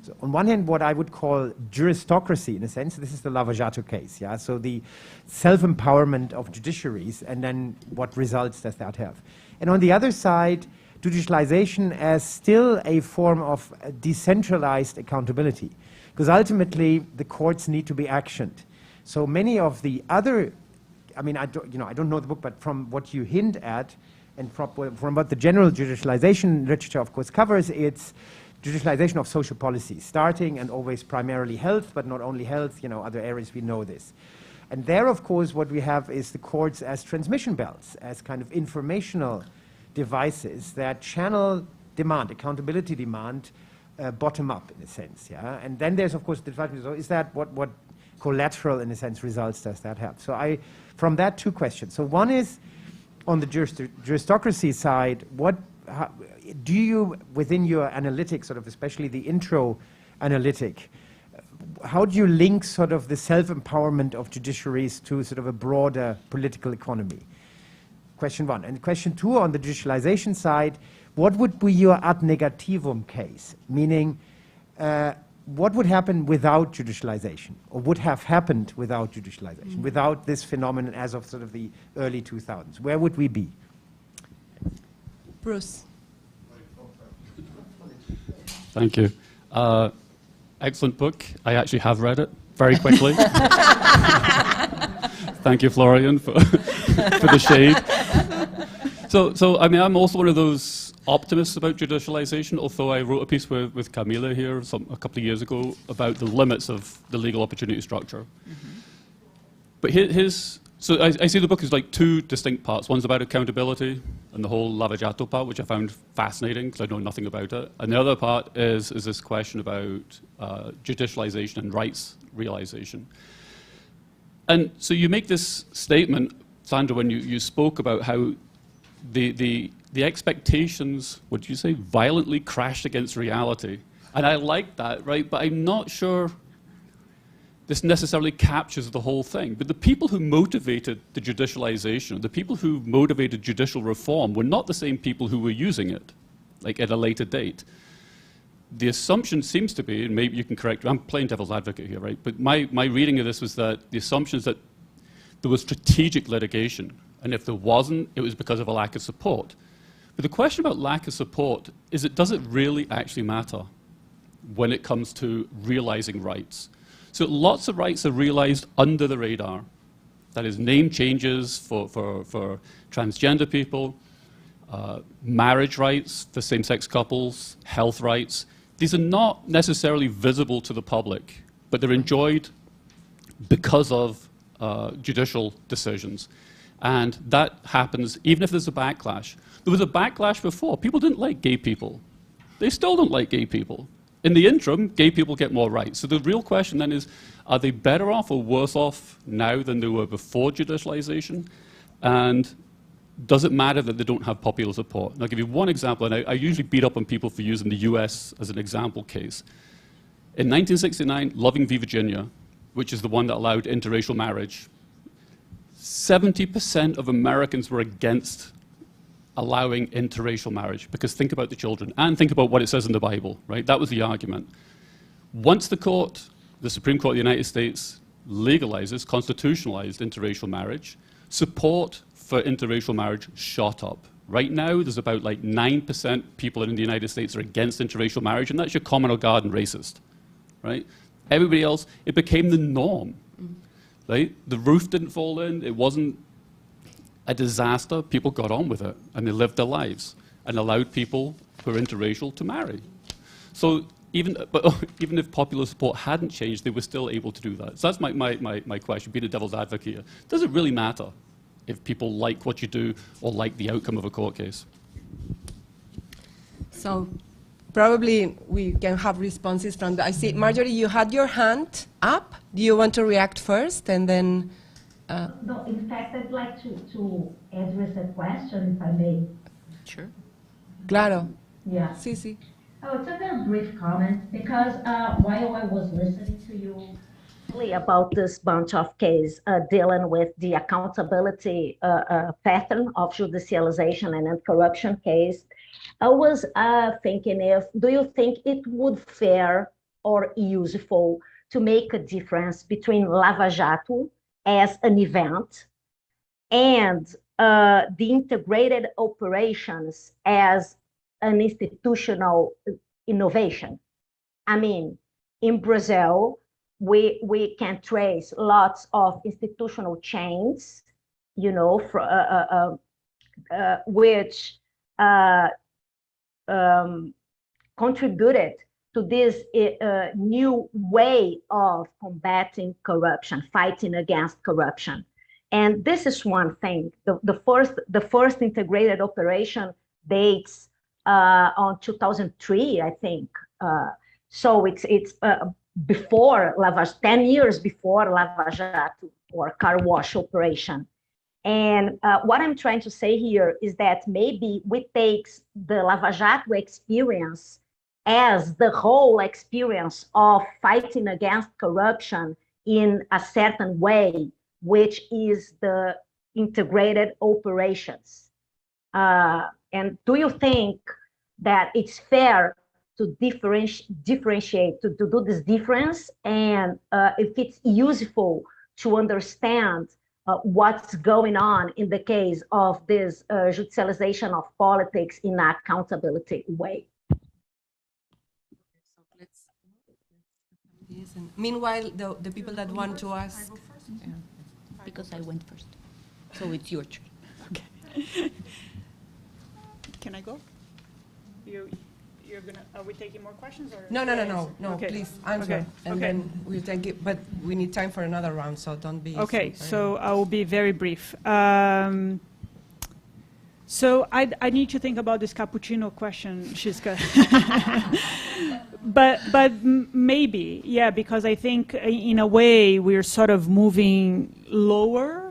So on one hand, what I would call juristocracy, in a sense, this is the Lava Jato case, yeah? So the self-empowerment of judiciaries, and then what results does that have? And on the other side, judicialization as still a form of decentralized accountability, because ultimately the courts need to be actioned. So many of the other, I mean, I don't know the book, but from what you hint at, and from what the general judicialization literature, of course, covers, it's judicialization of social policy, starting and always primarily health, but not only health, other areas, we know this. And there, of course, what we have is the courts as transmission belts, as kind of informational devices that channel demand, accountability demand, bottom up, in a sense, yeah? And then there's, of course, the question, so is that what collateral, in a sense, results does that have? So from that, two questions. So one is, on the juristocracy side, how do you, within your analytics, sort of especially the intro analytic, how do you link sort of the self-empowerment of judiciaries to sort of a broader political economy? Question one. And question two, on the judicialization side, what would be your ad negativum case? Meaning, what would happen without judicialization, or would have happened without judicialization, without this phenomenon as of sort of the early 2000s? Where would we be? Bruce. Thank you. Excellent book. I actually have read it very quickly. Thank you, Florian, for the shade. So I mean, I'm also one of those optimists about judicialization, although I wrote a piece with Camila here a couple of years ago about the limits of the legal opportunity structure. But so I see the book as like two distinct parts. One's about accountability and the whole Lava Jato part, which I found fascinating because I know nothing about it. And the other part is this question about judicialization and rights realization. And so you make this statement, Sandra, when you spoke about how the expectations, what did you say, violently crashed against reality. And I like that, right? But I'm not sure this necessarily captures the whole thing. But the people who motivated the judicialization, the people who motivated judicial reform, were not the same people who were using it, like at a later date. The assumption seems to be, and maybe you can correct me, I'm playing devil's advocate here, right? But my reading of this was that the assumption is that there was strategic litigation, and if there wasn't, it was because of a lack of support. But the question about lack of support is, does it really actually matter when it comes to realizing rights? So lots of rights are realized under the radar. That is, name changes for transgender people, marriage rights for same-sex couples, health rights. These are not necessarily visible to the public, but they're enjoyed because of judicial decisions. And that happens even if there's a backlash. There was a backlash before. People didn't like gay people. They still don't like gay people. In the interim, gay people get more rights. So the real question then is, are they better off or worse off now than they were before judicialization? And does it matter that they don't have popular support? And I'll give you one example, and I usually beat up on people for using the US as an example case. In 1969, Loving v. Virginia, which is the one that allowed interracial marriage, 70% of Americans were against allowing interracial marriage, because think about the children and think about what it says in the Bible, right? That was the argument. Once the Supreme Court of the United States legalizes, constitutionalized interracial marriage, support for interracial marriage shot up. Right now, there's about like 9% people in the United States are against interracial marriage, and that's your common or garden racist, right? Everybody else, it became the norm, right? The roof didn't fall in, it wasn't a disaster. People got on with it, and they lived their lives. and allowed people who are interracial to marry. So even if popular support hadn't changed, they were still able to do that. So that's my question, being a devil's advocate here. Does it really matter if people like what you do or like the outcome of a court case? So probably we can have responses from I see, Marjorie, you had your hand up. Do you want to react first and then? No, in fact, I'd like to address a question, if I may. Sure. Claro. Yeah. Sí, sí. Oh, it's a very brief comment, because while I was listening to you about this bunch of cases dealing with the accountability pattern of judicialization and corruption case, I was thinking, do you think it would fair or useful to make a difference between Lava Jato as an event and the integrated operations as an institutional innovation? I mean, in Brazil, we can trace lots of institutional chains, you know, which contributed to this new way of combating corruption, fighting against corruption. And this is one thing. The first integrated operation dates on 2003, I think. So it's before 10 years before Lava Jato or car wash operation. And what I'm trying to say here is that maybe we take the Lava Jato experience as the whole experience of fighting against corruption in a certain way, which is the integrated operations. And do you think that it's fair to differentiate, to do this difference, and if it's useful to understand what's going on in the case of this judicialization of politics in an accountability way? Meanwhile, the people that want to ask. Yeah. Because I went first. So it's your turn. Okay. Can I go? You're gonna, are we taking more questions? Or No, okay. Please answer. Okay. And then we'll take it, but we need time for another round, so don't be. Okay, so I will be very brief. So I need to think about this cappuccino question, Shiska. but maybe, yeah, because I think in a way we're sort of moving lower.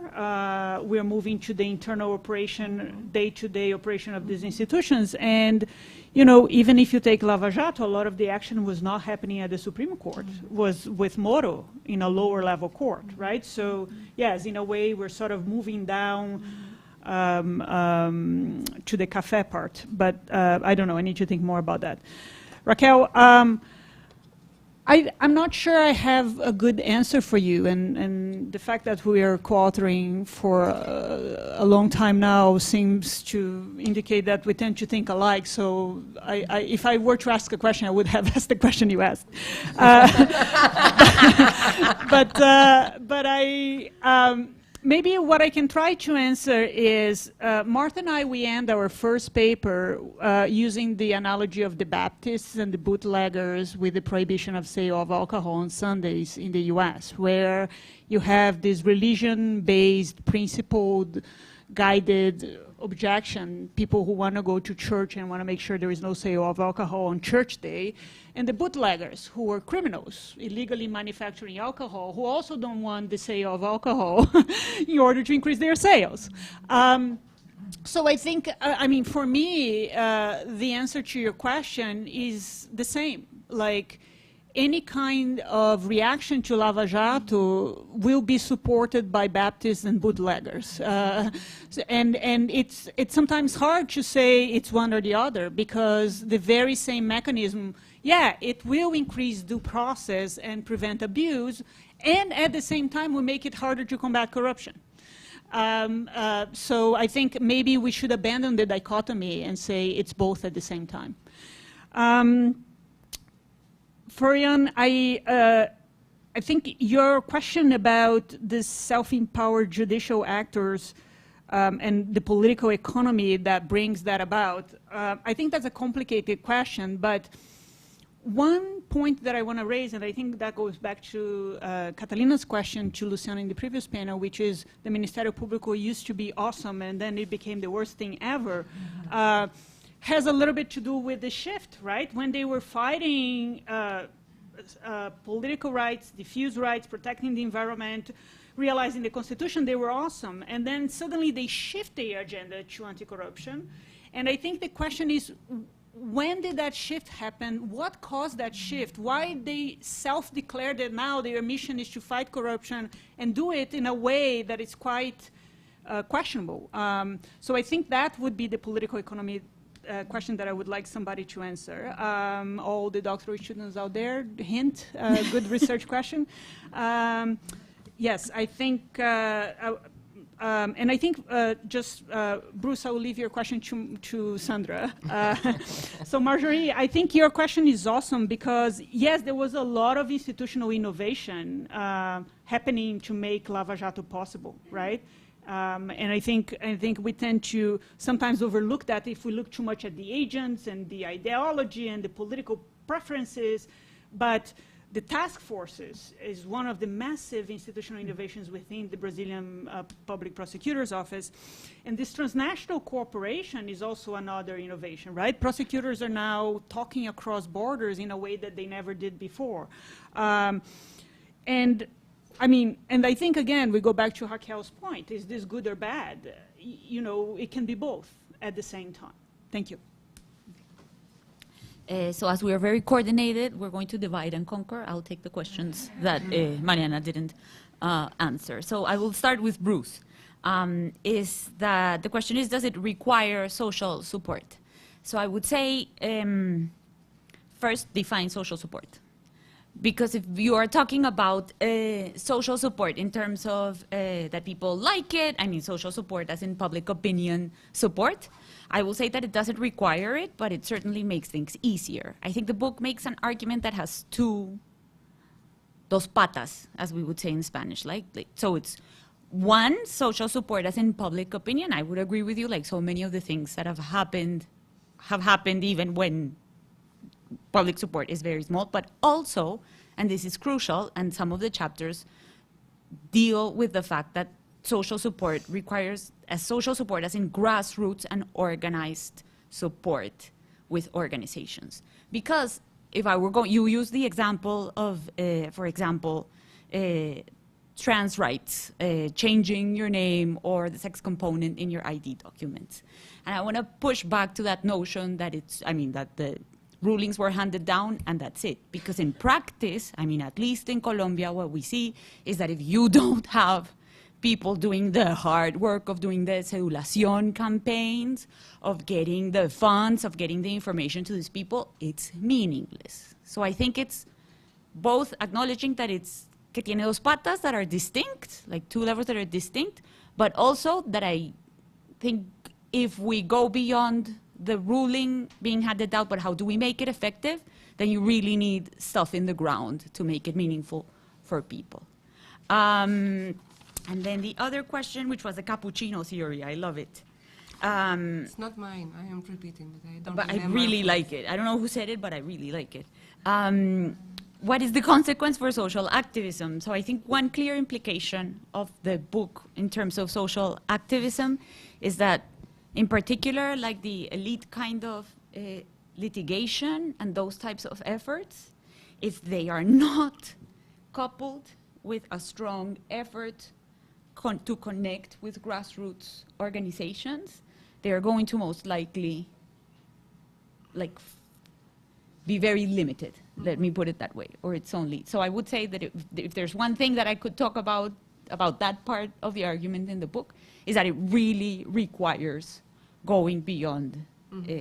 We're moving to the internal operation, day-to-day operation of these institutions. And, you know, even if you take Lava Jato, a lot of the action was not happening at the Supreme Court, was with Moro in a lower level court, right? So, yes, in a way, we're sort of moving down to the cafe part. But I don't know, I need to think more about that. Raquel, I'm not sure I have a good answer for you, and the fact that we are co-authoring for a long time now seems to indicate that we tend to think alike. So if I were to ask a question, I would have asked the question you asked. Maybe what I can try to answer is, Martha and I, we end our first paper using the analogy of the Baptists and the bootleggers with the prohibition of sale of alcohol on Sundays in the US, where you have this religion-based, principled, guided objection, people who want to go to church and want to make sure there is no sale of alcohol on church day, and the bootleggers, who were criminals, illegally manufacturing alcohol, who also don't want the sale of alcohol in order to increase their sales. So I think, I mean, for me, the answer to your question is the same. Like, any kind of reaction to Lava Jato will be supported by Baptists and bootleggers. And it's sometimes hard to say it's one or the other, because the very same mechanism, yeah, it will increase due process and prevent abuse, and at the same time will make it harder to combat corruption. So I think maybe we should abandon the dichotomy and say it's both at the same time. Florian, I think your question about the self-empowered judicial actors and the political economy that brings that about. I think that's a complicated question, but one point that I want to raise, and I think that goes back to Catalina's question to Luciana in the previous panel, which is the Ministério Público used to be awesome and then it became the worst thing ever, has a little bit to do with the shift, right? When they were fighting political rights, diffuse rights, protecting the environment, realizing the Constitution, they were awesome. And then suddenly they shift their agenda to anti-corruption. And I think the question is, when did that shift happen? What caused that shift? Why they self-declared that now their mission is to fight corruption and do it in a way that is quite questionable? So I think that would be the political economy question that I would like somebody to answer. All the doctorate students out there, hint, good research question. Yes, I think, and I think Bruce, I will leave your question to Sandra. So Marjorie, I think your question is awesome because, yes, there was a lot of institutional innovation happening to make Lava Jato possible, right? And I think we tend to sometimes overlook that if we look too much at the agents and the ideology and the political preferences, but the task forces is one of the massive institutional innovations within the Brazilian Public Prosecutor's Office. And this transnational cooperation is also another innovation, right? Prosecutors are now talking across borders in a way that they never did before. And I mean, and I think, again, we go back to Raquel's point. Is this good or bad? You know, it can be both at the same time. Thank you. So as we are very coordinated, we're going to divide and conquer. I'll take the questions that Mariana didn't answer. So I will start with Bruce. The question is, does it require social support? So I would say, first, define social support. Because if you are talking about social support in terms of that people like it, I mean social support as in public opinion support, I will say that it doesn't require it, but it certainly makes things easier. I think the book makes an argument that has dos patas, as we would say in Spanish. So it's one, social support as in public opinion. I would agree with you, like so many of the things that have happened even when public support is very small, but also, and this is crucial, and some of the chapters deal with the fact that social support requires social support as in grassroots and organized support with organizations. Because if I were going, you use the example of, for example, trans rights, changing your name or the sex component in your ID documents. And I want to push back to that notion that that the rulings were handed down and that's it. Because in practice, I mean, at least in Colombia, what we see is that if you don't have people doing the hard work of doing the cedulación campaigns, of getting the funds, of getting the information to these people, it's meaningless. So I think it's both acknowledging that it's que tiene dos patas that are distinct, like two levels that are distinct, but also that I think if we go beyond the ruling being handed out, but how do we make it effective, then you really need stuff in the ground to make it meaningful for people. And then the other question, which was the cappuccino theory, I love it. It's not mine, I am repeating, but I really like it. I don't know who said it, but I really like it. What is the consequence for social activism? So I think one clear implication of the book in terms of social activism is that, in particular, like the elite kind of litigation and those types of efforts, if they are not coupled with a strong effort to connect with grassroots organizations, they are going to most likely be very limited, let me put it that way, or its own lead. So I would say that if there's one thing that I could talk about that part of the argument in the book, is that it really requires going beyond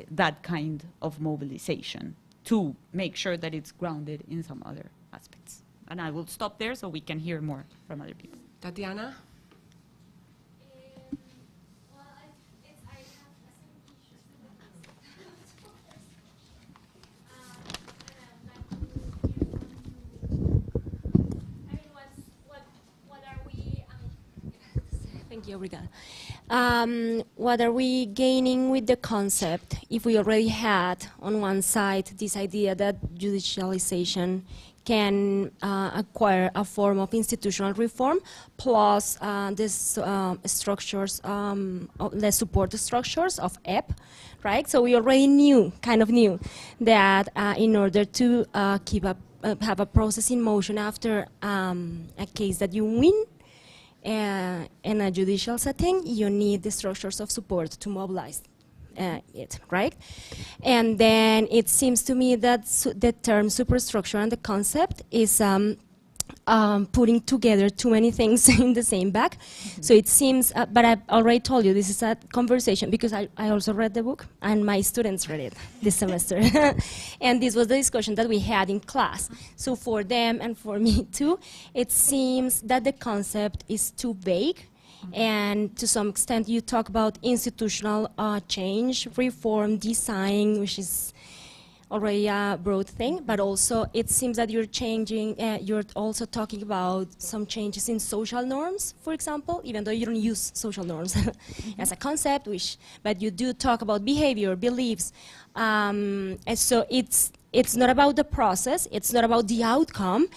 that kind of mobilization to make sure that it's grounded in some other aspects. And I will stop there so we can hear more from other people. Tatiana? Thank you, obrigada. What are we gaining with the concept if we already had on one side this idea that judicialization can acquire a form of institutional reform, plus this structures, the support structures of EP, right? So we already knew, kind of knew, that in order to have a process in motion after a case that you win in a judicial setting, you need the structures of support to mobilize it, right? And then it seems to me that the term superstructure and the concept is putting together too many things in the same bag. So it seems, but I've already told you, this is a conversation because I also read the book and my students read it this semester. And this was the discussion that we had in class. So for them and for me too, it seems that the concept is too vague. And to some extent, you talk about institutional change, reform, design, which is already a broad thing, but also it seems that you're changing, you're also talking about some changes in social norms, for example, even though you don't use social norms as a concept, but you do talk about behavior, beliefs, and so it's not about the process, it's not about the outcome,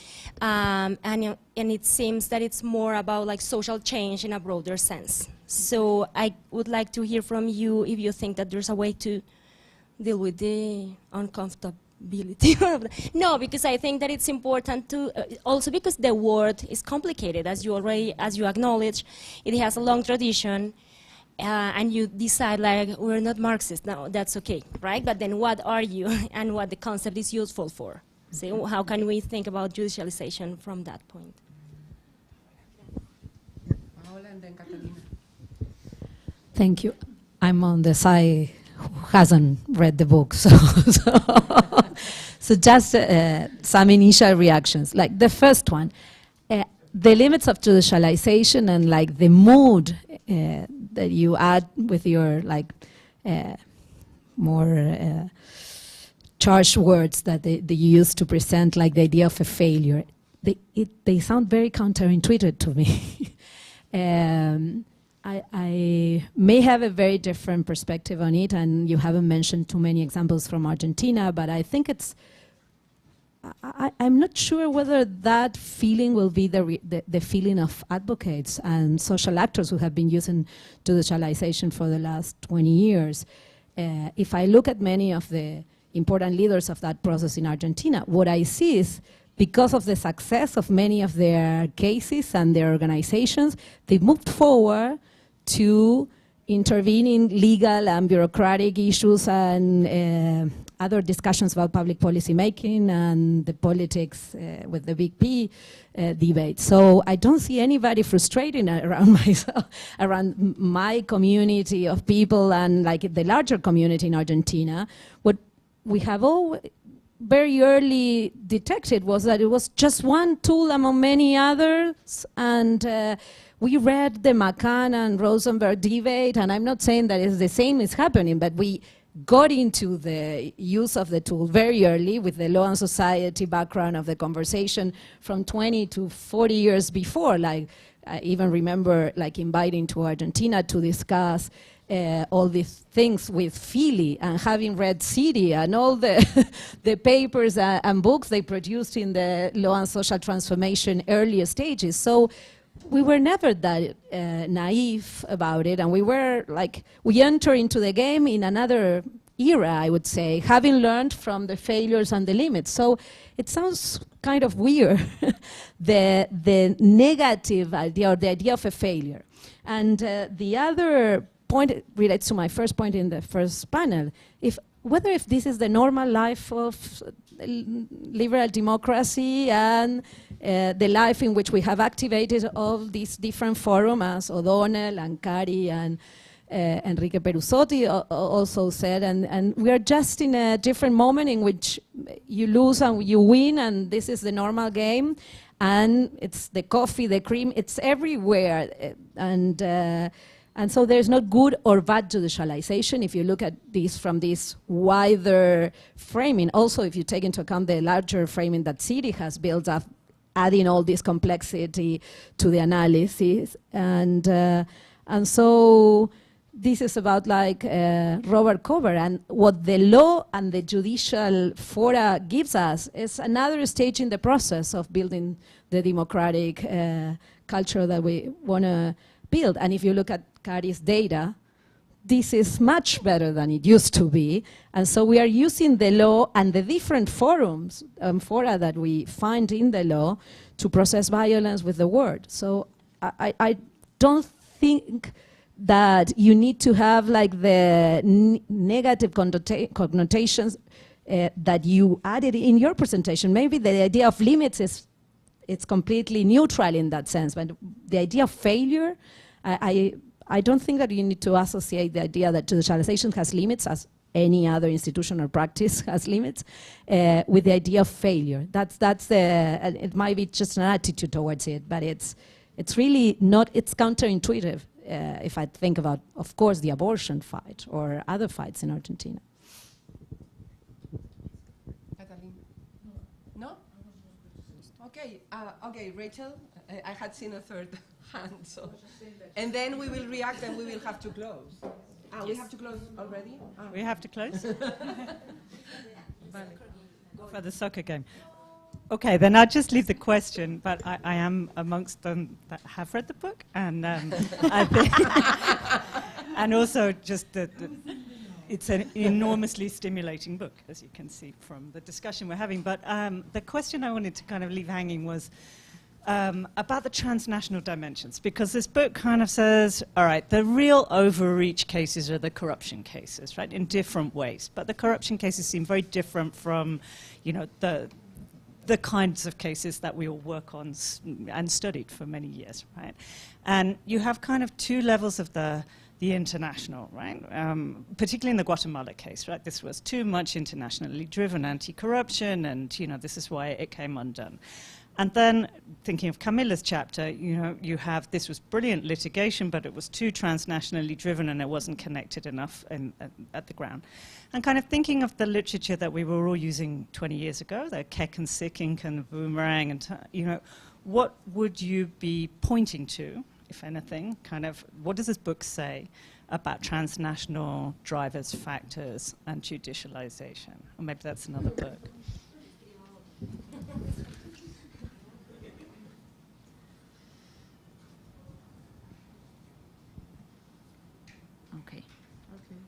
and it seems that it's more about like social change in a broader sense. So I would like to hear from you if you think that there's a way to deal with the uncomfortability. No, because I think that it's important to, also because the word is complicated, as you acknowledge, it has a long tradition, and you decide like, we're not Marxist, no, that's okay, right? But then what are you and what the concept is useful for? So how can we think about judicialization from that point? Paola and then Catalina. Thank you. I'm on the side who hasn't read the book, so just some initial reactions. Like the first one, the limits of judicialization and like the mood that you add with your like more charged words that they use to present like the idea of a failure. They sound very counterintuitive to me. I may have a very different perspective on it, and you haven't mentioned too many examples from Argentina, but I think I'm not sure whether that feeling will be the feeling of advocates and social actors who have been using judicialization for the last 20 years. If I look at many of the important leaders of that process in Argentina, what I see is because of the success of many of their cases and their organizations, they moved forward to intervene in legal and bureaucratic issues and other discussions about public policy making and the politics with the big P debate. So I don't see anybody frustrating around myself, around my community of people and like the larger community in Argentina. What we have all very early detected was that it was just one tool among many others, and we read the McCann and Rosenberg debate, and I'm not saying that it's the same is happening, but we got into the use of the tool very early with the law and society background of the conversation from 20 to 40 years before. Like, I even remember like inviting to Argentina to discuss all these things with Philly and having read City and all the, the papers and books they produced in the law and social transformation earlier stages. So we were never that naive about it, and we were like, we enter into the game in another era, I would say, having learned from the failures and the limits. So it sounds kind of weird, the negative idea or the idea of a failure. And the other point relates to my first point in the first panel. Whether if this is the normal life of liberal democracy and the life in which we have activated all these different forums, as O'Donnell and Cari and Enrique Perusotti also said, and we are just in a different moment in which you lose and you win, and this is the normal game, and it's the coffee, the cream, it's everywhere, and so there's no good or bad judicialization if you look at this from this wider framing. Also, if you take into account the larger framing that City has built up, adding all this complexity to the analysis. And And so this is about like Robert Cover, and what the law and the judicial fora gives us is another stage in the process of building the democratic culture that we want to build. And if you look at Kari's data, this is much better than it used to be. And so we are using the law and the different forums, fora that we find in the law to process violence with the word. So I don't think that you need to have like the negative connotations that you added in your presentation. Maybe the idea of limits is it's completely neutral in that sense, but the idea of failure, I don't think that you need to associate the idea that judicialization has limits, as any other institution or practice has limits, with the idea of failure. It might be just an attitude towards it, but it's really not, it's counterintuitive if I think about, of course, the abortion fight or other fights in Argentina. No? Okay, okay, Rachel, I had seen a third hand, so. And then we will react and we will have to close. Ah, we have to close already? Ah. We have to close? For the soccer game. Okay, then I'll just leave the question, but I am amongst them that have read the book, and I think and also just it's an enormously stimulating book, as you can see from the discussion we're having. But the question I wanted to kind of leave hanging was about the transnational dimensions, because this book kind of says, all right, the real overreach cases are the corruption cases, right, in different ways. But the corruption cases seem very different from, you know, the kinds of cases that we all work on and studied for many years, right? And you have kind of two levels of the international, right? Particularly in the Guatemala case, right? This was too much internationally driven anti-corruption, and, you know, this is why it came undone. And then, thinking of Camilla's chapter, you know, you have, this was brilliant litigation, but it was too transnationally driven and it wasn't connected enough at the ground. And kind of thinking of the literature that we were all using 20 years ago, the Keck and Sikkink and Boomerang, and, you know, what would you be pointing to, if anything, kind of, what does this book say about transnational drivers, factors, and judicialization? Or maybe that's another book. Okay. Okay.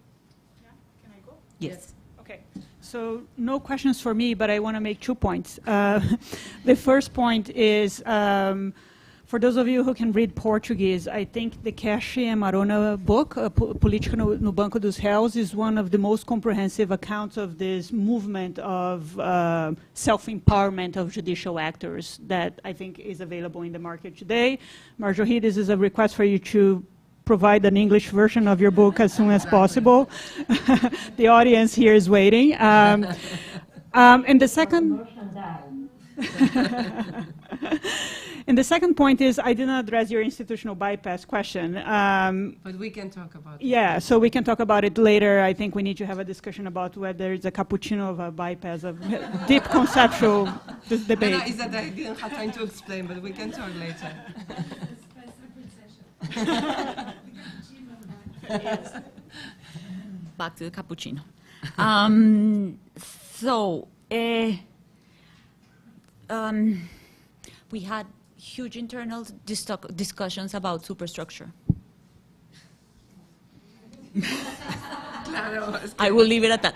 Yeah, can I go? Yes. Okay. So no questions for me, but I want to make 2 points. The first point is, for those of you who can read Portuguese, I think the Cash and Marona book, Política no Banco dos Réus, is one of the most comprehensive accounts of this movement of self-empowerment of judicial actors that I think is available in the market today. Marjorie, this is a request for you to provide an English version of your book as soon as possible. The audience here is waiting. And the second... And the second point is, I did not address your institutional bypass question. But we can talk about it. Yeah, so we can talk about it later. I think we need to have a discussion about whether it's a cappuccino of a bypass, of deep conceptual debate. No, is that I didn't have time to explain, but we can talk later. Back to the cappuccino. We had huge internal discussions about superstructure. I will leave it at that.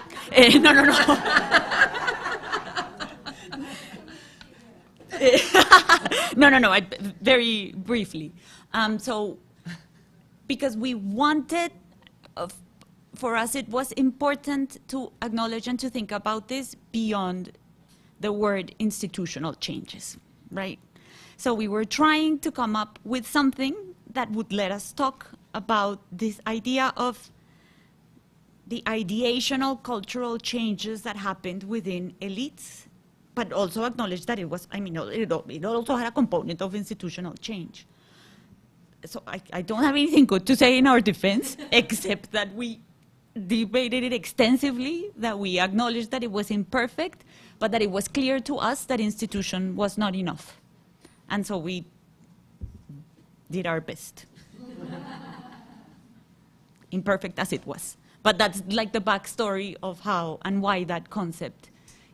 No. Very briefly. Because we wanted, for us it was important to acknowledge and to think about this beyond the word institutional changes, right? So we were trying to come up with something that would let us talk about this idea of the ideational cultural changes that happened within elites, but also acknowledge that it was, it also had a component of institutional change. So I don't have anything good to say in our defense, except that we debated it extensively, that we acknowledged that it was imperfect, but that it was clear to us that institution was not enough. And so we did our best. imperfect as it was. But that's like the backstory of how and why that concept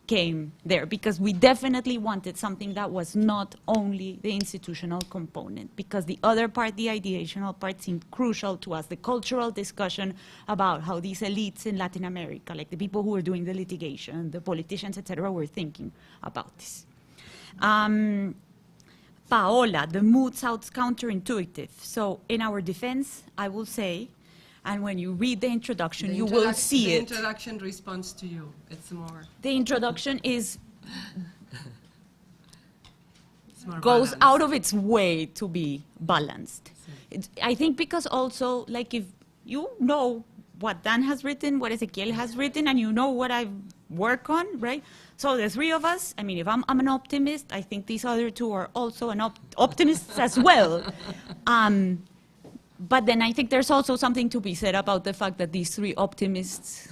came there, because we definitely wanted something that was not only the institutional component, because the other part, the ideational part, seemed crucial to us, the cultural discussion about how these elites in Latin America, like the people who were doing the litigation, the politicians, etc., were thinking about this. Paola, the mood sounds counterintuitive. So in our defense, I will say, and when you read the introduction, you will see it. The introduction responds to you. It's more. The introduction is balanced. goes out of its way to be balanced. I think because also, like, if you know what Dan has written, what Ezequiel has written, and you know what I work on, right? So the three of us, I mean, if I'm an optimist, I think these other two are also optimists as well. But then I think there's also something to be said about the fact that these three optimists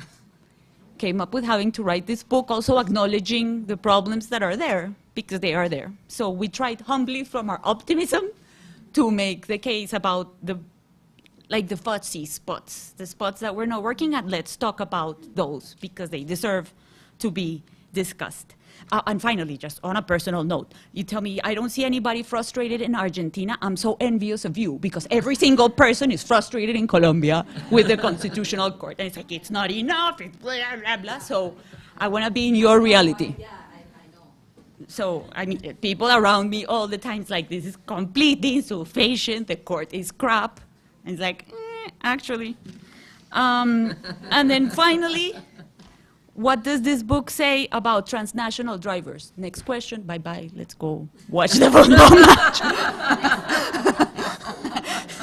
came up with having to write this book, also acknowledging the problems that are there, because they are there. So we tried humbly from our optimism to make the case about the fuzzy spots, the spots that we're not working at. Let's talk about those, because they deserve to be discussed. And finally, just on a personal note, you tell me, I don't see anybody frustrated in Argentina. I'm so envious of you, because every single person is frustrated in Colombia with the Constitutional Court. And it's like, it's not enough, it's blah, blah, blah. So I want to be in your reality. Yeah, I know. So, I mean, people around me all the time, it's like, this is completely insufficient, the court is crap. And it's like, actually. And then finally, what does this book say about transnational drivers? Next question, bye-bye, let's go watch the football match.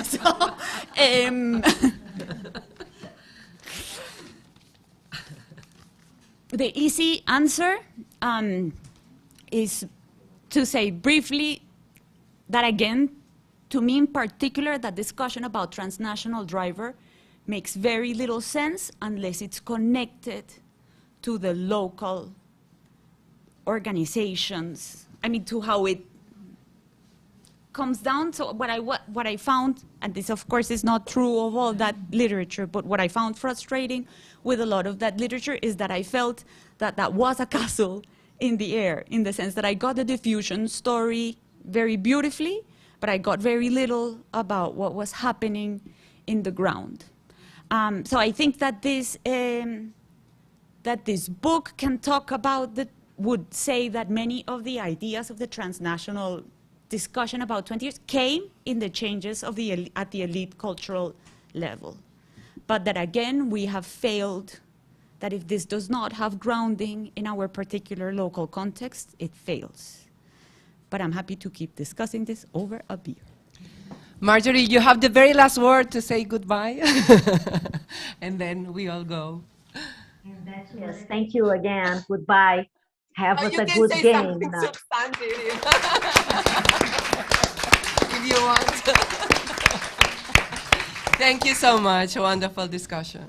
So, the easy answer is to say briefly that, again, to me in particular, that discussion about transnational driver makes very little sense unless it's connected to the local organizations. I mean, to how it comes down. So what I found, and this of course is not true of all that literature, but what I found frustrating with a lot of that literature is that I felt that that was a castle in the air, in the sense that I got the diffusion story very beautifully, but I got very little about what was happening in the ground. So I think that this book can talk about, would say that many of the ideas of the transnational discussion about 20 years came in the changes of at the elite cultural level. But that again, we have failed, that if this does not have grounding in our particular local context, it fails. But I'm happy to keep discussing this over a beer. Marjorie, you have the very last word to say goodbye. And then we all go. Yes, thank you again. Goodbye. Have us a good game. You can say something substantive if you want. Thank you so much. A wonderful discussion.